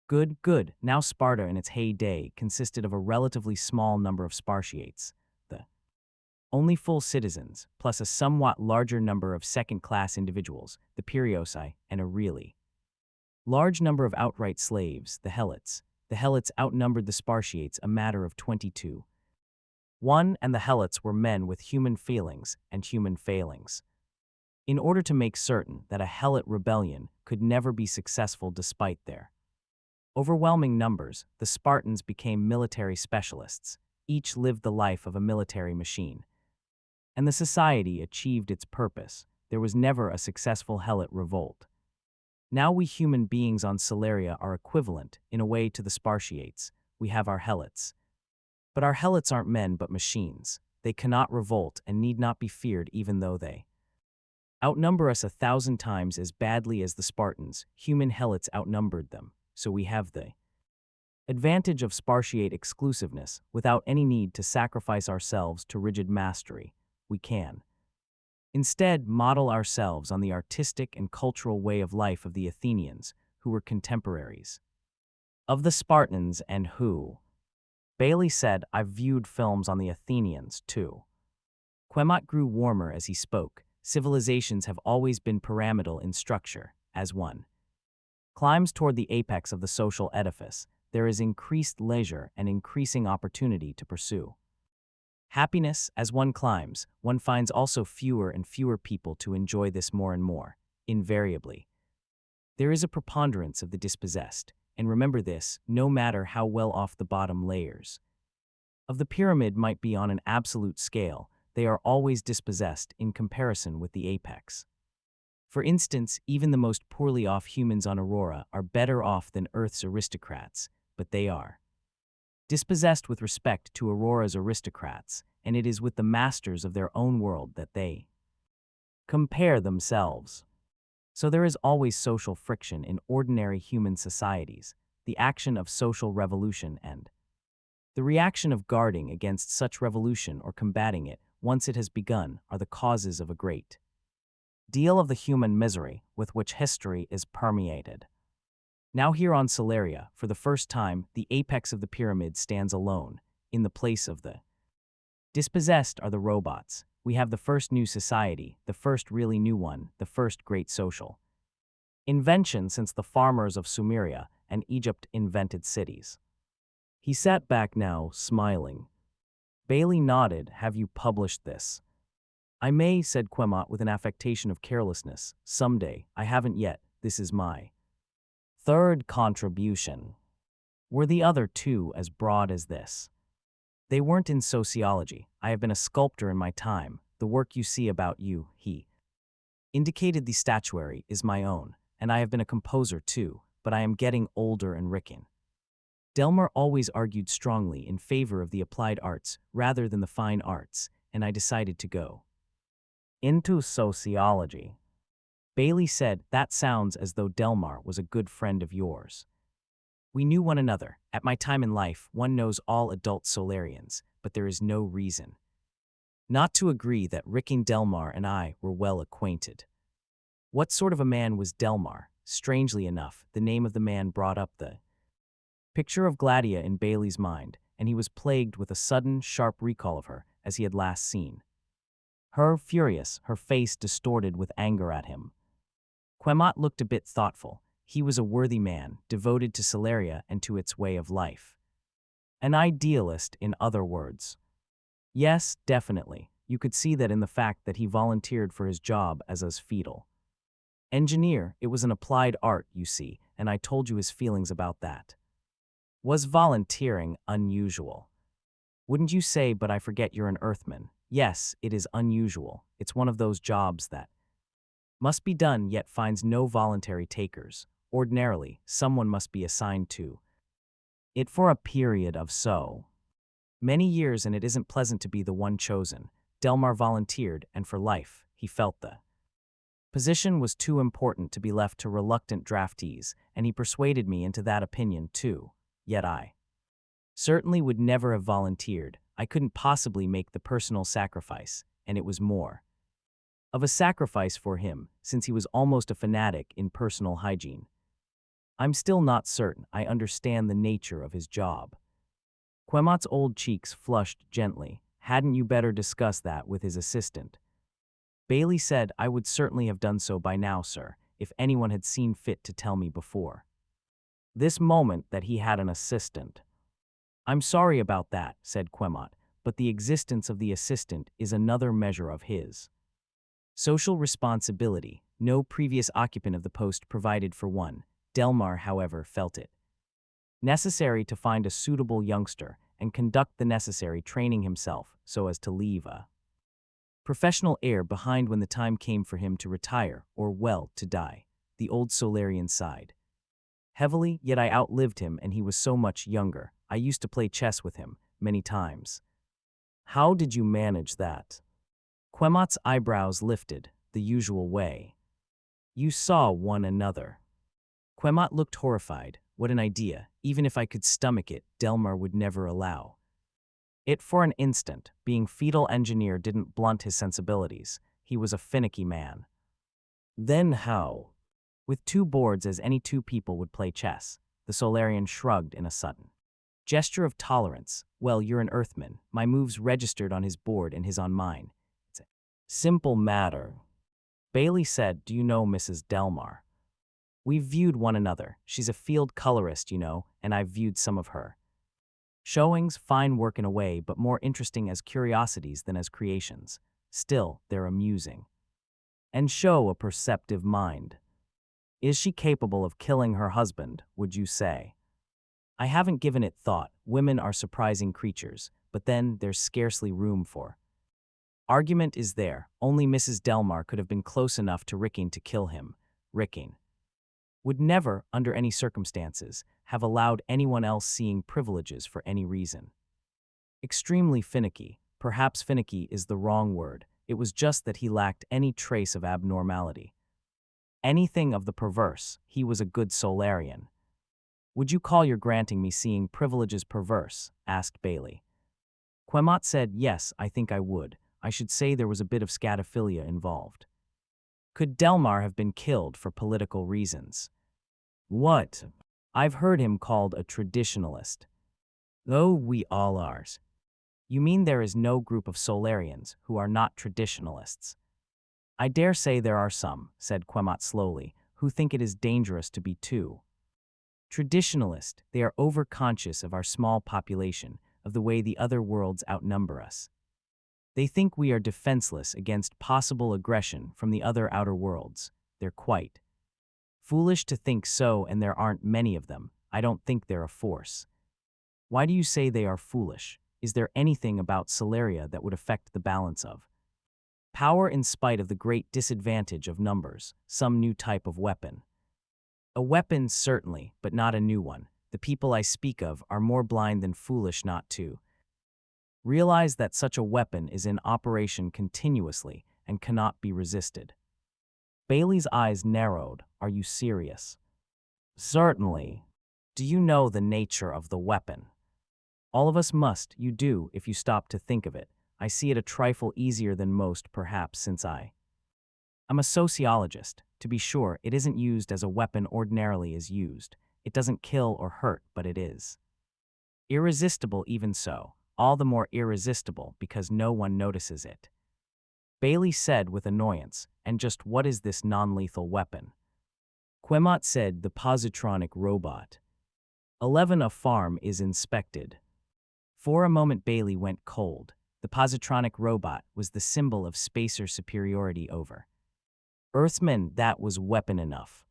Good, good. Now Sparta in its heyday consisted of a relatively small number of spartiates, the only full citizens, plus a somewhat larger number of second-class individuals, the periosi, and a really large number of outright slaves, the helots. The helots outnumbered the spartiates a matter of 22. 1, and the helots were men with human feelings and human failings. In order to make certain that a helot rebellion could never be successful despite their overwhelming numbers, the Spartans became military specialists. Each lived the life of a military machine. And the society achieved its purpose. There was never a successful helot revolt. Now we human beings on Solaria are equivalent, in a way, to the Spartiates. We have our helots. But our helots aren't men but machines. They cannot revolt and need not be feared even though they outnumber us 1,000 times as badly as the Spartans. Human helots outnumbered them, so we have the advantage of Spartiate exclusiveness without any need to sacrifice ourselves to rigid mastery. We can instead model ourselves on the artistic and cultural way of life of the Athenians, who were contemporaries of the Spartans and who, Bailey said, I've viewed films on the Athenians, too. Quemot grew warmer as he spoke. Civilizations have always been pyramidal in structure. As one climbs toward the apex of the social edifice, there is increased leisure and increasing opportunity to pursue happiness. As one climbs, one finds also fewer and fewer people to enjoy this more and more. Invariably, there is a preponderance of the dispossessed, and remember this, no matter how well off the bottom layers of the pyramid might be on an absolute scale, they are always dispossessed in comparison with the apex. For instance, even the most poorly off humans on Aurora are better off than Earth's aristocrats, but they are dispossessed with respect to Aurora's aristocrats, and it is with the masters of their own world that they compare themselves. So there is always social friction in ordinary human societies, the action of social revolution and the reaction of guarding against such revolution or combating it once it has begun are the causes of a great deal of the human misery with which history is permeated. Now here on Solaria, for the first time, the apex of the pyramid stands alone. In the place of the dispossessed are the robots. We have the first new society, the first really new one, the first great social invention since the farmers of Sumeria and Egypt invented cities. He sat back now, smiling. Bailey nodded. Have you published this? I may, said Quemot with an affectation of carelessness. Someday. I haven't yet. This is my third contribution. Were the other two as broad as this? They weren't in sociology. I have been a sculptor in my time. The work you see about you, he indicated the statuary, is my own, and I have been a composer too, but I am getting older and ricken. Delmar always argued strongly in favor of the applied arts rather than the fine arts, and I decided to go into sociology. Bailey said, that sounds as though Delmar was a good friend of yours. We knew one another. At my time in life, one knows all adult Solarians, but there is no reason not to agree that Ricking Delmar and I were well acquainted. What sort of a man was Delmar? Strangely enough, the name of the man brought up the picture of Gladia in Bailey's mind, and he was plagued with a sudden, sharp recall of her as he had last seen her, furious, her face distorted with anger at him. Quemot looked a bit thoughtful. He was a worthy man, devoted to Solaria and to its way of life. An idealist, in other words. Yes, definitely. You could see that in the fact that he volunteered for his job as a fetal engineer. It was an applied art, you see, and I told you his feelings about that. Was volunteering unusual? Wouldn't you say, but I forget you're an Earthman. Yes, it is unusual. It's one of those jobs that must be done yet finds no voluntary takers. Ordinarily, someone must be assigned to it for a period of so many years, and it isn't pleasant to be the one chosen. Delmar volunteered, and for life, he felt the position was too important to be left to reluctant draftees, and he persuaded me into that opinion too. Yet I certainly would never have volunteered. I couldn't possibly make the personal sacrifice, and it was more of a sacrifice for him, since he was almost a fanatic in personal hygiene. I'm still not certain I understand the nature of his job. Quemot's old cheeks flushed gently. Hadn't you better discuss that with his assistant? Bailey said, I would certainly have done so by now, sir, if anyone had seen fit to tell me before this moment that he had an assistant. I'm sorry about that, said Quemot, but the existence of the assistant is another measure of his social responsibility. No previous occupant of the post provided for one. Delmar, however, felt it necessary to find a suitable youngster and conduct the necessary training himself so as to leave a professional heir behind when the time came for him to retire or, well, to die. The old Solarian sighed heavily, yet I outlived him and he was so much younger. I used to play chess with him many times. How did you manage that? Quemot's eyebrows lifted, the usual way. You saw one another. Quemot looked horrified. What an idea. Even if I could stomach it, Delmar would never allow it for an instant. Being fetal engineer didn't blunt his sensibilities. He was a finicky man. Then how? With two boards, as any two people would play chess. The Solarian shrugged in a sudden gesture of tolerance. Well, you're an Earthman. My moves registered on his board and his on mine. It's a simple matter. Bailey said, do you know Mrs. Delmar? We've viewed one another. She's a field colorist, you know, and I've viewed some of her showings. Fine work in a way, but more interesting as curiosities than as creations. Still, they're amusing and show a perceptive mind. Is she capable of killing her husband, would you say? I haven't given it thought. Women are surprising creatures, but then there's scarcely room for Argument is there. Only Mrs. Delmar could have been close enough to Ricking to kill him. Ricking would never, under any circumstances, have allowed anyone else seeing privileges for any reason. Extremely finicky. Perhaps finicky is the wrong word. It was just that he lacked any trace of abnormality. Anything of the perverse. He was a good Solarian. Would you call your granting me seeing privileges perverse? Asked Bailey. Quemot said, yes, I think I would. I should say there was a bit of scatophilia involved. Could Delmar have been killed for political reasons? What? I've heard him called a traditionalist. Oh, we all are. You mean there is no group of Solarians who are not traditionalists? I dare say there are some, said Quemot slowly, who think it is dangerous to be too. Traditionalist, they are overconscious of our small population, of the way the other worlds outnumber us. They think we are defenseless against possible aggression from the other outer worlds. They're quite foolish to think so, and there aren't many of them. I don't think they're a force. Why do you say they are foolish? Is there anything about Solaria that would affect the balance of power in spite of the great disadvantage of numbers, some new type of weapon? A weapon, certainly, but not a new one. The people I speak of are more blind than foolish not to realize that such a weapon is in operation continuously and cannot be resisted. Bailey's eyes narrowed. Are you serious? Certainly. Do you know the nature of the weapon? All of us must. You do, if you stop to think of it. I see it a trifle easier than most, perhaps, since I'm a sociologist. To be sure, it isn't used as a weapon ordinarily is used. It doesn't kill or hurt, but it is irresistible even so. All the more irresistible because no one notices it. Bailey said with annoyance, and just what is this non-lethal weapon? Quemot said the positronic robot. 11 A farm is inspected. For a moment Bailey went cold. The positronic robot was the symbol of spacer superiority over Earthmen. That was weapon enough.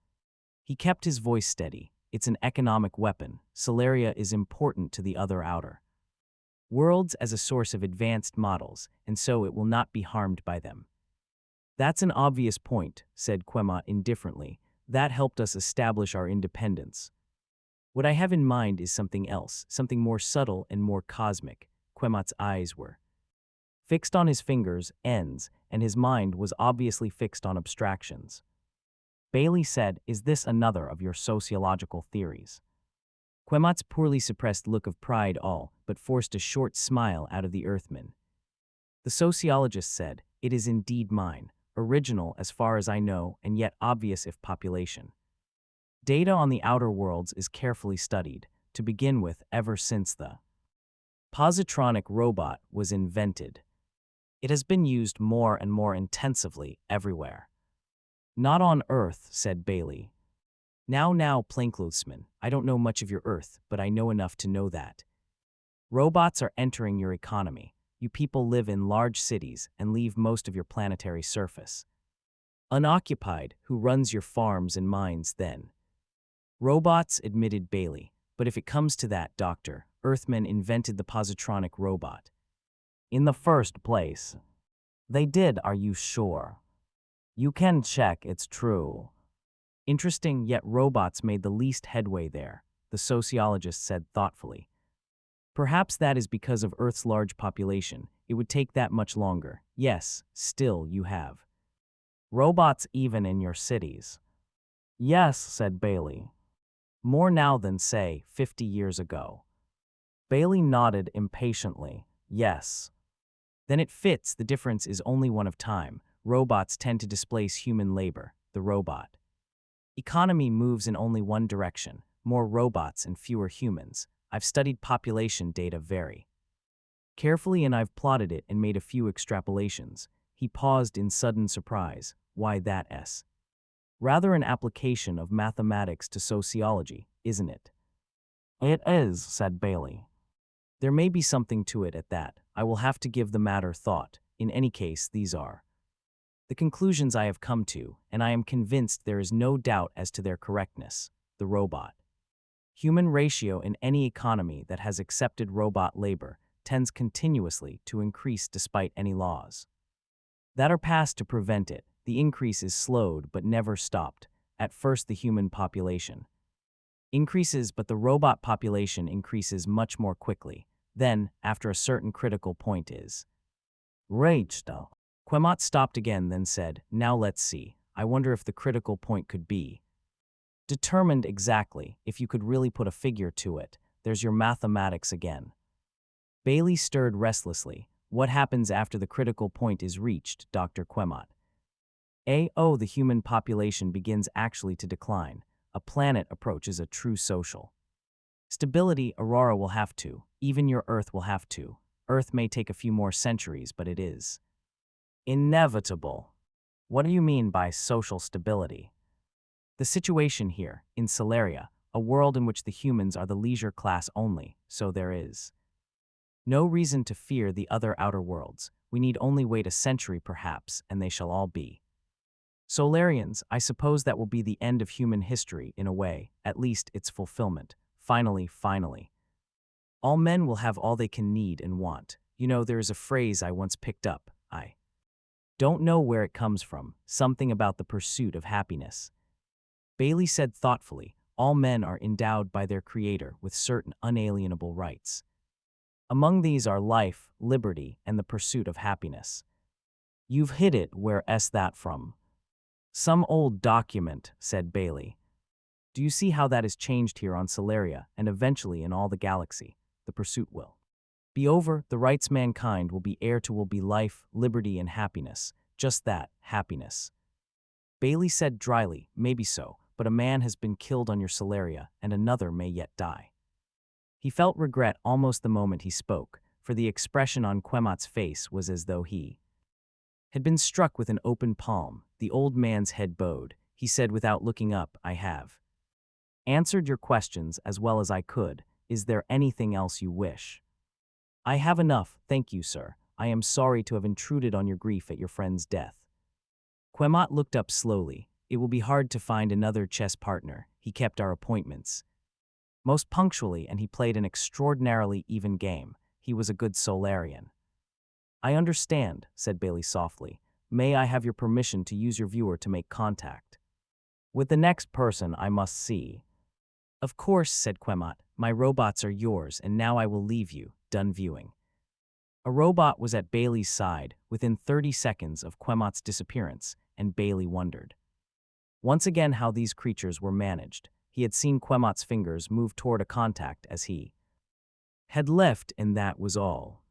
He kept his voice steady. It's an economic weapon. Solaria is important to the other outer worlds as a source of advanced models, and so it will not be harmed by them. That's an obvious point, said Quemot indifferently. That helped us establish our independence. What I have in mind is something else, something more subtle and more cosmic. Quemot's eyes were fixed on his fingers' ends, and his mind was obviously fixed on abstractions. Bailey said, is this another of your sociological theories? Quemot's poorly suppressed look of pride all but forced a short smile out of the Earthman. The sociologist said, it is indeed mine, original as far as I know, and yet obvious if population. Data on the outer worlds is carefully studied, to begin with, ever since the positronic robot was invented. It has been used more and more intensively everywhere. Not on Earth, said Bailey. Now, plainclothesman, I don't know much of your Earth, but I know enough to know that robots are entering your economy. You people live in large cities and leave most of your planetary surface unoccupied. Who runs your farms and mines then? Robots, admitted Bailey. But if it comes to that, Doctor, Earthmen invented the positronic robot. In the first place. They did, are you sure? You can check, it's true. Interesting, yet robots made the least headway there, the sociologist said thoughtfully. Perhaps that is because of Earth's large population. It would take that much longer. Yes, still you have robots even in your cities. Yes, said Bailey. More now than, say, 50 years ago. Bailey nodded impatiently. Yes. Then it fits. The difference is only one of time. Robots tend to displace human labor. The robot economy moves in only one direction, more robots and fewer humans. I've studied population data very carefully and I've plotted it and made a few extrapolations. He paused in sudden surprise. Why that S? Rather an application of mathematics to sociology, isn't it? It is, said Bailey. There may be something to it at that. I will have to give the matter thought. In any case, these are the conclusions I have come to, and I am convinced there is no doubt as to their correctness. The robot human ratio in any economy that has accepted robot labor tends continuously to increase despite any laws. that are passed to prevent it. The increase is slowed but never stopped. At first, the human population increases, but the robot population increases much more quickly. Then, after a certain critical point is reached. Quemot stopped again, then said, "Now let's see. I wonder if the critical point could be determined exactly, if you could really put a figure to it. There's your mathematics again." Bailey stirred restlessly. "What happens after the critical point is reached, Dr. Quemot?" Oh, the human population begins actually to decline. A planet approaches a true social stability. Aurora will have to. Even your Earth will have to. Earth may take a few more centuries, but it is inevitable. What do you mean by social stability? The situation here, in Solaria, a world in which the humans are the leisure class only, so there is no reason to fear the other outer worlds. We need only wait a century perhaps, and they shall all be Solarians. I suppose that will be the end of human history in a way, at least its fulfillment. Finally. All men will have all they can need and want. You know, there is a phrase I once picked up. I don't know where it comes from, something about the pursuit of happiness. Bailey said thoughtfully, all men are endowed by their Creator with certain unalienable rights. Among these are life, liberty, and the pursuit of happiness. You've hit it. Where's that from? Some old document, said Bailey. Do you see how that has changed here on Solaria, and eventually in all the galaxy? The pursuit will be over. The rights mankind will be heir to will be life, liberty, and happiness. Just that, happiness. Bailey said dryly, maybe so, but a man has been killed on your Solaria, and another may yet die. He felt regret almost the moment he spoke, for the expression on Quemot's face was as though he had been struck with an open palm. The old man's head bowed. He said without looking up, I have answered your questions as well as I could. Is there anything else you wish? I have enough, thank you, sir. I am sorry to have intruded on your grief at your friend's death. Quemot looked up slowly. It will be hard to find another chess partner. He kept our appointments most punctually, and he played an extraordinarily even game. He was a good Solarian. I understand, said Bailey softly. May I have your permission to use your viewer to make contact with the next person I must see? Of course, said Quemot. My robots are yours, and now I will leave you. Done viewing. A robot was at Bailey's side within 30 seconds of Quemot's disappearance, and Bailey wondered once again how these creatures were managed. He had seen Quemot's fingers move toward a contact as he had left, and that was all.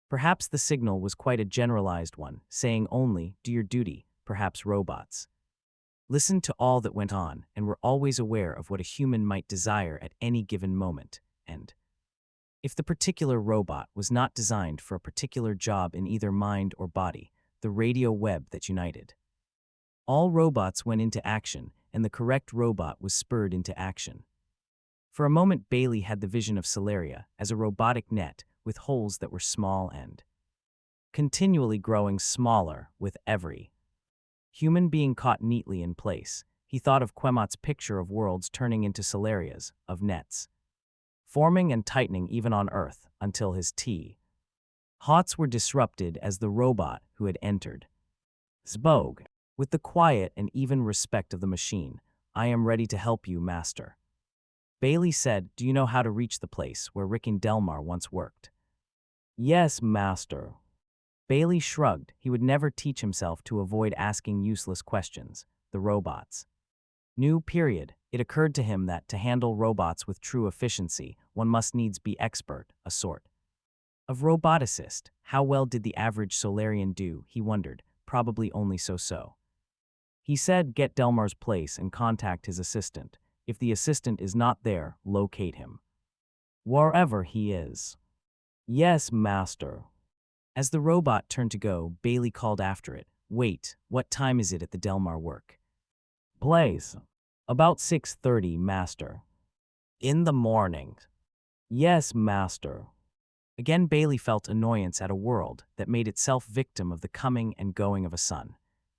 Perhaps the signal was quite a generalized one, saying only, do your duty. Perhaps robots listened to all that went on and were always aware of what a human might desire at any given moment, and if the particular robot was not designed for a particular job in either mind or body, the radio web that united all robots went into action, and the correct robot was spurred into action. For a moment Bailey had the vision of Solaria as a robotic net with holes that were small and continually growing smaller with every human being caught neatly in place. He thought of Quemot's picture of worlds turning into Solarias, of nets forming and tightening even on Earth, until his thoughts were disrupted as the robot who had entered spoke with the quiet and even respect of the machine. I am ready to help you, master. Bailey said, do you know how to reach the place where Rick and Delmar once worked? Yes, master. Bailey shrugged. He would never teach himself to avoid asking useless questions. The robots knew, period. It occurred to him that to handle robots with true efficiency, one must needs be expert, a sort of roboticist. How well did the average Solarian do, he wondered. Probably only so-so. He said, get Delmar's place and contact his assistant. If the assistant is not there, locate him wherever he is. Yes, master. As the robot turned to go, Bailey called after it. Wait, what time is it at the Delmar work place? About 6:30, master. In the morning. Yes, master. Again Bailey felt annoyance at a world that made itself victim of the coming and going of a sun.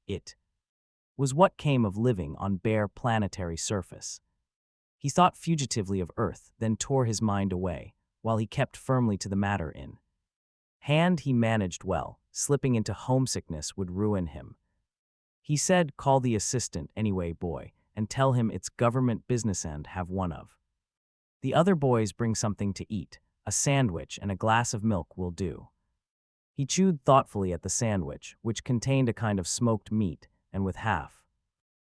It was what came of living on bare planetary surface. He thought fugitively of Earth, then tore his mind away, while he kept firmly to the matter in Hand he managed well, slipping into homesickness would ruin him. He said, "Call the assistant anyway, boy, and tell him it's government business and have one of. The other boys bring something to eat, a sandwich and a glass of milk will do." He chewed thoughtfully at the sandwich, which contained a kind of smoked meat, and with half.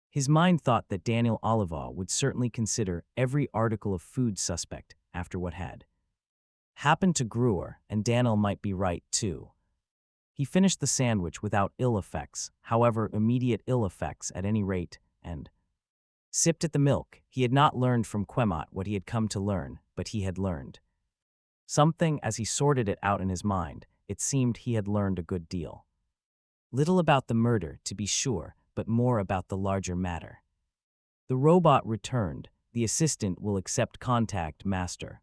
His mind thought that Daniel Olivaw would certainly consider every article of food suspect after what had happened to Brewer, and Daniel might be right, too. He finished the sandwich without ill effects, however immediate ill effects at any rate, and sipped at the milk. He had not learned from Quemot what he had come to learn, but he had learned something. As he sorted it out in his mind, it seemed he had learned a good deal. Little about the murder, to be sure, but more about the larger matter. The robot returned. The assistant will accept contact, master.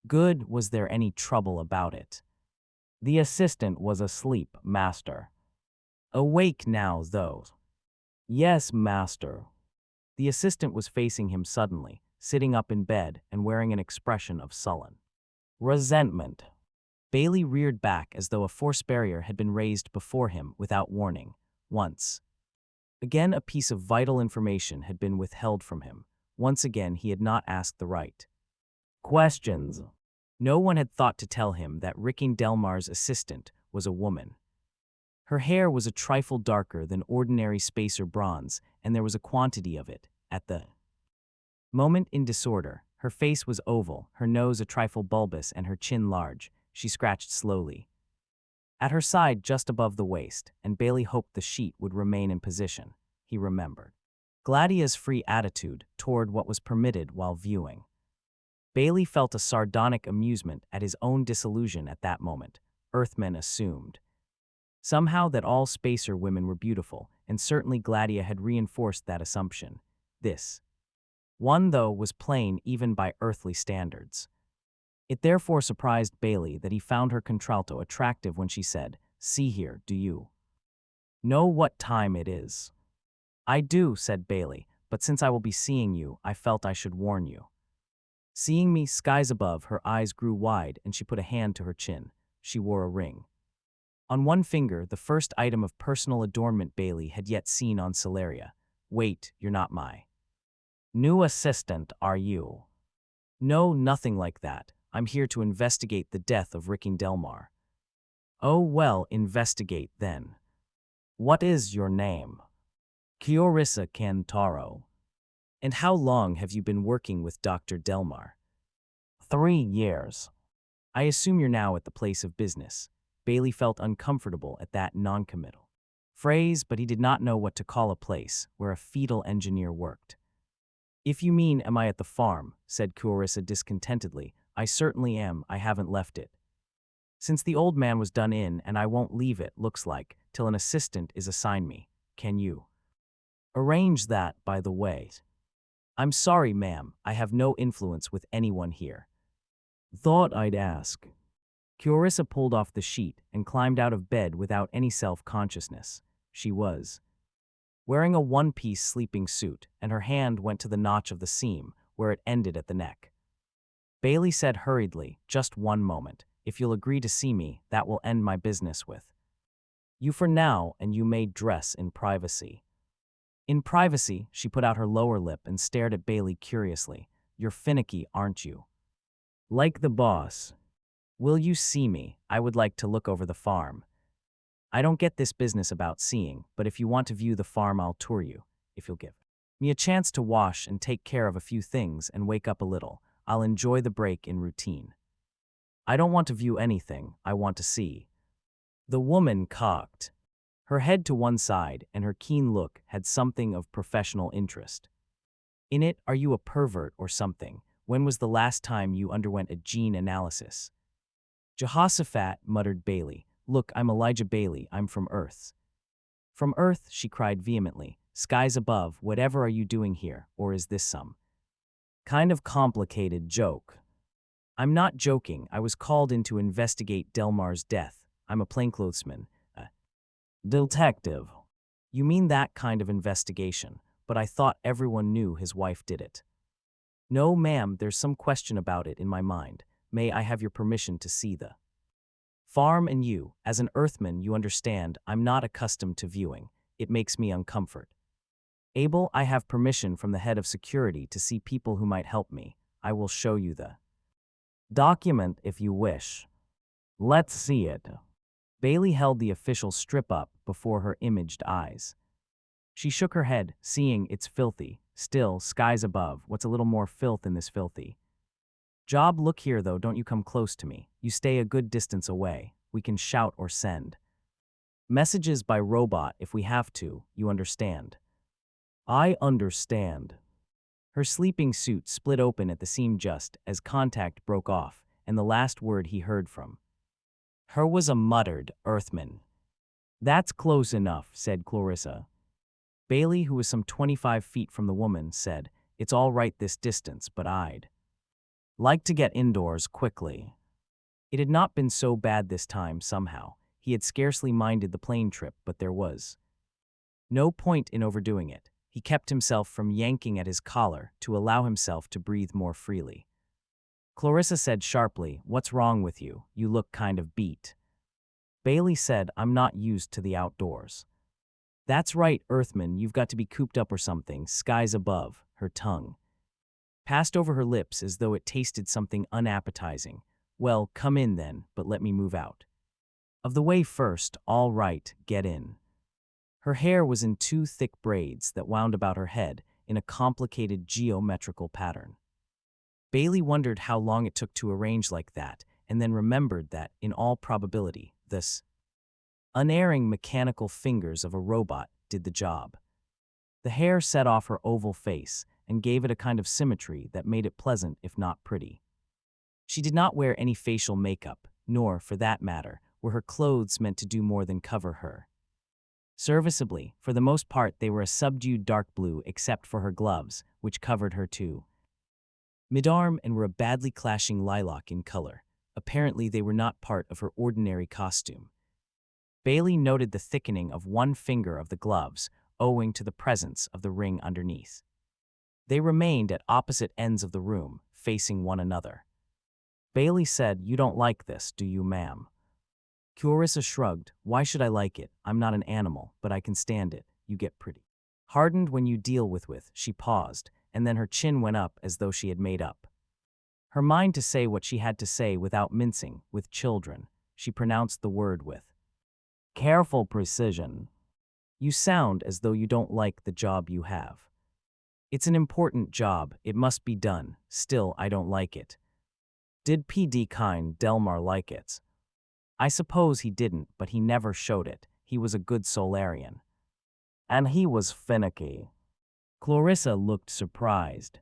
Good. Was there any trouble about it? The assistant was asleep, master. Awake now, though. Yes, master. The assistant was facing him suddenly, sitting up in bed and wearing an expression of sullen resentment. Bailey reared back as though a force barrier had been raised before him without warning. Once again, a piece of vital information had been withheld from him. Once again, he had not asked the right questions. No one had thought to tell him that Ricky Delmar's assistant was a woman. Her hair was a trifle darker than ordinary spacer bronze, and there was a quantity of it at the moment in disorder. Her face was oval, her nose a trifle bulbous, and her chin large. She scratched slowly at her side just above the waist, and Bailey hoped the sheet would remain in position. He remembered Gladia's free attitude toward what was permitted while viewing. Bailey felt a sardonic amusement at his own disillusion at that moment. Earthmen assumed somehow that all spacer women were beautiful, and certainly Gladia had reinforced that assumption. This one, though, was plain even by earthly standards. It therefore surprised Bailey that he found her contralto attractive when she said, "See here, do you know what time it is?" "I do," said Bailey, "but since I will be seeing you, I felt I should warn you." Seeing me, skies above, her eyes grew wide and she put a hand to her chin. She wore a ring on one finger, the first item of personal adornment Bailey had yet seen on Celeria. "Wait, you're not my new assistant, are you?" "No, nothing like that. I'm here to investigate the death of Ricky Delmar." "Oh, well, investigate then. What is your name?" "Clarissa Cantaro." "And how long have you been working with Dr. Delmar?" 3 years. "I assume you're now at the place of business." Bailey felt uncomfortable at that noncommittal phrase, but he did not know what to call a place where a fetal engineer worked. "If you mean, am I at the farm?" said Clarissa discontentedly. "I certainly am. I haven't left it since the old man was done in, and I won't leave it, looks like, till an assistant is assigned me. Can you arrange that, by the way?" "I'm sorry, ma'am. I have no influence with anyone here." "Thought I'd ask." Clarissa pulled off the sheet and climbed out of bed without any self-consciousness. She was wearing a one-piece sleeping suit, and her hand went to the notch of the seam, where it ended at the neck. Bailey said hurriedly, "Just one moment. If you'll agree to see me, that will end my business with you for now, and you may dress in privacy." In privacy, she put out her lower lip and stared at Bailey curiously. "You're finicky, aren't you? Like the boss." "Will you see me? I would like to look over the farm." "I don't get this business about seeing, but if you want to view the farm, I'll tour you. If you'll give me a chance to wash and take care of a few things and wake up a little, I'll enjoy the break in routine." "I don't want to view anything, I want to see." The woman cocked her head to one side, and her keen look had something of professional interest in it. "Are you a pervert or something? When was the last time you underwent a gene analysis?" "Jehoshaphat," muttered Bailey. "Look, I'm Elijah Bailey. I'm from Earth." "From Earth?" she cried vehemently. "Skies above, whatever are you doing here, or is this some kind of complicated joke?" "I'm not joking. I was called in to investigate Delmar's death. I'm a plainclothesman, a detective." "You mean that kind of investigation, but I thought everyone knew his wife did it." "No, ma'am, there's some question about it in my mind. May I have your permission to see the Farm and you, as an Earthman, you understand, I'm not accustomed to viewing. It makes me uncomfort. Abel, I have permission from the head of security to see people who might help me. I will show you the document if you wish. Let's see it. Bailey held the official strip up before her imaged eyes. She shook her head, seeing it's filthy. Still, skies above, what's a little more filth in this filthy? Job, look here though, don't you come close to me. You stay a good distance away. We can shout or send messages by robot if we have to, you understand. I understand. Her sleeping suit split open at the seam just as contact broke off, and the last word he heard from her was a muttered, Earthman. That's close enough, said Clarissa. Bailey, who was some 25 feet from the woman, said, It's all right this distance, but I'd like to get indoors quickly. It had not been so bad this time somehow. He had scarcely minded the plane trip, but there was no point in overdoing it. He kept himself from yanking at his collar to allow himself to breathe more freely. Clarissa said sharply, What's wrong with you? You look kind of beat. Bailey said, I'm not used to the outdoors. That's right, Earthman, you've got to be cooped up or something, skies above. Her tongue passed over her lips as though it tasted something unappetizing. Well, come in then, but let me move out of the way first. All right, get in. Her hair was in two thick braids that wound about her head in a complicated geometrical pattern. Bailey wondered how long it took to arrange like that, and then remembered that, in all probability, this unerring mechanical fingers of a robot did the job. The hair set off her oval face and gave it a kind of symmetry that made it pleasant if not pretty. She did not wear any facial makeup, nor, for that matter, were her clothes meant to do more than cover her. Serviceably, for the most part they were a subdued dark blue except for her gloves, which covered her too mid-arm and were a badly clashing lilac in color. Apparently they were not part of her ordinary costume. Bailey noted the thickening of one finger of the gloves, owing to the presence of the ring underneath. They remained at opposite ends of the room, facing one another. Bailey said, You don't like this, do you, ma'am? Clarissa shrugged. Why should I like it? I'm not an animal, but I can stand it. You get pretty hardened when you deal with. She paused, and then her chin went up as though she had made up her mind to say what she had to say without mincing. With children, she pronounced the word with careful precision. You sound as though you don't like the job you have. It's an important job, it must be done, still I don't like it. Did PD kind Delmar like it? I suppose he didn't, but he never showed it. He was a good Solarian. And he was finicky. Clarissa looked surprised.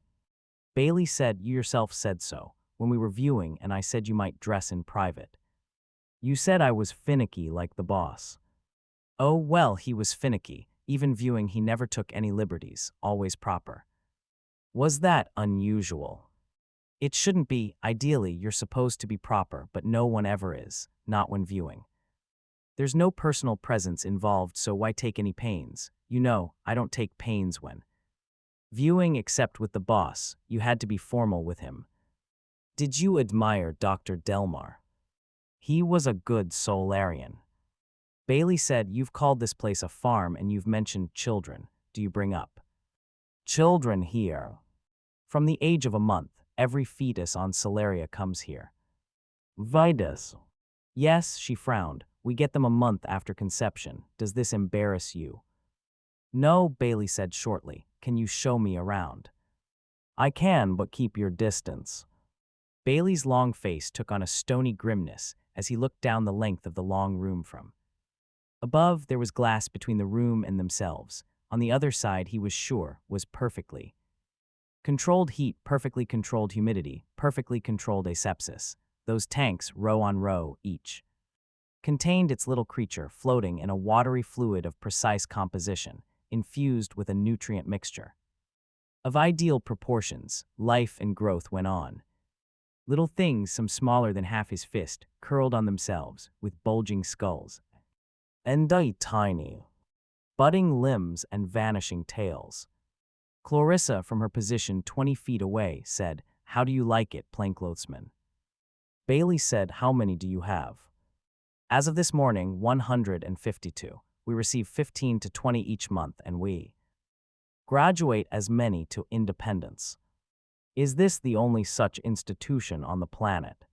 Bailey said, You yourself said so, when we were viewing and I said you might dress in private. You said I was finicky like the boss. Oh, well, he was finicky. Even viewing he never took any liberties, always proper. Was that unusual? It shouldn't be. Ideally, you're supposed to be proper, but no one ever is, not when viewing. There's no personal presence involved, so why take any pains? You know, I don't take pains when viewing except with the boss. You had to be formal with him. Did you admire Dr. Delmar? He was a good Solarian. Bailey said, You've called this place a farm and you've mentioned children. Do you bring up children here? From the age of a month, every fetus on Solaria comes here. Vitus. Yes, she frowned. We get them a month after conception. Does this embarrass you? No, Bailey said shortly. Can you show me around? I can, but keep your distance. Bailey's long face took on a stony grimness as he looked down the length of the long room from above. There was glass between the room and themselves. On the other side, he was sure, was perfectly controlled heat, perfectly controlled humidity, perfectly controlled asepsis. Those tanks, row on row, each contained its little creature floating in a watery fluid of precise composition, infused with a nutrient mixture of ideal proportions. Life and growth went on. Little things, some smaller than half his fist, curled on themselves, with bulging skulls, and tiny, budding limbs and vanishing tails. Clarissa, from her position 20 feet away, said, How do you like it, plainclothesman? Bailey said, How many do you have? As of this morning, 152. We receive 15 to 20 each month, and we graduate as many to independence. Is this the only such institution on the planet?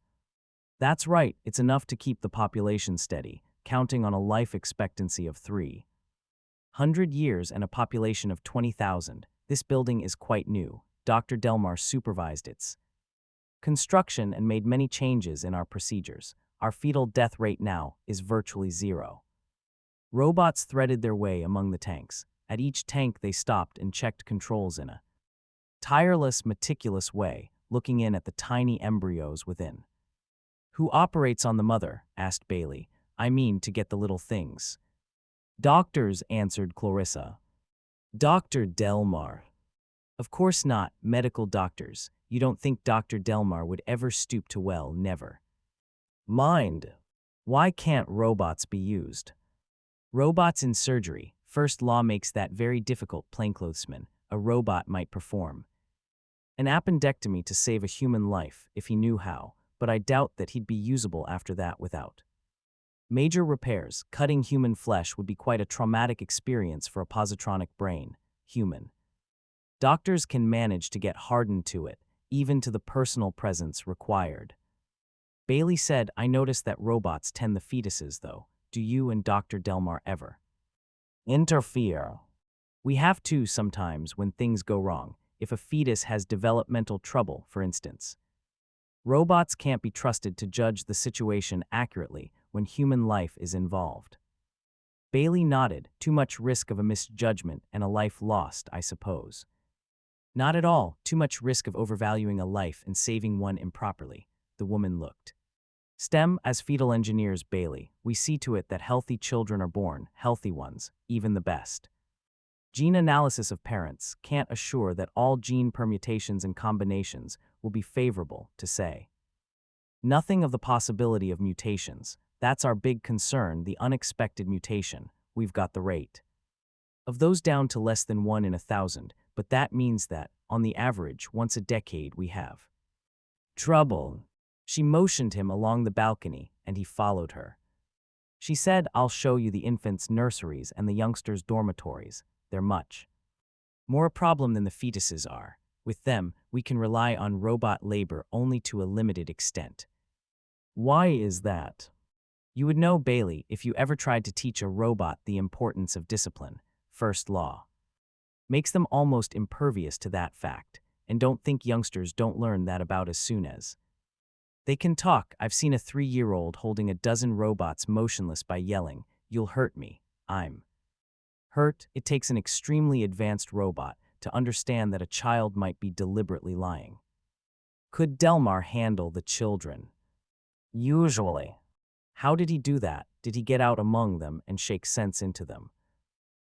That's right, it's enough to keep the population steady, counting on a life expectancy of 300 years and a population of 20,000. This building is quite new. Dr. Delmar supervised its construction and made many changes in our procedures. Our fetal death rate now is virtually zero. Robots threaded their way among the tanks. At each tank they stopped and checked controls in a tireless, meticulous way, looking in at the tiny embryos within. Who operates on the mother? Asked Bailey. I mean, to get the little things. Doctors, answered Clarissa. Dr. Delmar. Of course not, medical doctors. You don't think Dr. Delmar would ever stoop to never mind. Why can't robots be used? Robots in surgery. First law makes that very difficult. Plainclothesman, a robot might perform an appendectomy to save a human life if he knew how, but I doubt that he'd be usable after that without major repairs. Cutting human flesh would be quite a traumatic experience for a positronic brain. Human doctors can manage to get hardened to it, even to the personal presence required. Bailey said, I noticed that robots tend the fetuses, though. Do you and Dr. Delmar ever interfere? We have to sometimes when things go wrong. If a fetus has developmental trouble, for instance. Robots can't be trusted to judge the situation accurately when human life is involved. Bailey nodded. Too much risk of a misjudgment and a life lost, I suppose. Not at all. Too much risk of overvaluing a life and saving one improperly. The woman looked. STEM, as fetal engineers, Bailey, we see to it that healthy children are born, healthy ones, even the best. Gene analysis of parents can't assure that all gene permutations and combinations will be favorable to say. Nothing of the possibility of mutations. That's our big concern, the unexpected mutation. We've got the rate of those down to less than 1 in 1,000, but that means that, on the average, once a decade we have trouble. She motioned him along the balcony, and he followed her. She said, I'll show you the infants' nurseries and the youngsters' dormitories. They're much more a problem than the fetuses are. With them, we can rely on robot labor only to a limited extent. Why is that? You would know, Bailey, if you ever tried to teach a robot the importance of discipline. First law makes them almost impervious to that fact, and don't think youngsters don't learn that about as soon as they can talk. I've seen a 3-year-old holding a dozen robots motionless by yelling, You'll hurt me. I'm hurt. It takes an extremely advanced robot to understand that a child might be deliberately lying. Could Delmar handle the children? Usually. How did he do that? Did he get out among them and shake sense into them?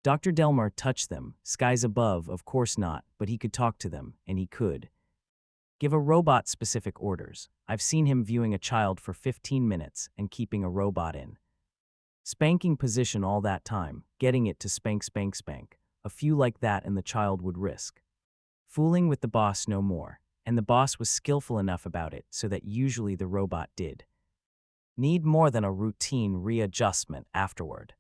Dr. Delmar touched them, skies above, of course not, but he could talk to them, and he could give a robot specific orders. I've seen him viewing a child for 15 minutes and keeping a robot in spanking position all that time, getting it to spank, spank, spank. A few like that and the child would risk fooling with the boss no more, and the boss was skillful enough about it so that usually the robot did need more than a routine readjustment afterward.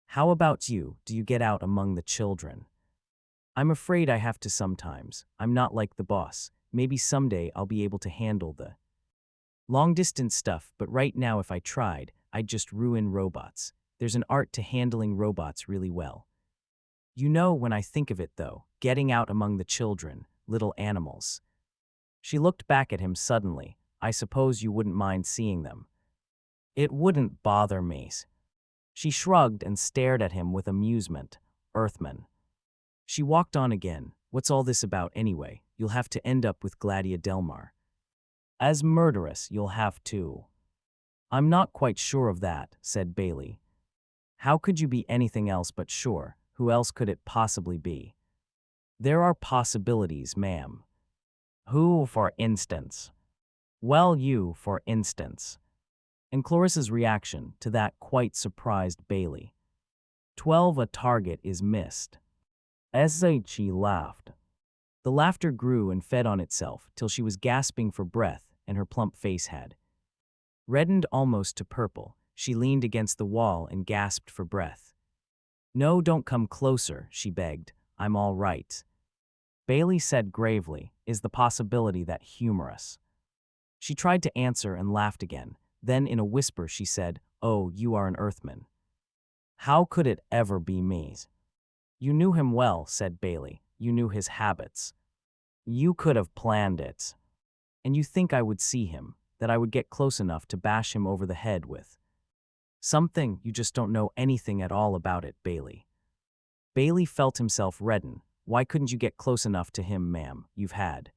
How about you? Do you get out among the children? I'm afraid I have to sometimes. I'm not like the boss. Maybe someday I'll be able to handle the long-distance stuff, but right now if I tried, I'd just ruin robots. There's an art to handling robots really well. You know, when I think of it though, getting out among the children, little animals. She looked back at him suddenly. I suppose you wouldn't mind seeing them. It wouldn't bother me. She shrugged and stared at him with amusement. Earthman. She walked on again. What's all this about anyway? You'll have to end up with Gladia Delmar. As murderess, you'll have to. I'm not quite sure of that, said Bailey. How could you be anything else but sure? Who else could it possibly be? There are possibilities, ma'am. Who, for instance? Well, you, for instance. And Clarissa's reaction to that quite surprised Bailey. 12 a target is missed. SHE laughed. The laughter grew and fed on itself till she was gasping for breath and her plump face had reddened almost to purple. She leaned against the wall and gasped for breath. No, don't come closer, she begged. I'm all right. Bailey said gravely, is the possibility that humorous? She tried to answer and laughed again. Then in a whisper she said, oh, you are an Earthman. How could it ever be me? You knew him well, said Bailey. You knew his habits. You could have planned it. And you think I would see him, that I would get close enough to bash him over the head with something. You just don't know anything at all about it, Bailey. Bailey felt himself redden. Why couldn't you get close enough to him, ma'am? You've had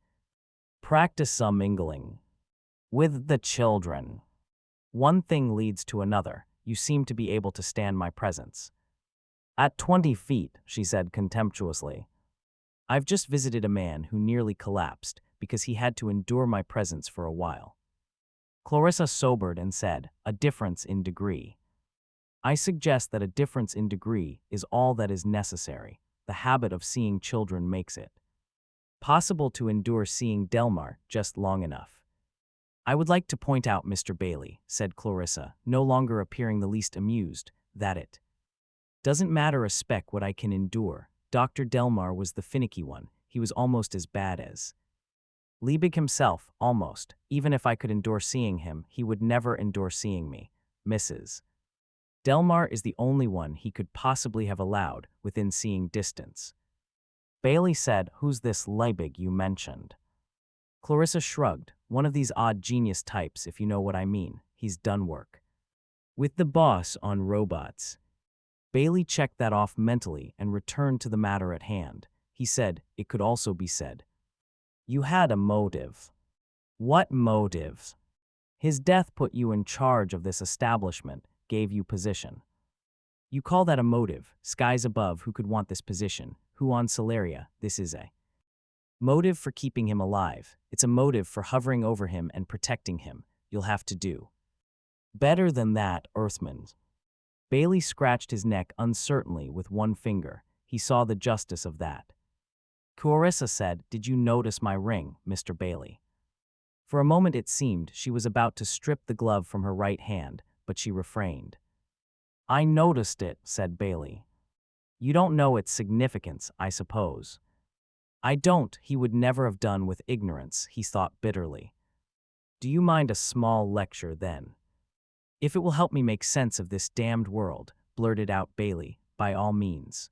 practice some mingling with the children. One thing leads to another. You seem to be able to stand my presence. At 20 feet, she said contemptuously. I've just visited a man who nearly collapsed because he had to endure my presence for a while. Clarissa sobered and said, a difference in degree. I suggest that a difference in degree is all that is necessary. The habit of seeing children makes it possible to endure seeing Delmar just long enough. I would like to point out, Mr. Bailey, said Clarissa, no longer appearing the least amused, that it doesn't matter a speck what I can endure. Dr. Delmar was the finicky one. He was almost as bad as Liebig himself, almost. Even if I could endure seeing him, he would never endure seeing me. Mrs. Delmar is the only one he could possibly have allowed within seeing distance. Bailey said, who's this Liebig you mentioned? Clarissa shrugged. One of these odd genius types, if you know what I mean. He's done work with the boss on robots. Bailey checked that off mentally and returned to the matter at hand. He said, it could also be said, you had a motive. What motive? His death put you in charge of this establishment, gave you position. You call that a motive? Skies above, who could want this position? Who on Solaria? This is a motive for keeping him alive. It's a motive for hovering over him and protecting him. You'll have to do better than that, Earthman. Bailey scratched his neck uncertainly with one finger. He saw the justice of that. Clarissa said, did you notice my ring, Mr. Bailey? For a moment it seemed she was about to strip the glove from her right hand, but she refrained. I noticed it, said Bailey. You don't know its significance, I suppose. I don't. He would never have done with ignorance, he thought bitterly. Do you mind a small lecture, then? If it will help me make sense of this damned world, blurted out Bailey, by all means.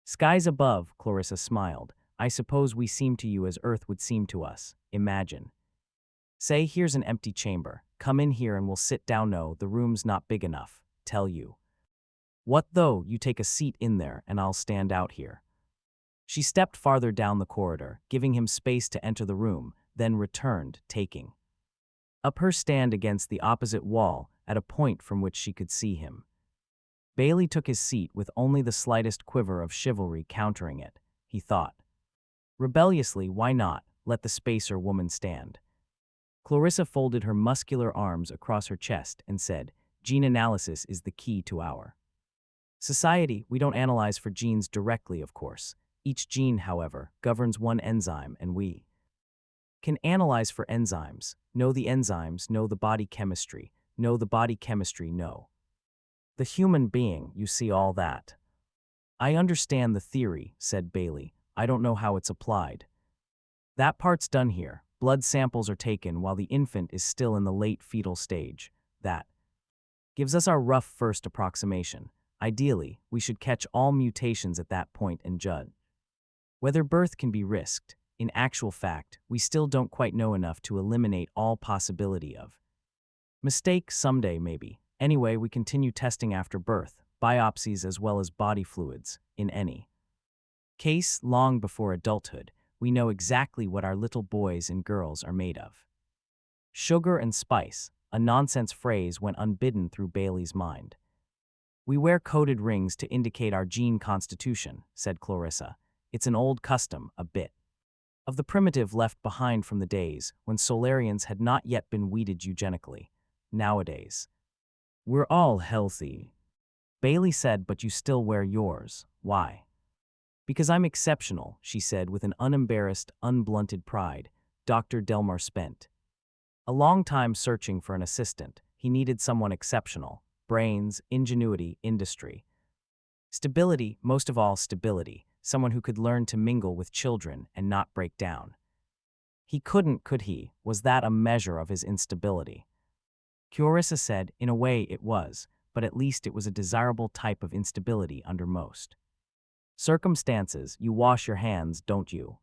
Skies above, Clarissa smiled. I suppose we seem to you as Earth would seem to us. Imagine. Say, here's an empty chamber. Come in here and we'll sit down. No, the room's not big enough. Tell you. What though? You take a seat in there and I'll stand out here. She stepped farther down the corridor, giving him space to enter the room, then returned, taking up her stand against the opposite wall at a point from which she could see him. Bailey took his seat with only the slightest quiver of chivalry countering it. He thought rebelliously, why not? Let the spacer woman stand. Clarissa folded her muscular arms across her chest and said, gene analysis is the key to our society. We don't analyze for genes directly, of course. Each gene, however, governs one enzyme, and we can analyze for enzymes, know the enzymes, know the body chemistry, know the body chemistry, know the human being. You see all that. I understand the theory, said Bailey. I don't know how it's applied. That part's done here. Blood samples are taken while the infant is still in the late fetal stage. That gives us our rough first approximation. Ideally, we should catch all mutations at that point and judge whether birth can be risked. In actual fact, we still don't quite know enough to eliminate all possibility of mistake. Someday, maybe. Anyway, we continue testing after birth, biopsies as well as body fluids. In any case, long before adulthood, we know exactly what our little boys and girls are made of. Sugar and spice, a nonsense phrase went unbidden through Bailey's mind. We wear coded rings to indicate our gene constitution, said Clarissa. It's an old custom, a bit of the primitive left behind from the days when Solarians had not yet been weeded eugenically. Nowadays, we're all healthy. Bailey said, but you still wear yours. Why? Because I'm exceptional, she said with an unembarrassed, unblunted pride. Dr. Delmar spent a long time searching for an assistant. He needed someone exceptional, brains, ingenuity, industry. Stability, most of all stability, someone who could learn to mingle with children and not break down. He couldn't, could he? Was that a measure of his instability? Clarissa said, in a way it was, but at least it was a desirable type of instability under most circumstances. You wash your hands, don't you?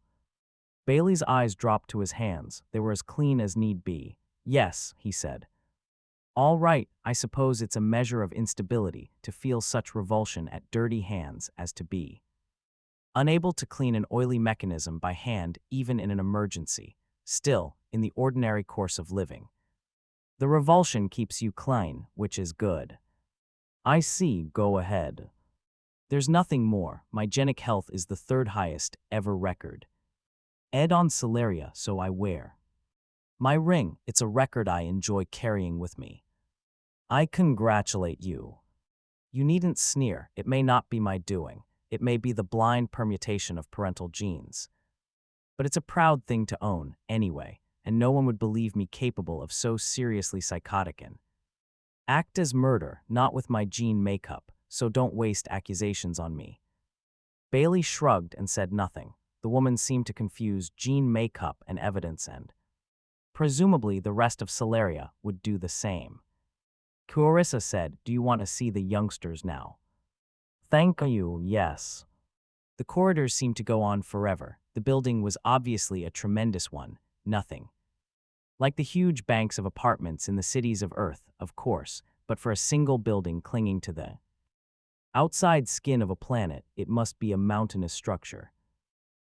Bailey's eyes dropped to his hands. They were as clean as need be. Yes, he said. All right, I suppose it's a measure of instability to feel such revulsion at dirty hands as to be unable to clean an oily mechanism by hand even in an emergency, still, in the ordinary course of living. The revulsion keeps you clean, which is good. I see, go ahead. There's nothing more. My genic health is the third highest ever record. Ed on Celeria, so I wear. My ring, it's a record I enjoy carrying with me. I congratulate you. You needn't sneer, it may not be my doing. It may be the blind permutation of parental genes. But it's a proud thing to own, anyway, and no one would believe me capable of so seriously psychotic an act as murder, not with my gene makeup, so don't waste accusations on me. Bailey shrugged and said nothing. The woman seemed to confuse gene makeup and evidence, and presumably the rest of Celeria would do the same. Clarissa said, do you want to see the youngsters now? Thank you, yes. The corridors seemed to go on forever. The building was obviously a tremendous one, nothing like the huge banks of apartments in the cities of Earth, of course, but for a single building clinging to the outside skin of a planet, it must be a mountainous structure.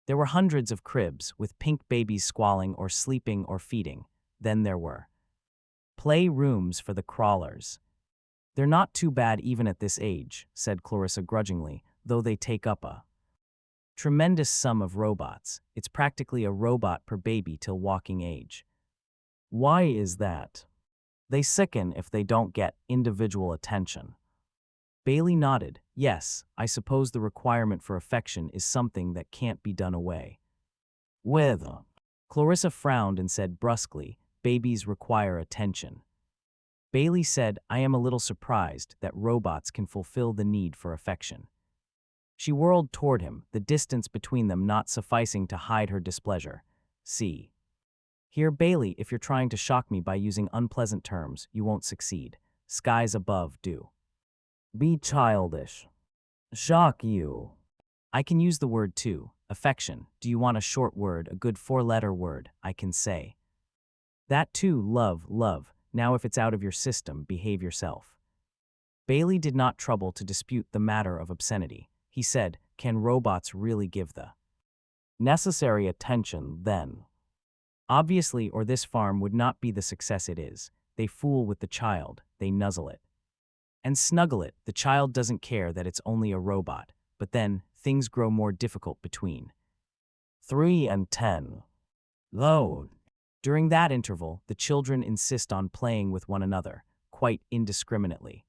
There were hundreds of cribs, with pink babies squalling or sleeping or feeding. Then there were play rooms for the crawlers. They're not too bad even at this age, said Clarissa grudgingly, though they take up a tremendous sum of robots. It's practically a robot per baby till walking age. Why is that? They sicken if they don't get individual attention. Bailey nodded. Yes, I suppose the requirement for affection is something that can't be done away with. Clarissa frowned and said brusquely, babies require attention. Bailey said, I am a little surprised that robots can fulfill the need for affection. She whirled toward him, the distance between them not sufficing to hide her displeasure. See. Here, Bailey, if you're trying to shock me by using unpleasant terms, you won't succeed. Skies above do. Be childish. Shock you. I can use the word too. Affection. Do you want a short word, a good four-letter word? I can say that too, love, love. Now if it's out of your system, behave yourself. Bailey did not trouble to dispute the matter of obscenity. He said, can robots really give the necessary attention then? Obviously, or this farm would not be the success it is. They fool with the child, they nuzzle it and snuggle it. The child doesn't care that it's only a robot, but then things grow more difficult between 3 and 10. Though, during that interval, the children insist on playing with one another, quite indiscriminately.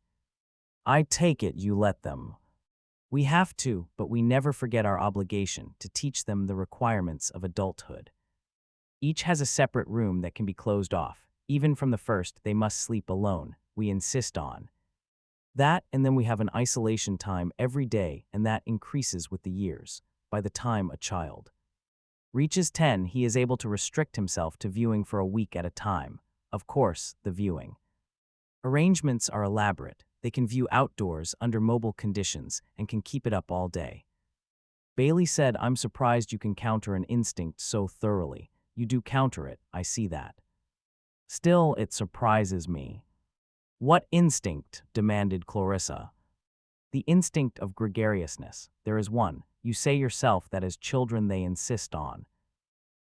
I take it you let them. We have to, but we never forget our obligation to teach them the requirements of adulthood. Each has a separate room that can be closed off. Even from the first, they must sleep alone. We insist on that, and then we have an isolation time every day, and that increases with the years. By the time a child reaches 10, he is able to restrict himself to viewing for a week at a time. Of course, the viewing arrangements are elaborate. They can view outdoors under mobile conditions and can keep it up all day. Bailey said, I'm surprised you can counter an instinct so thoroughly. You do counter it, I see that. Still, it surprises me. What instinct? Demanded Clarissa. The instinct of gregariousness. There is one. You say yourself that as children they insist on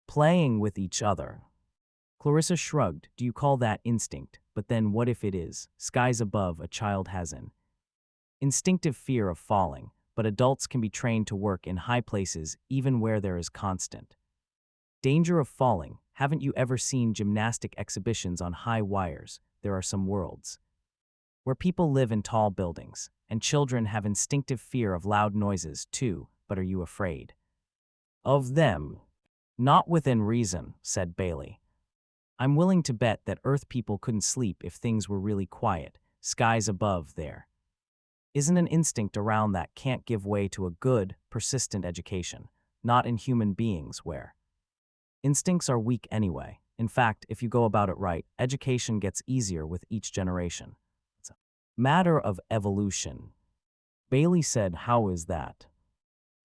playing with each other. Clarissa shrugged. Do you call that instinct? But then what if it is? Skies above, a child has an instinctive fear of falling, but adults can be trained to work in high places even where there is constant danger of falling. Haven't you ever seen gymnastic exhibitions on high wires? There are some worlds where people live in tall buildings, and children have instinctive fear of loud noises too, but are you afraid of them? Not within reason, said Bailey. I'm willing to bet that Earth people couldn't sleep if things were really quiet. skies above there. Isn't an instinct around that can't give way to a good, persistent education, not in human beings where instincts are weak anyway. In fact, if you go about it right, education gets easier with each generation. It's a matter of evolution. Bailey said, how is that?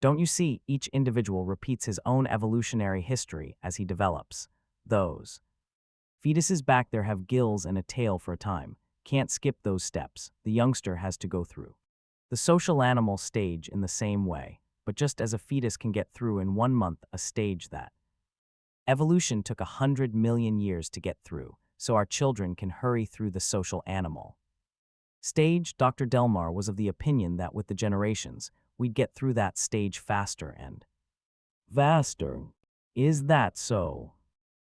Don't you see, each individual repeats his own evolutionary history as he develops. Those fetuses back there have gills and a tail for a time. Can't skip those steps. The youngster has to go through the social animal stage in the same way, but just as a fetus can get through in 1 month a stage that evolution took 100 million years to get through, so our children can hurry through the social animal stage. Dr. Delmar was of the opinion that with the generations, we'd get through that stage faster and faster. Is that so?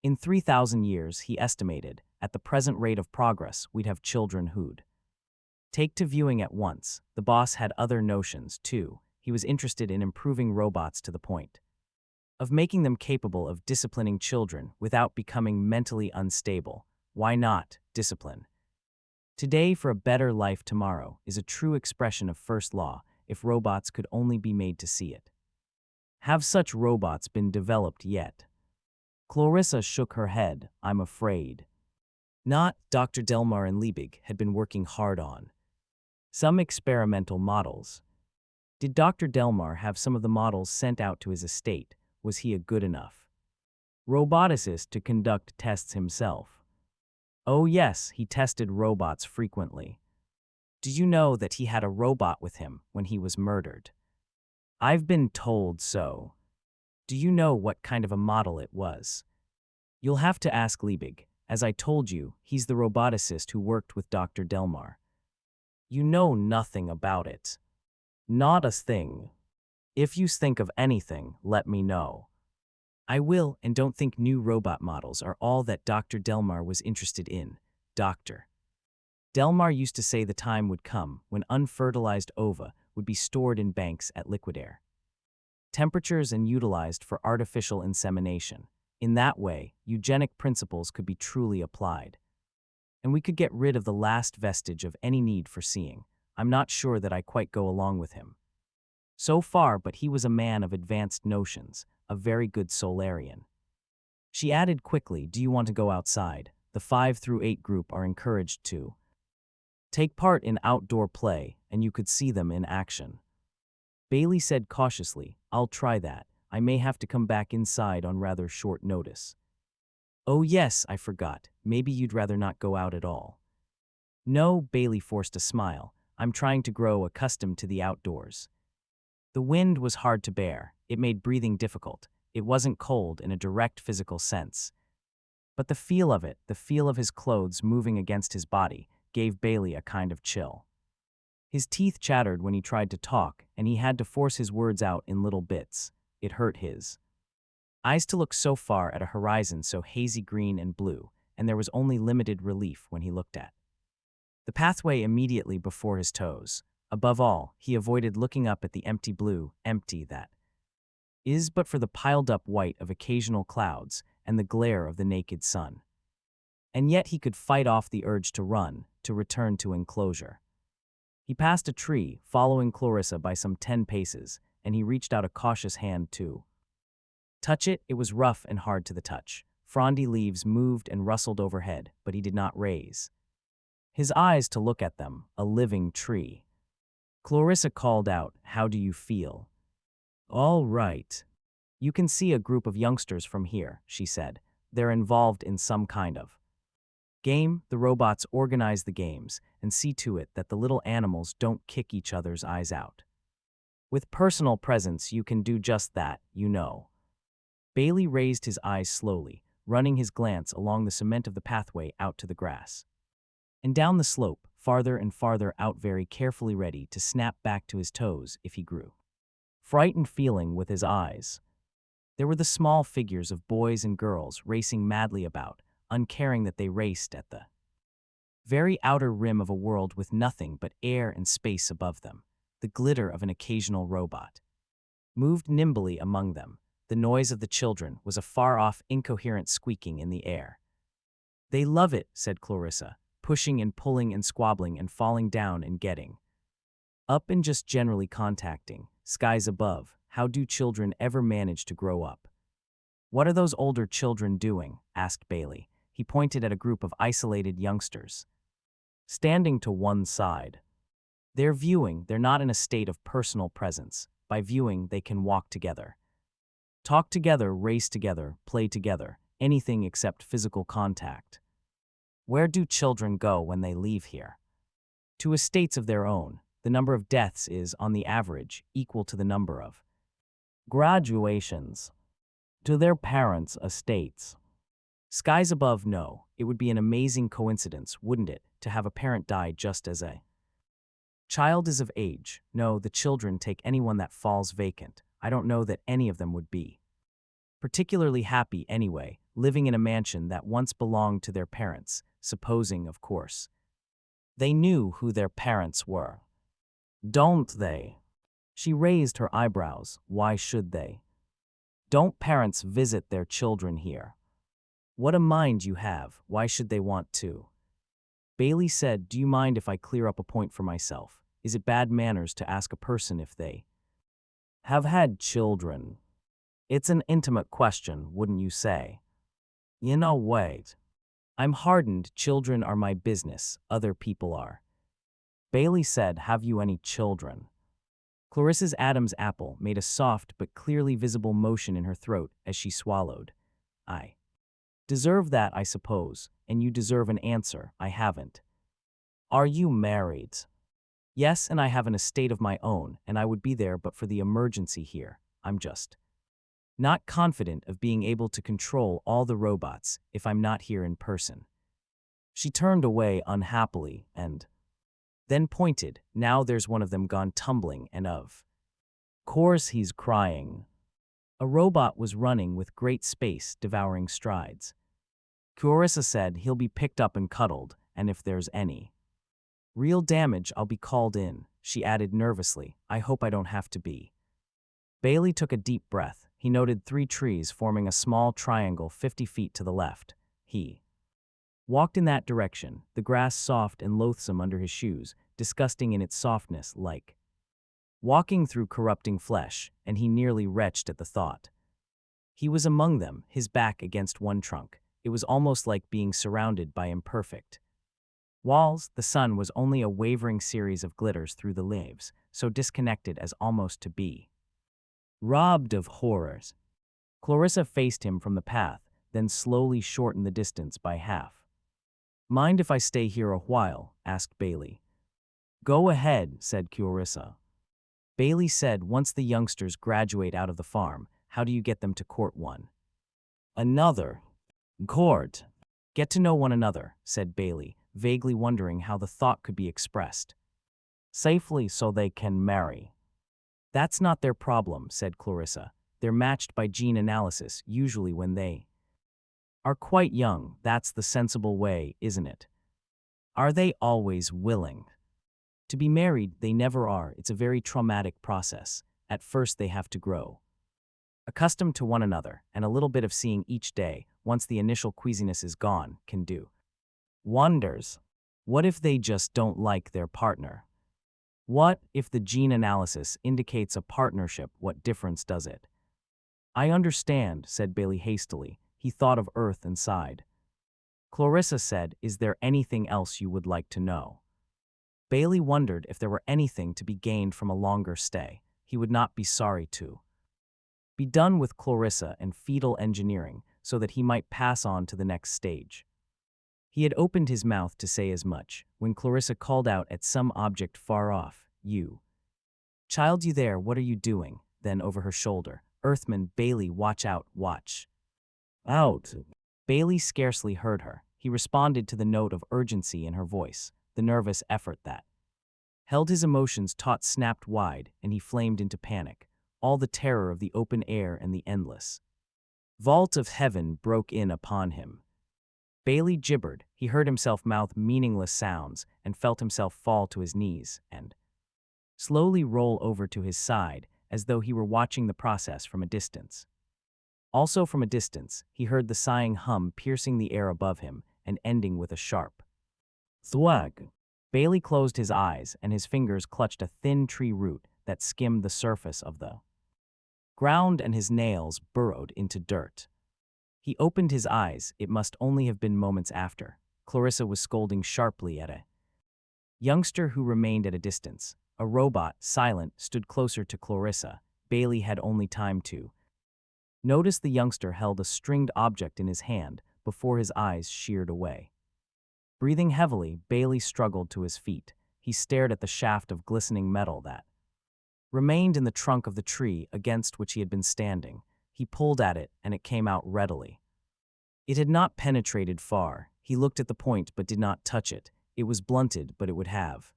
In 3,000 years, he estimated, at the present rate of progress, we'd have children who'd take to viewing at once. The boss had other notions, too. He was interested in improving robots to the point of making them capable of disciplining children without becoming mentally unstable. Why not discipline? Today for a better life tomorrow is a true expression of first law if robots could only be made to see it. Have such robots been developed yet? Clarissa shook her head. I'm afraid not. Dr. Delmar and Liebig had been working hard on some experimental models. Did Dr. Delmar have some of the models sent out to his estate? Was he a good enough roboticist to conduct tests himself? Oh yes, he tested robots frequently. Did you know that he had a robot with him when he was murdered? I've been told so. Do you know what kind of a model it was? You'll have to ask Liebig. As I told you, he's the roboticist who worked with Dr. Delmar. You know nothing about it. Not a thing. If you think of anything, let me know. I will, and don't think new robot models are all that Dr. Delmar was interested in. Dr. Delmar used to say the time would come when unfertilized ova would be stored in banks at liquid air temperatures and utilized for artificial insemination. In that way, eugenic principles could be truly applied. And we could get rid of the last vestige of any need for seeing. I'm not sure that I quite go along with him so far, but he was a man of advanced notions, a very good Solarian. She added quickly, do you want to go outside? The 5 through 8 group are encouraged to take part in outdoor play, and you could see them in action. Bailey said cautiously, I'll try that. I may have to come back inside on rather short notice. Oh yes, I forgot. Maybe you'd rather not go out at all. No, Bailey forced a smile. I'm trying to grow accustomed to the outdoors. The wind was hard to bear. It made breathing difficult. It wasn't cold in a direct physical sense. But the feel of it, the feel of his clothes moving against his body, gave Bailey a kind of chill. His teeth chattered when he tried to talk, and he had to force his words out in little bits. It hurt his eyes to look so far at a horizon so hazy green and blue, and there was only limited relief when he looked at the pathway immediately before his toes. Above all, he avoided looking up at the empty blue, empty that is but for the piled-up white of occasional clouds and the glare of the naked sun. And yet he could fight off the urge to run, to return to enclosure. He passed a tree, following Clarissa by some 10 paces, and he reached out a cautious hand to touch it. It was rough and hard to the touch. Frondy leaves moved and rustled overhead, but he did not raise his eyes to look at them, a living tree. Clarissa called out, how do you feel? All right. You can see a group of youngsters from here, she said. They're involved in some kind of game. The robots organize the games and see to it that the little animals don't kick each other's eyes out. With personal presence, you can do just that, you know. Bailey raised his eyes slowly, running his glance along the cement of the pathway out to the grass and down the slope, farther and farther out, very carefully, ready to snap back to his toes if he grew frightened, feeling with his eyes. There were the small figures of boys and girls racing madly about, uncaring that they raced at the very outer rim of a world with nothing but air and space above them. The glitter of an occasional robot moved nimbly among them. The noise of the children was a far-off, incoherent squeaking in the air. They love it, said Clarissa, pushing and pulling and squabbling and falling down and getting up and just generally contacting. Skies above, how do children ever manage to grow up? What are those older children doing? Asked Bailey. He pointed at a group of isolated youngsters, standing to one side. They're viewing, they're not in a state of personal presence. By viewing, they can walk together, talk together, race together, play together, anything except physical contact. Where do children go when they leave here? To estates of their own. The number of deaths is, on the average, equal to the number of graduations to their parents' estates. Skies above, no. It would be an amazing coincidence, wouldn't it, to have a parent die just as a child is of age. No, the children take anyone that falls vacant. I don't know that any of them would be particularly happy anyway, living in a mansion that once belonged to their parents, supposing, of course, they knew who their parents were. Don't they? She raised her eyebrows. Why should they? Don't parents visit their children here? What a mind you have. Why should they want to? Bailey said, do you mind if I clear up a point for myself? Is it bad manners to ask a person if they have had children? It's an intimate question, wouldn't you say? You know, wait. I'm hardened. Children are my business. Other people are. Bailey said, have you any children? Clarissa's Adam's apple made a soft but clearly visible motion in her throat as she swallowed. I deserve that, I suppose, and you deserve an answer. I haven't. Are you married? Yes, and I have an estate of my own, and I would be there but for the emergency here. I'm just not confident of being able to control all the robots if I'm not here in person. She turned away unhappily and then pointed. Now there's one of them gone tumbling, and of course he's crying. A robot was running with great space, devouring strides. Clarissa said he'll be picked up and cuddled, and if there's any real damage, I'll be called in. She added nervously, I hope I don't have to be. Bailey took a deep breath. He noted 3 trees forming a small triangle 50 feet to the left. He walked in that direction, the grass soft and loathsome under his shoes, disgusting in its softness, like walking through corrupting flesh, and he nearly retched at the thought. He was among them, his back against one trunk. It was almost like being surrounded by imperfect walls. The sun was only a wavering series of glitters through the leaves, so disconnected as almost to be robbed of horrors. Clarissa faced him from the path, then slowly shortened the distance by half. Mind if I stay here a while? Asked Bailey. Go ahead, said Clarissa. Bailey said, once the youngsters graduate out of the farm, how do you get them to court one another? Court. Get to know one another, said Bailey, vaguely wondering how the thought could be expressed. Safely so they can marry. That's not their problem, said Clarissa. They're matched by gene analysis, usually when they are quite young. That's the sensible way, isn't it? Are they always willing to be married? They never are. It's a very traumatic process. At first they have to grow accustomed to one another, and a little bit of seeing each day, once the initial queasiness is gone, can do wonders. What if they just don't like their partner? What if the gene analysis indicates a partnership? What difference does it? I understand, said Bailey hastily. He thought of Earth and sighed. Clarissa said, is there anything else you would like to know? Bailey wondered if there were anything to be gained from a longer stay. He would not be sorry to be done with Clarissa and fetal engineering so that he might pass on to the next stage. He had opened his mouth to say as much when Clarissa called out at some object far off, you child, you there, what are you doing? Then over her shoulder, Earthman, Bailey, watch out, watch out. Bailey scarcely heard her. He responded to the note of urgency in her voice, the nervous effort that held his emotions taut snapped wide, and he flamed into panic. All the terror of the open air and the endless vault of heaven broke in upon him. Bailey gibbered. He heard himself mouth meaningless sounds and felt himself fall to his knees and slowly roll over to his side as though he were watching the process from a distance. Also from a distance, he heard the sighing hum piercing the air above him and ending with a sharp Thwag. Bailey closed his eyes and his fingers clutched a thin tree root that skimmed the surface of the ground and his nails burrowed into dirt. He opened his eyes. It must only have been moments after. Clarissa was scolding sharply at a youngster who remained at a distance. A robot, silent, stood closer to Clarissa. Bailey had only time to notice the youngster held a stringed object in his hand before his eyes sheared away. Breathing heavily, Bailey struggled to his feet. He stared at the shaft of glistening metal that remained in the trunk of the tree against which he had been standing. He pulled at it, and it came out readily. It had not penetrated far. He looked at the point but did not touch it. It was blunted, but it would have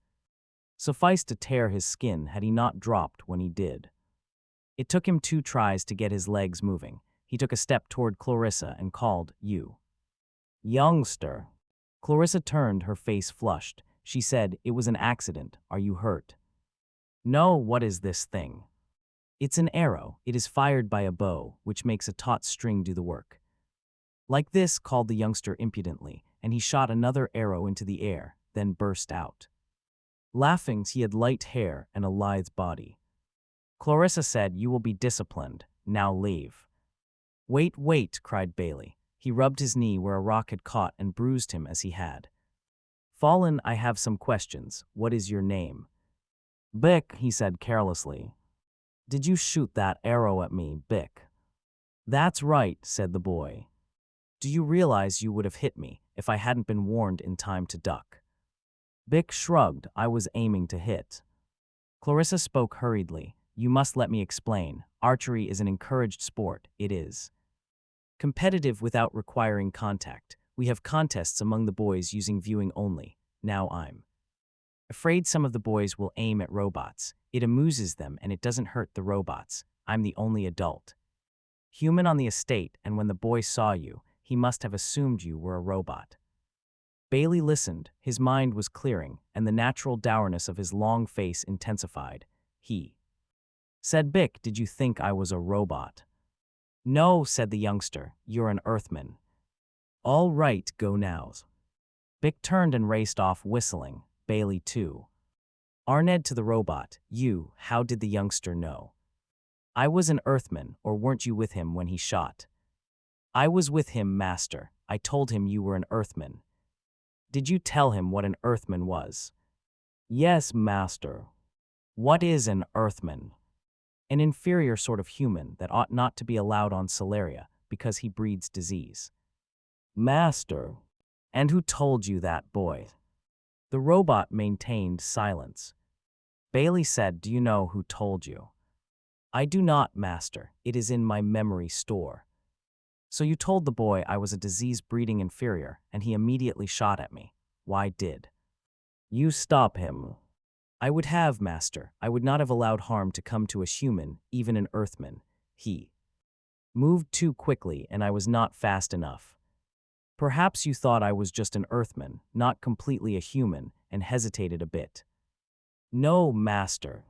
sufficed to tear his skin had he not dropped when he did. It took him 2 tries to get his legs moving. He took a step toward Clarissa and called, "You youngster." Clarissa turned, her face flushed. She said, "It was an accident. Are you hurt?" "No, what is this thing?" "It's an arrow. It is fired by a bow, which makes a taut string do the work." "Like this," called the youngster impudently, and he shot another arrow into the air, then burst out laughing. He had light hair and a lithe body. Clarissa said, "You will be disciplined. Now leave." "Wait, wait," cried Bailey. He rubbed his knee where a rock had caught and bruised him as he had fallen. "I have some questions. What is your name?" "Bick," he said carelessly. "Did you shoot that arrow at me, Bick?" "That's right," said the boy. "Do you realize you would have hit me if I hadn't been warned in time to duck?" Bick shrugged. "I was aiming to hit." Clarissa spoke hurriedly. "You must let me explain. Archery is an encouraged sport. It is competitive without requiring contact. We have contests among the boys using viewing only. Now I'm afraid some of the boys will aim at robots. It amuses them and it doesn't hurt the robots. I'm the only adult human on the estate, and when the boy saw you, he must have assumed you were a robot." Bailey listened. His mind was clearing, and the natural dourness of his long face intensified. He said, "Bick, did you think I was a robot?" "No," said the youngster. "You're an Earthman." "All right, go now." Bick turned and raced off whistling. Bailey too. Arned to the robot. "You, how did the youngster know?" "I was an Earthman, or weren't you with him when he shot?" "I was with him, master. I told him you were an Earthman." "Did you tell him what an Earthman was?" "Yes, master." "What is an Earthman?" "An inferior sort of human that ought not to be allowed on Solaria because he breeds disease." "Master." "And who told you that, boy?" The robot maintained silence. Bailey said, "Do you know who told you?" "I do not, master. It is in my memory store." "So you told the boy I was a disease-breeding inferior, and he immediately shot at me. Why did you stop him?" "I would have, master. I would not have allowed harm to come to a human, even an Earthman. He moved too quickly, and I was not fast enough." "Perhaps you thought I was just an Earthman, not completely a human, and hesitated a bit." "No, master."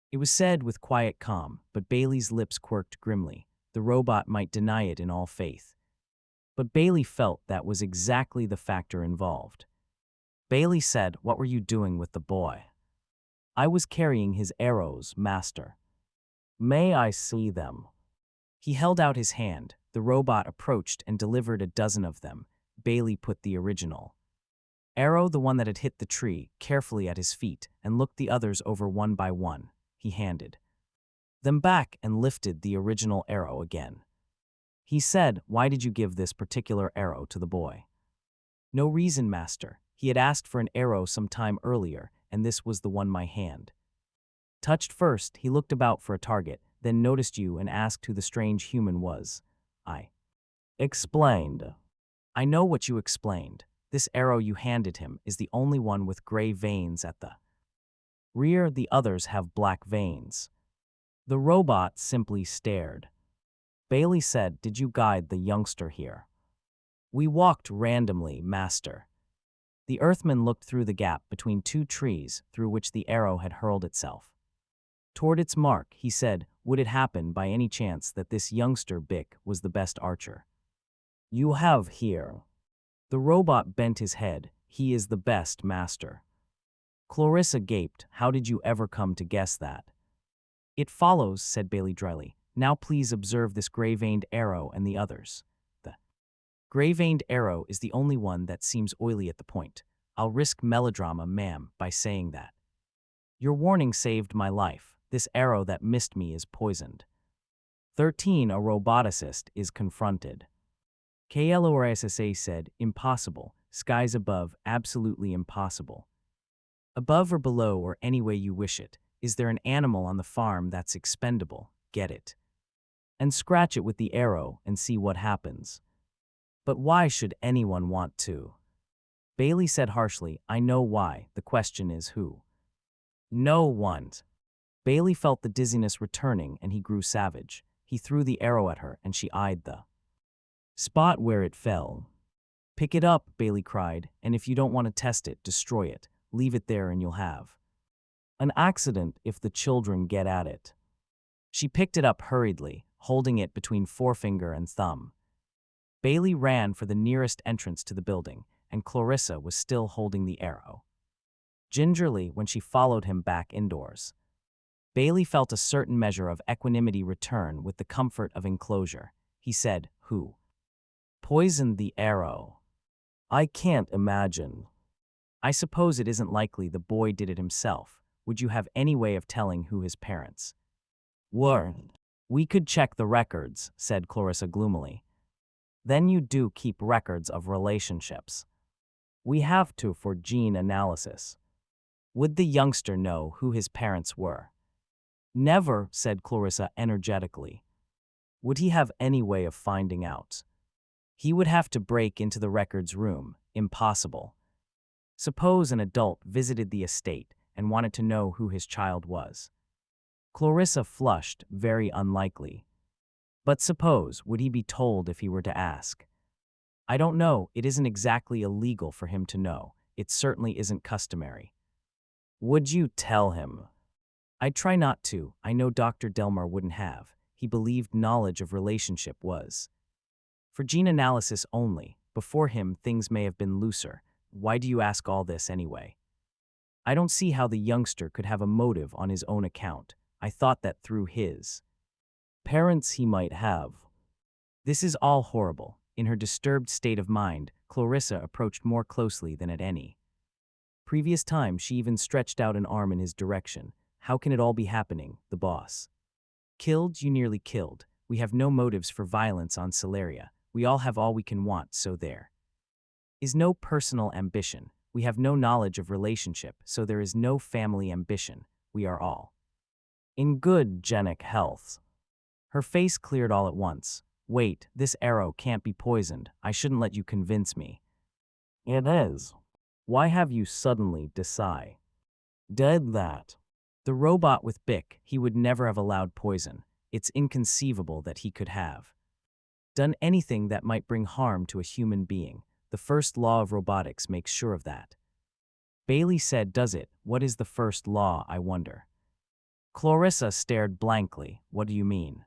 It was said with quiet calm, but Bailey's lips quirked grimly. The robot might deny it in all faith. But Bailey felt that was exactly the factor involved. Bailey said, "What were you doing with the boy?" "I was carrying his arrows, master." "May I see them?" He held out his hand. The robot approached and delivered a dozen of them. Bailey put the original arrow, the one that had hit the tree, carefully at his feet and looked the others over one by one. He handed them back and lifted the original arrow again. He said, "Why did you give this particular arrow to the boy?" "No reason, master. He had asked for an arrow some time earlier, and this was the one my hand touched first." He looked about for a target, then noticed you and asked who the strange human was. I explained. "I know what you explained. This arrow you handed him is the only one with gray veins at the rear. The others have black veins." The robot simply stared. Bailey said, "Did you guide the youngster here?" "We walked randomly, master." The Earthman looked through the gap between 2 trees through which the arrow had hurled itself toward its mark. He said, "Would it happen by any chance that this youngster Bick was the best archer you have here?" The robot bent his head. He is the best master. Clarissa gaped. How did you ever come to guess that? It follows, said Bailey dryly. Now please observe this gray-veined arrow and the others. The gray-veined arrow is the only one that seems oily at the point. I'll risk melodrama, ma'am, by saying that. Your warning saved my life. This arrow that missed me is poisoned. 13. A roboticist is confronted. KLORSSA said, impossible. Skies above, absolutely impossible. Above or below or any way you wish it. Is there an animal on the farm that's expendable? Get it. And scratch it with the arrow and see what happens. But why should anyone want to? Bailey said harshly, I know why. The question is who? No one. Bailey felt the dizziness returning and he grew savage. He threw the arrow at her and she eyed the spot where it fell. Pick it up, Bailey cried, and if you don't want to test it, destroy it. Leave it there and you'll have an accident if the children get at it. She picked it up hurriedly, holding it between forefinger and thumb. Bailey ran for the nearest entrance to the building, and Clarissa was still holding the arrow. Gingerly, when she followed him back indoors, Bailey felt a certain measure of equanimity return with the comfort of enclosure. He said, Who poisoned the arrow? I can't imagine. I suppose it isn't likely the boy did it himself. Would you have any way of telling who his parents were? We could check the records, said Clarissa gloomily. Then you do keep records of relationships. We have to for gene analysis. Would the youngster know who his parents were? Never, said Clarissa energetically. Would he have any way of finding out? He would have to break into the records room. Impossible. Suppose an adult visited the estate and wanted to know who his child was. Clarissa flushed, very unlikely. But suppose, would he be told if he were to ask? I don't know, it isn't exactly illegal for him to know. It certainly isn't customary. Would you tell him? I'd try not to. I know Dr. Delmar wouldn't have. He believed knowledge of relationship was for gene analysis only. Before him, things may have been looser. Why do you ask all this anyway? I don't see how the youngster could have a motive on his own account. I thought that through his parents he might have. This is all horrible. In her disturbed state of mind, Clarissa approached more closely than at any previous time. She even stretched out an arm in his direction. How can it all be happening, the boss? Killed, you nearly killed. We have no motives for violence on Celeria. We all have all we can want, so there is no personal ambition. We have no knowledge of relationship, so there is no family ambition. We are all in good genic health. Her face cleared all at once. Wait, this arrow can't be poisoned. I shouldn't let you convince me. It is. Why have you suddenly decided that? The robot with Bic, he would never have allowed poison. It's inconceivable that he could have done anything that might bring harm to a human being. The first law of robotics makes sure of that. Bailey said, does it? What is the first law, I wonder? Clarissa stared blankly. What do you mean?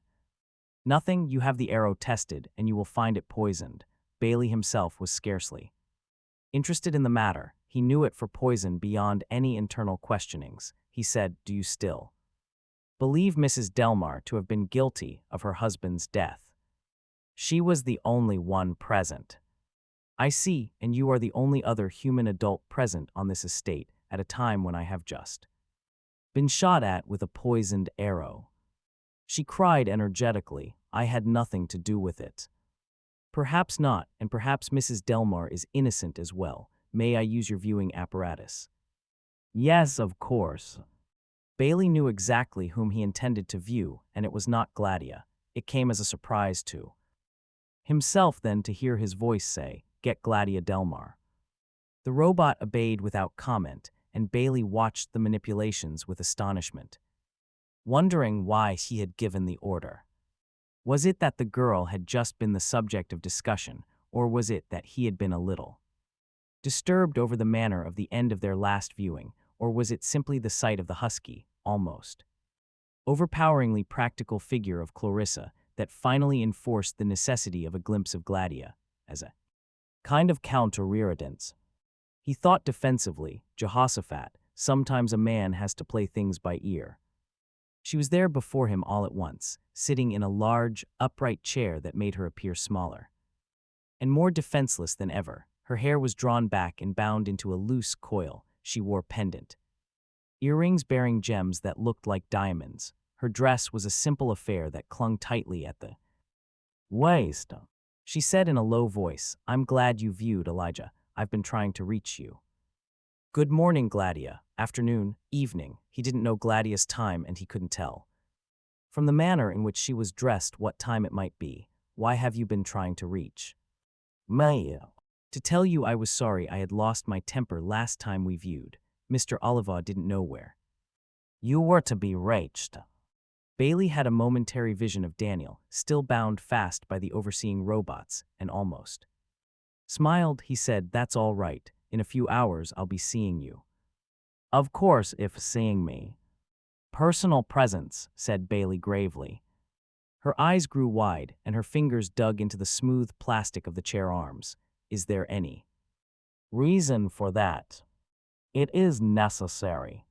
Nothing. You have the arrow tested, and you will find it poisoned. Bailey himself was scarcely interested in the matter. He knew it for poison beyond any internal questionings. He said, do you still believe Mrs. Delmar to have been guilty of her husband's death? She was the only one present. I see, and you are the only other human adult present on this estate at a time when I have just been shot at with a poisoned arrow. She cried energetically. I had nothing to do with it. Perhaps not, and perhaps Mrs. Delmar is innocent as well. May I use your viewing apparatus? Yes, of course. Bailey knew exactly whom he intended to view, and it was not Gladia. It came as a surprise to himself then to hear his voice say, get Gladia Delmar. The robot obeyed without comment, and Bailey watched the manipulations with astonishment, wondering why he had given the order. Was it that the girl had just been the subject of discussion, or was it that he had been a little disturbed over the manner of the end of their last viewing, or was it simply the sight of the husky, almost overpoweringly practical figure of Clarissa that finally enforced the necessity of a glimpse of Gladia as a kind of counter-irritance? He thought defensively, Jehoshaphat, sometimes a man has to play things by ear. She was there before him all at once, sitting in a large, upright chair that made her appear smaller. And more defenseless than ever, her hair was drawn back and bound into a loose coil. She wore pendant earrings bearing gems that looked like diamonds. Her dress was a simple affair that clung tightly at the waist. She said in a low voice, "I'm glad you viewed, Elijah. I've been trying to reach you." "Good morning, Gladia." Afternoon, evening. He didn't know Gladia's time and he couldn't tell. From the manner in which she was dressed what time it might be. "Why have you been trying to reach?" "Maya." "To tell you I was sorry I had lost my temper last time we viewed. Mr. Oliver didn't know where you were to be reached." Bailey had a momentary vision of Daniel, still bound fast by the overseeing robots, and almost smiled. He said, "That's all right. In a few hours I'll be seeing you." "Of course, if seeing me." "Personal presence," said Bailey gravely. Her eyes grew wide, and her fingers dug into the smooth plastic of the chair arms. "Is there any reason for that?" "It is necessary."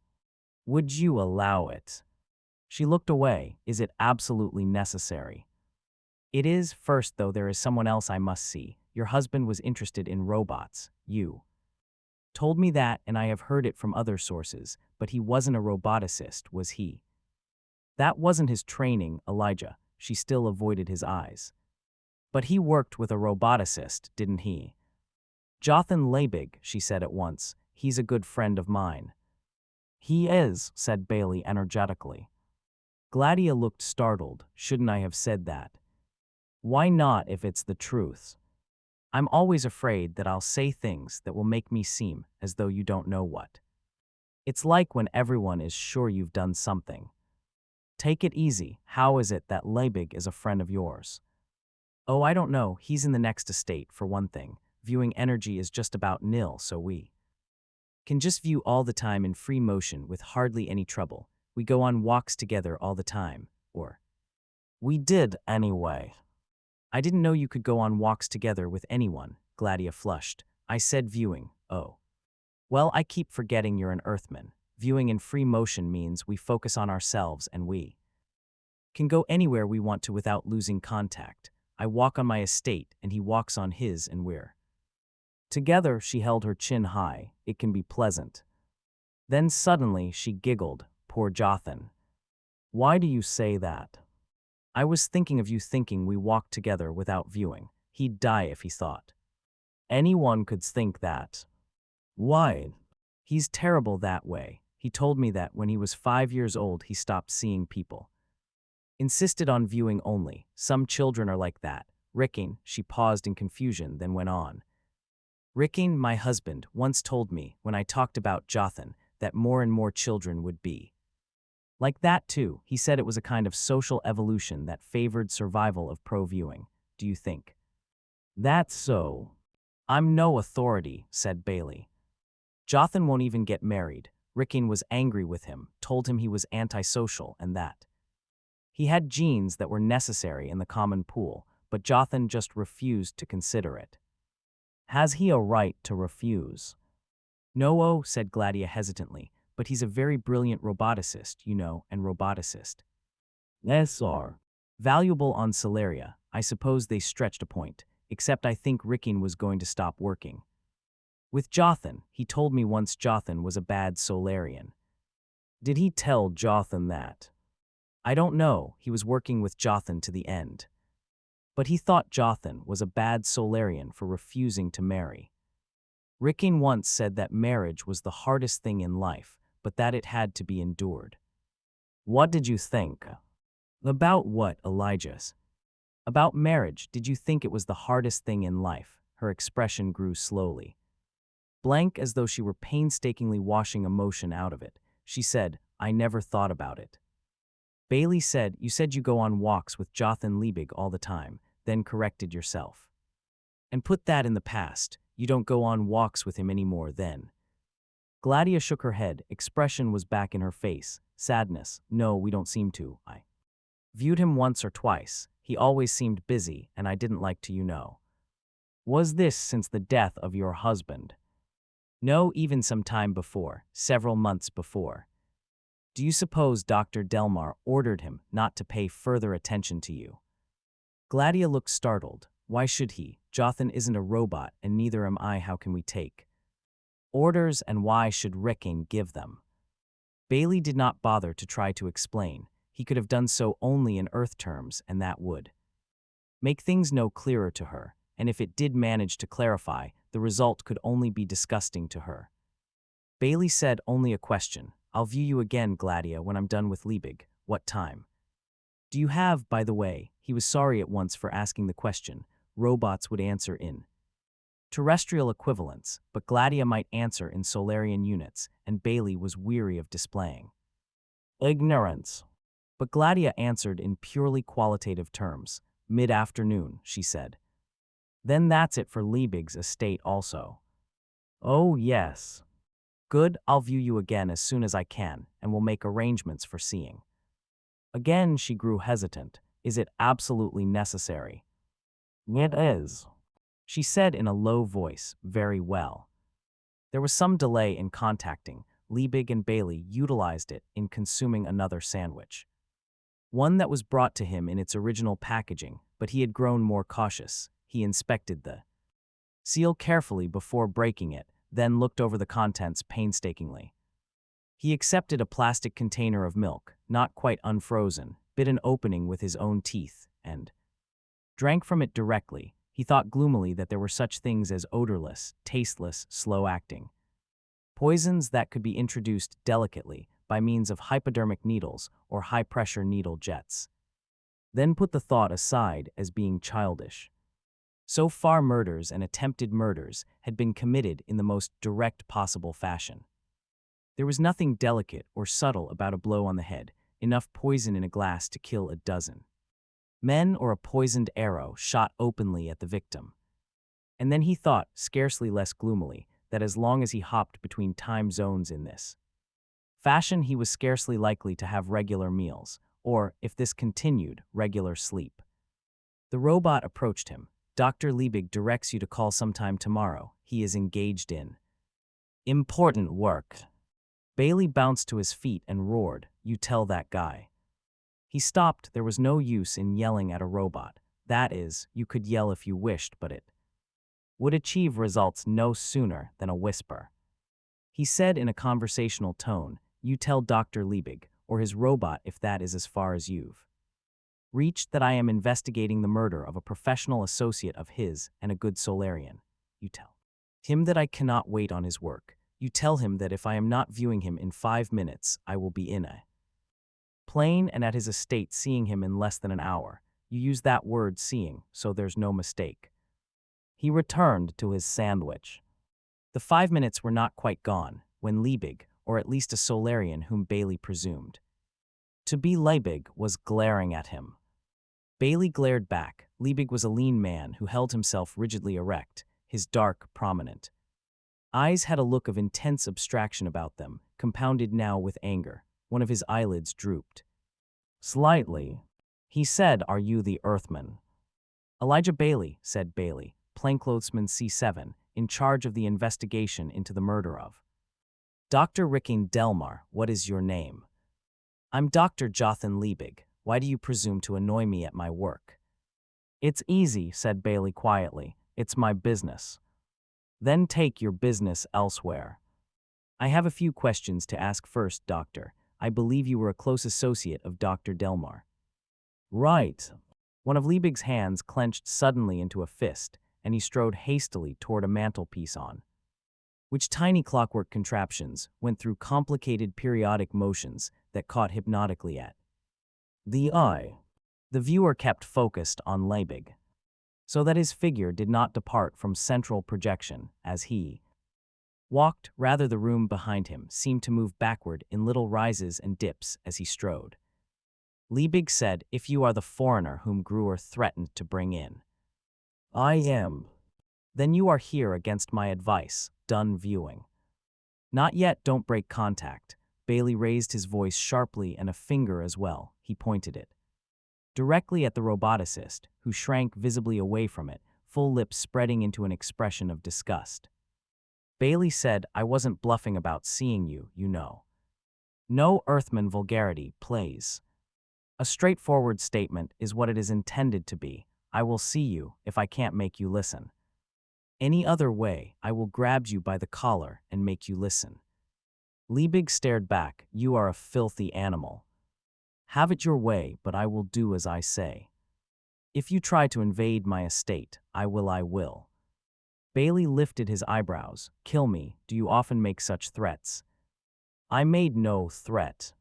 "Would you allow it?" She looked away. "Is it absolutely necessary?" "It is. First, though, there is someone else I must see. Your husband was interested in robots. You told me that, and I have heard it from other sources, but he wasn't a roboticist, was he?" "That wasn't his training, Elijah." She still avoided his eyes. "But he worked with a roboticist, didn't he?" "Jothan Labig," she said at once. "He's a good friend of mine." "He is," said Bailey energetically. Gladia looked startled. "Shouldn't I have said that?" "Why not if it's the truth? I'm always afraid that I'll say things that will make me seem as though you don't know what. It's like when everyone is sure you've done something." "Take it easy. How is it that Labig is a friend of yours?" "Oh, I don't know. He's in the next estate, for one thing. Viewing energy is just about nil, so we can just view all the time in free motion with hardly any trouble. We go on walks together all the time, or we did anyway." "I didn't know you could go on walks together with anyone." Gladia flushed. "I said viewing." "Oh. Well, I keep forgetting you're an Earthman. Viewing in free motion means we focus on ourselves and we can go anywhere we want to without losing contact. I walk on my estate and he walks on his and we're together." She held her chin high. "It can be pleasant." Then suddenly she giggled. "Poor Jothan." "Why do you say that?" "I was thinking of you thinking we walked together without viewing. He'd die if he thought." "Anyone could think that." "Why?" "He's terrible that way. He told me that when he was 5 years old he stopped seeing people. Insisted on viewing only. Some children are like that. Ricking." She paused in confusion, then went on. "Ricking, my husband, once told me, when I talked about Jothan, that more and more children would be like that too. He said it was a kind of social evolution that favored survival of pro-viewing. Do you think that's so?" "I'm no authority," said Bailey. "Jothan won't even get married." Ricking was angry with him, told him he was antisocial and that he had genes that were necessary in the common pool, but Jothan just refused to consider it. "Has he a right to refuse?" "No," said Gladia hesitantly, "but he's a very brilliant roboticist, you know, and roboticist. Yes, sir. Valuable on Solaria. I suppose they stretched a point, except I think Ricking was going to stop working with Jothan. He told me once Jothan was a bad Solarian." "Did he tell Jothan that?" "I don't know. He was working with Jothan to the end. But he thought Jothan was a bad Solarian for refusing to marry. Ricking once said that marriage was the hardest thing in life, but that it had to be endured." "What did you think?" "About what, Elijah's?" "About marriage. Did you think it was the hardest thing in life?" Her expression grew slowly blank, as though she were painstakingly washing emotion out of it. She said, "I never thought about it." Bailey said, "You said you go on walks with Jothan Liebig all the time," then corrected yourself. "And put that in the past. You don't go on walks with him anymore then." Gladia shook her head. Expression was back in her face. Sadness. "No, we don't seem to. I viewed him once or twice. He always seemed busy, and I didn't like to, you know." "Was this since the death of your husband?" No, even some time before, several months before. Do you suppose Dr. Delmar ordered him not to pay further attention to you? Gladia looked startled. Why should he? Jothan isn't a robot, and neither am I. How can we take orders, and why should Ricking give them? Bailey did not bother to try to explain. He could have done so only in Earth terms, and that would make things no clearer to her, and if it did manage to clarify, the result could only be disgusting to her. Bailey said, only a question. I'll view you again, Gladia, when I'm done with Liebig. What time? Do you have, by the way? He was sorry at once for asking the question. Robots would answer in terrestrial equivalents, but Gladia might answer in Solarian units, and Bailey was weary of displaying ignorance. But Gladia answered in purely qualitative terms. Mid-afternoon, she said. Then that's it for Liebig's estate also. Oh, yes. Good, I'll view you again as soon as I can, and we'll make arrangements for seeing. Again she grew hesitant. Is it absolutely necessary? It is, she said in a low voice. Very well. There was some delay in contacting. Liebig and Bailey utilized it in consuming another sandwich. One that was brought to him in its original packaging, but he had grown more cautious. He inspected the seal carefully before breaking it, then looked over the contents painstakingly. He accepted a plastic container of milk, not quite unfrozen, bit an opening with his own teeth, and drank from it directly. He thought gloomily that there were such things as odorless, tasteless, slow-acting poisons that could be introduced delicately by means of hypodermic needles or high-pressure needle jets. Then put the thought aside as being childish. So far, murders and attempted murders had been committed in the most direct possible fashion. There was nothing delicate or subtle about a blow on the head, enough poison in a glass to kill a dozen men, or a poisoned arrow shot openly at the victim. And then he thought, scarcely less gloomily, that as long as he hopped between time zones in this fashion, he was scarcely likely to have regular meals, or, if this continued, regular sleep. The robot approached him. Dr. Liebig directs you to call sometime tomorrow. He is engaged in important work. Bailey bounced to his feet and roared, You tell that guy. He stopped. There was no use in yelling at a robot. That is, you could yell if you wished, but it would achieve results no sooner than a whisper. He said in a conversational tone, You tell Dr. Liebig, or his robot if that is as far as you've reached, that I am investigating the murder of a professional associate of his and a good Solarian. You tell him that I cannot wait on his work. You tell him that if I am not viewing him in 5 minutes, I will be in a plane and at his estate seeing him in less than an hour. You use that word seeing, so there's no mistake. He returned to his sandwich. The 5 minutes were not quite gone when Liebig, or at least a Solarian whom Bailey presumed to be Liebig, was glaring at him. Bailey glared back. Liebig was a lean man who held himself rigidly erect, his dark, prominent eyes had a look of intense abstraction about them, compounded now with anger. One of his eyelids drooped slightly. He said, Are you the Earthman? Elijah Bailey, said Bailey, plainclothesman C7, in charge of the investigation into the murder of Dr. Ricking Delmar. What is your name? I'm Dr. Jothan Liebig. Why do you presume to annoy me at my work? It's easy, said Bailey quietly. It's my business. Then take your business elsewhere. I have a few questions to ask first, Doctor. I believe you were a close associate of Dr. Delmar. Right. One of Liebig's hands clenched suddenly into a fist, and he strode hastily toward a mantelpiece on which tiny clockwork contraptions went through complicated periodic motions that caught hypnotically at the eye. The viewer kept focused on Liebig, so that his figure did not depart from central projection as he walked. Rather, the room behind him seemed to move backward in little rises and dips as he strode. Liebig said, If you are the foreigner whom Gruer threatened to bring in. I am. Then you are here against my advice. Done viewing. Not yet, don't break contact. Bailey raised his voice sharply, and a finger as well. He pointed it directly at the roboticist, who shrank visibly away from it, full lips spreading into an expression of disgust. Bailey said, I wasn't bluffing about seeing you, you know. No Earthman vulgarity, plays. A straightforward statement is what it is intended to be. I will see you if I can't make you listen. Any other way, I will grab you by the collar and make you listen. Liebig stared back. You are a filthy animal. Have it your way, but I will do as I say. If you try to invade my estate, I will. Bailey lifted his eyebrows. Kill me, do you often make such threats? I made no threat.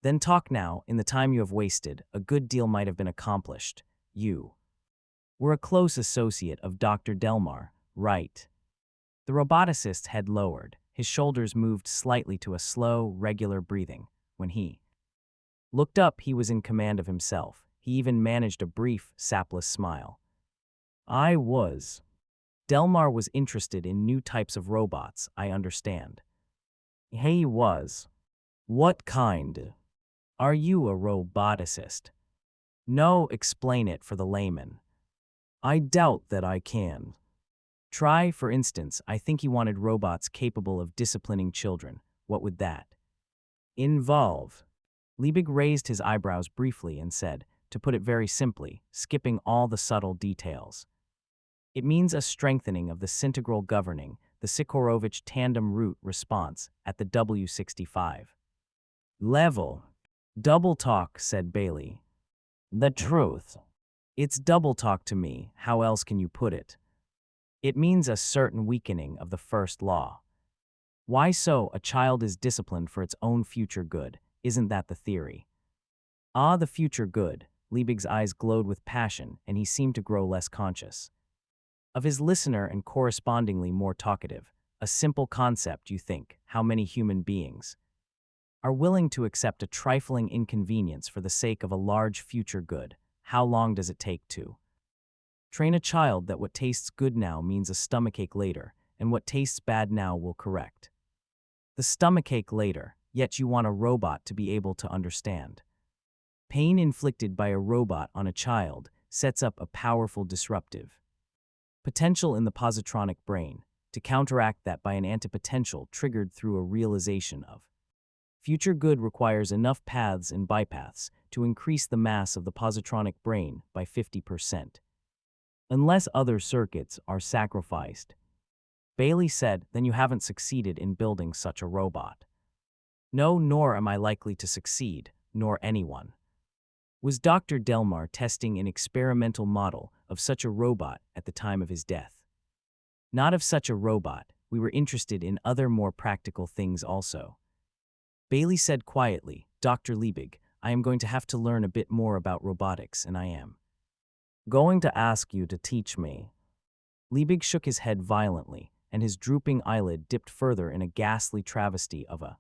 Then talk now. In the time you have wasted, a good deal might have been accomplished. You were a close associate of Dr. Delmar, right? The roboticist's head lowered. His shoulders moved slightly to a slow, regular breathing. When he looked up, he was in command of himself. He even managed a brief, sapless smile. I was. Delmar was interested in new types of robots, I understand. He was. What kind? Are you a roboticist? No, explain it for the layman. I doubt that I can. Try, for instance, I think he wanted robots capable of disciplining children. What would that involve? Liebig raised his eyebrows briefly and said, to put it very simply, skipping all the subtle details. It means a strengthening of the syntegral governing, the Sikorovich tandem root response at the W65 level. Double talk, said Bailey. The truth. It's double talk to me. How else can you put it? It means a certain weakening of the first law. Why so? A child is disciplined for its own future good. Isn't that the theory? Ah, the future good. Liebig's eyes glowed with passion, and he seemed to grow less conscious of his listener and correspondingly more talkative. A simple concept, you think. How many human beings are willing to accept a trifling inconvenience for the sake of a large future good? How long does it take to train a child that what tastes good now means a stomachache later, and what tastes bad now will correct the stomachache later, yet you want a robot to be able to understand. Pain inflicted by a robot on a child sets up a powerful disruptive potential in the positronic brain, to counteract that by an antipotential triggered through a realization of future good requires enough paths and bypaths to increase the mass of the positronic brain by 50%. Unless other circuits are sacrificed. Bailey said, then you haven't succeeded in building such a robot. No, nor am I likely to succeed, nor anyone. Was Dr. Delmar testing an experimental model of such a robot at the time of his death? Not of such a robot. We were interested in other more practical things also. Bailey said quietly, Dr. Liebig, I am going to have to learn a bit more about robotics, and I am going to ask you to teach me. Liebig shook his head violently, and his drooping eyelid dipped further in a ghastly travesty of a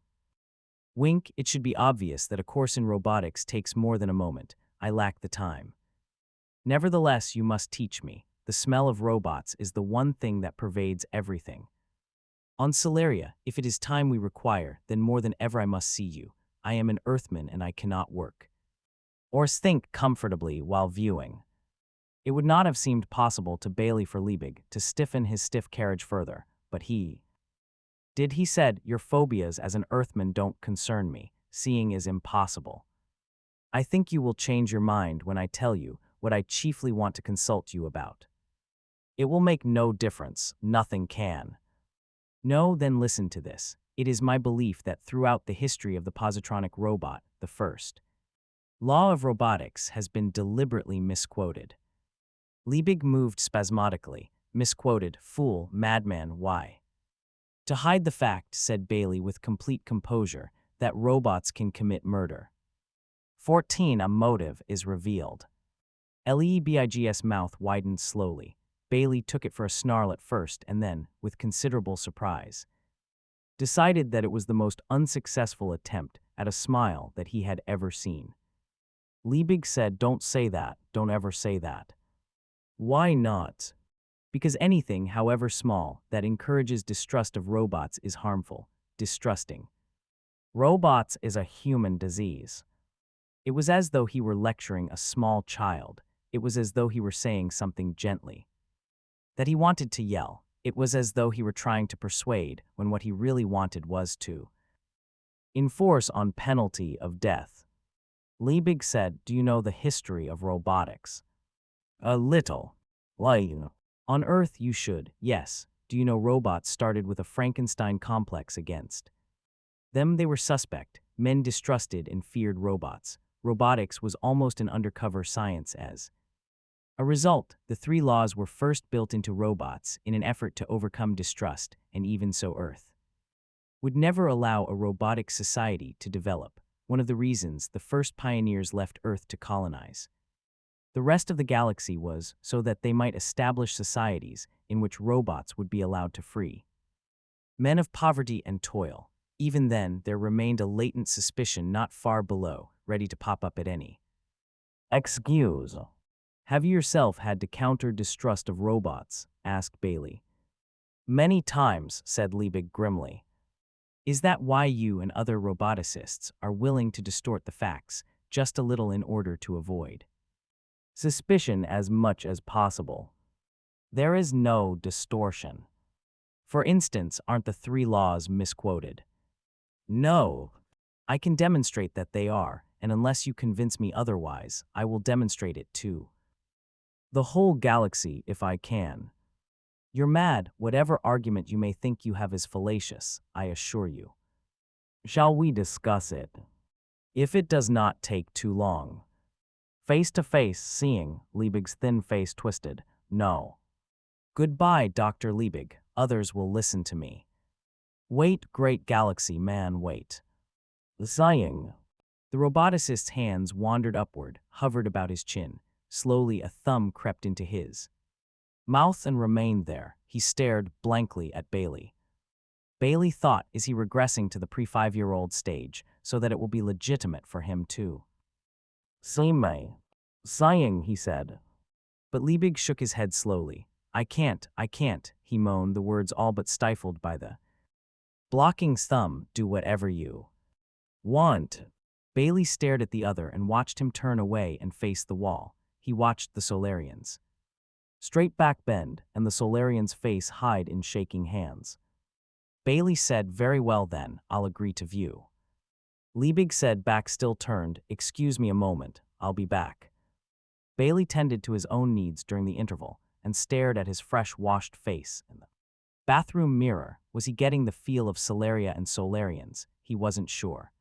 wink. It should be obvious that a course in robotics takes more than a moment. I lack the time. Nevertheless, you must teach me. The smell of robots is the one thing that pervades everything. On Celeria, if it is time we require, then more than ever I must see you. I am an Earthman and I cannot work or think comfortably while viewing. It would not have seemed possible to Bailey for Liebig to stiffen his stiff carriage further, but he did. He said, your phobias as an Earthman don't concern me. Seeing is impossible. I think you will change your mind when I tell you what I chiefly want to consult you about. It will make no difference. Nothing can. No, then listen to this. It is my belief that throughout the history of the positronic robot, the first law of robotics has been deliberately misquoted. Liebig moved spasmodically. Misquoted, fool, madman, why? To hide the fact, said Bailey with complete composure, that robots can commit murder. 14. A motive is revealed. Liebig's mouth widened slowly. Bailey took it for a snarl at first and then, with considerable surprise, decided that it was the most unsuccessful attempt at a smile that he had ever seen. Liebig said, don't say that, don't ever say that. Why not? Because anything, however small, that encourages distrust of robots is harmful. Distrusting robots is a human disease. It was as though he were lecturing a small child. It was as though he were saying something gently that he wanted to yell. It was as though he were trying to persuade when what he really wanted was to enforce on penalty of death. Liebig said, "Do you know the history of robotics?" "A little." "Like, on Earth you should, yes. Do you know robots started with a Frankenstein complex against them? They were suspect. Men distrusted and feared robots. Robotics was almost an undercover science as a result, the three laws were first built into robots in an effort to overcome distrust, and even so Earth would never allow a robotic society to develop, one of the reasons the first pioneers left Earth to colonize the rest of the galaxy was so that they might establish societies in which robots would be allowed to free men of poverty and toil. Even then, there remained a latent suspicion not far below, ready to pop up at any excuse. "Have you yourself had to counter distrust of robots?" asked Bailey. "Many times," said Liebig grimly. "Is that why you and other roboticists are willing to distort the facts just a little in order to avoid suspicion as much as possible?" "There is no distortion. For instance, aren't the three laws misquoted?" "No. I can demonstrate that they are, and unless you convince me otherwise, I will demonstrate it to the whole galaxy if I can." "You're mad. Whatever argument you may think you have is fallacious, I assure you." "Shall we discuss it?" "If it does not take too long." Face to face, seeing Liebig's thin face twisted. "No." "Goodbye, Dr. Liebig. Others will listen to me." "Wait, great galaxy man, wait." Sighing. The roboticist's hands wandered upward, hovered about his chin. Slowly, a thumb crept into his mouth and remained there. He stared blankly at Bailey. Bailey thought, is he regressing to the pre-5-year-old stage, so that it will be legitimate for him too? "See me." Sighing, he said. But Liebig shook his head slowly. I can't, he moaned, the words all but stifled by the blocking thumb. "Do whatever you want." Bailey stared at the other and watched him turn away and face the wall. He watched the Solarian's straight back bend and the Solarian's face hide in shaking hands. Bailey said, "Very well then, I'll agree to view." Liebig said, back still turned, "Excuse me a moment, I'll be back." Bailey tended to his own needs during the interval and stared at his fresh washed face in the bathroom mirror. Was he getting the feel of Solaria and Solarians? He wasn't sure.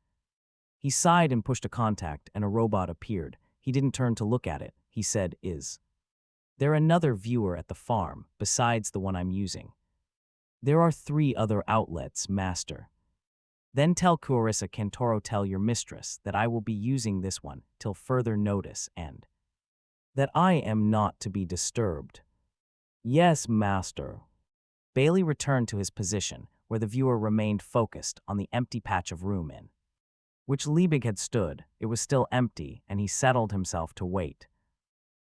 He sighed and pushed a contact, and a robot appeared. He didn't turn to look at it. He said, "Is there another viewer at the farm, besides the one I'm using?" "There are 3 other outlets, master." "Then tell Clarissa Cantoro, tell your mistress that I will be using this one till further notice and that I am not to be disturbed." "Yes, master." Bailey returned to his position, where the viewer remained focused on the empty patch of room in which Liebig had stood. It was still empty, and he settled himself to wait.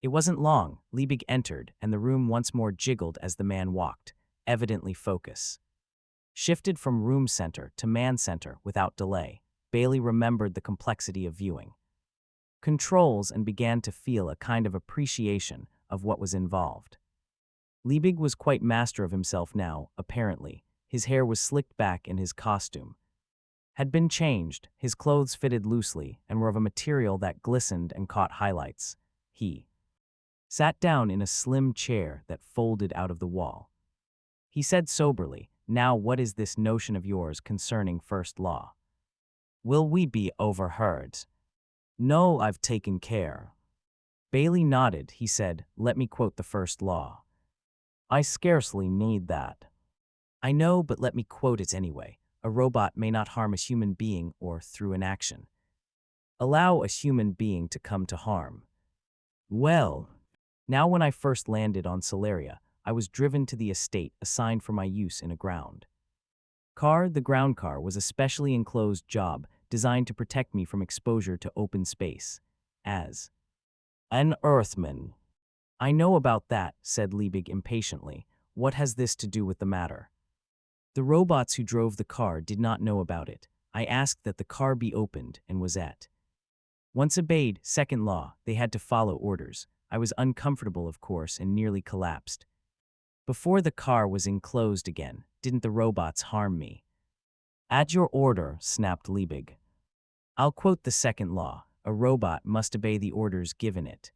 It wasn't long. Liebig entered, and the room once more jiggled as the man walked, evidently focus shifted from room center to man center without delay. Bailey remembered the complexity of viewing controls and began to feel a kind of appreciation of what was involved. Liebig was quite master of himself now, apparently. His hair was slicked back and his costume had been changed. His clothes fitted loosely and were of a material that glistened and caught highlights. He sat down in a slim chair that folded out of the wall. He said soberly, "Now what is this notion of yours concerning first law? Will we be overheard?" "No, I've taken care." Bailey nodded. He said, "Let me quote the first law." "I scarcely need that." "I know, but let me quote it anyway. A robot may not harm a human being or, through inaction, allow a human being to come to harm. Well, now when I first landed on Solaria, I was driven to the estate assigned for my use in a ground car. The ground car was a specially enclosed job designed to protect me from exposure to open space. As an Earthman. "I know about that," said Liebig impatiently. "What has this to do with the matter?" "The robots who drove the car did not know about it. I asked that the car be opened and was at once obeyed. Second law, they had to follow orders. I was uncomfortable, of course, and nearly collapsed. Before the car was enclosed again, didn't the robots harm me? At your order, snapped Liebig. I'll quote the second law. A robot must obey the orders given it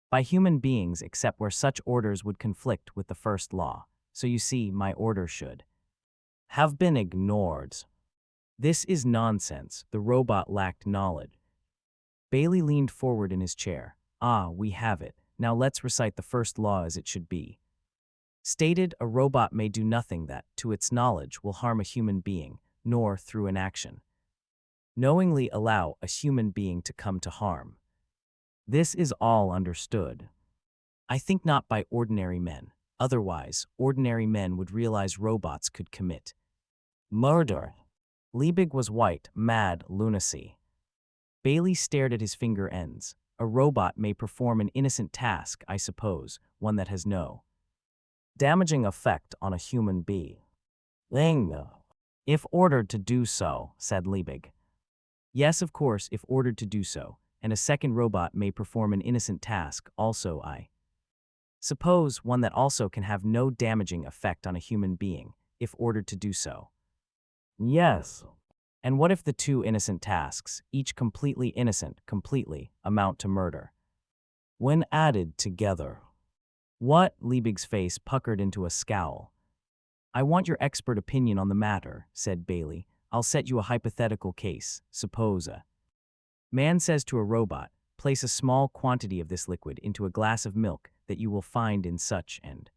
by human beings except where such orders would conflict with the first law. So you see, my order should have been ignored. This is nonsense. The robot lacked knowledge. Bailey leaned forward in his chair. Ah, we have it. Now let's recite the first law as it should be. Stated, a robot may do nothing that, to its knowledge, will harm a human being, nor, through an action, knowingly allow a human being to come to harm. This is all understood. I think not by ordinary men. Otherwise, ordinary men would realize robots could commit murder. Liebig was white, mad lunacy. Bailey stared at his finger ends. A robot may perform an innocent task, I suppose, one that has no damaging effect on a human being. If ordered to do so, said Liebig. Yes, of course, if ordered to do so, and a second robot may perform an innocent task, also I suppose one that also can have no damaging effect on a human being, if ordered to do so. Yes. And what if the two innocent tasks, each completely innocent, amount to murder? When added together. What? Liebig's face puckered into a scowl. I want your expert opinion on the matter, said Bailey. I'll set you a hypothetical case. Suppose a man says to a robot, place a small quantity of this liquid into a glass of milk that you will find in such and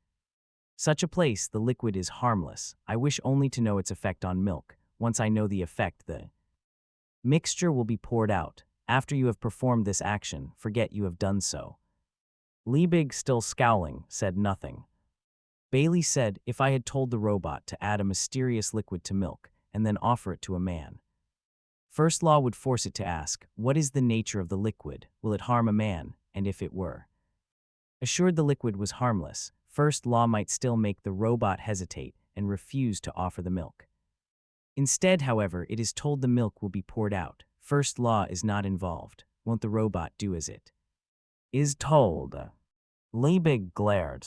such a place. The liquid is harmless. I wish only to know its effect on milk. Once I know the effect, the mixture will be poured out. After you have performed this action, forget you have done so. Liebig, still scowling, said nothing. Bailey said, if I had told the robot to add a mysterious liquid to milk and then offer it to a man, first law would force it to ask, what is the nature of the liquid? Will it harm a man? And if it were assured the liquid was harmless, first law might still make the robot hesitate and refuse to offer the milk. Instead, however, it is told the milk will be poured out. First law is not involved. Won't the robot do as it is told? Liebig glared.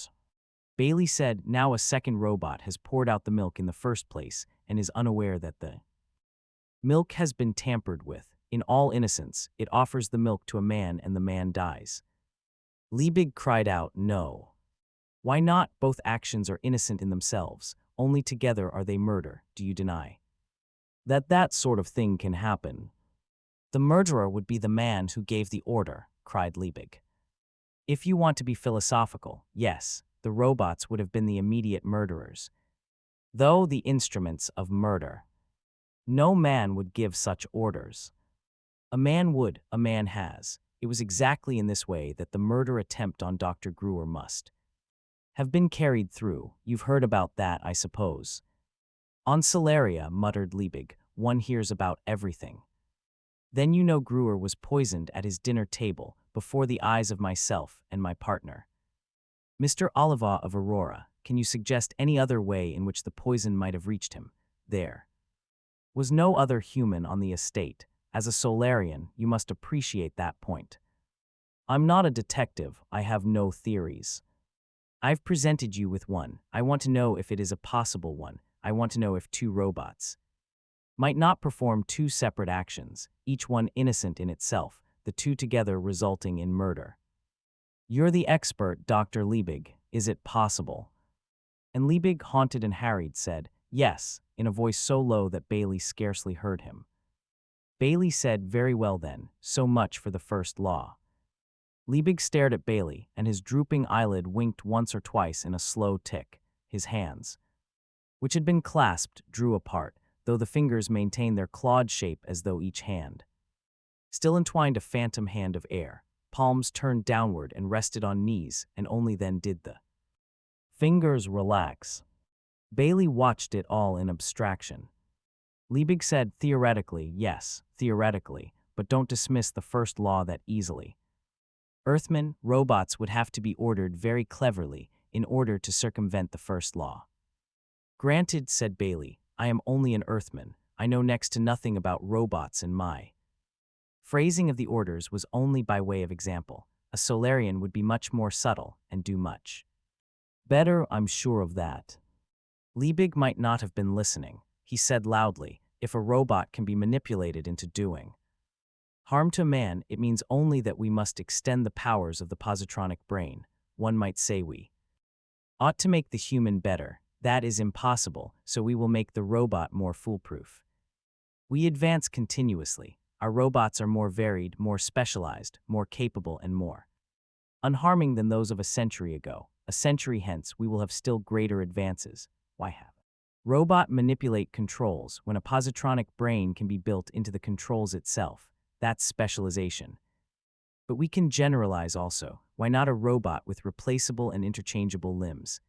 Bailey said, now a second robot has poured out the milk in the first place and is unaware that the milk has been tampered with. In all innocence, it offers the milk to a man and the man dies. Liebig cried out, no. Why not? Both actions are innocent in themselves. Only together are they murder. Do you deny that sort of thing can happen? The murderer would be the man who gave the order, cried Liebig. If you want to be philosophical, yes, the robots would have been the immediate murderers, though the instruments of murder. No man would give such orders. A man would, a man has. It was exactly in this way that the murder attempt on Dr. Gruer must have been carried through. You've heard about that, I suppose. On Solaria, muttered Liebig, one hears about everything. Then you know Gruer was poisoned at his dinner table before the eyes of myself and my partner, Mr. Oliva of Aurora. Can you suggest any other way in which the poison might have reached him? There was no other human on the estate. As a Solarian, you must appreciate that point. I'm not a detective. I have no theories. I've presented you with one. I want to know if it is a possible one. I want to know if two robots might not perform two separate actions, each one innocent in itself, the two together resulting in murder. You're the expert, Dr. Liebig. Is it possible? And Liebig, haunted and harried, said, yes, in a voice so low that Bailey scarcely heard him. Bailey said, very well then, so much for the first law. Liebig stared at Bailey, and his drooping eyelid winked once or twice in a slow tick. His hands, which had been clasped, drew apart, though the fingers maintained their clawed shape as though each hand still entwined a phantom hand of air. Palms turned downward and rested on knees, and only then did the fingers relax. Bailey watched it all in abstraction. Liebig said, theoretically, yes, theoretically, but don't dismiss the first law that easily. Earthmen, robots would have to be ordered very cleverly in order to circumvent the first law. Granted, said Bailey, I am only an Earthman. I know next to nothing about robots, and my phrasing of the orders was only by way of example. A Solarian would be much more subtle and do much Better, I'm sure of that. Liebig might not have been listening. He said loudly, if a robot can be manipulated into doing harm to man, it means only that we must extend the powers of the positronic brain. One might say we ought to make the human better. That is impossible, so we will make the robot more foolproof. We advance continuously. Our robots are more varied, more specialized, more capable, and more unharming than those of a century ago. A century hence, we will have still greater advances. Why have robot manipulate controls when a positronic brain can be built into the controls itself? That's specialization. But we can generalize also. Why not a robot with replaceable and interchangeable limbs?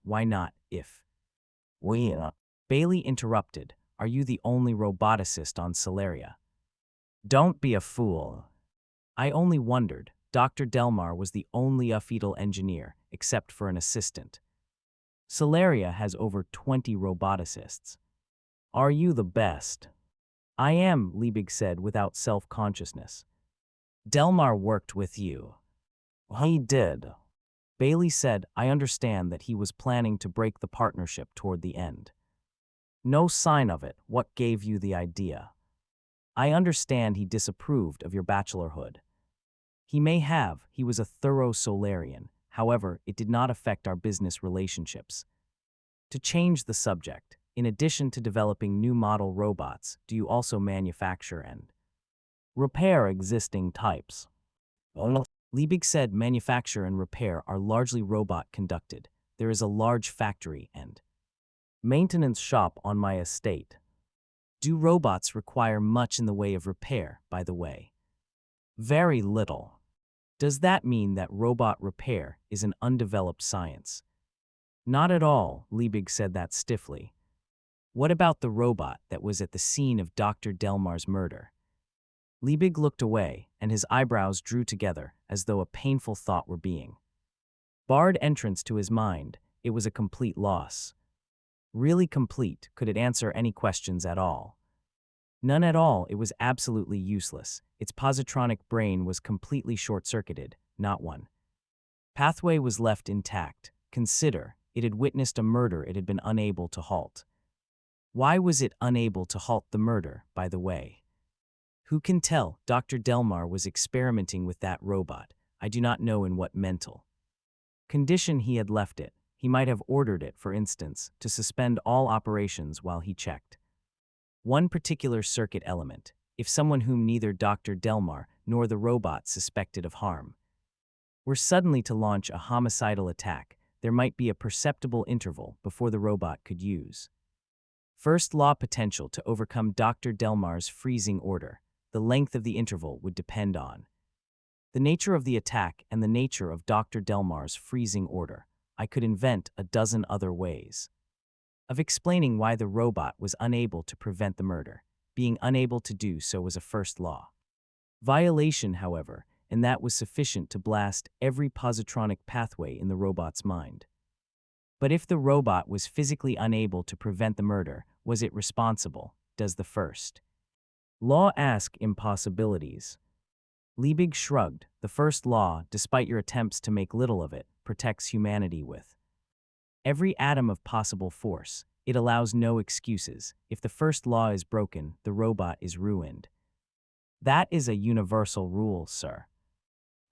Why not if we Bailey interrupted. Are you the only roboticist on Solaria? Don't be a fool. I only wondered. Dr. Delmar was the only fetal engineer, except for an assistant. Solaria has over 20 roboticists. Are you the best? I am, Liebig said without self-consciousness. Delmar worked with you. He did. Bailey said, I understand that he was planning to break the partnership toward the end. No sign of it. What gave you the idea? I understand he disapproved of your bachelorhood. He may have. He was a thorough Solarian. However, it did not affect our business relationships. To change the subject, in addition to developing new model robots, do you also manufacture and repair existing types? Liebig said manufacture and repair are largely robot conducted. There is a large factory and maintenance shop on my estate. Do robots require much in the way of repair, by the way? Very little. Does that mean that robot repair is an undeveloped science? Not at all, Liebig said that stiffly. What about the robot that was at the scene of Dr. Delmar's murder? Liebig looked away, and his eyebrows drew together as though a painful thought were being barred entrance to his mind. It was a complete loss. Really complete. Could it answer any questions at all? None at all. It was absolutely useless. Its positronic brain was completely short-circuited, not one pathway was left intact. Consider, it had witnessed a murder it had been unable to halt. Why was it unable to halt the murder, by the way? Who can tell? Dr. Delmar was experimenting with that robot. I do not know in what mental condition he had left it. He might have ordered it, for instance, to suspend all operations while he checked one particular circuit element, if someone whom neither Dr. Delmar nor the robot suspected of harm were suddenly to launch a homicidal attack, there might be a perceptible interval before the robot could use first law potential to overcome Dr. Delmar's freezing order. The length of the interval would depend on the nature of the attack and the nature of Dr. Delmar's freezing order. I could invent a dozen other ways of explaining why the robot was unable to prevent the murder. Being unable to do so was a first law violation, however, and that was sufficient to blast every positronic pathway in the robot's mind. But if the robot was physically unable to prevent the murder, was it responsible? Does the first law ask impossibilities? Liebig shrugged. The first law, despite your attempts to make little of it, protects humanity with every atom of possible force. It allows no excuses. If the first law is broken, the robot is ruined. That is a universal rule, sir.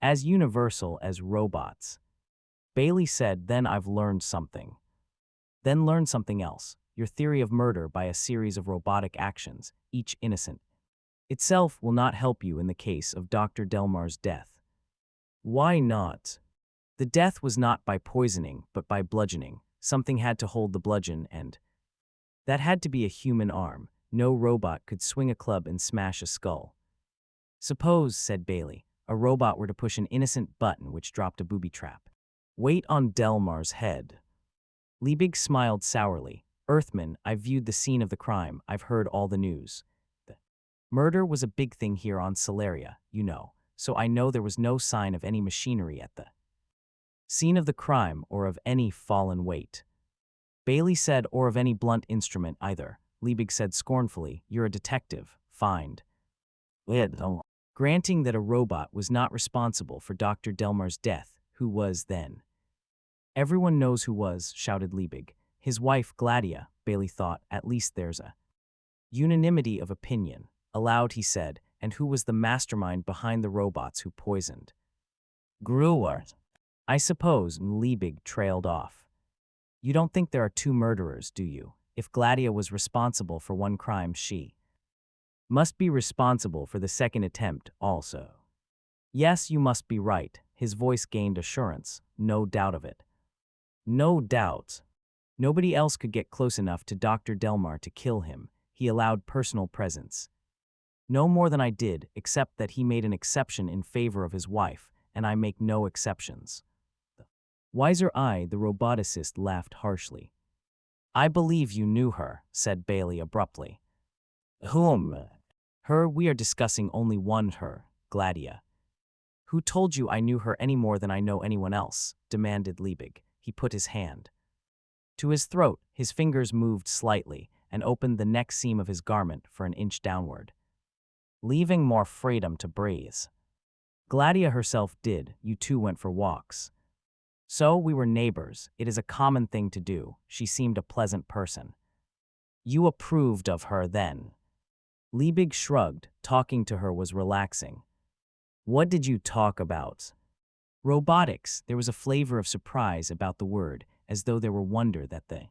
As universal as robots. Bailey said, then I've learned something. Then learn something else. Your theory of murder by a series of robotic actions, each innocent itself, will not help you in the case of Dr. Delmar's death. Why not? The death was not by poisoning, but by bludgeoning. Something had to hold the bludgeon, and that had to be a human arm. No robot could swing a club and smash a skull. Suppose, said Bailey, a robot were to push an innocent button which dropped a booby trap. Weight on Delmar's head. Liebig smiled sourly. Earthman, I've viewed the scene of the crime. I've heard all the news. The murder was a big thing here on Solaria, you know, so I know there was no sign of any machinery at the scene of the crime or of any fallen weight. Bailey said, or of any blunt instrument either. Liebig said scornfully, you're a detective. Find it. Granting that a robot was not responsible for Dr. Delmar's death, who was then? Everyone knows who was, shouted Liebig. His wife, Gladia, Bailey thought. At least there's a unanimity of opinion. Aloud he said, and who was the mastermind behind the robots who poisoned? Gruer. I suppose, Liebig trailed off. You don't think there are two murderers, do you? If Gladia was responsible for one crime, she must be responsible for the second attempt also. Yes, you must be right. His voice gained assurance. No doubt of it. No doubt. Nobody else could get close enough to Dr. Delmar to kill him. He allowed personal presence. No more than I did, except that he made an exception in favor of his wife, and I make no exceptions. Wiser I, the roboticist, laughed harshly. I believe you knew her, said Bailey abruptly. Whom? Her. We are discussing only one her, Gladia. Who told you I knew her any more than I know anyone else? Demanded Liebig. He put his hand to his throat. His fingers moved slightly and opened the neck seam of his garment for an inch downward, leaving more freedom to breathe. Gladia herself did. You two went for walks. So we were neighbors. It is a common thing to do. She seemed a pleasant person. You approved of her then? Liebig shrugged. Talking to her was relaxing. What did you talk about? Robotics. There was a flavor of surprise about the word, as though there were wonder that the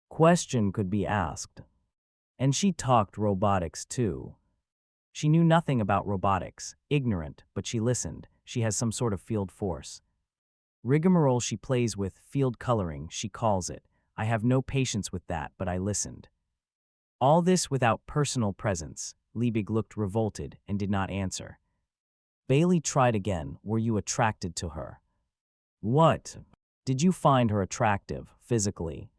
question could be asked. And she talked robotics too. She knew nothing about robotics, ignorant, but she listened. She has some sort of field force. Rigmarole she plays with, field coloring, she calls it. I have no patience with that, but I listened. All this without personal presence. Liebig looked revolted and did not answer. Bailey tried again. Were you attracted to her? What? Did you find her attractive, physically?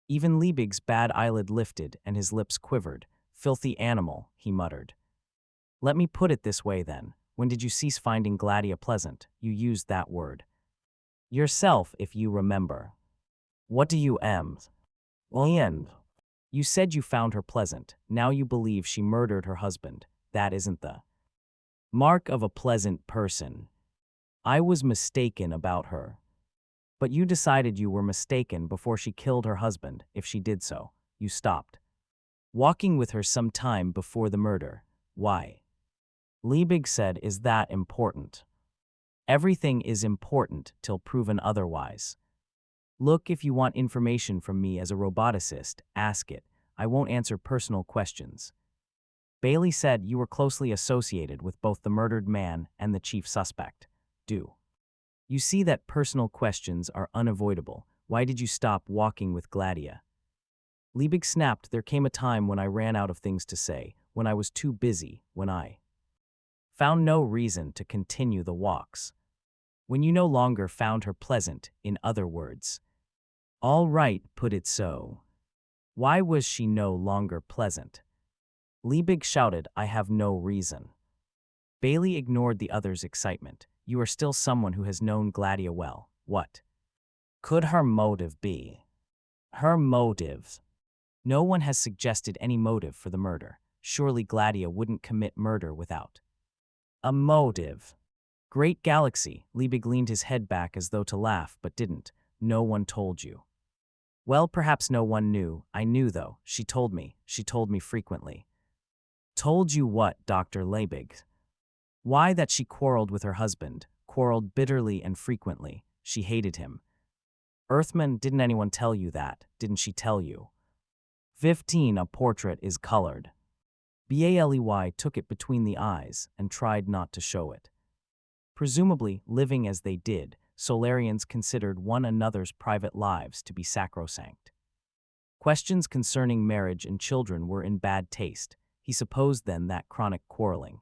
Even Liebig's bad eyelid lifted and his lips quivered. Filthy animal, he muttered. Let me put it this way then. When did you cease finding Gladia pleasant? You used that word. Yourself, if you remember. What do you end? You said you found her pleasant. Now you believe she murdered her husband. That isn't the mark of a pleasant person. I was mistaken about her. But you decided you were mistaken before she killed her husband. If she did so, you stopped walking with her some time before the murder. Why? Liebig said, is that important? Everything is important till proven otherwise. Look, if you want information from me as a roboticist, ask it. I won't answer personal questions. Bailey said you were closely associated with both the murdered man and the chief suspect. Do you see that personal questions are unavoidable? Why did you stop walking with Gladia? Liebig snapped. There came a time when I ran out of things to say, when I was too busy, when I found no reason to continue the walks. When you no longer found her pleasant, in other words. All right, put it so. Why was she no longer pleasant? Liebig shouted, I have no reason. Bailey ignored the other's excitement. You are still someone who has known Gladia well. What could her motive be? Her motive? No one has suggested any motive for the murder. Surely Gladia wouldn't commit murder without a motive. Great galaxy. Liebig leaned his head back as though to laugh, but didn't. No one told you. Well, perhaps no one knew. I knew, though. She told me. She told me frequently. Told you what, Dr. Liebig? Why, that she quarreled with her husband, quarreled bitterly and frequently. She hated him. Earthman, didn't anyone tell you that? Didn't she tell you? 15. A portrait is colored. Bailey took it between the eyes and tried not to show it. Presumably, living as they did, Solarians considered one another's private lives to be sacrosanct. Questions concerning marriage and children were in bad taste. He supposed then that chronic quarreling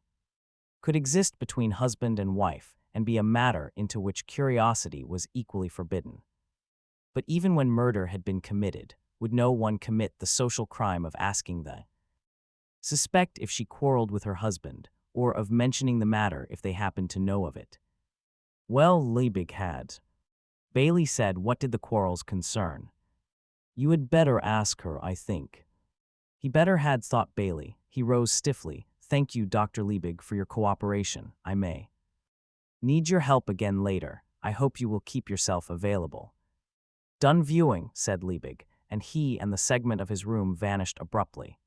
could exist between husband and wife and be a matter into which curiosity was equally forbidden. But even when murder had been committed, would no one commit the social crime of asking the suspect if she quarreled with her husband, or of mentioning the matter if they happened to know of it? Well, Liebig had. Bailey said, what did the quarrels concern? You had better ask her, I think. He better had, thought Bailey. He rose stiffly. Thank you, Dr. Liebig, for your cooperation. I may need your help again later. I hope you will keep yourself available." "Done viewing," said Liebig, and he and the segment of his room vanished abruptly.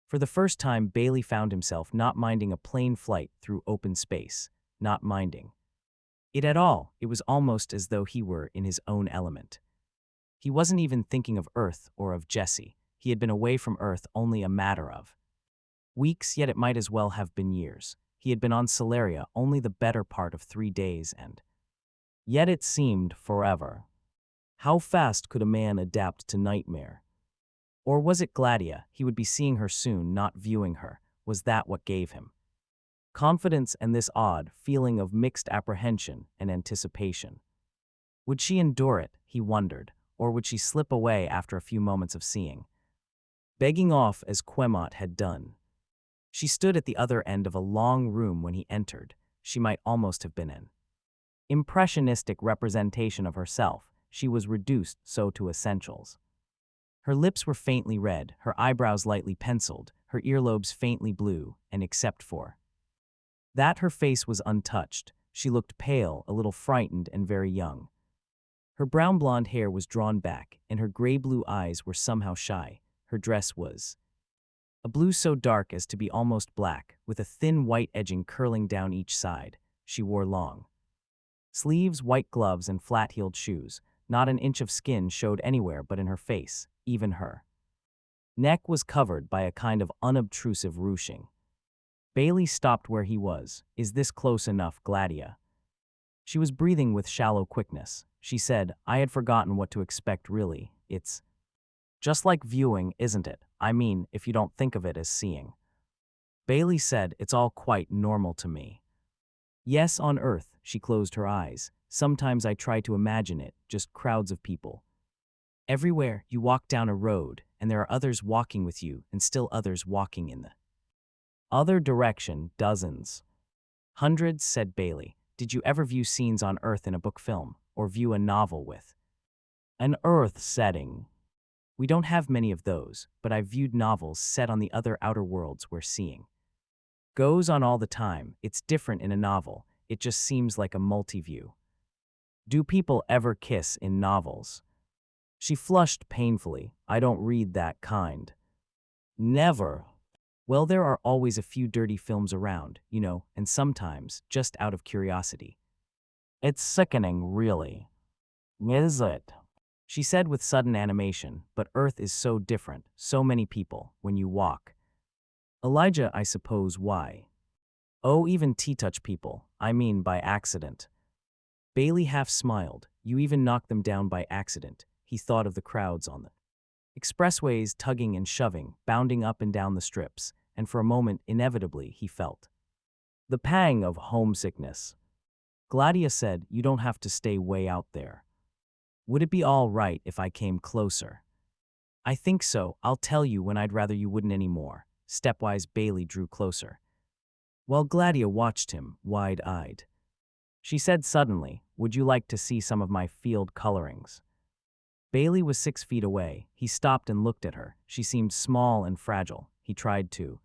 For the first time, Bailey found himself not minding a plane flight through open space, not minding it at all. It was almost as though he were in his own element. He wasn't even thinking of Earth or of Jesse. He had been away from Earth only a matter of weeks, yet it might as well have been years. He had been on Solaria only the better part of 3 days, and yet it seemed forever. How fast could a man adapt to nightmare? Or was it Gladia? He would be seeing her soon, not viewing her. Was that what gave him confidence and this odd feeling of mixed apprehension and anticipation? Would she endure it, he wondered, or would she slip away after a few moments of seeing, begging off as Quemot had done? She stood at the other end of a long room when he entered. She might almost have been an impressionistic representation of herself. She was reduced so to essentials. Her lips were faintly red, her eyebrows lightly penciled, her earlobes faintly blue, and except for that, her face was untouched. She looked pale, a little frightened, and very young. Her brown blonde hair was drawn back, and her gray-blue eyes were somehow shy. Her dress was a blue so dark as to be almost black, with a thin white edging curling down each side. She wore long sleeves, white gloves, and flat-heeled shoes. Not an inch of skin showed anywhere but in her face. Even her neck was covered by a kind of unobtrusive ruching. Bailey stopped where he was. "Is this close enough, Gladia?" She was breathing with shallow quickness. She said, "I had forgotten what to expect, really. It's just like viewing, isn't it? I mean, if you don't think of it as seeing." Bailey said, "It's all quite normal to me." "Yes, on Earth." She closed her eyes. "Sometimes I try to imagine it, just crowds of people. Everywhere you walk down a road, and there are others walking with you, and still others walking in the other direction, dozens. Hundreds," said Bailey. "Did you ever view scenes on Earth in a book film, or view a novel with an Earth setting?" "We don't have many of those, but I've viewed novels set on the other outer worlds where seeing goes on all the time. It's different in a novel. It just seems like a multi-view." "Do people ever kiss in novels?" She flushed painfully. "I don't read that kind." "Never?" "Well, there are always a few dirty films around, you know, and sometimes, just out of curiosity." "It's sickening, really." "Is it?" she said with sudden animation. "But Earth is so different, so many people, when you walk." "Elijah, I suppose why?" "Oh, even T-touch people, I mean by accident." Bailey half smiled. "You even knock them down by accident." He thought of the crowds on the expressways, tugging and shoving, bounding up and down the strips, and for a moment, inevitably, he felt the pang of homesickness. Gladia said, "You don't have to stay way out there. Would it be all right if I came closer?" "I think so. I'll tell you when I'd rather you wouldn't anymore." Stepwise, Bailey drew closer, while Gladia watched him, wide-eyed. She said suddenly, "Would you like to see some of my field colorings?" Bailey was 6 feet away. He stopped and looked at her. She seemed small and fragile. He tried to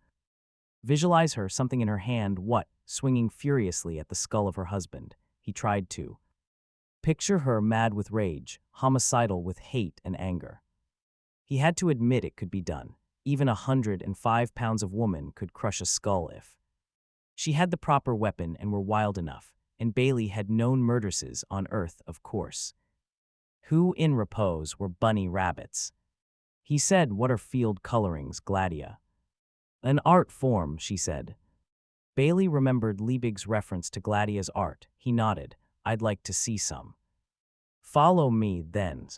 visualize her, something in her hand, swinging furiously at the skull of her husband. He tried to picture her mad with rage, homicidal with hate and anger. He had to admit it could be done. Even 105 pounds of woman could crush a skull if she had the proper weapon and were wild enough. And Bailey had known murderesses on Earth, of course, who in repose were bunny rabbits. He said, "What are field colorings, Gladia?" "An art form," she said. Bailey remembered Liebig's reference to Gladia's art. He nodded. "I'd like to see some." "Follow me, then."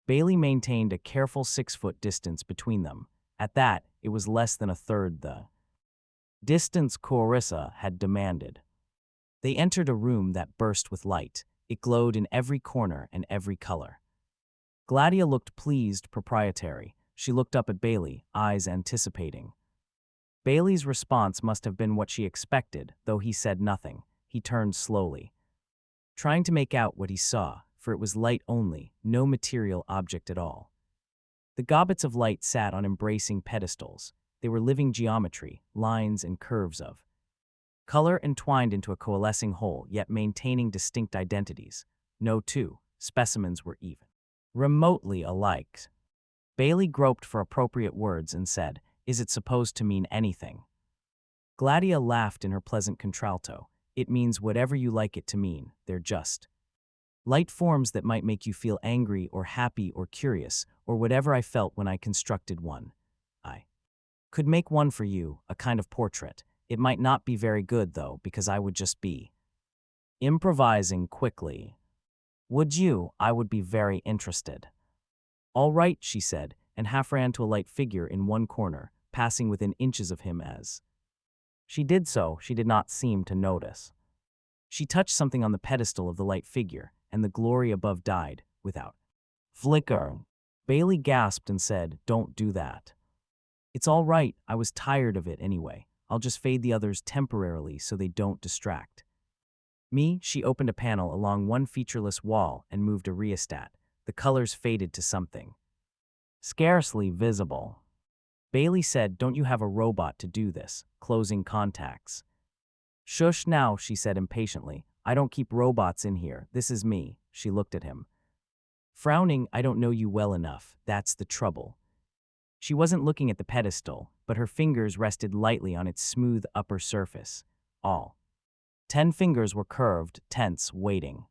Bailey maintained a careful 6-foot distance between them. At that, it was less than a third the distance Clarissa had demanded. They entered a room that burst with light. It glowed in every corner and every color. Gladia looked pleased, proprietary. She looked up at Bailey, eyes anticipating. Bailey's response must have been what she expected, though he said nothing. He turned slowly, trying to make out what he saw, for it was light only, no material object at all. The gobbets of light sat on embracing pedestals. They were living geometry, lines and curves of color entwined into a coalescing whole, yet maintaining distinct identities. No two specimens were even remotely alike. Bailey groped for appropriate words and said, "Is it supposed to mean anything?" Gladia laughed in her pleasant contralto. "It means whatever you like it to mean. They're just light forms that might make you feel angry or happy or curious, or whatever I felt when I constructed one. I could make one for you, a kind of portrait. It might not be very good, though, because I would just be improvising quickly. Would you? I would be very interested." "All right," she said, and half ran to a light figure in one corner, passing within inches of him as she did so. She did not seem to notice. She touched something on the pedestal of the light figure, and the glory above died, without flicker. Bailey gasped and said, "Don't do that." "It's all right, I was tired of it anyway. I'll just fade the others temporarily so they don't distract me." She opened a panel along one featureless wall and moved a rheostat. The colors faded to something scarcely visible. Bailey said, "Don't you have a robot to do this?" Closing contacts. "Shush now," she said impatiently. "I don't keep robots in here. This is me." She looked at him, frowning. "I don't know you well enough. That's the trouble." She wasn't looking at the pedestal, but her fingers rested lightly on its smooth upper surface. All 10 fingers were curved, tense, waiting.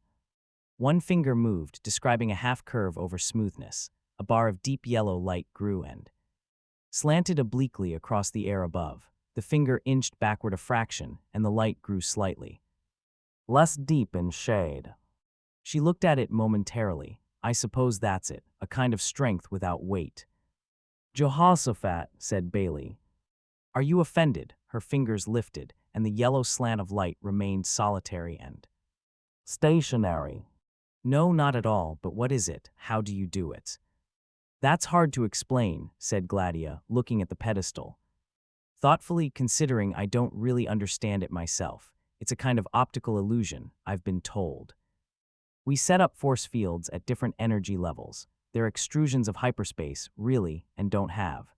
One finger moved, describing a half-curve over smoothness. A bar of deep yellow light grew and slanted obliquely across the air above. The finger inched backward a fraction, and the light grew slightly less deep in shade. She looked at it momentarily. "I suppose that's it, a kind of strength without weight." "Jehoshaphat," said Bailey. "Are you offended?" Her fingers lifted, and the yellow slant of light remained solitary and stationary. "No, not at all, but what is it? How do you do it?" "That's hard to explain," said Gladia, looking at the pedestal. "Thoughtfully considering, I don't really understand it myself. It's a kind of optical illusion, I've been told. We set up force fields at different energy levels. They're extrusions of hyperspace, really, and don't have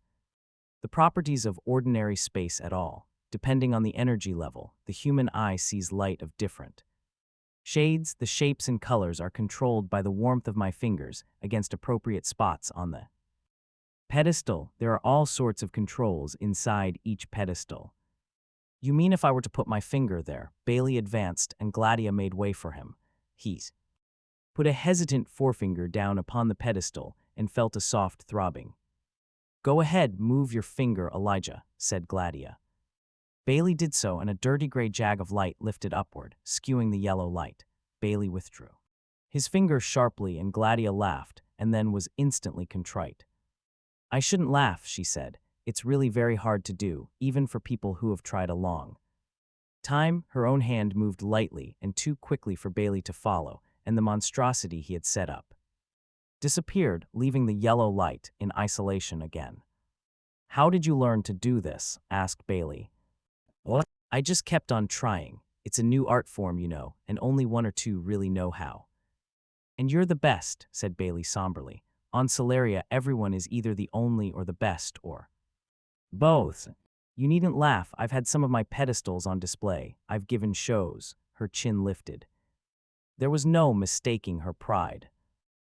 the properties of ordinary space at all. Depending on the energy level, the human eye sees light of different shades. The shapes and colors are controlled by the warmth of my fingers against appropriate spots on the pedestal. There are all sorts of controls inside each pedestal." "You mean if I were to put my finger there?" Bailey advanced, and Gladia made way for him. He put a hesitant forefinger down upon the pedestal and felt a soft throbbing. "Go ahead, move your finger, Elijah," said Gladia. Bailey did so, and a dirty gray jag of light lifted upward, skewing the yellow light. Bailey withdrew his finger sharply, and Gladia laughed, and then was instantly contrite. "I shouldn't laugh," she said. "It's really very hard to do, even for people who have tried a long time." Her own hand moved lightly and too quickly for Bailey to follow, and the monstrosity he had set up disappeared, leaving the yellow light in isolation again. "How did you learn to do this?" asked Bailey. "What?" "I just kept on trying. It's a new art form, you know, and only one or two really know how." "And you're the best," said Bailey somberly. "On Solaria, everyone is either the only or the best, or both." "You needn't laugh. I've had some of my pedestals on display. I've given shows." Her chin lifted. There was no mistaking her pride.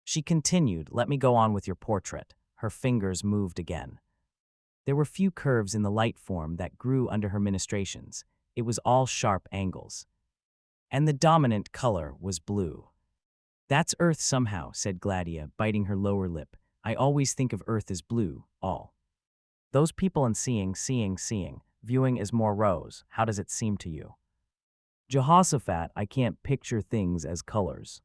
She continued, "Let me go on with your portrait." Her fingers moved again. There were few curves in the light form that grew under her ministrations. It was all sharp angles. And the dominant color was blue. "That's Earth somehow," said Gladia, biting her lower lip. "I always think of Earth as blue, all those people, and seeing, viewing as more rows. How does it seem to you?" "Jehoshaphat, I can't picture things as colors."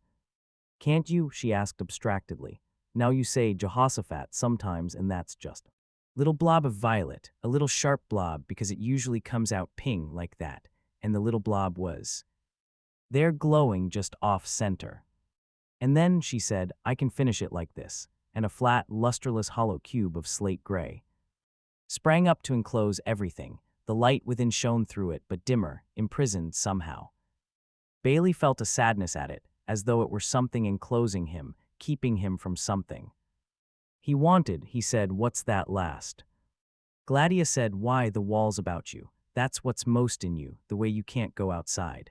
"Can't you?" she asked abstractedly. "Now you say Jehoshaphat sometimes, and that's just little blob of violet, a little sharp blob, because it usually comes out ping like that, and the little blob was there glowing just off-center. And then," she said, "I can finish it like this," and a flat, lusterless hollow cube of slate gray sprang up to enclose everything. The light within shone through it, but dimmer, imprisoned somehow. Bailey felt a sadness at it, as though it were something enclosing him, keeping him from something he wanted. He said, "What's that last?" Gladia said, "Why, the walls about you. That's what's most in you, the way you can't go outside.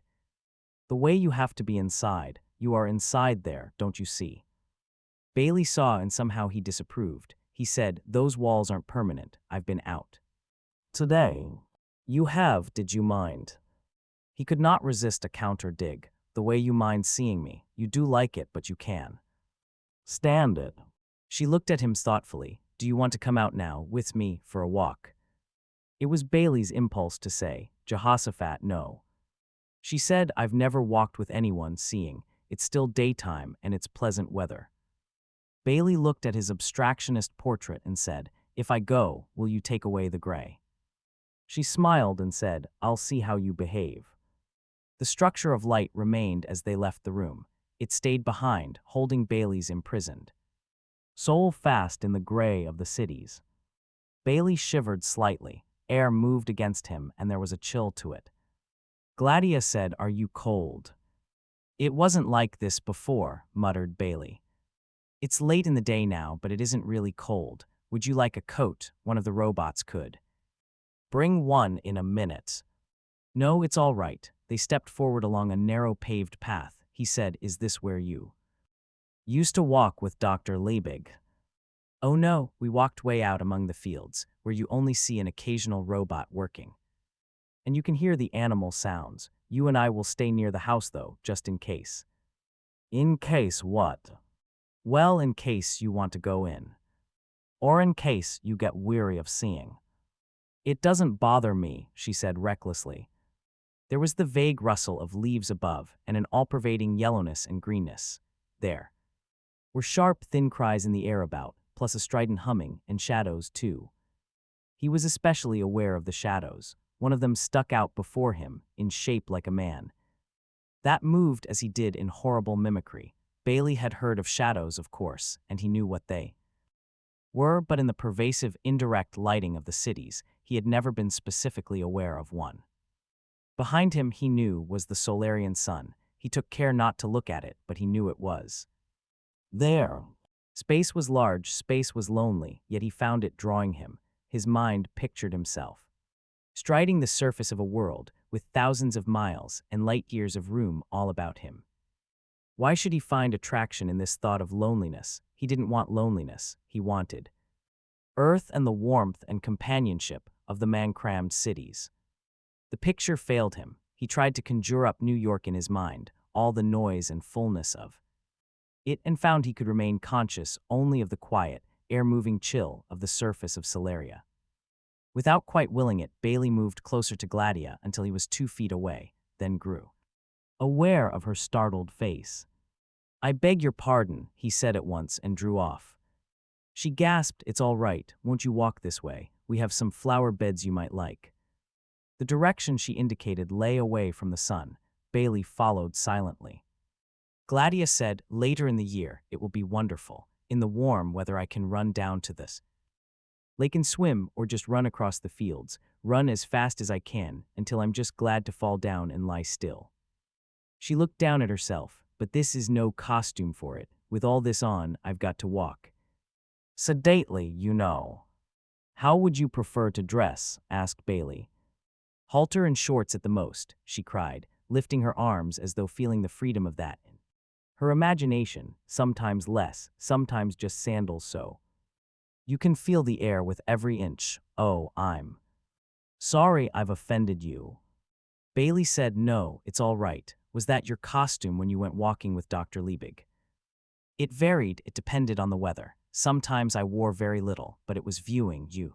The way you have to be inside. You are inside there, don't you see? Bailey saw and somehow he disapproved. He said, those walls aren't permanent. I've been out. Today. You have, did you mind? He could not resist a counter dig. The way you mind seeing me. You do like it, but you can. Stand it. She looked at him thoughtfully. Do you want to come out now, with me, for a walk? It was Bailey's impulse to say, Jehoshaphat, no. She said, I've never walked with anyone seeing. It's still daytime and it's pleasant weather. Bailey looked at his abstractionist portrait and said, if I go, will you take away the gray? She smiled and said, I'll see how you behave. The structure of light remained as they left the room. It stayed behind, holding Bailey's imprisoned. Soul fast in the gray of the cities. Bailey shivered slightly. Air moved against him, and there was a chill to it. Gladia said, are you cold? It wasn't like this before, muttered Bailey. It's late in the day now, but it isn't really cold. Would you like a coat? One of the robots could. Bring one in a minute. No, it's all right. They stepped forward along a narrow paved path. He said, is this where you used to walk with Dr. Liebig? Oh no, we walked way out among the fields, where you only see an occasional robot working. And you can hear the animal sounds. You and I will stay near the house though, just in case. In case what? Well, in case you want to go in. Or in case you get weary of seeing. It doesn't bother me, she said recklessly. There was the vague rustle of leaves above and an all-pervading yellowness and greenness. There were sharp, thin cries in the air about, plus a strident humming, and shadows too. He was especially aware of the shadows. One of them stuck out before him, in shape like a man. That moved as he did in horrible mimicry. Bailey had heard of shadows, of course, and he knew what they were, but in the pervasive, indirect lighting of the cities, he had never been specifically aware of one. Behind him, he knew, was the Solarian sun. He took care not to look at it, but he knew it was there. Space was large, space was lonely, yet he found it drawing him. His mind pictured himself striding the surface of a world with thousands of miles and light years of room all about him. Why should he find attraction in this thought of loneliness? He didn't want loneliness. He wanted Earth and the warmth and companionship of the man-crammed cities. The picture failed him. He tried to conjure up New York in his mind, all the noise and fullness of it, and found he could remain conscious only of the quiet, air-moving chill of the surface of Solaria. Without quite willing it, Bailey moved closer to Gladia until he was 2 feet away, then grew aware of her startled face. I beg your pardon, he said at once and drew off. She gasped, it's all right, won't you walk this way? We have some flower beds you might like. The direction she indicated lay away from the sun. Bailey followed silently. Gladia said, later in the year, it will be wonderful. In the warm weather I can run down to this lake and swim, or just run across the fields, run as fast as I can, until I'm just glad to fall down and lie still. She looked down at herself, but this is no costume for it. With all this on, I've got to walk sedately, you know. How would you prefer to dress? Asked Bailey. Halter and shorts at the most, she cried, lifting her arms as though feeling the freedom of that. Her imagination, sometimes less, sometimes just sandals so. You can feel the air with every inch. Oh, I'm sorry I've offended you. Bailey said, no, it's all right. Was that your costume when you went walking with Dr. Liebig? It varied, it depended on the weather. Sometimes I wore very little, but it was viewing you.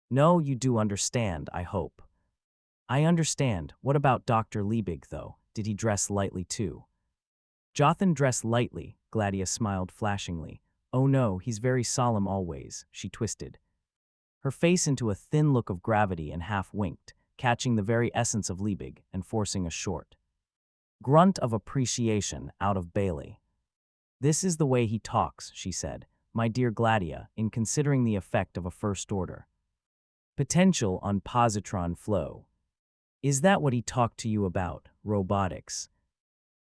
No, you do understand, I hope. I understand. What about Dr. Liebig, though? Did he dress lightly, too? Jothan dressed lightly, Gladia smiled flashingly. Oh no, he's very solemn always, she twisted her face into a thin look of gravity and half-winked, catching the very essence of Liebig and forcing a short grunt of appreciation out of Bailey. This is the way he talks, she said, my dear Gladia, in considering the effect of a first order potential on positron flow. Is that what he talked to you about, robotics?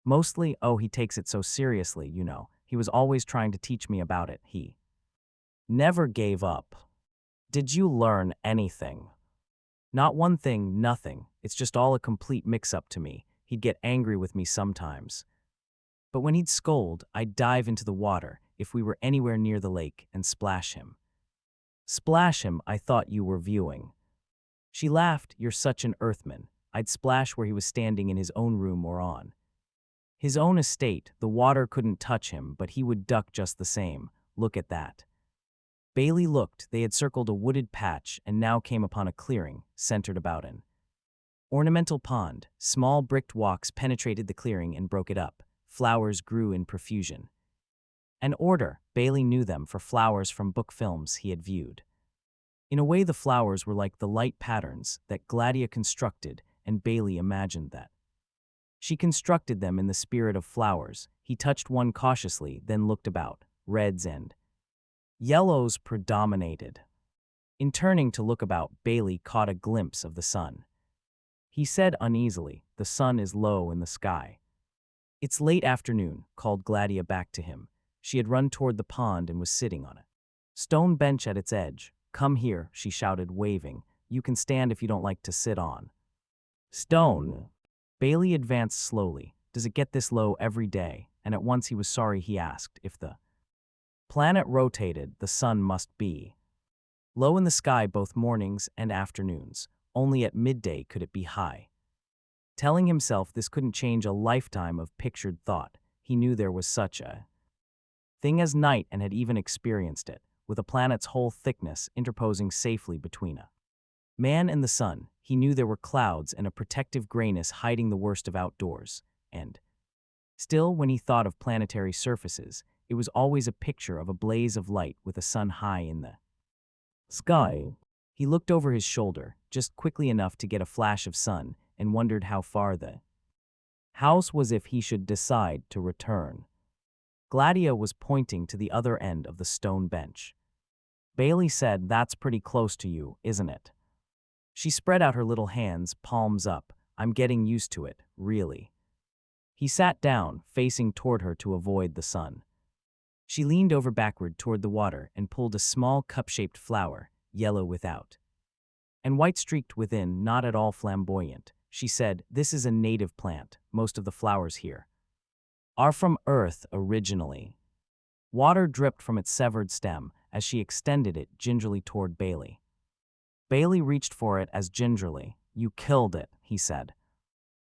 Mostly, oh, he takes it so seriously, you know. He was always trying to teach me about it. He never gave up. Did you learn anything? Not one thing, nothing. It's just all a complete mix-up to me. He'd get angry with me sometimes. But when he'd scold, I'd dive into the water, if we were anywhere near the lake, and splash him. Splash him, I thought you were viewing. She laughed. You're such an earthman. I'd splash where he was standing in his own room or on his own estate. The water couldn't touch him, but he would duck just the same. Look at that. Bailey looked. They had circled a wooded patch and now came upon a clearing, centered about an ornamental pond. Small bricked walks penetrated the clearing and broke it up. Flowers grew in profusion. An order. Bailey knew them for flowers from book films he had viewed. In a way, the flowers were like the light patterns that Gladia constructed, and Bailey imagined that. She constructed them in the spirit of flowers. He touched one cautiously, then looked about. Reds and yellows predominated. In turning to look about, Bailey caught a glimpse of the sun. He said uneasily, "The sun is low in the sky." "It's late afternoon," called Gladia back to him. She had run toward the pond and was sitting on a stone bench at its edge. "Come here," she shouted, waving. "You can stand if you don't like to sit on stone." Bailey advanced slowly. "Does it get this low every day?" And at once he was sorry he asked. If the planet rotated, the sun must be low in the sky both mornings and afternoons. Only at midday could it be high. Telling himself this couldn't change a lifetime of pictured thought, he knew there was such a thing as night and had even experienced it, with a planet's whole thickness interposing safely between a man and the sun. He knew there were clouds and a protective grayness hiding the worst of outdoors, and still, when he thought of planetary surfaces, it was always a picture of a blaze of light with a sun high in the sky. He looked over his shoulder, just quickly enough to get a flash of sun, and wondered how far the house was if he should decide to return. Gladia was pointing to the other end of the stone bench. Bailey said, "That's pretty close to you, isn't it?" She spread out her little hands, palms up. "I'm getting used to it, really." He sat down, facing toward her to avoid the sun. She leaned over backward toward the water and pulled a small cup-shaped flower, yellow without and white-streaked within, not at all flamboyant. She said, "This is a native plant. Most of the flowers here are from Earth originally." Water dripped from its severed stem as she extended it gingerly toward Bailey. Bailey reached for it as gingerly. "You killed it," he said.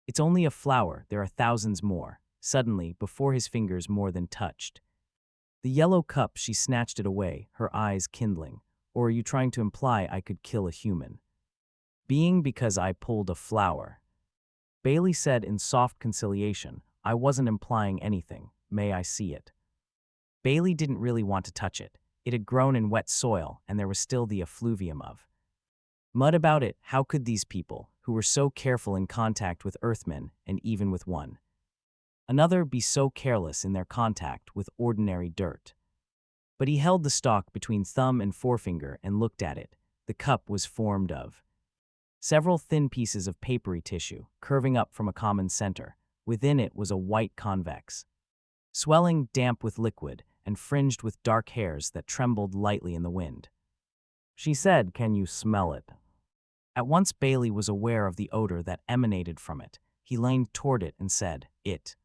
"It's only a flower. There are thousands more." Suddenly, before his fingers more than touched the yellow cup, she snatched it away, her eyes kindling. "Or are you trying to imply I could kill a human being because I pulled a flower?" Bailey said in soft conciliation, "I wasn't implying anything. May I see it?" Bailey didn't really want to touch it. It had grown in wet soil, and there was still the effluvium of mud about it. How could these people, who were so careful in contact with Earthmen, and even with one another, be so careless in their contact with ordinary dirt? But he held the stalk between thumb and forefinger and looked at it. The cup was formed of several thin pieces of papery tissue, curving up from a common center. Within it was a white convex swelling, damp with liquid, and fringed with dark hairs that trembled lightly in the wind. She said, "Can you smell it?" At once Bailey was aware of the odor that emanated from it. He leaned toward it and said, "It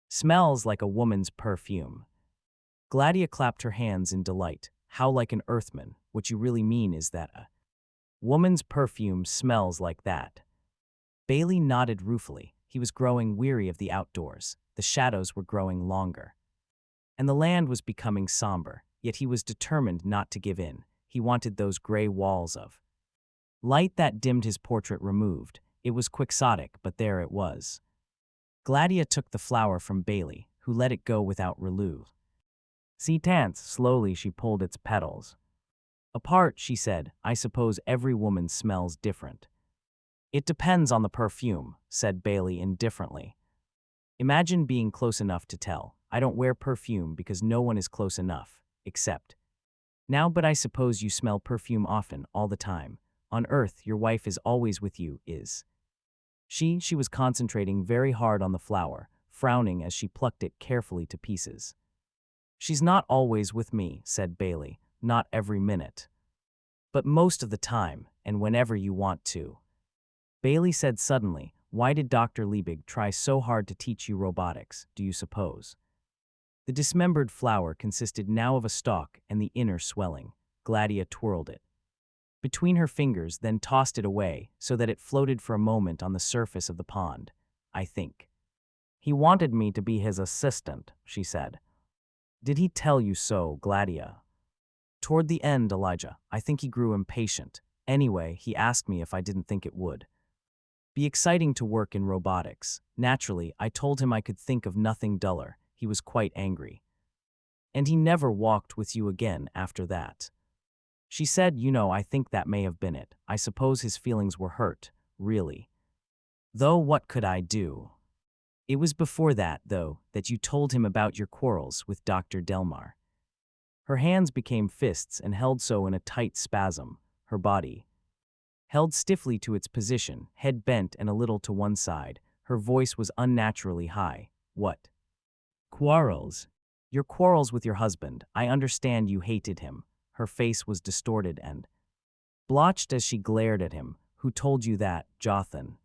smells like a woman's perfume." Gladia clapped her hands in delight. "How like an Earthman? What you really mean is that a woman's perfume smells like that." Bailey nodded ruefully. He was growing weary of the outdoors. The shadows were growing longer, and the land was becoming somber, yet he was determined not to give in. He wanted those gray walls of light that dimmed his portrait removed. It was quixotic, but there it was. Gladia took the flower from Bailey, who let it go without reluve. "See, Tance." Slowly she pulled its petals apart. She said, "I suppose every woman smells different." "It depends on the perfume," said Bailey indifferently. "Imagine being close enough to tell. I don't wear perfume because no one is close enough, except now, but I suppose you smell perfume often, all the time. On Earth, your wife is always with you, is she?" She was concentrating very hard on the flower, frowning as she plucked it carefully to pieces. "She's not always with me," said Bailey. "Not every minute. But most of the time, and whenever you want to. Bailey said suddenly, "Why did Dr. Liebig try so hard to teach you robotics, do you suppose?" The dismembered flower consisted now of a stalk and the inner swelling. Gladia twirled it between her fingers, then tossed it away so that it floated for a moment on the surface of the pond. "I think he wanted me to be his assistant," she said. "Did he tell you so, Gladia?" "Toward the end, Elijah. I think he grew impatient. Anyway, he asked me if I didn't think it would be exciting to work in robotics. Naturally, I told him I could think of nothing duller. He was quite angry. And he never walked with you again after that." She said, I think that may have been it. I suppose his feelings were hurt, really. Though what could I do? It was before that, though, that you told him about your quarrels with Dr. Delmar." Her hands became fists and held so in a tight spasm. Her body held stiffly to its position, head bent and a little to one side. Her voice was unnaturally high. "What quarrels?" "Your quarrels with your husband. I understand you hated him." Her face was distorted and blotched as she glared at him. "Who told you that, Jothan?"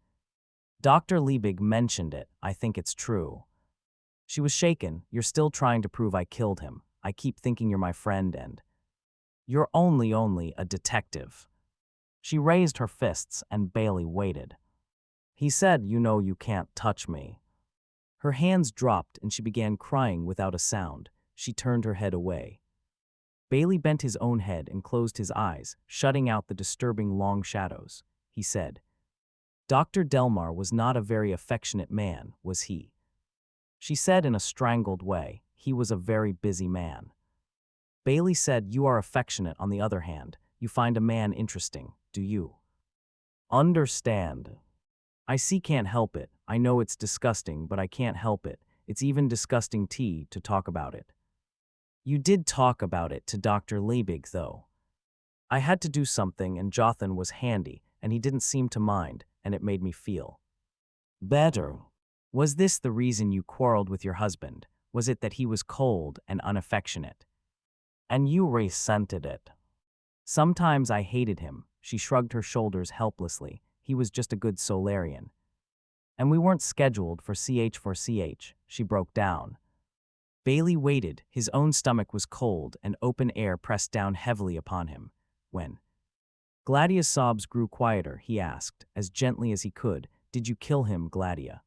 "Dr. Liebig mentioned it. I think it's true." She was shaken. "You're still trying to prove I killed him. I keep thinking you're my friend and you're only a detective." She raised her fists and Bailey waited. "He said, you can't touch me." Her hands dropped and she began crying without a sound. She turned her head away. Bailey bent his own head and closed his eyes, shutting out the disturbing long shadows. He said, "Dr. Delmar was not a very affectionate man, was he?" She said in a strangled way, "He was a very busy man." Bailey said, "You are affectionate on the other hand. You find a man interesting, do you?" "Understand. I see, can't help it. I know it's disgusting, but I can't help it. It's even disgusting to talk about it." "You did talk about it to Dr. Liebig, though." "I had to do something and Jothan was handy, and he didn't seem to mind, and it made me feel better." "Was this the reason you quarreled with your husband? Was it that he was cold and unaffectionate? And you resented it?" "Sometimes I hated him." She shrugged her shoulders helplessly. "He was just a good Solarian. And we weren't scheduled for CH. She broke down. Bailey waited. His own stomach was cold and open air pressed down heavily upon him. When Gladia's sobs grew quieter, he asked, as gently as he could, "Did you kill him, Gladia?"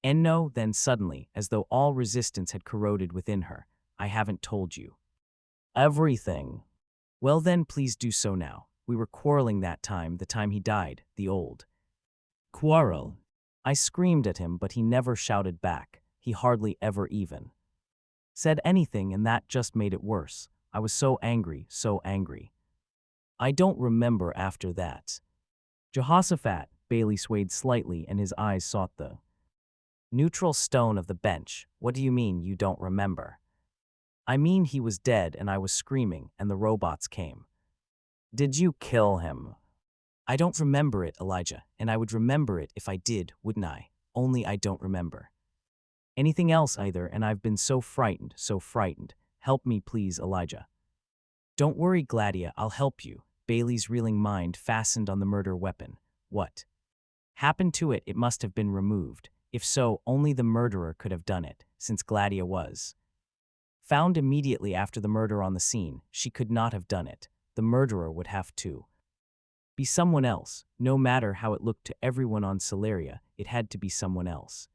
And no, then suddenly, as though all resistance had corroded within her, "I haven't told you everything." "Well then, please do so now. We were quarreling that time, the time he died, the old quarrel." I screamed at him, but he never shouted back. He hardly ever even said anything, and that just made it worse. I was so angry, so angry. I don't remember after that. Jehoshaphat, Bailey swayed slightly and his eyes sought the neutral stone of the bench. "What do you mean you don't remember?" "I mean he was dead and I was screaming and the robots came." "Did you kill him?" "I don't remember it, Elijah, and I would remember it if I did, wouldn't I? Only I don't remember anything else either, and I've been so frightened, so frightened. Help me, please, Elijah." "Don't worry, Gladia, I'll help you." Bailey's reeling mind fastened on the murder weapon. What happened to it? It must have been removed. If so, only the murderer could have done it, since Gladia was found immediately after the murder on the scene. She could not have done it. The murderer would have to be someone else. No matter how it looked to everyone on Solaria, it had to be someone else.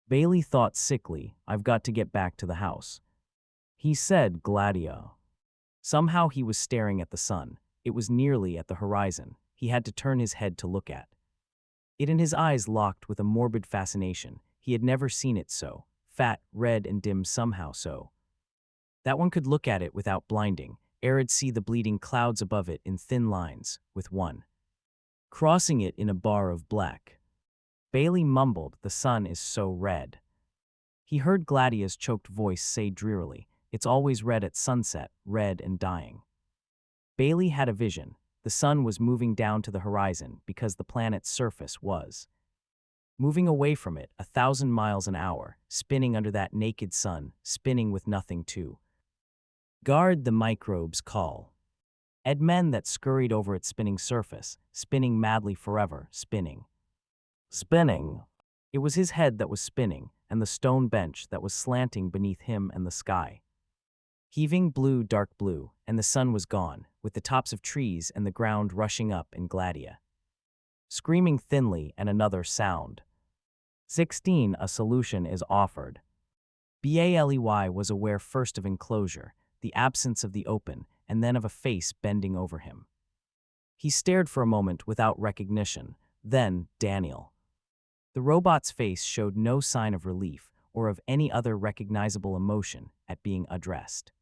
Bailey thought sickly, "I've got to get back to the house." He said, "Gladia." Somehow he was staring at the sun. It was nearly at the horizon. He had to turn his head to look at it, and his eyes locked with a morbid fascination. He had never seen it so fat, red, and dim, somehow so that one could look at it without blinding. Arid, see the bleeding clouds above it in thin lines, with one crossing it in a bar of black. Bailey mumbled, "The sun is so red." He heard Gladia's choked voice say drearily, "It's always red at sunset, red and dying." Bailey had a vision. The sun was moving down to the horizon because the planet's surface was moving away from it 1,000 miles an hour, spinning under that naked sun, spinning with nothing to guard. The microbes call Edmen that scurried over its spinning surface, spinning madly forever, spinning. Spinning. It was his head that was spinning, and the stone bench that was slanting beneath him and the sky. Heaving blue, dark blue, and the sun was gone, with the tops of trees and the ground rushing up in gladia. Screaming thinly and another sound. 16. A solution is offered. Bailey was aware first of enclosure, the absence of the open, and then of a face bending over him. He stared for a moment without recognition, then Daniel. The robot's face showed no sign of relief or of any other recognizable emotion at being addressed.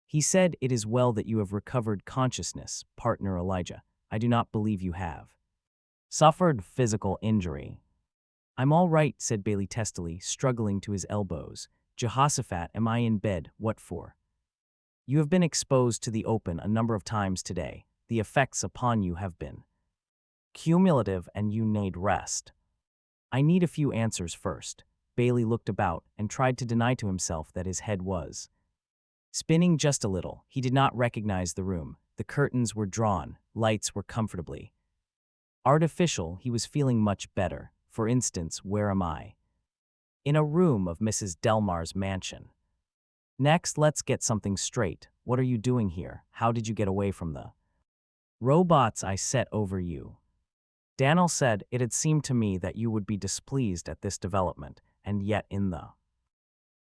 He said, "It is well that you have recovered consciousness, partner Elijah. I do not believe you have suffered physical injury." "I'm all right," said Bailey testily, struggling to his elbows. "Jehoshaphat, am I in bed? What for?" "You have been exposed to the open a number of times today. The effects upon you have been cumulative and you need rest." "I need a few answers first." Bailey looked about and tried to deny to himself that his head was spinning just a little. He did not recognize the room. The curtains were drawn, lights were comfortably artificial. He was feeling much better. For instance, where am I? In a room of Mrs. Delmar's mansion. Next, let's get something straight. What are you doing here? How did you get away from the robots I set over you? Daniel said, "It had seemed to me that you would be displeased at this development, and yet in the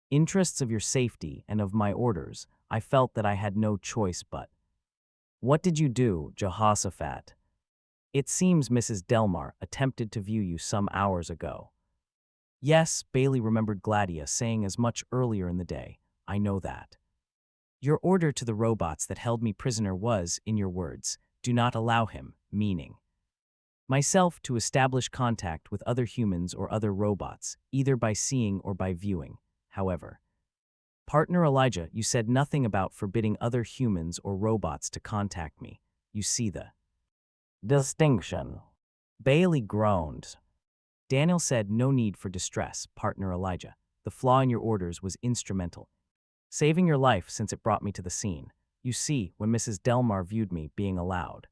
interests of your safety and of my orders, I felt that I had no choice but." "What did you do, Jehoshaphat?" "It seems Mrs. Delmar attempted to view you some hours ago." Yes, Bailey remembered Gladia saying as much earlier in the day. "I know that. Your order to the robots that held me prisoner was, in your words, do not allow him, meaning myself, to establish contact with other humans or other robots, either by seeing or by viewing. However, partner Elijah, you said nothing about forbidding other humans or robots to contact me. You see the distinction." Bailey groaned. Daniel said, "No need for distress, partner Elijah. The flaw in your orders was instrumental, saving your life since it brought me to the scene. You see, when Mrs. Delmar viewed me being allowed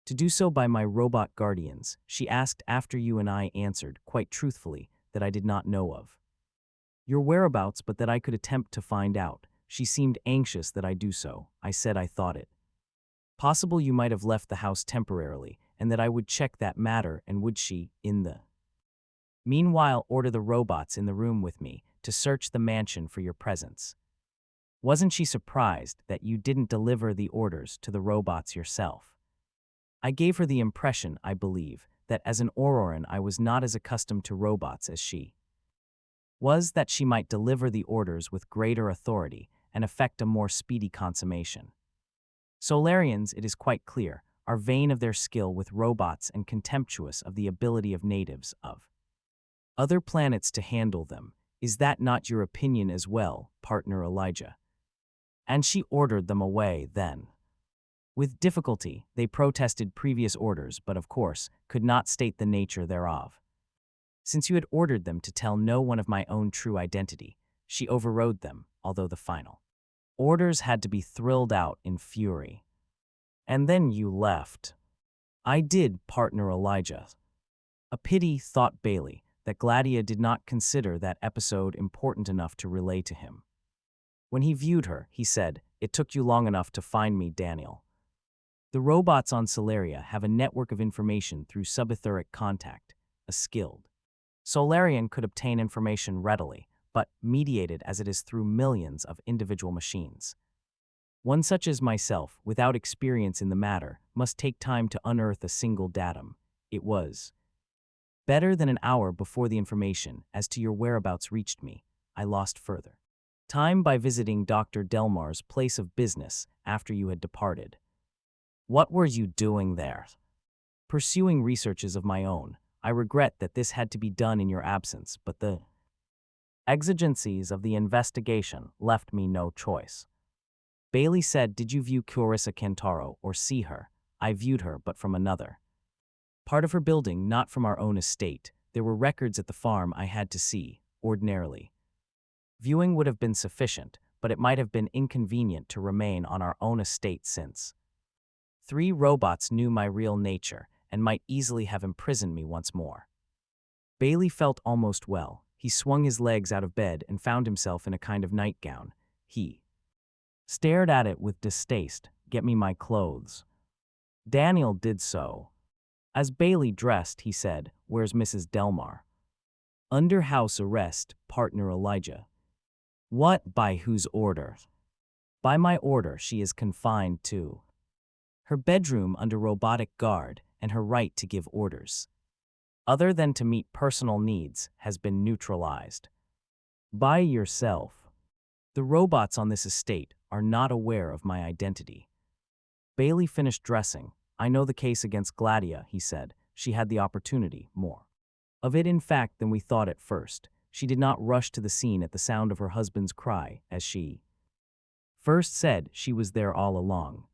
to do so by my robot guardians, she asked after you, and I answered, quite truthfully, that I did not know of your whereabouts, but that I could attempt to find out. She seemed anxious that I do so. I said I thought it possible you might have left the house temporarily, and that I would check that matter, and would she, in the meanwhile, order the robots in the room with me to search the mansion for your presence. Wasn't she surprised that you didn't deliver the orders to the robots yourself? I gave her the impression, I believe, that as an Auroran I was not as accustomed to robots as she was, that she might deliver the orders with greater authority and effect a more speedy consummation. Solarians, it is quite clear, are vain of their skill with robots and contemptuous of the ability of natives of other planets to handle them. Is that not your opinion as well, partner Elijah?" And she ordered them away then. With difficulty, they protested previous orders, but of course, could not state the nature thereof. Since you had ordered them to tell no one of my own true identity, she overrode them, although the final orders had to be thrilled out in fury. "And then you left." "I did, partner Elijah." A pity, thought Bailey, that Gladia did not consider that episode important enough to relay to him. When he viewed her, he said, "It took you long enough to find me, Daniel. The robots on Solaria have a network of information through subetheric contact. A skilled Solarian could obtain information readily, but mediated as it is through millions of individual machines. One such as myself, without experience in the matter, must take time to unearth a single datum. It was better than an hour before the information as to your whereabouts reached me. I lost further time by visiting Dr. Delmar's place of business after you had departed." "What were you doing there?" "Pursuing researches of my own. I regret that this had to be done in your absence, but the exigencies of the investigation left me no choice." Bailey said, "Did you view Clarissa Cantaro or see her?" "I viewed her, but from another part of her building, not from our own estate. There were records at the farm I had to see. Ordinarily, viewing would have been sufficient, but it might have been inconvenient to remain on our own estate since 3 robots knew my real nature and might easily have imprisoned me once more. Bailey felt almost well. He swung his legs out of bed and found himself in a kind of nightgown. He stared at it with distaste. "Get me my clothes." Daniel did so. As Bailey dressed, he said, "Where's Mrs. Delmar?" "Under house arrest, partner Elijah." "What? By whose order?" "By my order. She is confined to her bedroom under robotic guard, and her right to give orders, other than to meet personal needs, has been neutralized." "By yourself." "The robots on this estate are not aware of my identity." Bailey finished dressing. "I know the case against Gladia," he said. "She had the opportunity, more of it in fact than we thought at first. She did not rush to the scene at the sound of her husband's cry, as she first said. She was there all along."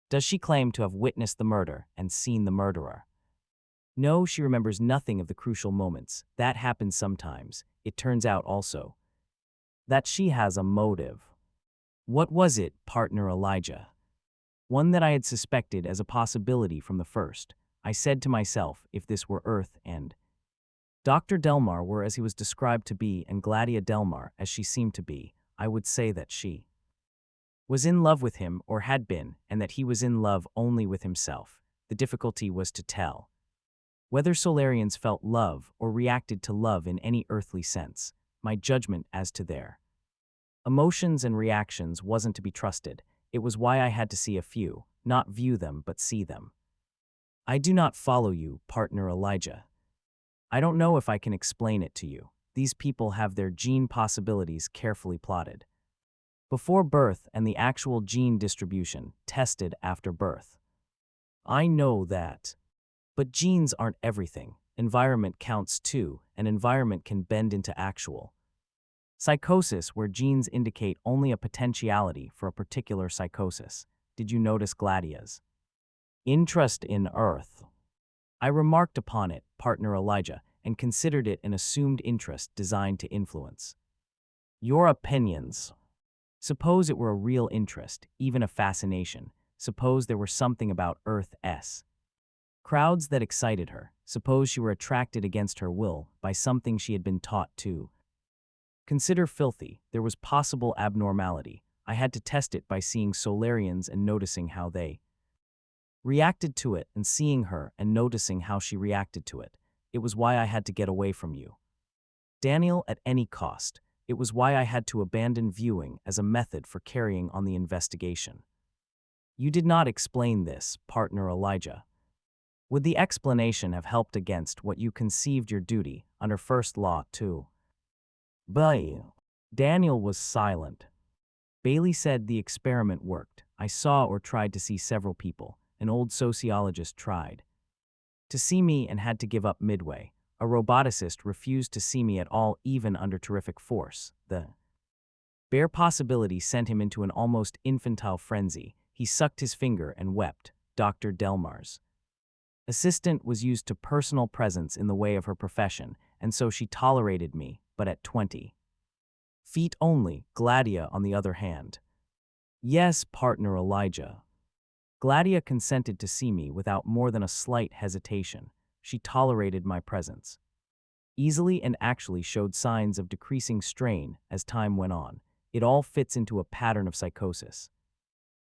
"Does she claim to have witnessed the murder and seen the murderer?" "No, she remembers nothing of the crucial moments. That happens sometimes. It turns out also that she has a motive." "What was it, partner Elijah?" "One that I had suspected as a possibility from the first. I said to myself, if this were Earth and Dr. Delmar were as he was described to be and Gladia Delmar as she seemed to be, I would say that she was in love with him or had been, and that he was in love only with himself. The difficulty was to tell whether Solarians felt love or reacted to love in any earthly sense. My judgment as to their emotions and reactions wasn't to be trusted. It was why I had to see a few, not view them but see them." "I do not follow you, partner Elijah." "I don't know if I can explain it to you. These people have their gene possibilities carefully plotted before birth and the actual gene distribution tested after birth." "I know that. But genes aren't everything. Environment counts too, and environment can bend into actual psychosis where genes indicate only a potentiality for a particular psychosis." "Did you notice Gladia's interest in Earth?" "I remarked upon it, partner Elijah, and considered it an assumed interest designed to influence your opinions." "Suppose it were a real interest, even a fascination. Suppose there were something about Earth's crowds that excited her. Suppose she were attracted against her will by something she had been taught to consider filthy. There was possible abnormality. I had to test it by seeing Solarians and noticing how they reacted to it, and seeing her and noticing how she reacted to it. It was why I had to get away from you, Daniel, at any cost. It was why I had to abandon viewing as a method for carrying on the investigation." "You did not explain this, partner Elijah." "Would the explanation have helped against what you conceived your duty under first law to?" Daniel was silent. Bailey said, "The experiment worked. I saw or tried to see several people. An old sociologist tried to see me and had to give up midway. A roboticist refused to see me at all, even under terrific force. The bare possibility sent him into an almost infantile frenzy. He sucked his finger and wept. Dr. Delmar's assistant was used to personal presence in the way of her profession, and so she tolerated me, but at 20 feet only. Gladia, on the other hand." "Yes, partner Elijah." "Gladia consented to see me without more than a slight hesitation. She tolerated my presence easily and actually showed signs of decreasing strain as time went on. It all fits into a pattern of psychosis.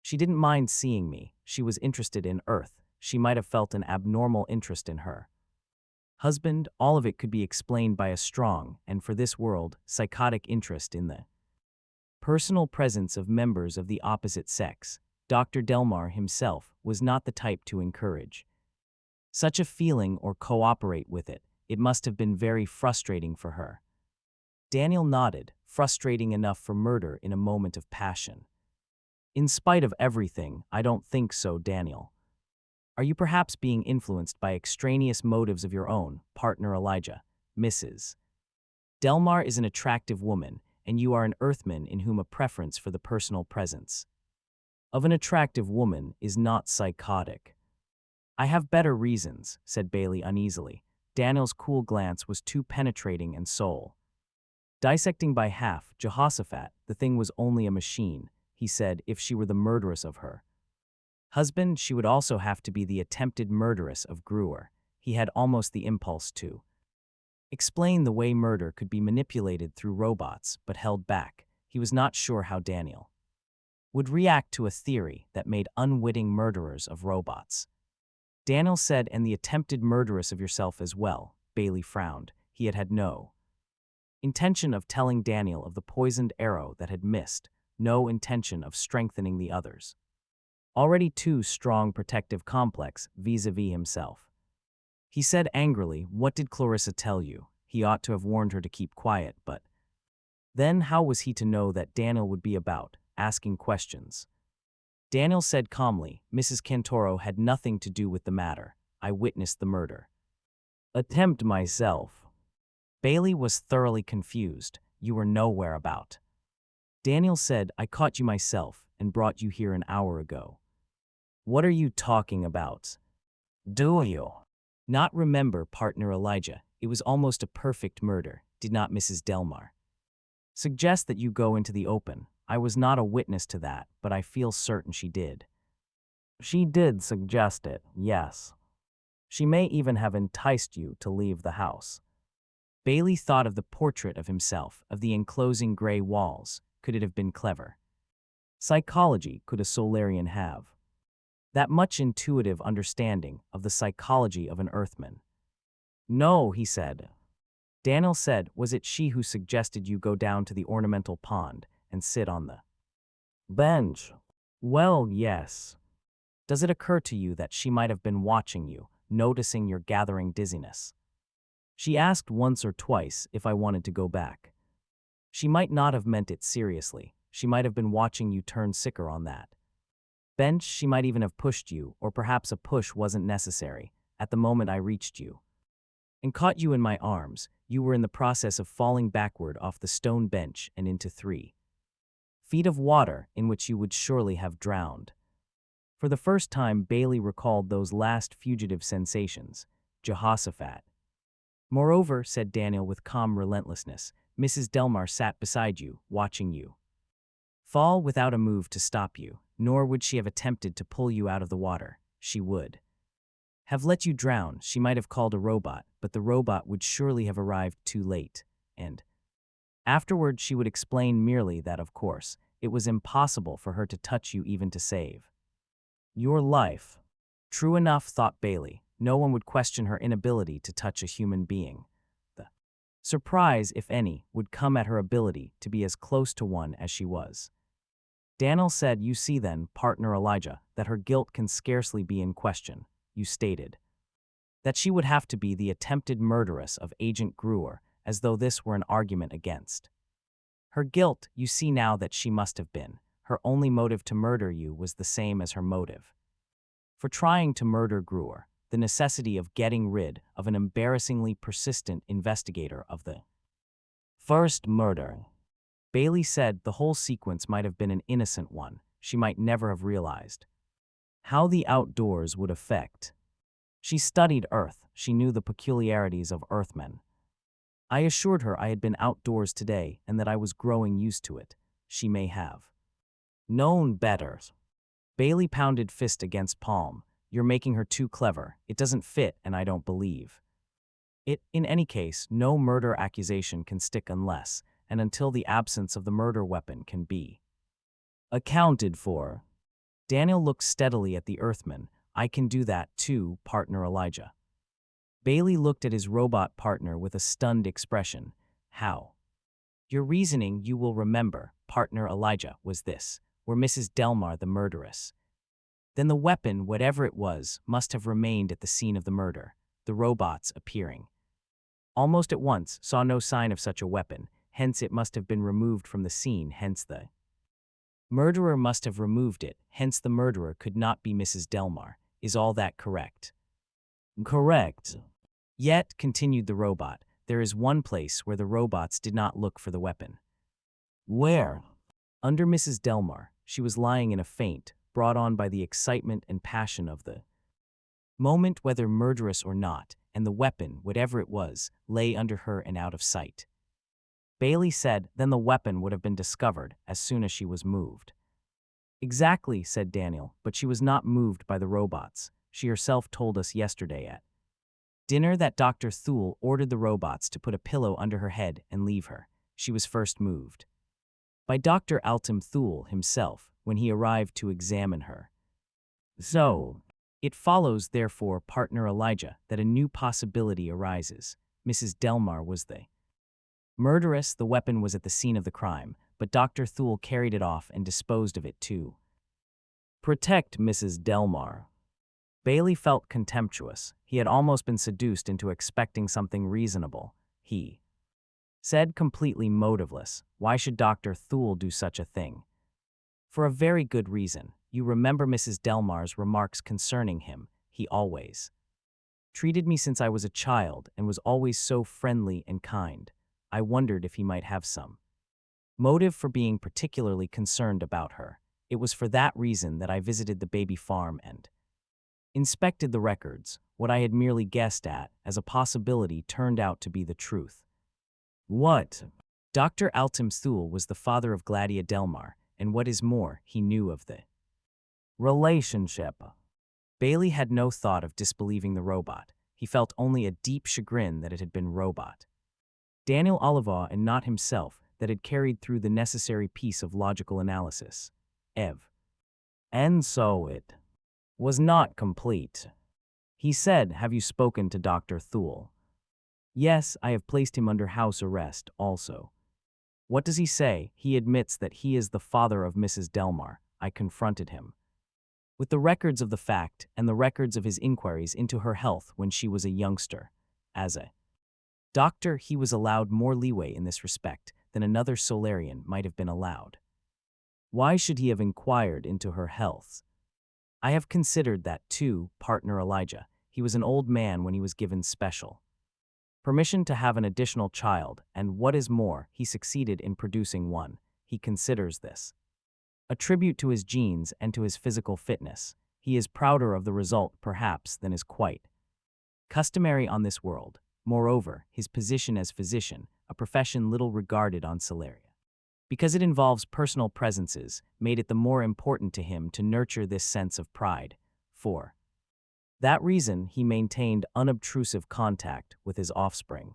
She didn't mind seeing me. She was interested in Earth. She might have felt an abnormal interest in her husband. All of it could be explained by a strong, and for this world, psychotic interest in the personal presence of members of the opposite sex. Dr. Delmar himself was not the type to encourage such a feeling or cooperate with it. It must have been very frustrating for her." Daniel nodded. "Frustrating enough for murder in a moment of passion." "In spite of everything, I don't think so, Daniel." "Are you perhaps being influenced by extraneous motives of your own, partner Elijah? Mrs. Delmar is an attractive woman, and you are an Earthman in whom a preference for the personal presence of an attractive woman is not psychotic." "I have better reasons," said Bailey uneasily. Daniel's cool glance was too penetrating and soul dissecting by half. "Jehoshaphat, the thing was only a machine," he said. "If she were the murderess of her Husband, she would also have to be the attempted murderess of Gruer. He had almost the impulse to explain the way murder could be manipulated through robots, but held back. He was not sure how Daniel would react to a theory that made unwitting murderers of robots. Daniel said, and the attempted murderess of yourself as well. Bailey frowned. He had had no intention of telling Daniel of the poisoned arrow that had missed, no intention of strengthening the others. Already too strong protective complex vis-a-vis himself. He said angrily, "What did Clarissa tell you?" He ought to have warned her to keep quiet, but then how was he to know that Daniel would be about, asking questions? Daniel said calmly, "Mrs. Cantoro had nothing to do with the matter. I witnessed the murder. Attempt myself." Bailey was thoroughly confused. "You were nowhere about." Daniel said, "I caught you myself and brought you here an hour ago." "What are you talking about? Do you not remember, partner Elijah? It was almost a perfect murder. Did not Mrs. Delmar suggest that you go into the open? I was not a witness to that, but I feel certain she did." "She did suggest it, yes. She may even have enticed you to leave the house." Bailey thought of the portrait of himself, of the enclosing gray walls. Could it have been clever? Psychology could a Solarian have that much intuitive understanding of the psychology of an Earthman? "No," he said. Daniel said, "Was it she who suggested you go down to the ornamental pond and sit on the bench?" "Well, yes." "Does it occur to you that she might have been watching you, noticing your gathering dizziness? She asked once or twice if I wanted to go back. She might not have meant it seriously. She might have been watching you turn sicker on that bench. She might even have pushed you, or perhaps a push wasn't necessary. At the moment I reached you and caught you in my arms, you were in the process of falling backward off the stone bench and into 3 feet of water in which you would surely have drowned." For the first time, Bailey recalled those last fugitive sensations. Jehoshaphat. "Moreover," said Daniel with calm relentlessness, "Mrs. Delmar sat beside you, watching you fall without a move to stop you, nor would she have attempted to pull you out of the water. She would have let you drown. She might have called a robot, but the robot would surely have arrived too late, and afterward she would explain merely that, of course, it was impossible for her to touch you even to save your life." True enough, thought Bailey. No one would question her inability to touch a human being. The surprise, if any, would come at her ability to be as close to one as she was. Daniel said, "You see then, partner Elijah, that her guilt can scarcely be in question. You stated that she would have to be the attempted murderess of Agent Gruer, as though this were an argument against her guilt. You see now that she must have been. Her only motive to murder you was the same as her motive for trying to murder Gruer, the necessity of getting rid of an embarrassingly persistent investigator of the first murder." Bailey said the whole sequence might have been an innocent one. She might never have realized how the outdoors would affect. She studied Earth. She knew the peculiarities of Earthmen. I assured her I had been outdoors today and that I was growing used to it. She may have known better. Bailey pounded fist against palm. "You're making her too clever. It doesn't fit, and I don't believe it. In any case, no murder accusation can stick unless and until the absence of the murder weapon can be accounted for." Daniel looked steadily at the Earthman. "I can do that too, partner Elijah." Bailey looked at his robot partner with a stunned expression. "How?" "Your reasoning, you will remember, partner Elijah, was this. Were Mrs. Delmar the murderess, then the weapon, whatever it was, must have remained at the scene of the murder. The robots, appearing almost at once, saw no sign of such a weapon, hence it must have been removed from the scene, hence the murderer must have removed it, hence the murderer could not be Mrs. Delmar. Is all that correct?" "Correct." "Yet," continued the robot, "there is one place where the robots did not look for the weapon." "Where?" "Under Mrs. Delmar. She was lying in a faint, brought on by the excitement and passion of the moment, whether murderous or not, and the weapon, whatever it was, lay under her and out of sight." Bailey said, "Then the weapon would have been discovered as soon as she was moved." Exactly, said Daniel, but she was not moved by the robots. She herself told us yesterday at dinner that Dr. Thule ordered the robots to put a pillow under her head and leave her. She was first moved by Dr. Altum Thule himself when he arrived to examine her. So, it follows, therefore, partner Elijah, that a new possibility arises. Mrs. Delmar was the murderess. The weapon was at the scene of the crime, but Dr. Thule carried it off and disposed of it to protect Mrs. Delmar. Bailey felt contemptuous. He had almost been seduced into expecting something reasonable. He said, completely motiveless, "Why should Dr. Thule do such a thing?" "For a very good reason. You remember Mrs. Delmar's remarks concerning him. He always treated me since I was a child and was always so friendly and kind. I wondered if he might have some motive for being particularly concerned about her. It was for that reason that I visited the baby farm and inspected the records. What I had merely guessed at as a possibility turned out to be the truth." "What?" "Dr. Altum Thule was the father of Gladia Delmar, and what is more, he knew of the relationship." Bailey had no thought of disbelieving the robot. He felt only a deep chagrin that it had been robot Daniel Olivaw and not himself that had carried through the necessary piece of logical analysis. And so it was not complete. He said, "Have you spoken to Dr. Thule?" "Yes, I have placed him under house arrest also." "What does he say?" "He admits that he is the father of Mrs. Delmar. I confronted him with the records of the fact and the records of his inquiries into her health when she was a youngster. As a doctor, he was allowed more leeway in this respect than another Solarian might have been allowed." "Why should he have inquired into her health?" "I have considered that too, partner Elijah. He was an old man when he was given special permission to have an additional child, and what is more, he succeeded in producing one. He considers this a tribute to his genes and to his physical fitness. He is prouder of the result, perhaps, than is quite customary on this world. Moreover, his position as physician, a profession little regarded on Solaria, because it involves personal presences, made it the more important to him to nurture this sense of pride. For that reason, he maintained unobtrusive contact with his offspring.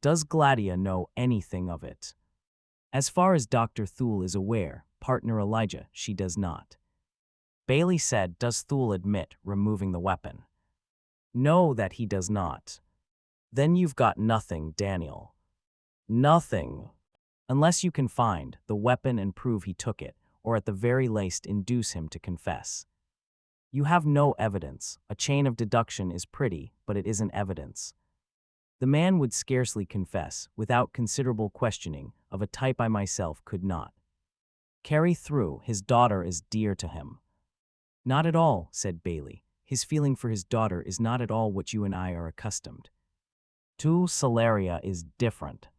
Does Gladia know anything of it? As far as Dr. Thule is aware, partner Elijah, she does not. Bailey said, "Does Thule admit removing the weapon?" "No, that he does not." "Then you've got nothing, Daniel." "Nothing. Unless you can find the weapon and prove he took it, or at the very least induce him to confess. You have no evidence. A chain of deduction is pretty, but it isn't evidence. The man would scarcely confess, without considerable questioning, of a type I myself could not carry through. His daughter is dear to him." "Not at all," said Bailey. "His feeling for his daughter is not at all what you and I are accustomed to. Solaria is different."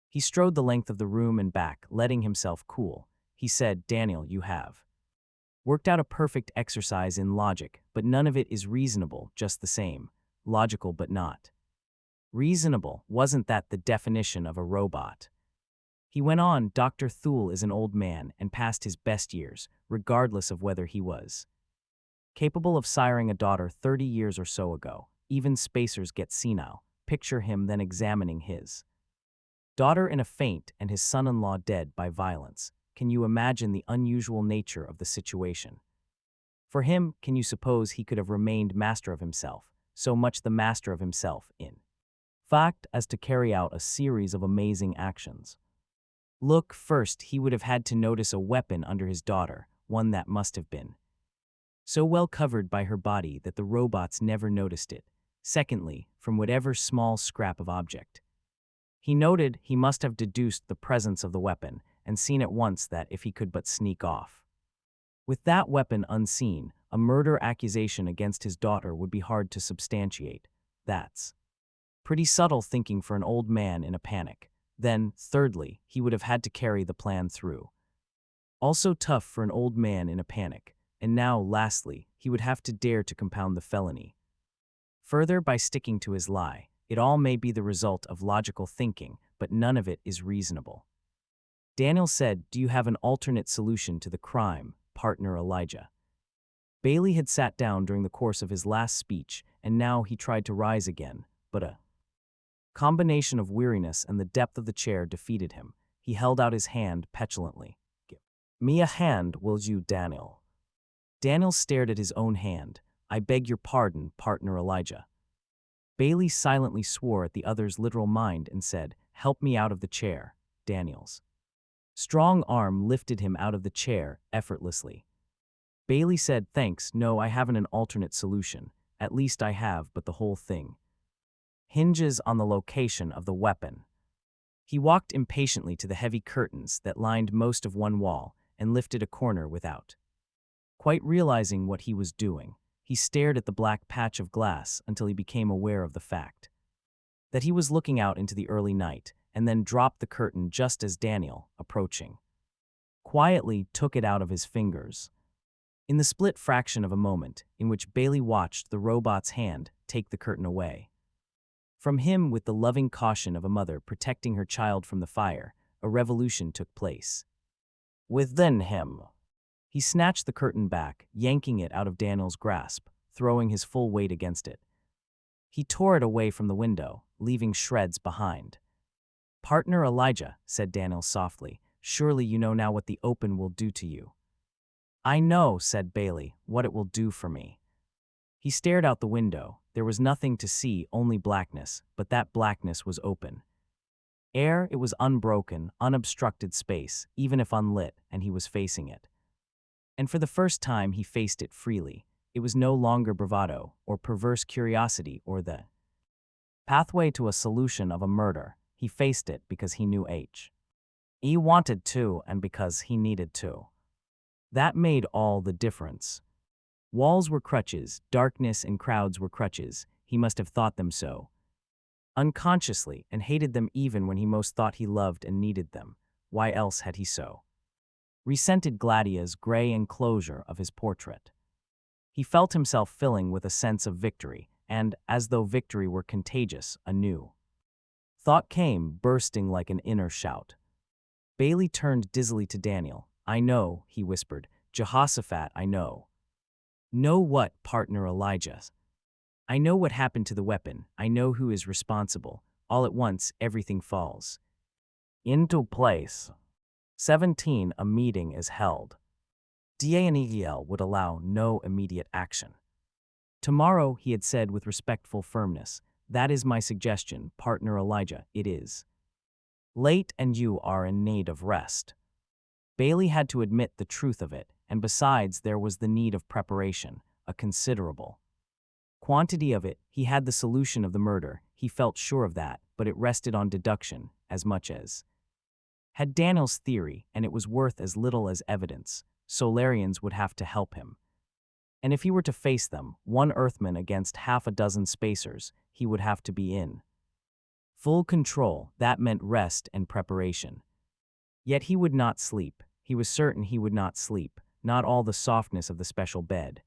He strode the length of the room and back, letting himself cool. He said, "Daniel, you have worked out a perfect exercise in logic, but none of it is reasonable just the same. Logical but not reasonable. Wasn't that the definition of a robot?" He went on, "Dr. Thule is an old man and past his best years, regardless of whether he was capable of siring a daughter 30 years or so ago. Even spacers get senile. Picture him then examining his daughter in a faint and his son-in-law dead by violence. Can you imagine the unusual nature of the situation? For him, can you suppose he could have remained master of himself, so much the master of himself in fact as to carry out a series of amazing actions? Look, first, he would have had to notice a weapon under his daughter, one that must have been so well covered by her body that the robots never noticed it. Secondly, from whatever small scrap of object he noted, he must have deduced the presence of the weapon and seen at once that if he could but sneak off with that weapon unseen, a murder accusation against his daughter would be hard to substantiate. That's pretty subtle thinking for an old man in a panic. Then, thirdly, he would have had to carry the plan through. Also tough for an old man in a panic. And now, lastly, he would have to dare to compound the felony further by sticking to his lie. It all may be the result of logical thinking, but none of it is reasonable. Daniel said, "Do you have an alternate solution to the crime?" partner Elijah. Bailey had sat down during the course of his last speech, and now he tried to rise again, but a combination of weariness and the depth of the chair defeated him. He held out his hand petulantly. "Give me a hand, will you, Daniel?" Daniel stared at his own hand. "I beg your pardon, partner Elijah." Bailey silently swore at the other's literal mind and said, "Help me out of the chair." Daniel's strong arm lifted him out of the chair effortlessly. Bailey said, "Thanks, no, I haven't an alternate solution. At least I have, but the whole thing hinges on the location of the weapon." He walked impatiently to the heavy curtains that lined most of one wall and lifted a corner without quite realizing what he was doing. He stared at the black patch of glass until he became aware of the fact that he was looking out into the early night, and then dropped the curtain just as Daniel, approaching, quietly took it out of his fingers. In the split fraction of a moment in which Bailey watched the robot's hand take the curtain away from him with the loving caution of a mother protecting her child from the fire, a revolution took place within him. He snatched the curtain back, yanking it out of Daniel's grasp, throwing his full weight against it. He tore it away from the window, leaving shreds behind. "Partner Elijah," said Daniel softly, "surely you know now what the open will do to you." "I know," said Bailey, "what it will do for me." He stared out the window. There was nothing to see, only blackness, but that blackness was open air. It was unbroken, unobstructed space, even if unlit, and he was facing it. And for the first time he faced it freely. It was no longer bravado, or perverse curiosity, or the pathway to a solution of a murder. He faced it because he knew he wanted to, and because he needed to. That made all the difference. Walls were crutches, darkness and crowds were crutches. He must have thought them so unconsciously, and hated them even when he most thought he loved and needed them. Why else had he so resented Gladia's gray enclosure of his portrait? He felt himself filling with a sense of victory, and, as though victory were contagious, a new thought came, bursting like an inner shout. Bailey turned dizzily to Daniel. "I know," he whispered. "Jehoshaphat, I know." "Know what, partner Elijah?" "I know what happened to the weapon. I know who is responsible. All at once, everything falls into place. 17. A meeting is held. Daniel would allow no immediate action. "Tomorrow," he had said with respectful firmness. "That is my suggestion, partner Elijah. It is late and you are in need of rest." Bailey had to admit the truth of it, and besides there was the need of preparation, a considerable quantity of it. He had the solution of the murder, he felt sure of that, but it rested on deduction, as much as had Daniel's theory, and it was worth as little as evidence. Solarians would have to help him. And if he were to face them, one Earthman against half a dozen spacers, he would have to be in full control. That meant rest and preparation. Yet he would not sleep. He was certain he would not sleep, not all the softness of the special bed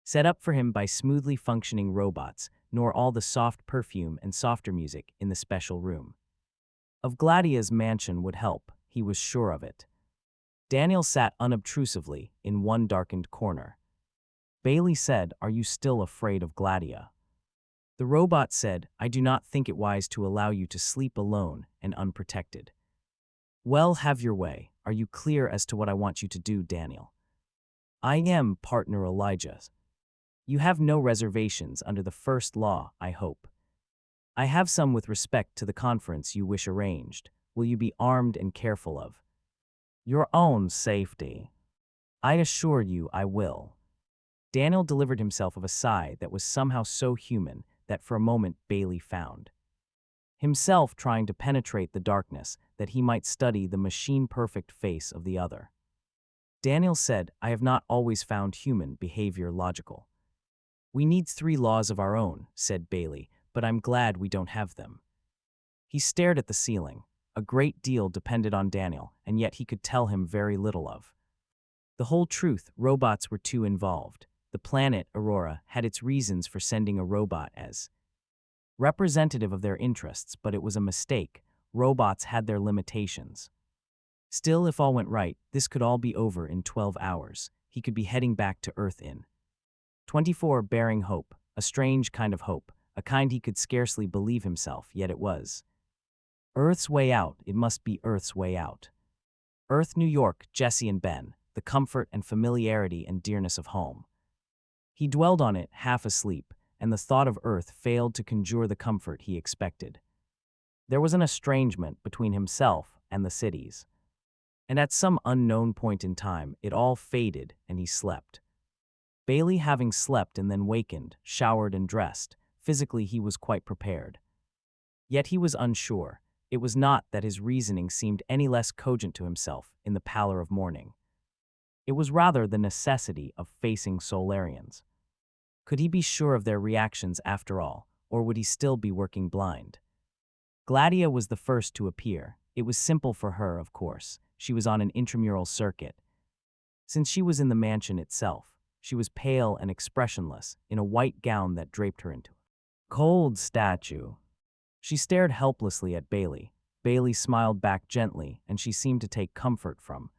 set up for him by smoothly functioning robots, nor all the soft perfume and softer music in the special room of Gladia's mansion would help. He was sure of it. Daniel sat unobtrusively in one darkened corner. Bailey said, "Are you still afraid of Gladia?" The robot said, "I do not think it wise to allow you to sleep alone and unprotected." "Well, have your way. Are you clear as to what I want you to do, Daniel?" "I am, partner Elijah." "You have no reservations under the first law, I hope." "I have some with respect to the conference you wish arranged. Will you be armed and careful of your own safety?" "I assure you I will." Daniel delivered himself of a sigh that was somehow so human that for a moment Bailey found himself trying to penetrate the darkness that he might study the machine-perfect face of the other. Daniel said, "I have not always found human behavior logical." "We need 3 laws of our own," said Bailey, "but I'm glad we don't have them." He stared at the ceiling. A great deal depended on Daniel, and yet he could tell him very little of the whole truth. Robots were too involved. The planet, Aurora, had its reasons for sending a robot as representative of their interests, but it was a mistake. Robots had their limitations. Still, if all went right, this could all be over in 12 hours. He could be heading back to Earth in 24, bearing hope, a strange kind of hope, a kind he could scarcely believe himself, yet it was. Earth's way out, it must be Earth's way out. Earth, New York, Jesse and Ben, the comfort and familiarity and dearness of home. He dwelled on it, half asleep, and the thought of Earth failed to conjure the comfort he expected. There was an estrangement between himself and the cities. And at some unknown point in time, it all faded and he slept. Bailey, having slept and then wakened, showered and dressed, physically he was quite prepared. Yet he was unsure. It was not that his reasoning seemed any less cogent to himself in the pallor of morning. It was rather the necessity of facing Solarians. Could he be sure of their reactions after all, or would he still be working blind? Gladia was the first to appear. It was simple for her, of course. She was on an intramural circuit. Since she was in the mansion itself, she was pale and expressionless, in a white gown that draped her into a cold statue. She stared helplessly at Bailey. Bailey smiled back gently, and she seemed to take comfort from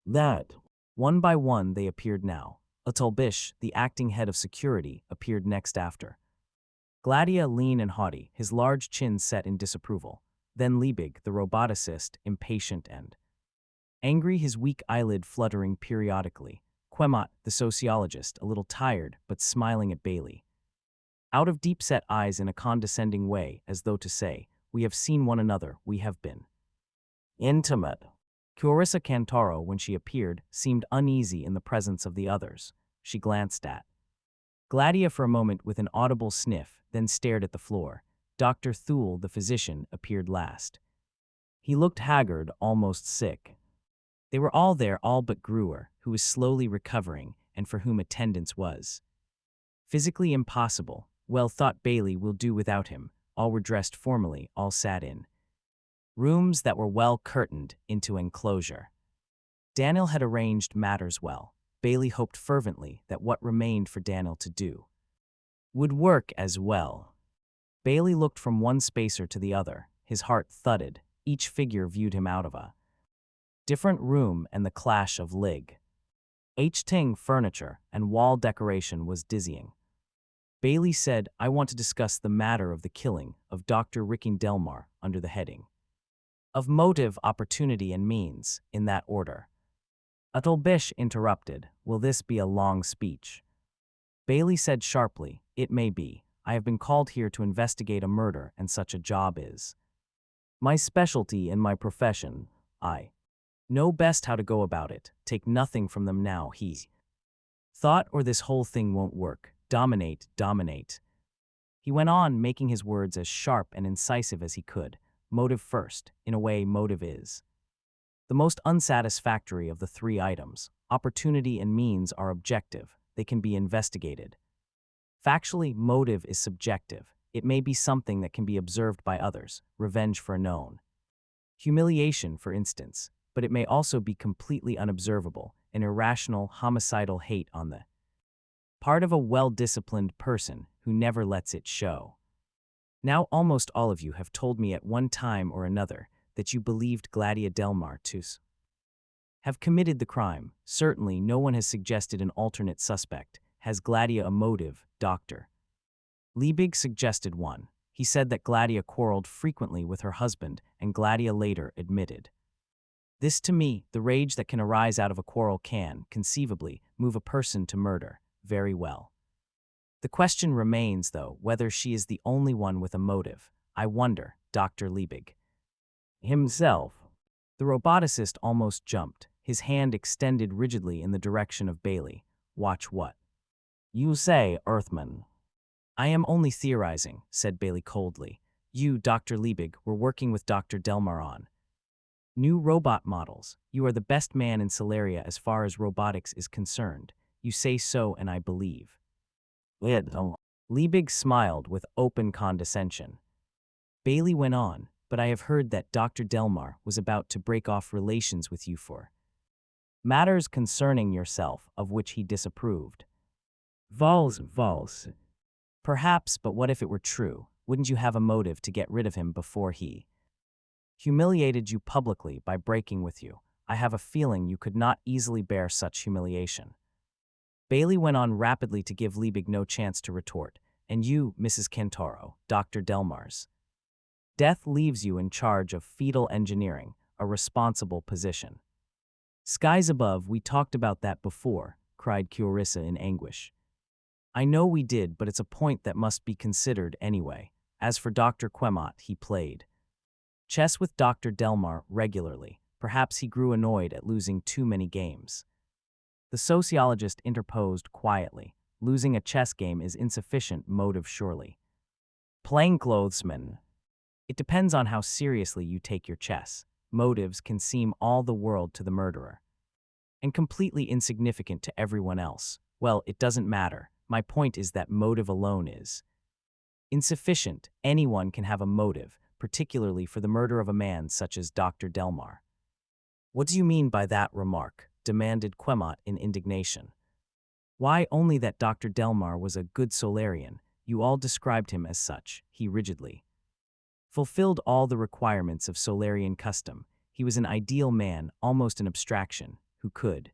that. One by one they appeared now. Atulbish, the acting head of security, appeared next after. Gladia, lean and haughty, his large chin set in disapproval. Then Liebig, the roboticist, impatient and angry, his weak eyelid fluttering periodically. Quemat, the sociologist, a little tired, but smiling at Bailey. Out of deep-set eyes in a condescending way, as though to say, "We have seen one another, we have been intimate." Clarissa Cantaro, when she appeared, seemed uneasy in the presence of the others. She glanced at Gladia for a moment with an audible sniff, then stared at the floor. Dr. Thule, the physician, appeared last. He looked haggard, almost sick. They were all there, all but Gruer, who was slowly recovering and for whom attendance was physically impossible. Well, thought Bailey, will do without him. All were dressed formally, all sat in rooms that were well curtained into enclosure. Daniel had arranged matters well. Bailey hoped fervently that what remained for Daniel to do would work as well. Bailey looked from one spacer to the other. His heart thudded. Each figure viewed him out of a different room, and the clash of Ting furniture and wall decoration was dizzying. Bailey said, "I want to discuss the matter of the killing of Dr. Ricking Delmar under the heading of motive, opportunity, and means, in that order." Atulbish interrupted, "Will this be a long speech?" Bailey said sharply, "It may be. I have been called here to investigate a murder, and such a job is my specialty in my profession. I know best how to go about it. Take nothing from them now," he thought, "or this whole thing won't work. Dominate, dominate." He went on, making his words as sharp and incisive as he could. Motive first. In a way, motive is the most unsatisfactory of the three items. Opportunity and means are objective. They can be investigated. Factually, motive is subjective. It may be something that can be observed by others, revenge for a known humiliation, for instance, but it may also be completely unobservable, an irrational, homicidal hate on the part of a well-disciplined person who never lets it show. Now almost all of you have told me at one time or another that you believed Gladia Delmar to have committed the crime. Certainly no one has suggested an alternate suspect. Has Gladia a motive, Dr. Liebig suggested one. He said that Gladia quarreled frequently with her husband, and Gladia later admitted this to me. The rage that can arise out of a quarrel can, conceivably, move a person to murder. Very well. The question remains, though, whether she is the only one with a motive. I wonder, Dr. Liebig himself. The roboticist almost jumped, his hand extended rigidly in the direction of Bailey. Watch what you say, Earthman. I am only theorizing, said Bailey coldly. You, Dr. Liebig, were working with Dr. Delmar on new robot models. You are the best man in Solaria as far as robotics is concerned. You say so, and I believe. Liebig smiled with open condescension. Bailey went on, but I have heard that Dr. Delmar was about to break off relations with you for matters concerning yourself, of which he disapproved. Vals. Perhaps, but what if it were true? Wouldn't you have a motive to get rid of him before he Humiliated you publicly by breaking with you. I have a feeling you could not easily bear such humiliation. Bailey went on rapidly to give Liebig no chance to retort. And you, Mrs. Cantoro, Dr. Delmars. Death leaves you in charge of fetal engineering, a responsible position. Skies above, we talked about that before, cried Clarissa in anguish. I know we did, but it's a point that must be considered anyway. As for Dr. Quemot, he played chess with Dr. Delmar regularly. Perhaps he grew annoyed at losing too many games. The sociologist interposed quietly. Losing a chess game is insufficient motive surely. Plainclothesman. It depends on how seriously you take your chess. Motives can seem all the world to the murderer, and completely insignificant to everyone else. Well, it doesn't matter. My point is that motive alone is insufficient. Anyone can have a motive, particularly for the murder of a man such as Dr. Delmar. What do you mean by that remark? Demanded Quemot in indignation. Why, only that Dr. Delmar was a good Solarian. You all described him as such. He rigidly fulfilled all the requirements of Solarian custom. He was an ideal man, almost an abstraction, who could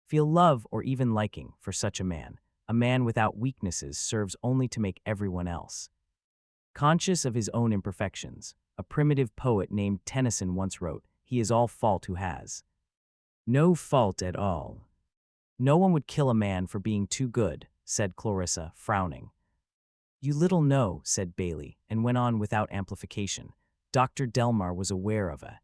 feel love or even liking for such a man. A man without weaknesses serves only to make everyone else conscious of his own imperfections. A primitive poet named Tennyson once wrote, "He is all fault who has no fault at all." No one would kill a man for being too good, said Clarissa, frowning. You little know, said Bailey, and went on without amplification. Dr. Delmar was aware of a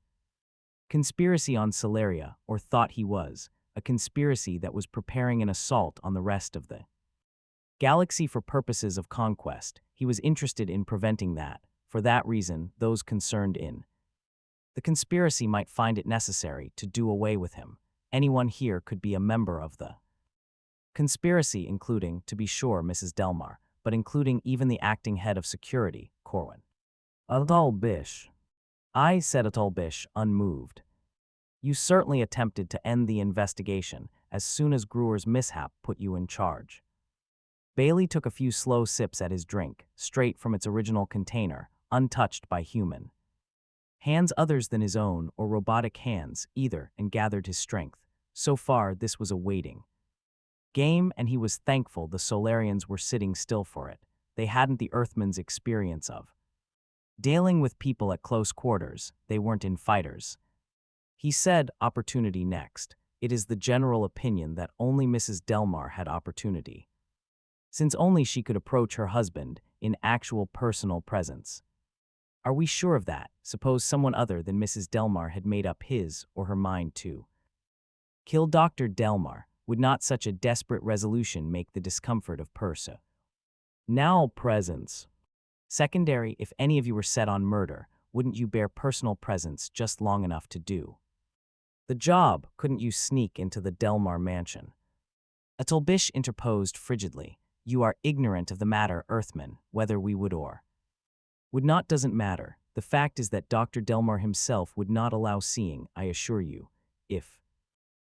conspiracy on Solaria, or thought he was, a conspiracy that was preparing an assault on the rest of the galaxy for purposes of conquest. He was interested in preventing that. For that reason, those concerned in the conspiracy might find it necessary to do away with him. Anyone here could be a member of the conspiracy, including, to be sure, Mrs. Delmar, but including even the acting head of security, Corwin. Adolbish. I, said Adolbish, unmoved. You certainly attempted to end the investigation as soon as Gruer's mishap put you in charge. Bailey took a few slow sips at his drink, straight from its original container, untouched by human hands others than his own or robotic hands either, and gathered his strength. So far, this was a waiting game, and he was thankful the Solarians were sitting still for it. They hadn't the Earthman's experience of dealing with people at close quarters. They weren't in fighters. He said, opportunity next. It is the general opinion that only Mrs. Delmar had opportunity, since only she could approach her husband in actual personal presence. Are we sure of that? Suppose someone other than Mrs. Delmar had made up his or her mind to kill Dr. Delmar. Would not such a desperate resolution make the discomfort of Persa now presence secondary? If any of you were set on murder, wouldn't you bear personal presence just long enough to do the job? Couldn't you sneak into the Delmar mansion? Atulbish interposed frigidly. You are ignorant of the matter, Earthman, whether we would or would not doesn't matter. The fact is that Dr. Delmar himself would not allow seeing, I assure you, if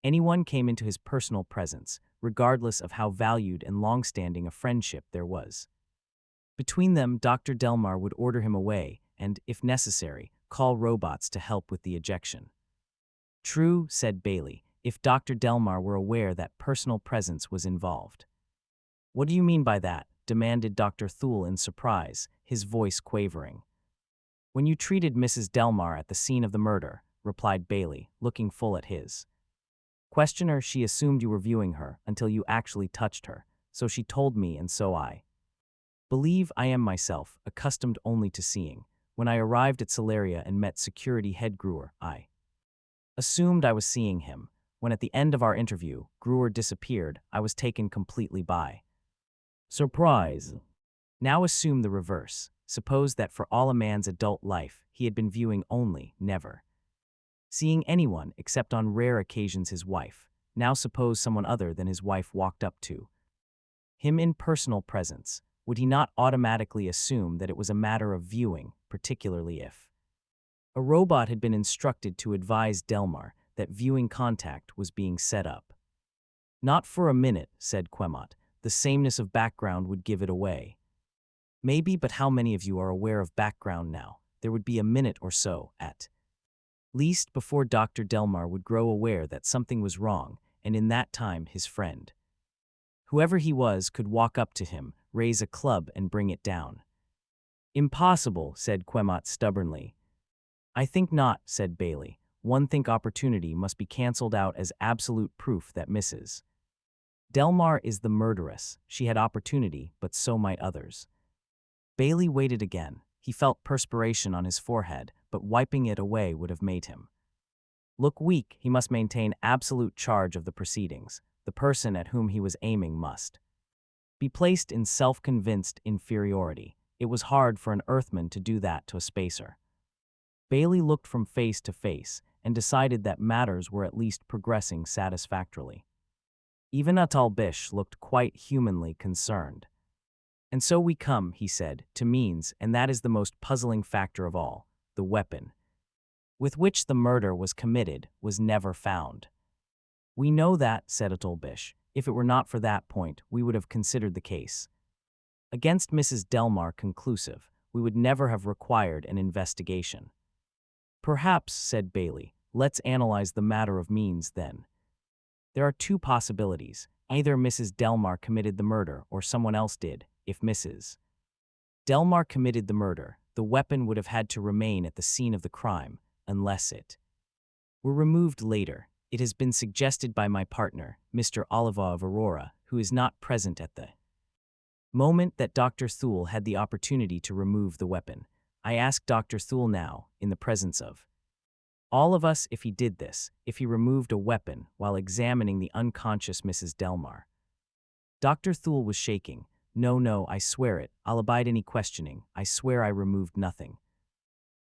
anyone came into his personal presence, regardless of how valued and long-standing a friendship there was between them. Dr. Delmar would order him away and, if necessary, call robots to help with the ejection. True, said Bailey, if Dr. Delmar were aware that personal presence was involved. What do you mean by that? Demanded Dr. Thule in surprise, his voice quavering. When you treated Mrs. Delmar at the scene of the murder, replied Bailey, looking full at his questioner. She assumed you were viewing her until you actually touched her, so she told me, and so I believe. I am myself accustomed only to seeing. When I arrived at Solaria and met security head Gruer, I assumed I was seeing him. When at the end of our interview, Gruer disappeared, I was taken completely by surprise. Now assume the reverse. Suppose that for all a man's adult life, he had been viewing only, never seeing anyone except on rare occasions his wife. Now suppose someone other than his wife walked up to him in personal presence. Would he not automatically assume that it was a matter of viewing, particularly if a robot had been instructed to advise Delmar that viewing contact was being set up? Not for a minute, said Quemot. The sameness of background would give it away. Maybe, but how many of you are aware of background now? there would be a minute or so, at least, before Dr. Delmar would grow aware that something was wrong, and in that time his friend, whoever he was, could walk up to him, raise a club, and bring it down. "Impossible," said Quemot stubbornly. "I think not," said Bailey. "One think opportunity must be cancelled out as absolute proof that Mrs. Delmar is the murderess. She had opportunity, but so might others." Bailey waited again. He felt perspiration on his forehead, but wiping it away would have made him look weak. He must maintain absolute charge of the proceedings. The person at whom he was aiming must be placed in self-convinced inferiority. It was hard for an Earthman to do that to a spacer. Bailey looked from face to face and decided that matters were at least progressing satisfactorily. Even Atalbish looked quite humanly concerned. "And so we come," he said, "to means, and that is the most puzzling factor of all. The weapon with which the murder was committed was never found." "We know that," said Atalbish. "If it were not for that point, we would have considered the case against Mrs. Delmar conclusive. We would never have required an investigation." "Perhaps," said Bailey. "Let's analyze the matter of means then. There are two possibilities. Either Mrs. Delmar committed the murder or someone else did. If Mrs. Delmar committed the murder, the weapon would have had to remain at the scene of the crime, unless it were removed later. It has been suggested by my partner, Mr. Oliva of Aurora, who is not present at the moment that Dr. Thule had the opportunity to remove the weapon. I ask Dr. Thule now, in the presence of all of us, if he did this, if he removed a weapon while examining the unconscious Mrs. Delmar." Dr. Thule was shaking. No, I swear it. I'll abide any questioning. I swear I removed nothing."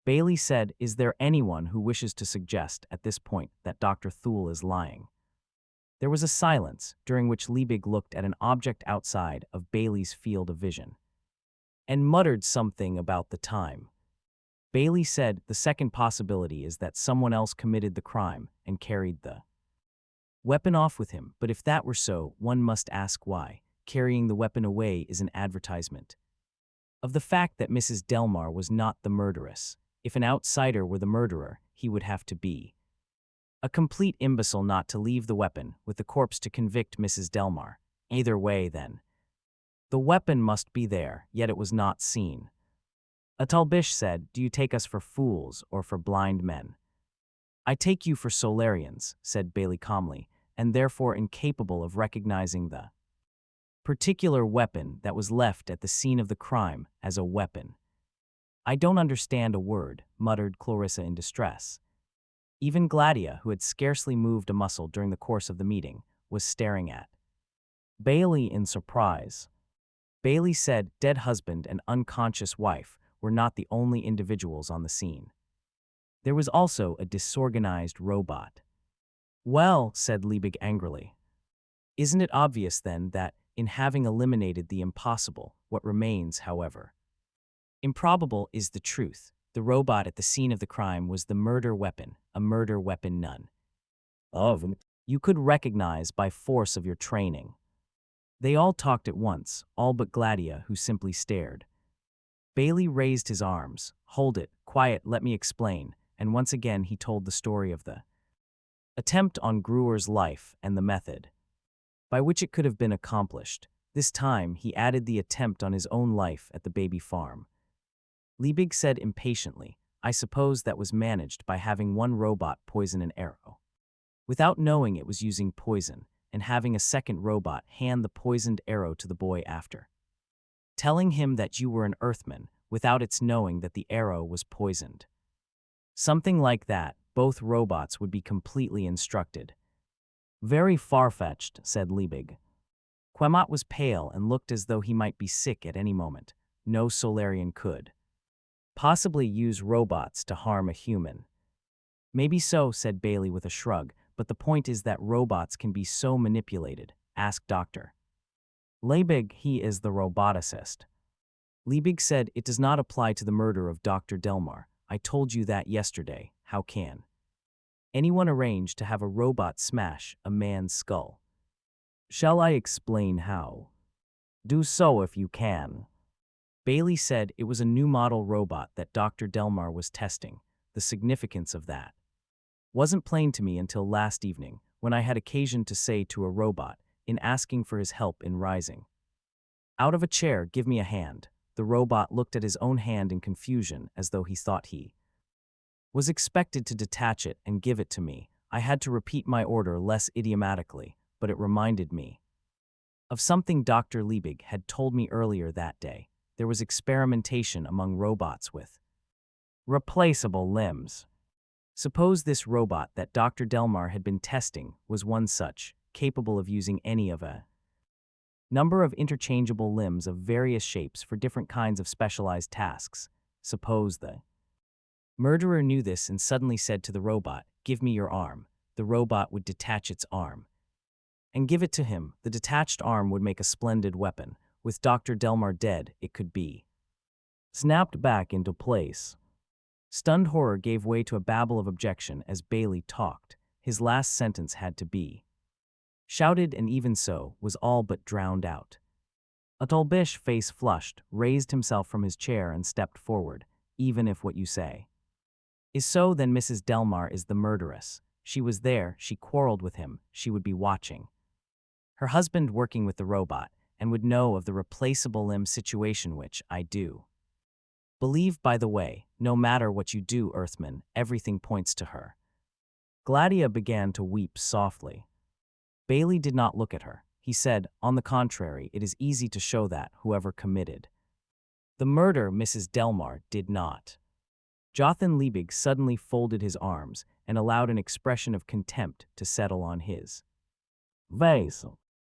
Bailey said, "Is there anyone who wishes to suggest at this point that Dr. Thule is lying?" There was a silence, during which Liebig looked at an object outside of Bailey's field of vision and muttered something about the time. Bailey said, "The second possibility is that someone else committed the crime and carried the weapon off with him. But if that were so, one must ask why. Carrying the weapon away is an advertisement of the fact that Mrs. Delmar was not the murderess. If an outsider were the murderer, he would have to be a complete imbecile not to leave the weapon with the corpse to convict Mrs. Delmar. Either way, then, the weapon must be there, yet it was not seen." Atalbish said, "Do you take us for fools or for blind men?" "I take you for Solarians," said Bailey calmly, "and therefore incapable of recognizing the particular weapon that was left at the scene of the crime as a weapon." "I don't understand a word," muttered Clarissa in distress. Even Gladia, who had scarcely moved a muscle during the course of the meeting, was staring at Bailey in surprise. Bailey said, "Dead husband and unconscious wife were not the only individuals on the scene. There was also a disorganized robot." "Well," said Liebig angrily, "isn't it obvious then that, in having eliminated the impossible, what remains, however improbable, is the truth? The robot at the scene of the crime was the murder weapon, a murder weapon none of you could recognize by force of your training." They all talked at once, all but Gladia, who simply stared. Bailey raised his arms. "Hold it, quiet, let me explain," and once again he told the story of the attempt on Gruer's life and the method by which it could have been accomplished. This time he added the attempt on his own life at the baby farm. Liebig said impatiently, "I suppose that was managed by having one robot poison an arrow without knowing it was using poison, and having a second robot hand the poisoned arrow to the boy after telling him that you were an Earthman without its knowing that the arrow was poisoned. Something like that. Both robots would be completely instructed." "Very far-fetched," said Liebig. Quemot was pale and looked as though he might be sick at any moment. No Solarian could possibly use robots to harm a human. "Maybe so," said Bailey with a shrug, "but the point is that robots can be so manipulated. Ask Dr. Liebig, he is the roboticist." Liebig said, "It does not apply to the murder of Dr. Delmar. I told you that yesterday. How can anyone arrange to have a robot smash a man's skull?" "Shall I explain how?" "Do so if you can." Bailey said it was a new model robot that Dr. Delmar was testing. The significance of that wasn't plain to me until last evening, when I had occasion to say to a robot, in asking for his help in rising out of a chair, "Give me a hand." The robot looked at his own hand in confusion, as though he thought he was expected to detach it and give it to me. I had to repeat my order less idiomatically, but it reminded me of something Dr. Liebig had told me earlier that day. There was experimentation among robots with replaceable limbs. Suppose this robot that Dr. Delmar had been testing was one such, capable of using any of a number of interchangeable limbs of various shapes for different kinds of specialized tasks. Suppose the murderer knew this and suddenly said to the robot, "Give me your arm." The robot would detach its arm and give it to him. The detached arm would make a splendid weapon. With Dr. Delmar dead, it could be snapped back into place. Stunned horror gave way to a babble of objection as Bailey talked. His last sentence had to be shouted, and even so, was all but drowned out. Atulbish, face flushed, raised himself from his chair and stepped forward. "Even if what you say is so, then Mrs. Delmar is the murderess. She was there, she quarreled with him, she would be watching her husband working with the robot, and would know of the replaceable limb situation, which I do believe, by the way. No matter what you do, Earthman, everything points to her." Gladia began to weep softly. Bailey did not look at her. He said, "On the contrary, it is easy to show that whoever committed the murder, Mrs. Delmar, did not." Jothan Liebig suddenly folded his arms and allowed an expression of contempt to settle on his face.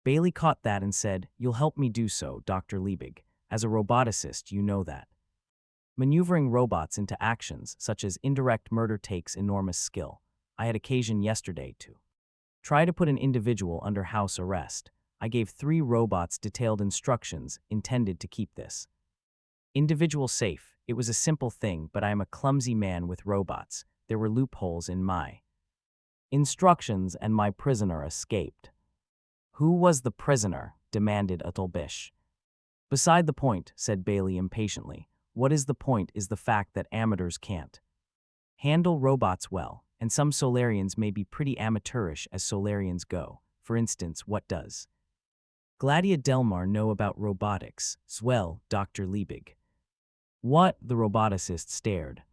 Bailey caught that and said, "You'll help me do so, Dr. Liebig. As a roboticist, you know that maneuvering robots into actions such as indirect murder takes enormous skill. I had occasion yesterday to try to put an individual under house arrest. I gave 3 robots detailed instructions intended to keep this individual safe. It was a simple thing, but I am a clumsy man with robots. There were loopholes in my instructions and my prisoner escaped." "Who was the prisoner?" demanded Atulbish. "Beside the point," said Bailey impatiently. "What is the point is the fact that amateurs can't handle robots well, and some Solarians may be pretty amateurish as Solarians go. For instance, what does Gladia Delmar know about robotics?" "Well, Dr. Liebig." "What?" The roboticist stared.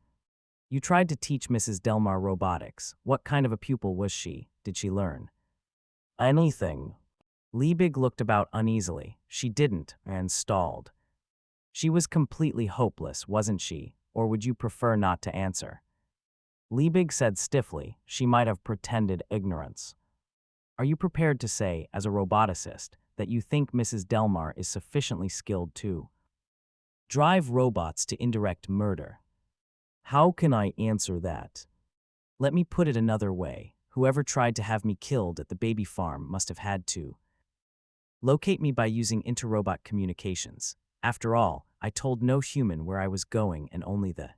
"You tried to teach Mrs. Delmar robotics. What kind of a pupil was she? Did she learn anything?" Liebig looked about uneasily. "She didn't," and stalled. "She was completely hopeless, wasn't she? Or would you prefer not to answer?" Liebig said stiffly, "She might have pretended ignorance." "Are you prepared to say, as a roboticist, that you think Mrs. Delmar is sufficiently skilled to drive robots to indirect murder?" "How can I answer that?" "Let me put it another way. Whoever tried to have me killed at the baby farm must have had to locate me by using inter-robot communications. After all, I told no human where I was going, and only the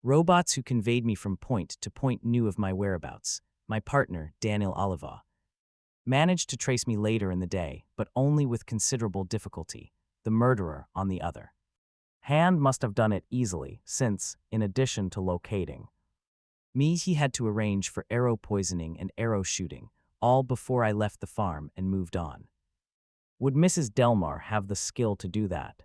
robots who conveyed me from point to point knew of my whereabouts. My partner, Daniel Oliva, managed to trace me later in the day, but only with considerable difficulty. The murderer, on the other hand, must have done it easily, since, in addition to locating me, he had to arrange for arrow poisoning and arrow shooting, all before I left the farm and moved on. Would Mrs. Delmar have the skill to do that?"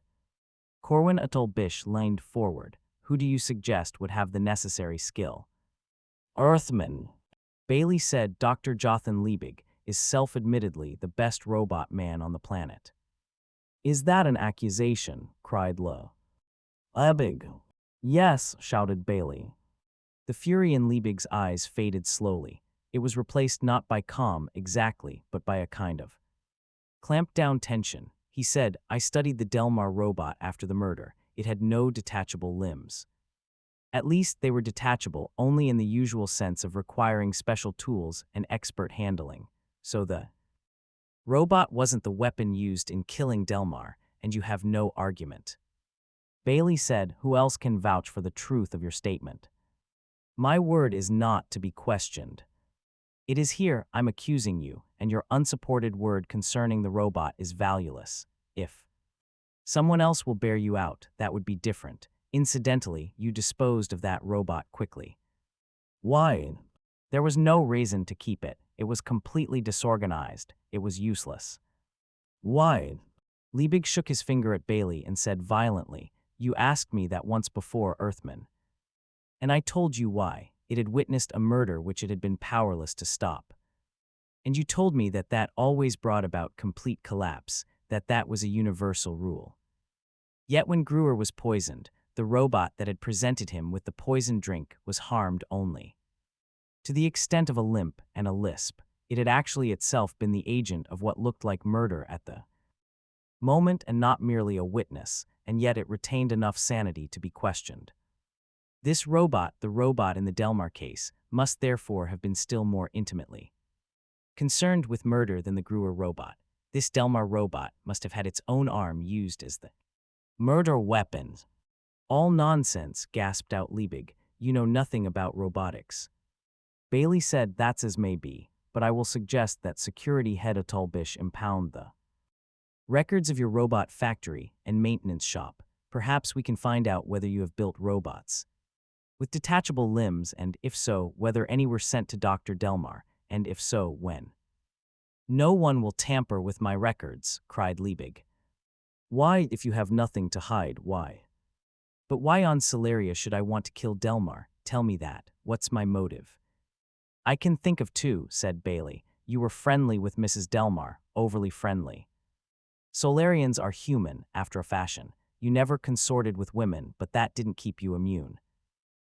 Corwin Atulbish leaned forward. "Who do you suggest would have the necessary skill?" "Earthman." Bailey said, "Dr. Jothan Liebig is self-admittedly the best robot man on the planet." "Is that an accusation?" cried Liebig. "Yes," shouted Bailey. The fury in Liebig's eyes faded slowly. It was replaced not by calm exactly, but by a kind of clamped down tension. He said, "I studied the Delmar robot after the murder. It had no detachable limbs. At least they were detachable only in the usual sense of requiring special tools and expert handling. So the robot wasn't the weapon used in killing Delmar, and you have no argument." Bailey said, "Who else can vouch for the truth of your statement?" "My word is not to be questioned. It is here I'm accusing you, and your unsupported word concerning the robot is valueless. If Someone else will bear you out, that would be different. Incidentally, you disposed of that robot quickly. Why? There was no reason to keep it. It was completely disorganized. It was useless. Why? Liebig shook his finger at Bailey and said violently, "You asked me that once before, Earthman. And I told you why. It had witnessed a murder which it had been powerless to stop. And you told me that that always brought about complete collapse, that was a universal rule. Yet when Gruer was poisoned, the robot that had presented him with the poisoned drink was harmed only. To the extent of a limp and a lisp, it had actually itself been the agent of what looked like murder at the moment and not merely a witness, and yet it retained enough sanity to be questioned. This robot, the robot in the Delmar case, must therefore have been still more intimately concerned with murder than the Gruer robot. This Delmar robot must have had its own arm used as the murder weapon." "All nonsense," gasped out Liebig. "You know nothing about robotics." Bailey said, "That's as may be, but I will suggest that security head Atolbish impound the records of your robot factory and maintenance shop. Perhaps we can find out whether you have built robots with detachable limbs and, if so, whether any were sent to Dr. Delmar, and if so, when." "No one will tamper with my records," cried Liebig. "Why, if you have nothing to hide, why? But why on Celeria should I want to kill Delmar? Tell me that. What's my motive?" "I can think of two," said Bailey. "You were friendly with Mrs. Delmar, overly friendly. Solarians are human, after a fashion. You never consorted with women, but that didn't keep you immune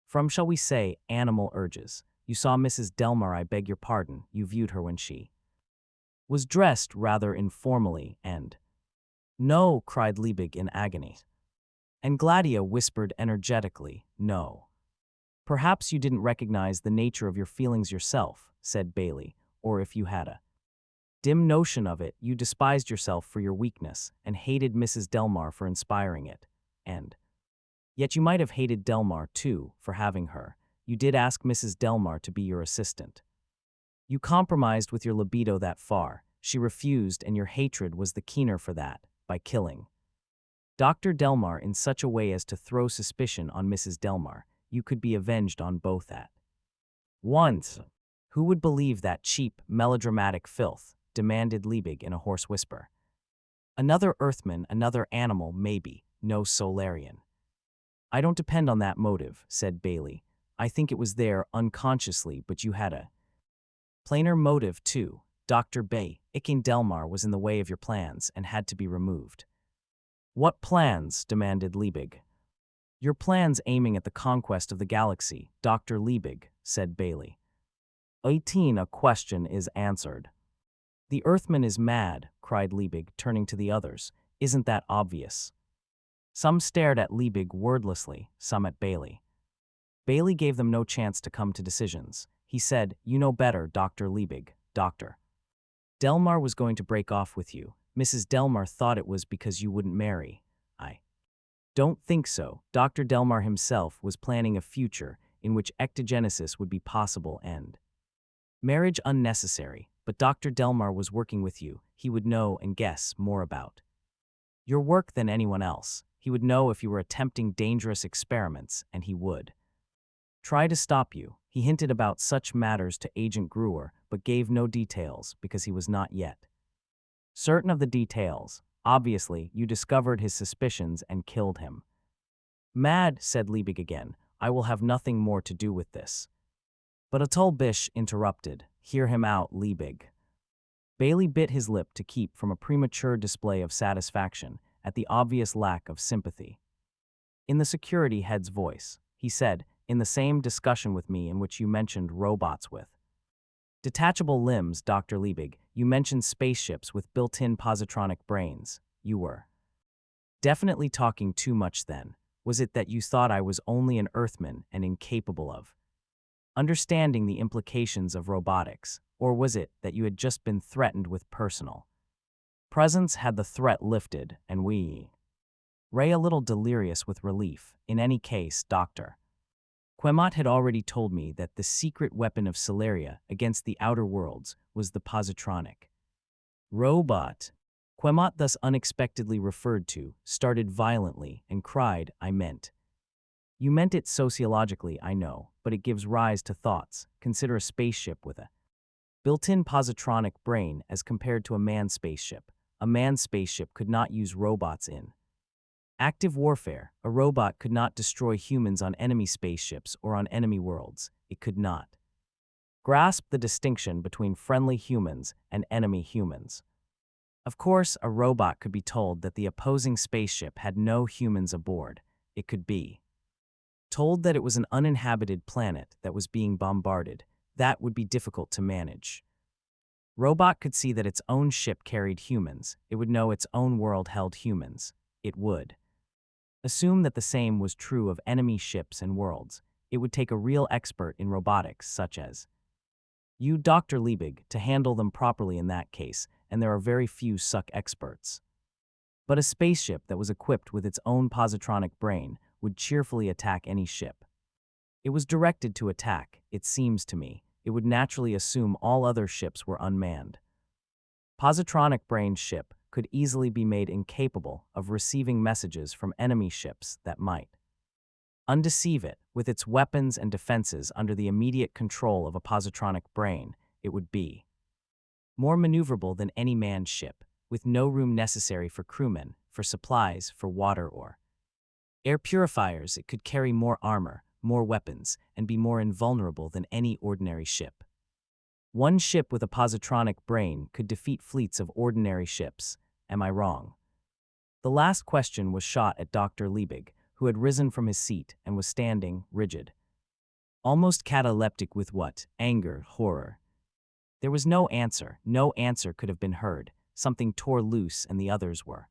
from, shall we say, animal urges. You saw Mrs. Delmar, I beg your pardon, you viewed her when she was dressed rather informally and—" "No," cried Liebig in agony. And Gladia whispered energetically, "No." "Perhaps you didn't recognize the nature of your feelings yourself," said Bailey, "or if you had a dim notion of it, you despised yourself for your weakness and hated Mrs. Delmar for inspiring it. And yet you might have hated Delmar, too, for having her. You did ask Mrs. Delmar to be your assistant. You compromised with your libido that far. She refused, and your hatred was the keener for that, by killing Dr. Delmar in such a way as to throw suspicion on Mrs. Delmar. You could be avenged on both at once." "Who would believe that cheap, melodramatic filth?" demanded Liebig in a hoarse whisper. "Another Earthman, another animal, maybe, no Solarian." "I don't depend on that motive," said Bailey. "I think it was there unconsciously, but you had a plainer motive, too. Dr. Bay, Iking Delmar was in the way of your plans and had to be removed." "What plans?" demanded Liebig. "Your plans aiming at the conquest of the galaxy, Dr. Liebig," said Bailey. 18. A question is answered. "The Earthman is mad," cried Liebig, turning to the others. "Isn't that obvious?" Some stared at Liebig wordlessly, some at Bailey. Bailey gave them no chance to come to decisions. He said, "You know better, Dr. Liebig. Dr. Delmar was going to break off with you. Mrs. Delmar thought it was because you wouldn't marry. I don't think so. Dr. Delmar himself was planning a future in which ectogenesis would be possible and marriage unnecessary, but Dr. Delmar was working with you. He would know and guess more about your work than anyone else. He would know if you were attempting dangerous experiments, and he would try to stop you. He hinted about such matters to Agent Gruer, but gave no details because he was not yet certain of the details. Obviously, you discovered his suspicions and killed him." "Mad," said Liebig again. "I will have nothing more to do with this." But Atolbish interrupted. "Hear him out, Liebig." Bailey bit his lip to keep from a premature display of satisfaction at the obvious lack of sympathy. In the security head's voice, he said, "In the same discussion with me in which you mentioned robots with detachable limbs, Dr. Liebig, you mentioned spaceships with built-in positronic brains. You were definitely talking too much then. Was it that you thought I was only an Earthman and incapable of understanding the implications of robotics, or was it that you had just been threatened with personal presence? Had the threat lifted, and we Ray a little delirious with relief. In any case, Dr. Quemat had already told me that the secret weapon of Celeria against the outer worlds was the positronic robot. Quemot, thus unexpectedly referred to, started violently and cried, "I meant." "You meant it sociologically, I know, but it gives rise to thoughts. Consider a spaceship with a built-in positronic brain as compared to a manned spaceship. A manned spaceship could not use robots in active warfare. A robot could not destroy humans on enemy spaceships or on enemy worlds. It could not grasp the distinction between friendly humans and enemy humans. Of course, a robot could be told that the opposing spaceship had no humans aboard. It could be told that it was an uninhabited planet that was being bombarded. That would be difficult to manage. Robot could see that its own ship carried humans. It would know its own world held humans. It would assume that the same was true of enemy ships and worlds. It would take a real expert in robotics, such as you, Dr. Liebig, to handle them properly in that case, and there are very few such experts. But a spaceship that was equipped with its own positronic brain would cheerfully attack any ship it was directed to attack. It seems to me it would naturally assume all other ships were unmanned. Positronic brain ship could easily be made incapable of receiving messages from enemy ships that might undeceive it. With its weapons and defenses under the immediate control of a positronic brain, it would be more maneuverable than any manned ship, with no room necessary for crewmen, for supplies, for water or air purifiers. It could carry more armor, more weapons, and be more invulnerable than any ordinary ship. One ship with a positronic brain could defeat fleets of ordinary ships. Am I wrong? The last question was shot at Dr. Liebig, who had risen from his seat and was standing, rigid, almost cataleptic with what? Anger, horror. There was no answer. No answer could have been heard. Something tore loose and the others were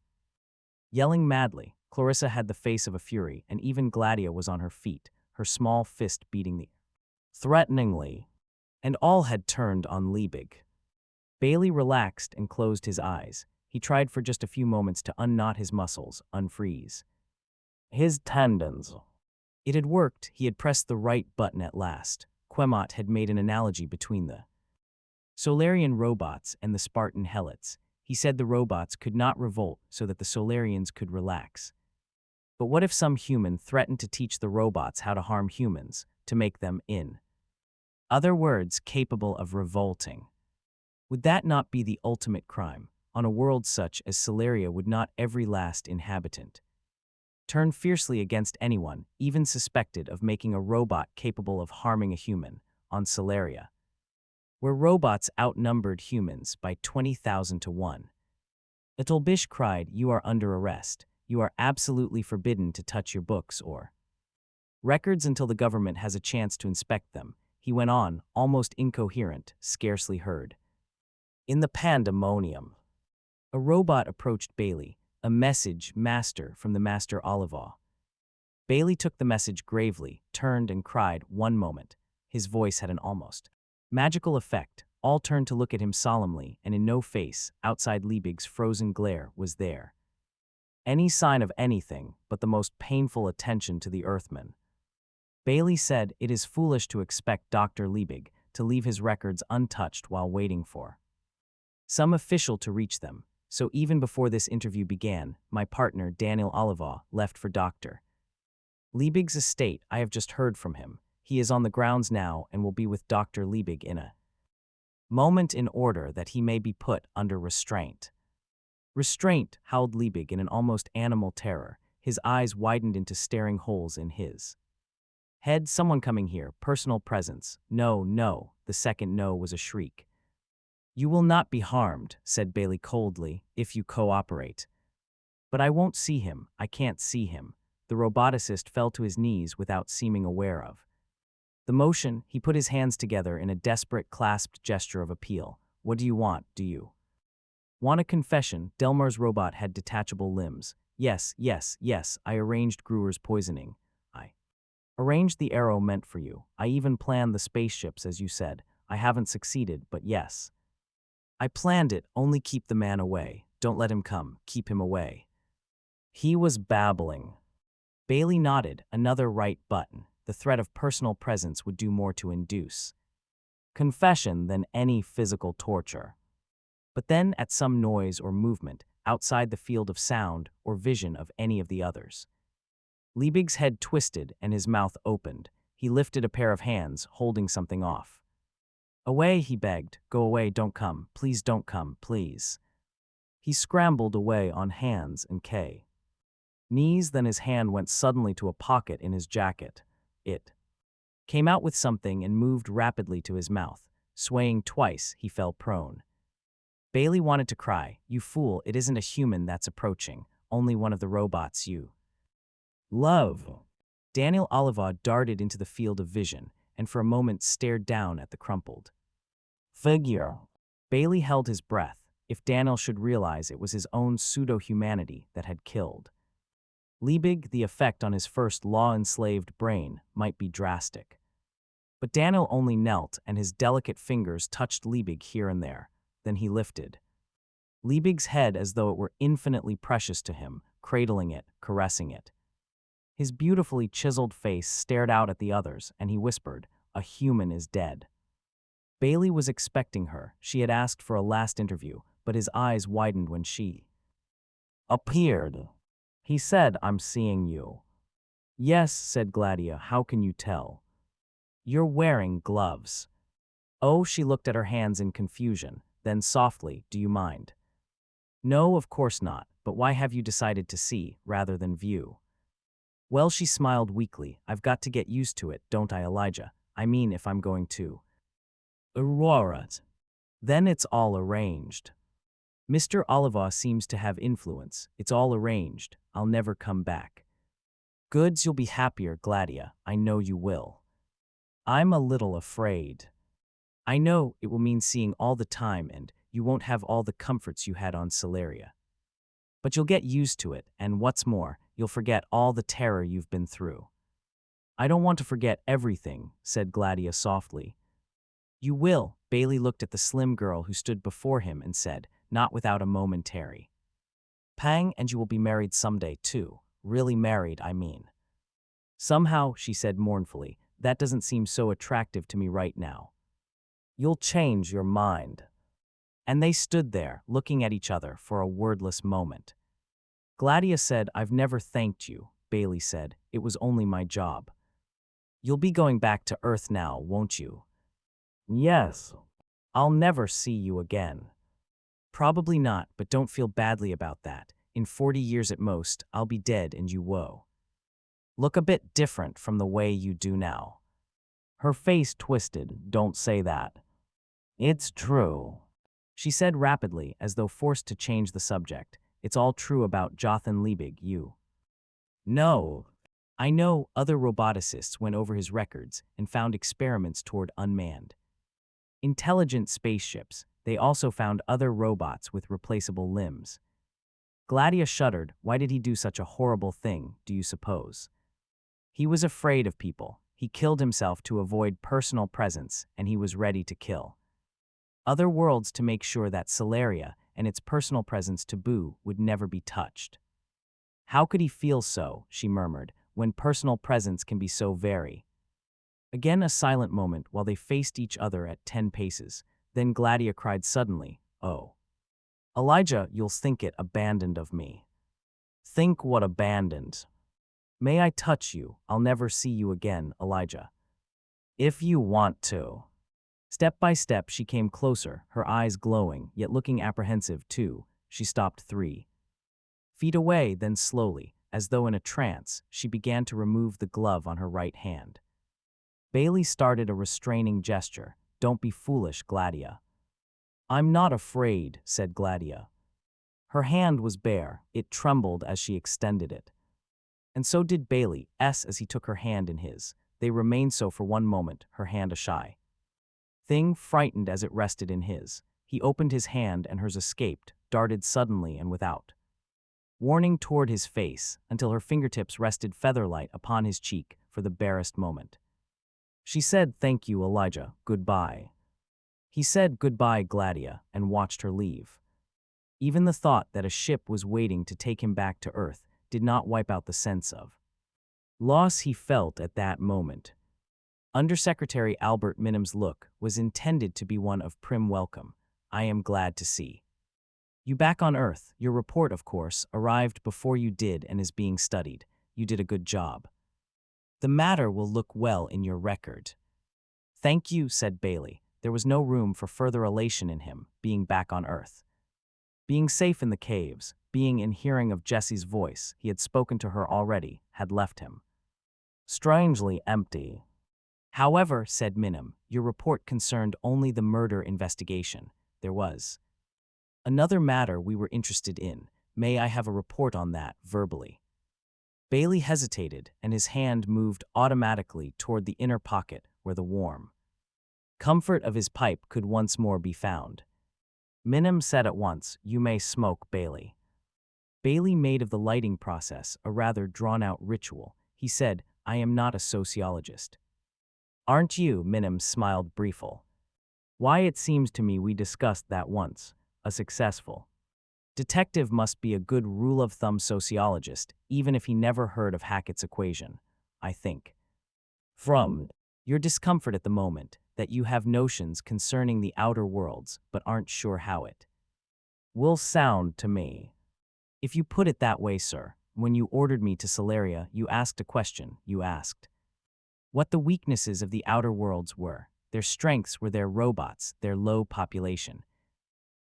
yelling madly. Clarissa had the face of a fury, and even Gladia was on her feet, her small fist beating the threateningly, and all had turned on Liebig. Bailey relaxed and closed his eyes. He tried for just a few moments to unknot his muscles, unfreeze his tendons. It had worked. He had pressed the right button at last. Quemot had made an analogy between the Solarian robots and the Spartan helots. He said the robots could not revolt so that the Solarians could relax. But what if some human threatened to teach the robots how to harm humans, to make them, in other words, capable of revolting? Would that not be the ultimate crime? On a world such as Solaria would not every last inhabitant turn fiercely against anyone, even suspected of making a robot capable of harming a human, on Solaria, where robots outnumbered humans by 20,000 to 1. Ethelbish cried, "You are under arrest. You are absolutely forbidden to touch your books or records until the government has a chance to inspect them." He went on, almost incoherent, scarcely heard. In the pandemonium, a robot approached Bailey, a message, Master, from the Master Olivaw. Bailey took the message gravely, turned and cried, "One moment." His voice had an almost magical effect. All turned to look at him solemnly, and in no face, outside Liebig's frozen glare, was there any sign of anything but the most painful attention to the Earthman. Bailey said, "It is foolish to expect Dr. Liebig to leave his records untouched while waiting for some official to reach them. So even before this interview began, my partner, Daniel Olivaw, left for Dr. Liebig's estate. I have just heard from him. He is on the grounds now and will be with Dr. Liebig in a moment in order that he may be put under restraint." "Restraint," howled Liebig in an almost animal terror. His eyes widened into staring holes in his head. "Someone coming here. Personal presence." "No, no." The second no was a shriek. "You will not be harmed," said Bailey coldly, "if you cooperate." "But I won't see him. I can't see him." The roboticist fell to his knees without seeming aware of the motion. He put his hands together in a desperate, clasped gesture of appeal. "What do you want? Do you want a confession?" Delmar's robot had detachable limbs. Yes, yes, yes. I arranged Gruer's poisoning. I arranged the arrow meant for you. I even planned the spaceships, as you said. I haven't succeeded, but yes. I planned it. Only keep the man away. Don't let him come. Keep him away." He was babbling. Bailey nodded. Another right button. The threat of personal presence would do more to induce confession than any physical torture. But then, at some noise or movement, outside the field of sound or vision of any of the others. Liebig's head twisted and his mouth opened. He lifted a pair of hands, holding something off. "Away," he begged. "Go away, don't come. Please don't come, please." He scrambled away on hands and knees, then his hand went suddenly to a pocket in his jacket. It came out with something and moved rapidly to his mouth. Swaying twice, he fell prone. Bailey wanted to cry. "You fool, it isn't a human that's approaching, only one of the robots you love." Daniel Oliva darted into the field of vision, and for a moment stared down at the crumpled figure. Bailey held his breath. If Daniel should realize it was his own pseudo-humanity that had killed Liebig, the effect on his first law-enslaved brain might be drastic. But Daniel only knelt, and his delicate fingers touched Liebig here and there. Then he lifted Liebig's head as though it were infinitely precious to him, cradling it, caressing it. His beautifully chiseled face stared out at the others, and he whispered, "A human is dead." Bailey was expecting her. She had asked for a last interview, but his eyes widened when she appeared. He said, "I'm seeing you." "Yes," said Gladia. "How can you tell?" "You're wearing gloves." "Oh," she looked at her hands in confusion. Then softly, "Do you mind?" "No, of course not, but why have you decided to see, rather than view?" "Well," she smiled weakly, "I've got to get used to it, don't I, Elijah? I mean, if I'm going to Aurora. Then it's all arranged. Mr. Oliva seems to have influence. It's all arranged. I'll never come back." "Goods, you'll be happier, Gladia. I know you will." "I'm a little afraid." "I know, it will mean seeing all the time and you won't have all the comforts you had on Celeria. But you'll get used to it, and what's more, you'll forget all the terror you've been through." "I don't want to forget everything," said Gladia softly. "You will." Bailey looked at the slim girl who stood before him and said, not without a momentary pang, "And you will be married someday, too. Really married, I mean." "Somehow," she said mournfully, "that doesn't seem so attractive to me right now." "You'll change your mind." And they stood there, looking at each other for a wordless moment. Gladia said, "I've never thanked you." Bailey said, "It was only my job." "You'll be going back to Earth now, won't you?" "Yes." "I'll never see you again." "Probably not, but don't feel badly about that. In 40 years at most, I'll be dead and you look a bit different from the way you do now." Her face twisted. "Don't say that." "It's true," she said rapidly, as though forced to change the subject. "It's all true about Jothan Liebig, you know." "I know." Other roboticists went over his records and found experiments toward unmanned intelligent spaceships. They also found other robots with replaceable limbs. Gladia shuddered. Why did he do such a horrible thing, do you suppose? He was afraid of people. He killed himself to avoid personal presence, and he was ready to kill other worlds to make sure that Celeria and its personal presence taboo would never be touched. "How could he feel so," she murmured, "when personal presence can be so very—" Again a silent moment while they faced each other at 10 paces. Then Gladia cried suddenly, "Oh, Elijah, you'll think it abandoned of me." "Think what abandoned?" "May I touch you? I'll never see you again, Elijah." "If you want to." Step by step she came closer, her eyes glowing, yet looking apprehensive too. She stopped 3 feet away, then slowly, as though in a trance, she began to remove the glove on her right hand. Bailey started a restraining gesture. "Don't be foolish, Gladia." "I'm not afraid," said Gladia. Her hand was bare. It trembled as she extended it. And so did Bailey's as he took her hand in his. They remained so for one moment, her hand a shy thing, frightened as it rested in his. He opened his hand and hers escaped, darted suddenly and without warning toward his face, until her fingertips rested featherlight upon his cheek for the barest moment. She said, "Thank you, Elijah. Goodbye." He said, "Goodbye, Gladia," and watched her leave. Even the thought that a ship was waiting to take him back to Earth did not wipe out the sense of loss he felt at that moment. Undersecretary Albert Minim's look was intended to be one of prim welcome. "I am glad to see You back on Earth. Your report, of course, arrived before you did and is being studied. You did a good job. The matter will look well in your record. Thank you, said Bailey. There was no room for further elation in him, being back on Earth. Being safe in the caves, being in hearing of Jessie's voice, he had spoken to her already, had left him strangely empty. However, said Minim, your report concerned only the murder investigation. There was another matter we were interested in. May I have a report on that, verbally? Bailey hesitated, and his hand moved automatically toward the inner pocket where the warm comfort of his pipe could once more be found. Minim said at once, you may smoke, Bailey. Bailey made of the lighting process a rather drawn-out ritual. He said, I am not a sociologist. Aren't you? Minim smiled briefly. Why, it seems to me we discussed that once. A successful detective must be a good rule-of-thumb sociologist, even if he never heard of Hackett's equation, I think. From your discomfort at the moment, that you have notions concerning the outer worlds but aren't sure how it will sound to me. If you put it that way, sir, when you ordered me to Solaria, you asked a question. You asked what the weaknesses of the outer worlds were. Their strengths were their robots, their low population,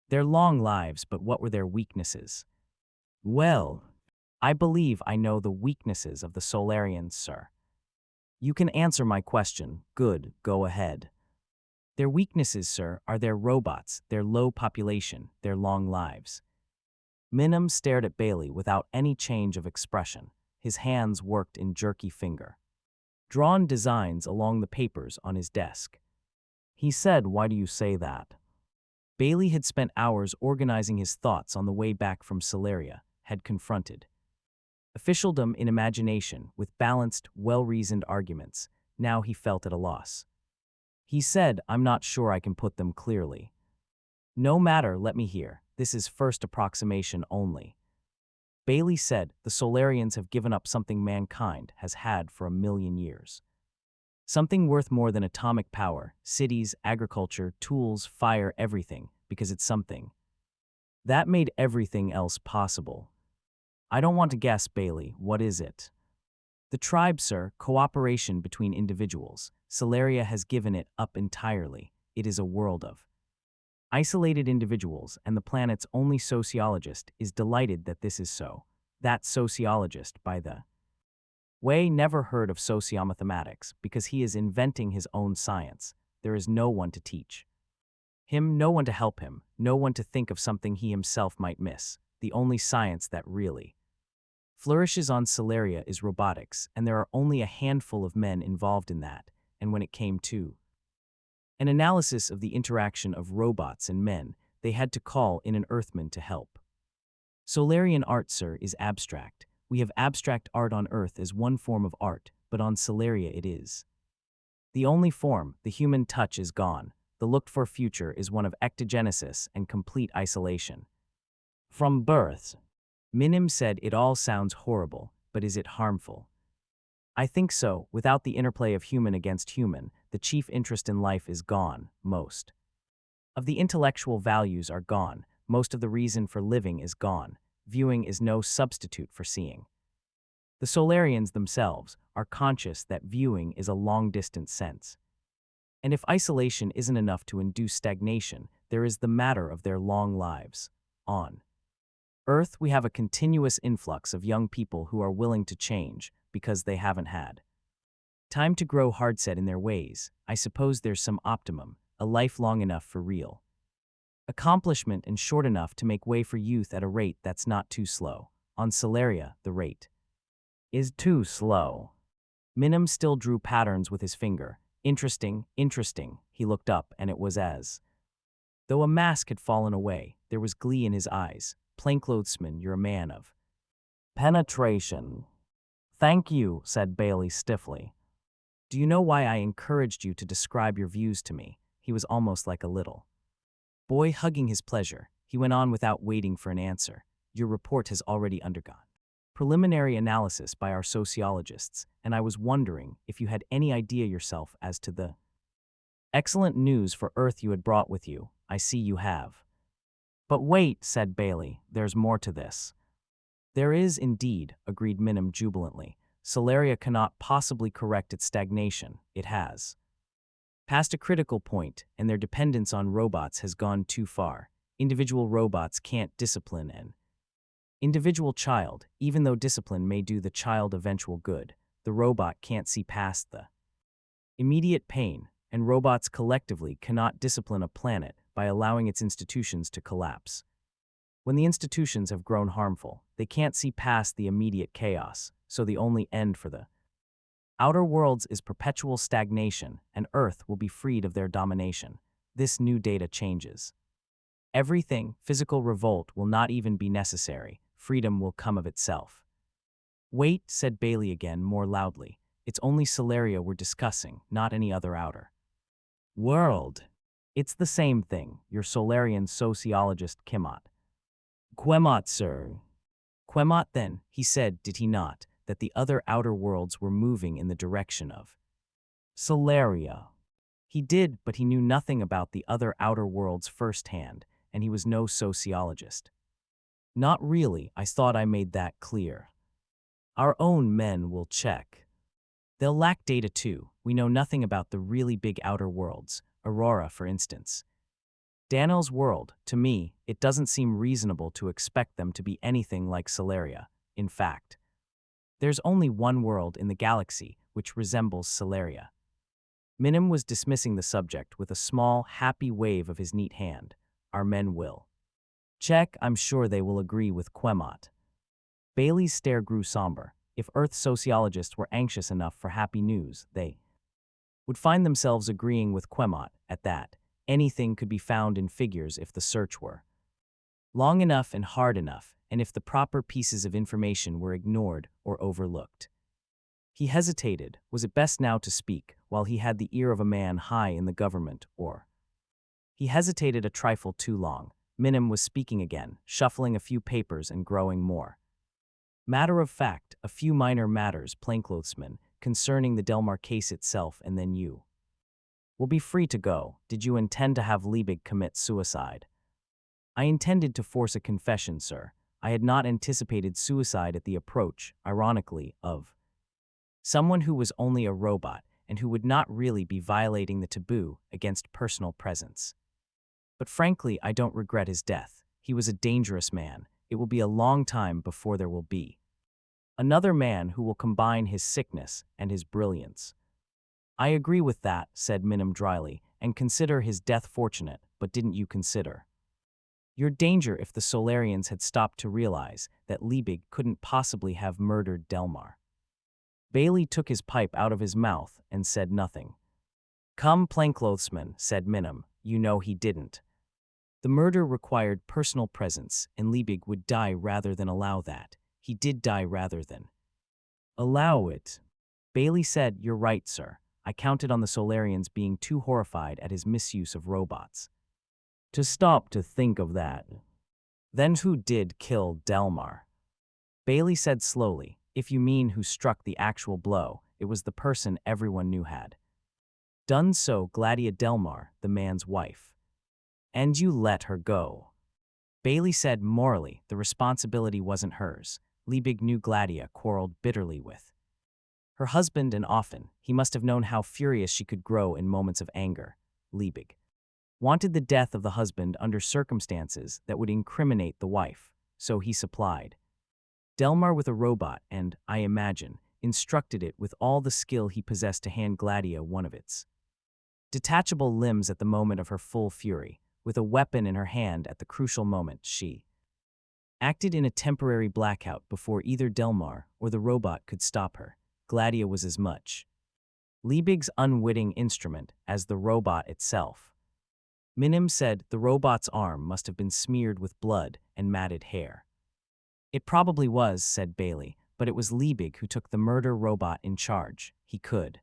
their long lives, but what were their weaknesses? Well, I believe I know the weaknesses of the Solarians, sir. You can answer my question. Good, go ahead. Their weaknesses, sir, are their robots, their low population, their long lives. Minim stared at Bailey without any change of expression. His hands worked in jerky finger drawn designs along the papers on his desk. He said, why do you say that? Bailey had spent hours organizing his thoughts on the way back from Solaria, had confronted officialdom in imagination with balanced, well-reasoned arguments. Now he felt at a loss. He said, I'm not sure I can put them clearly. No matter, let me hear. This is first approximation only. Bailey said, the Solarians have given up something mankind has had for 1,000,000 years. Something worth more than atomic power, cities, agriculture, tools, fire, everything, because it's something that made everything else possible. I don't want to guess, Bailey. What is it? The tribe, sir, cooperation between individuals. Solaria has given it up entirely. It is a world of isolated individuals, and the planet's only sociologist is delighted that this is so. That sociologist, by the way, never heard of sociomathematics because he is inventing his own science. There is no one to teach him, no one to help him, no one to think of something he himself might miss. The only science that really flourishes on Solaria is robotics, and there are only a handful of men involved in that, and when it came to an analysis of the interaction of robots and men, they had to call in an Earthman to help. Solarian art, sir, is abstract. We have abstract art on Earth as one form of art, but on Solaria it is the only form. The human touch is gone. The looked-for future is one of ectogenesis and complete isolation from birth. Minim said, it all sounds horrible, but is it harmful? I think so. Without the interplay of human against human, the chief interest in life is gone. Most of the intellectual values are gone. Most of the reason for living is gone. Viewing is no substitute for seeing. The Solarians themselves are conscious that viewing is a long-distance sense. And if isolation isn't enough to induce stagnation, there is the matter of their long lives. On Earth, we have a continuous influx of young people who are willing to change because they haven't had time to grow hardset in their ways. I suppose there's some optimum, a life long enough for real accomplishment and short enough to make way for youth at a rate that's not too slow. On Solaria, the rate is too slow. Minim still drew patterns with his finger. Interesting, interesting. He looked up, and it was as though a mask had fallen away. There was glee in his eyes. Plainclothesman, you're a man of penetration. Thank you, said Bailey stiffly. Do you know why I encouraged you to describe your views to me? He was almost like a little boy hugging his pleasure. He went on without waiting for an answer. Your report has already undergone preliminary analysis by our sociologists, and I was wondering if you had any idea yourself as to the excellent news for Earth you had brought with you. I see you have. But wait, said Bailey, there's more to this. There is indeed, agreed Minim jubilantly. Solaria cannot possibly correct its stagnation. It has past a critical point, and their dependence on robots has gone too far. Individual robots can't discipline an individual child, even though discipline may do the child eventual good. The robot can't see past the immediate pain, and robots collectively cannot discipline a planet by allowing its institutions to collapse. When the institutions have grown harmful, they can't see past the immediate chaos, so the only end for the outer worlds is perpetual stagnation, and Earth will be freed of their domination. This new data changes everything. Physical revolt will not even be necessary. Freedom will come of itself. Wait, said Bailey again, more loudly. It's only Solaria we're discussing, not any other outer world. It's the same thing, your Solarian sociologist Quemot. Quemot, sir. Quemot then, he said, did he not, that the other outer worlds were moving in the direction of Solaria? He did, but he knew nothing about the other outer worlds firsthand, and he was no sociologist. Not really, I thought I made that clear. Our own men will check. They'll lack data too. We know nothing about the really big outer worlds, Aurora for instance. Daniel's world, to me, it doesn't seem reasonable to expect them to be anything like Solaria. In fact, there's only one world in the galaxy which resembles Solaria. Minim was dismissing the subject with a small, happy wave of his neat hand. Our men will check. I'm sure they will agree with Quemot. Bailey's stare grew somber. If Earth sociologists were anxious enough for happy news, they would find themselves agreeing with Quemot at that. Anything could be found in figures if the search were long enough and hard enough, and if the proper pieces of information were ignored or overlooked. He hesitated. Was it best now to speak, while he had the ear of a man high in the government, or? He hesitated a trifle too long. Minim was speaking again, shuffling a few papers and growing more matter of fact, a few minor matters, plainclothesman, concerning the Delmar case itself, and then you will be free to go. Did you intend to have Liebig commit suicide? I intended to force a confession, sir. I had not anticipated suicide at the approach, ironically, of someone who was only a robot and who would not really be violating the taboo against personal presence. But frankly, I don't regret his death. He was a dangerous man. It will be a long time before there will be another man who will combine his sickness and his brilliance. I agree with that, said Minim dryly, and consider his death fortunate, but didn't you consider your danger if the Solarians had stopped to realize that Liebig couldn't possibly have murdered Delmar? Bailey took his pipe out of his mouth and said nothing. Come, plainclothesman, said Minim, you know he didn't. The murder required personal presence, and Liebig would die rather than allow that. He did die rather than allow it. Bailey said, you're right, sir. I counted on the Solarians being too horrified at his misuse of robots to stop to think of that. Then who did kill Delmar? Bailey said slowly, if you mean who struck the actual blow, it was the person everyone knew had done so, Gladia Delmar, the man's wife. And you let her go. Bailey said morally, the responsibility wasn't hers. Liebig knew Gladia quarreled bitterly with her husband, and often, he must have known how furious she could grow in moments of anger. Liebig wanted the death of the husband under circumstances that would incriminate the wife, so he supplied Delmar with a robot and, I imagine, instructed it with all the skill he possessed to hand Gladia one of its detachable limbs at the moment of her full fury. With a weapon in her hand at the crucial moment, she acted in a temporary blackout before either Delmar or the robot could stop her. Gladia was as much Liebig's unwitting instrument as the robot itself. Minim said the robot's arm must have been smeared with blood and matted hair. It probably was, said Bailey, but it was Liebig who took the murder robot in charge. He could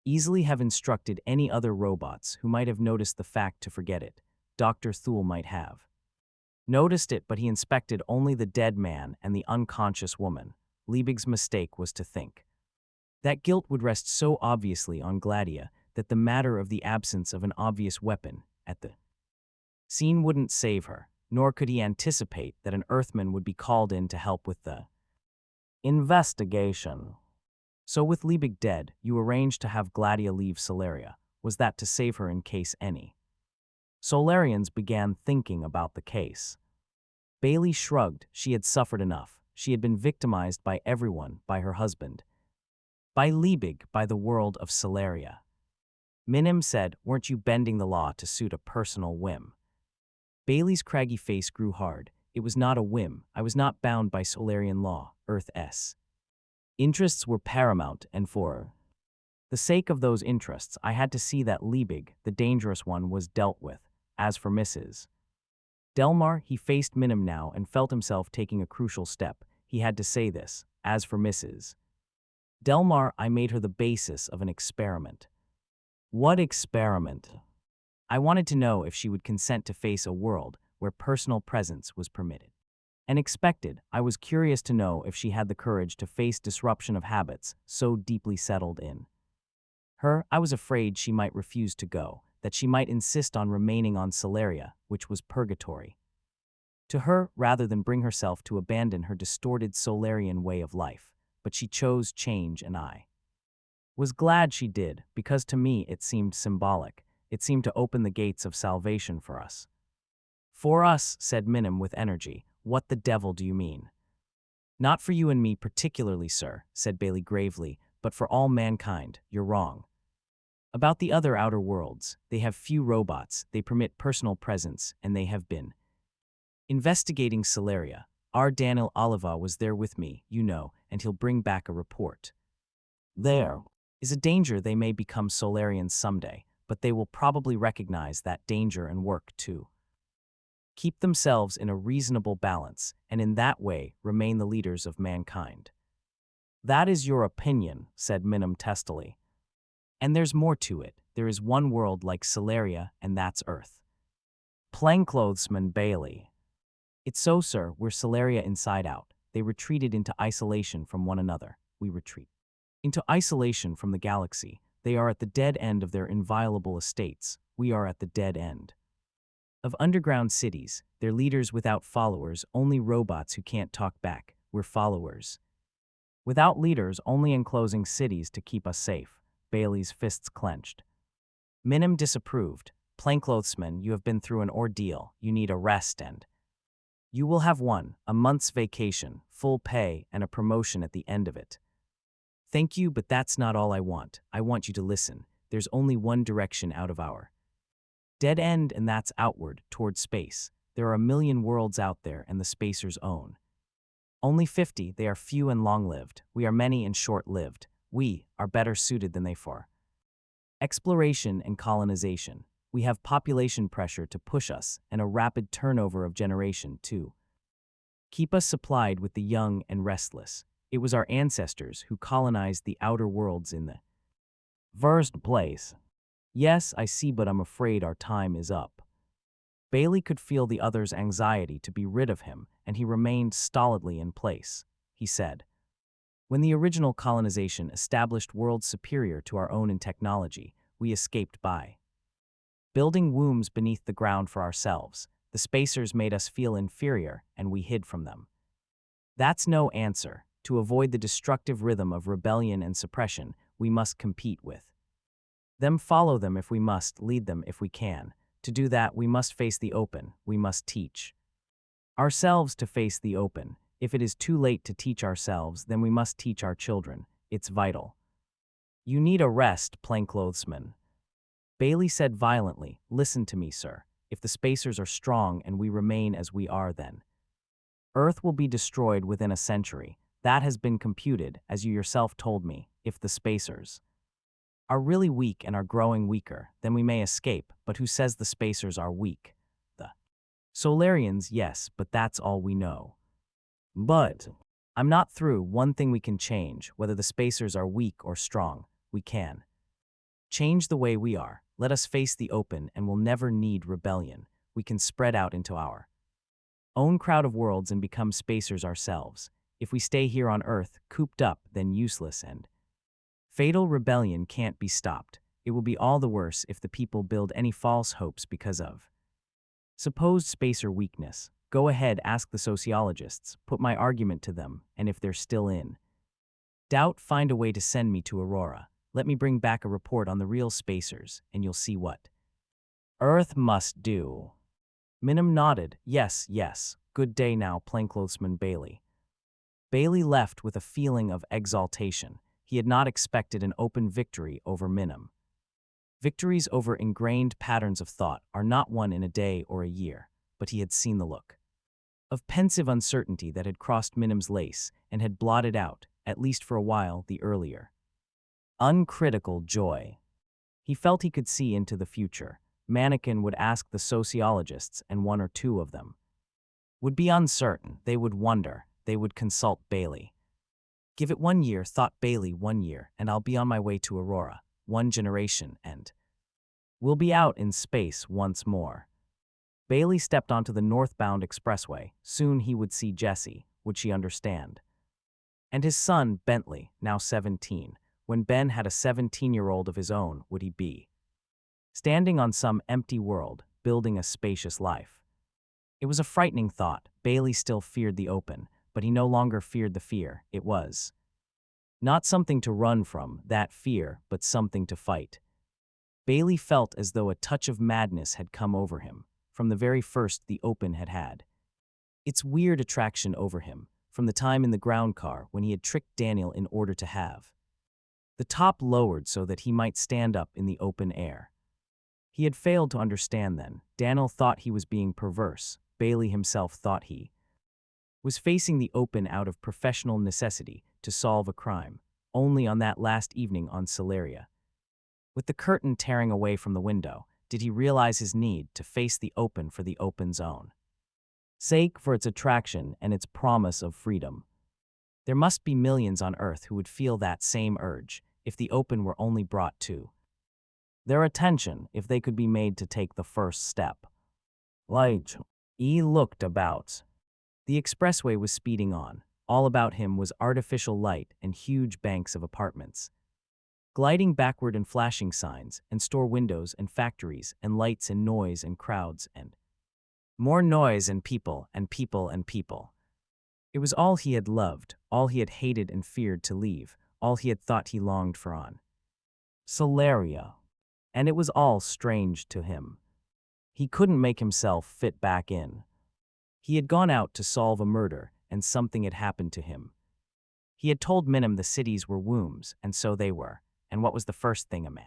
easily have instructed any other robots who might have noticed the fact to forget it. Dr. Thule might have noticed it, but he inspected only the dead man and the unconscious woman. Liebig's mistake was to think that guilt would rest so obviously on Gladia that the matter of the absence of an obvious weapon at the scene wouldn't save her. nor could he anticipate that an Earthman would be called in to help with the investigation. So with Liebig dead, you arranged to have Gladia leave Solaria. Was that to save her in case any Solarians began thinking about the case? Bailey shrugged. She had suffered enough. She had been victimized by everyone, by her husband, by Liebig, by the world of Solaria. Minim said, "Weren't you bending the law to suit a personal whim?" Bailey's craggy face grew hard. "It was not a whim. I was not bound by Solarian law. Earth's interests were paramount, and for the sake of those interests, I had to see that Liebig, the dangerous one, was dealt with. As for Mrs. Delmar, he faced Minim now and felt himself taking a crucial step. He had to say this. As for Mrs. Delmar, I made her the basis of an experiment." "What experiment?" "I wanted to know if she would consent to face a world where personal presence was permitted and expected. I was curious to know if she had the courage to face disruption of habits so deeply settled in her. I was afraid she might refuse to go, that she might insist on remaining on Solaria, which was purgatory to her, rather than bring herself to abandon her distorted Solarian way of life. But she chose change, and I was glad she did, because to me it seemed symbolic. It seemed to open the gates of salvation for us." "For us," said Minim with energy. "What the devil do you mean?" "Not for you and me particularly, sir," said Bailey gravely, "but for all mankind. You're wrong about the other outer worlds. They have few robots, they permit personal presence, and they have been investigating Solaria. Our Daniel Oliva was there with me, you know, and he'll bring back a report. There is a danger they may become Solarians someday, but they will probably recognize that danger and work to keep themselves in a reasonable balance, and in that way remain the leaders of mankind." "That is your opinion," said Minim testily. "And there's more to it. There is one world like Solaria, and that's Earth." Plainclothesman Bailey. "It's so, sir. We're Solaria inside out. They retreated into isolation from one another. We retreat into isolation from the galaxy. They are at the dead end of their inviolable estates. We are at the dead end of underground cities, their leaders without followers, only robots who can't talk back. We're followers without leaders, only enclosing cities to keep us safe." Bailey's fists clenched. Minim disapproved. "Plainclothesman, you have been through an ordeal. You need a rest, and you will have one, a month's vacation, full pay, and a promotion at the end of it." "Thank you, but that's not all I want. I want you to listen. There's only one direction out of our dead end, and that's outward, toward space. There are 1,000,000 worlds out there, and the spacers own only 50. They are few and long-lived. We are many and short-lived. We are better suited than they for exploration and colonization. We have population pressure to push us, and a rapid turnover of generation to keep us supplied with the young and restless. It was our ancestors who colonized the outer worlds in the first place." "Yes, I see, but I'm afraid our time is up." Bailey could feel the other's anxiety to be rid of him, and he remained stolidly in place. He said, "When the original colonization established worlds superior to our own in technology, we escaped by building wombs beneath the ground for ourselves. The spacers made us feel inferior, and we hid from them. That's no answer. To avoid the destructive rhythm of rebellion and suppression, we must compete with them, follow them if we must, lead them if we can. To do that, we must face the open. We must teach ourselves to face the open. If it is too late to teach ourselves, then we must teach our children. It's vital." "You need a rest, plainclothesman," Bailey said violently. "Listen to me, sir. If the spacers are strong and we remain as we are, then Earth will be destroyed within a century. That has been computed, as you yourself told me. If the spacers are really weak and are growing weaker, then we may escape. But who says the spacers are weak? The Solarians, yes, but that's all we know." "But I'm not through. One thing we can change, whether the spacers are weak or strong. We can change the way we are. Let us face the open, and we'll never need rebellion. We can spread out into our own crowd of worlds and become spacers ourselves. If we stay here on Earth, cooped up, then useless, and fatal rebellion can't be stopped. It will be all the worse if the people build any false hopes because of Supposed spacer weakness. Go ahead, ask the sociologists, put my argument to them, and if they're still in doubt, find a way to send me to Aurora. Let me bring back a report on the real spacers, and you'll see what Earth must do. Minim nodded. Yes, yes. Good day now, plainclothesman Bailey. Bailey left with a feeling of exaltation. He had not expected an open victory over Minim. Victories over ingrained patterns of thought are not won in a day or a year, but he had seen the look of pensive uncertainty that had crossed Minim's lace and had blotted out, at least for a while, the earlier uncritical joy. He felt he could see into the future. Mannequin would ask the sociologists, and one or two of them would be uncertain. They would wonder. They would consult Bailey. Give it 1 year, thought Bailey, 1 year, and I'll be on my way to Aurora. 1 generation, and we'll be out in space once more. Bailey stepped onto the northbound expressway. Soon he would see Jessie. Would she understand? And his son, Bentley, now 17. When Ben had a 17-year-old of his own, would he be standing on some empty world, building a spacious life? It was a frightening thought. Bailey still feared the open, but he no longer feared the fear. It was not something to run from, that fear, but something to fight. Bailey felt as though a touch of madness had come over him. From the very first, the open had had its weird attraction over him, from the time in the ground car when he had tricked Daniel in order to have the top lowered so that he might stand up in the open air. He had failed to understand then. Daniel thought he was being perverse. Bailey himself thought he was facing the open out of professional necessity to solve a crime. Only on that last evening on Solaria, with the curtain tearing away from the window, did he realize his need to face the open for the open's own sake, for its attraction and its promise of freedom. There must be millions on Earth who would feel that same urge if the open were only brought to their attention, if they could be made to take the first step. Light. He looked about. The expressway was speeding on. All about him was artificial light and huge banks of apartments, gliding backward, and flashing signs, and store windows, and factories, and lights, and noise, and crowds, and more noise, and people, and people, and people. It was all he had loved, all he had hated and feared to leave, all he had thought he longed for on Solaria. And it was all strange to him. He couldn't make himself fit back in. He had gone out to solve a murder, and something had happened to him. He had told Minim the cities were wombs, and so they were. And what was the first thing a man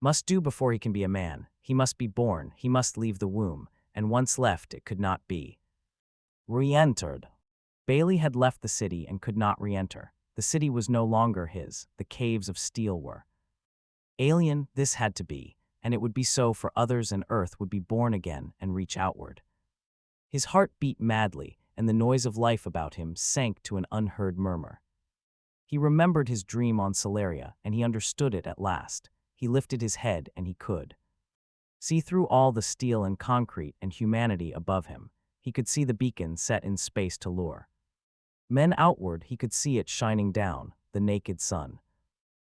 must do before he can be a man? He must be born, he must leave the womb, and once left it could not be re-entered. Bailey had left the city and could not re-enter. The city was no longer his. The caves of steel were alien. This had to be, and it would be so for others, and Earth would be born again and reach outward. His heart beat madly, and the noise of life about him sank to an unheard murmur. He remembered his dream on Solaria, and he understood it at last. He lifted his head, and he could see through all the steel and concrete and humanity above him. He could see the beacon set in space to lure men outward. He could see it shining down, the naked sun.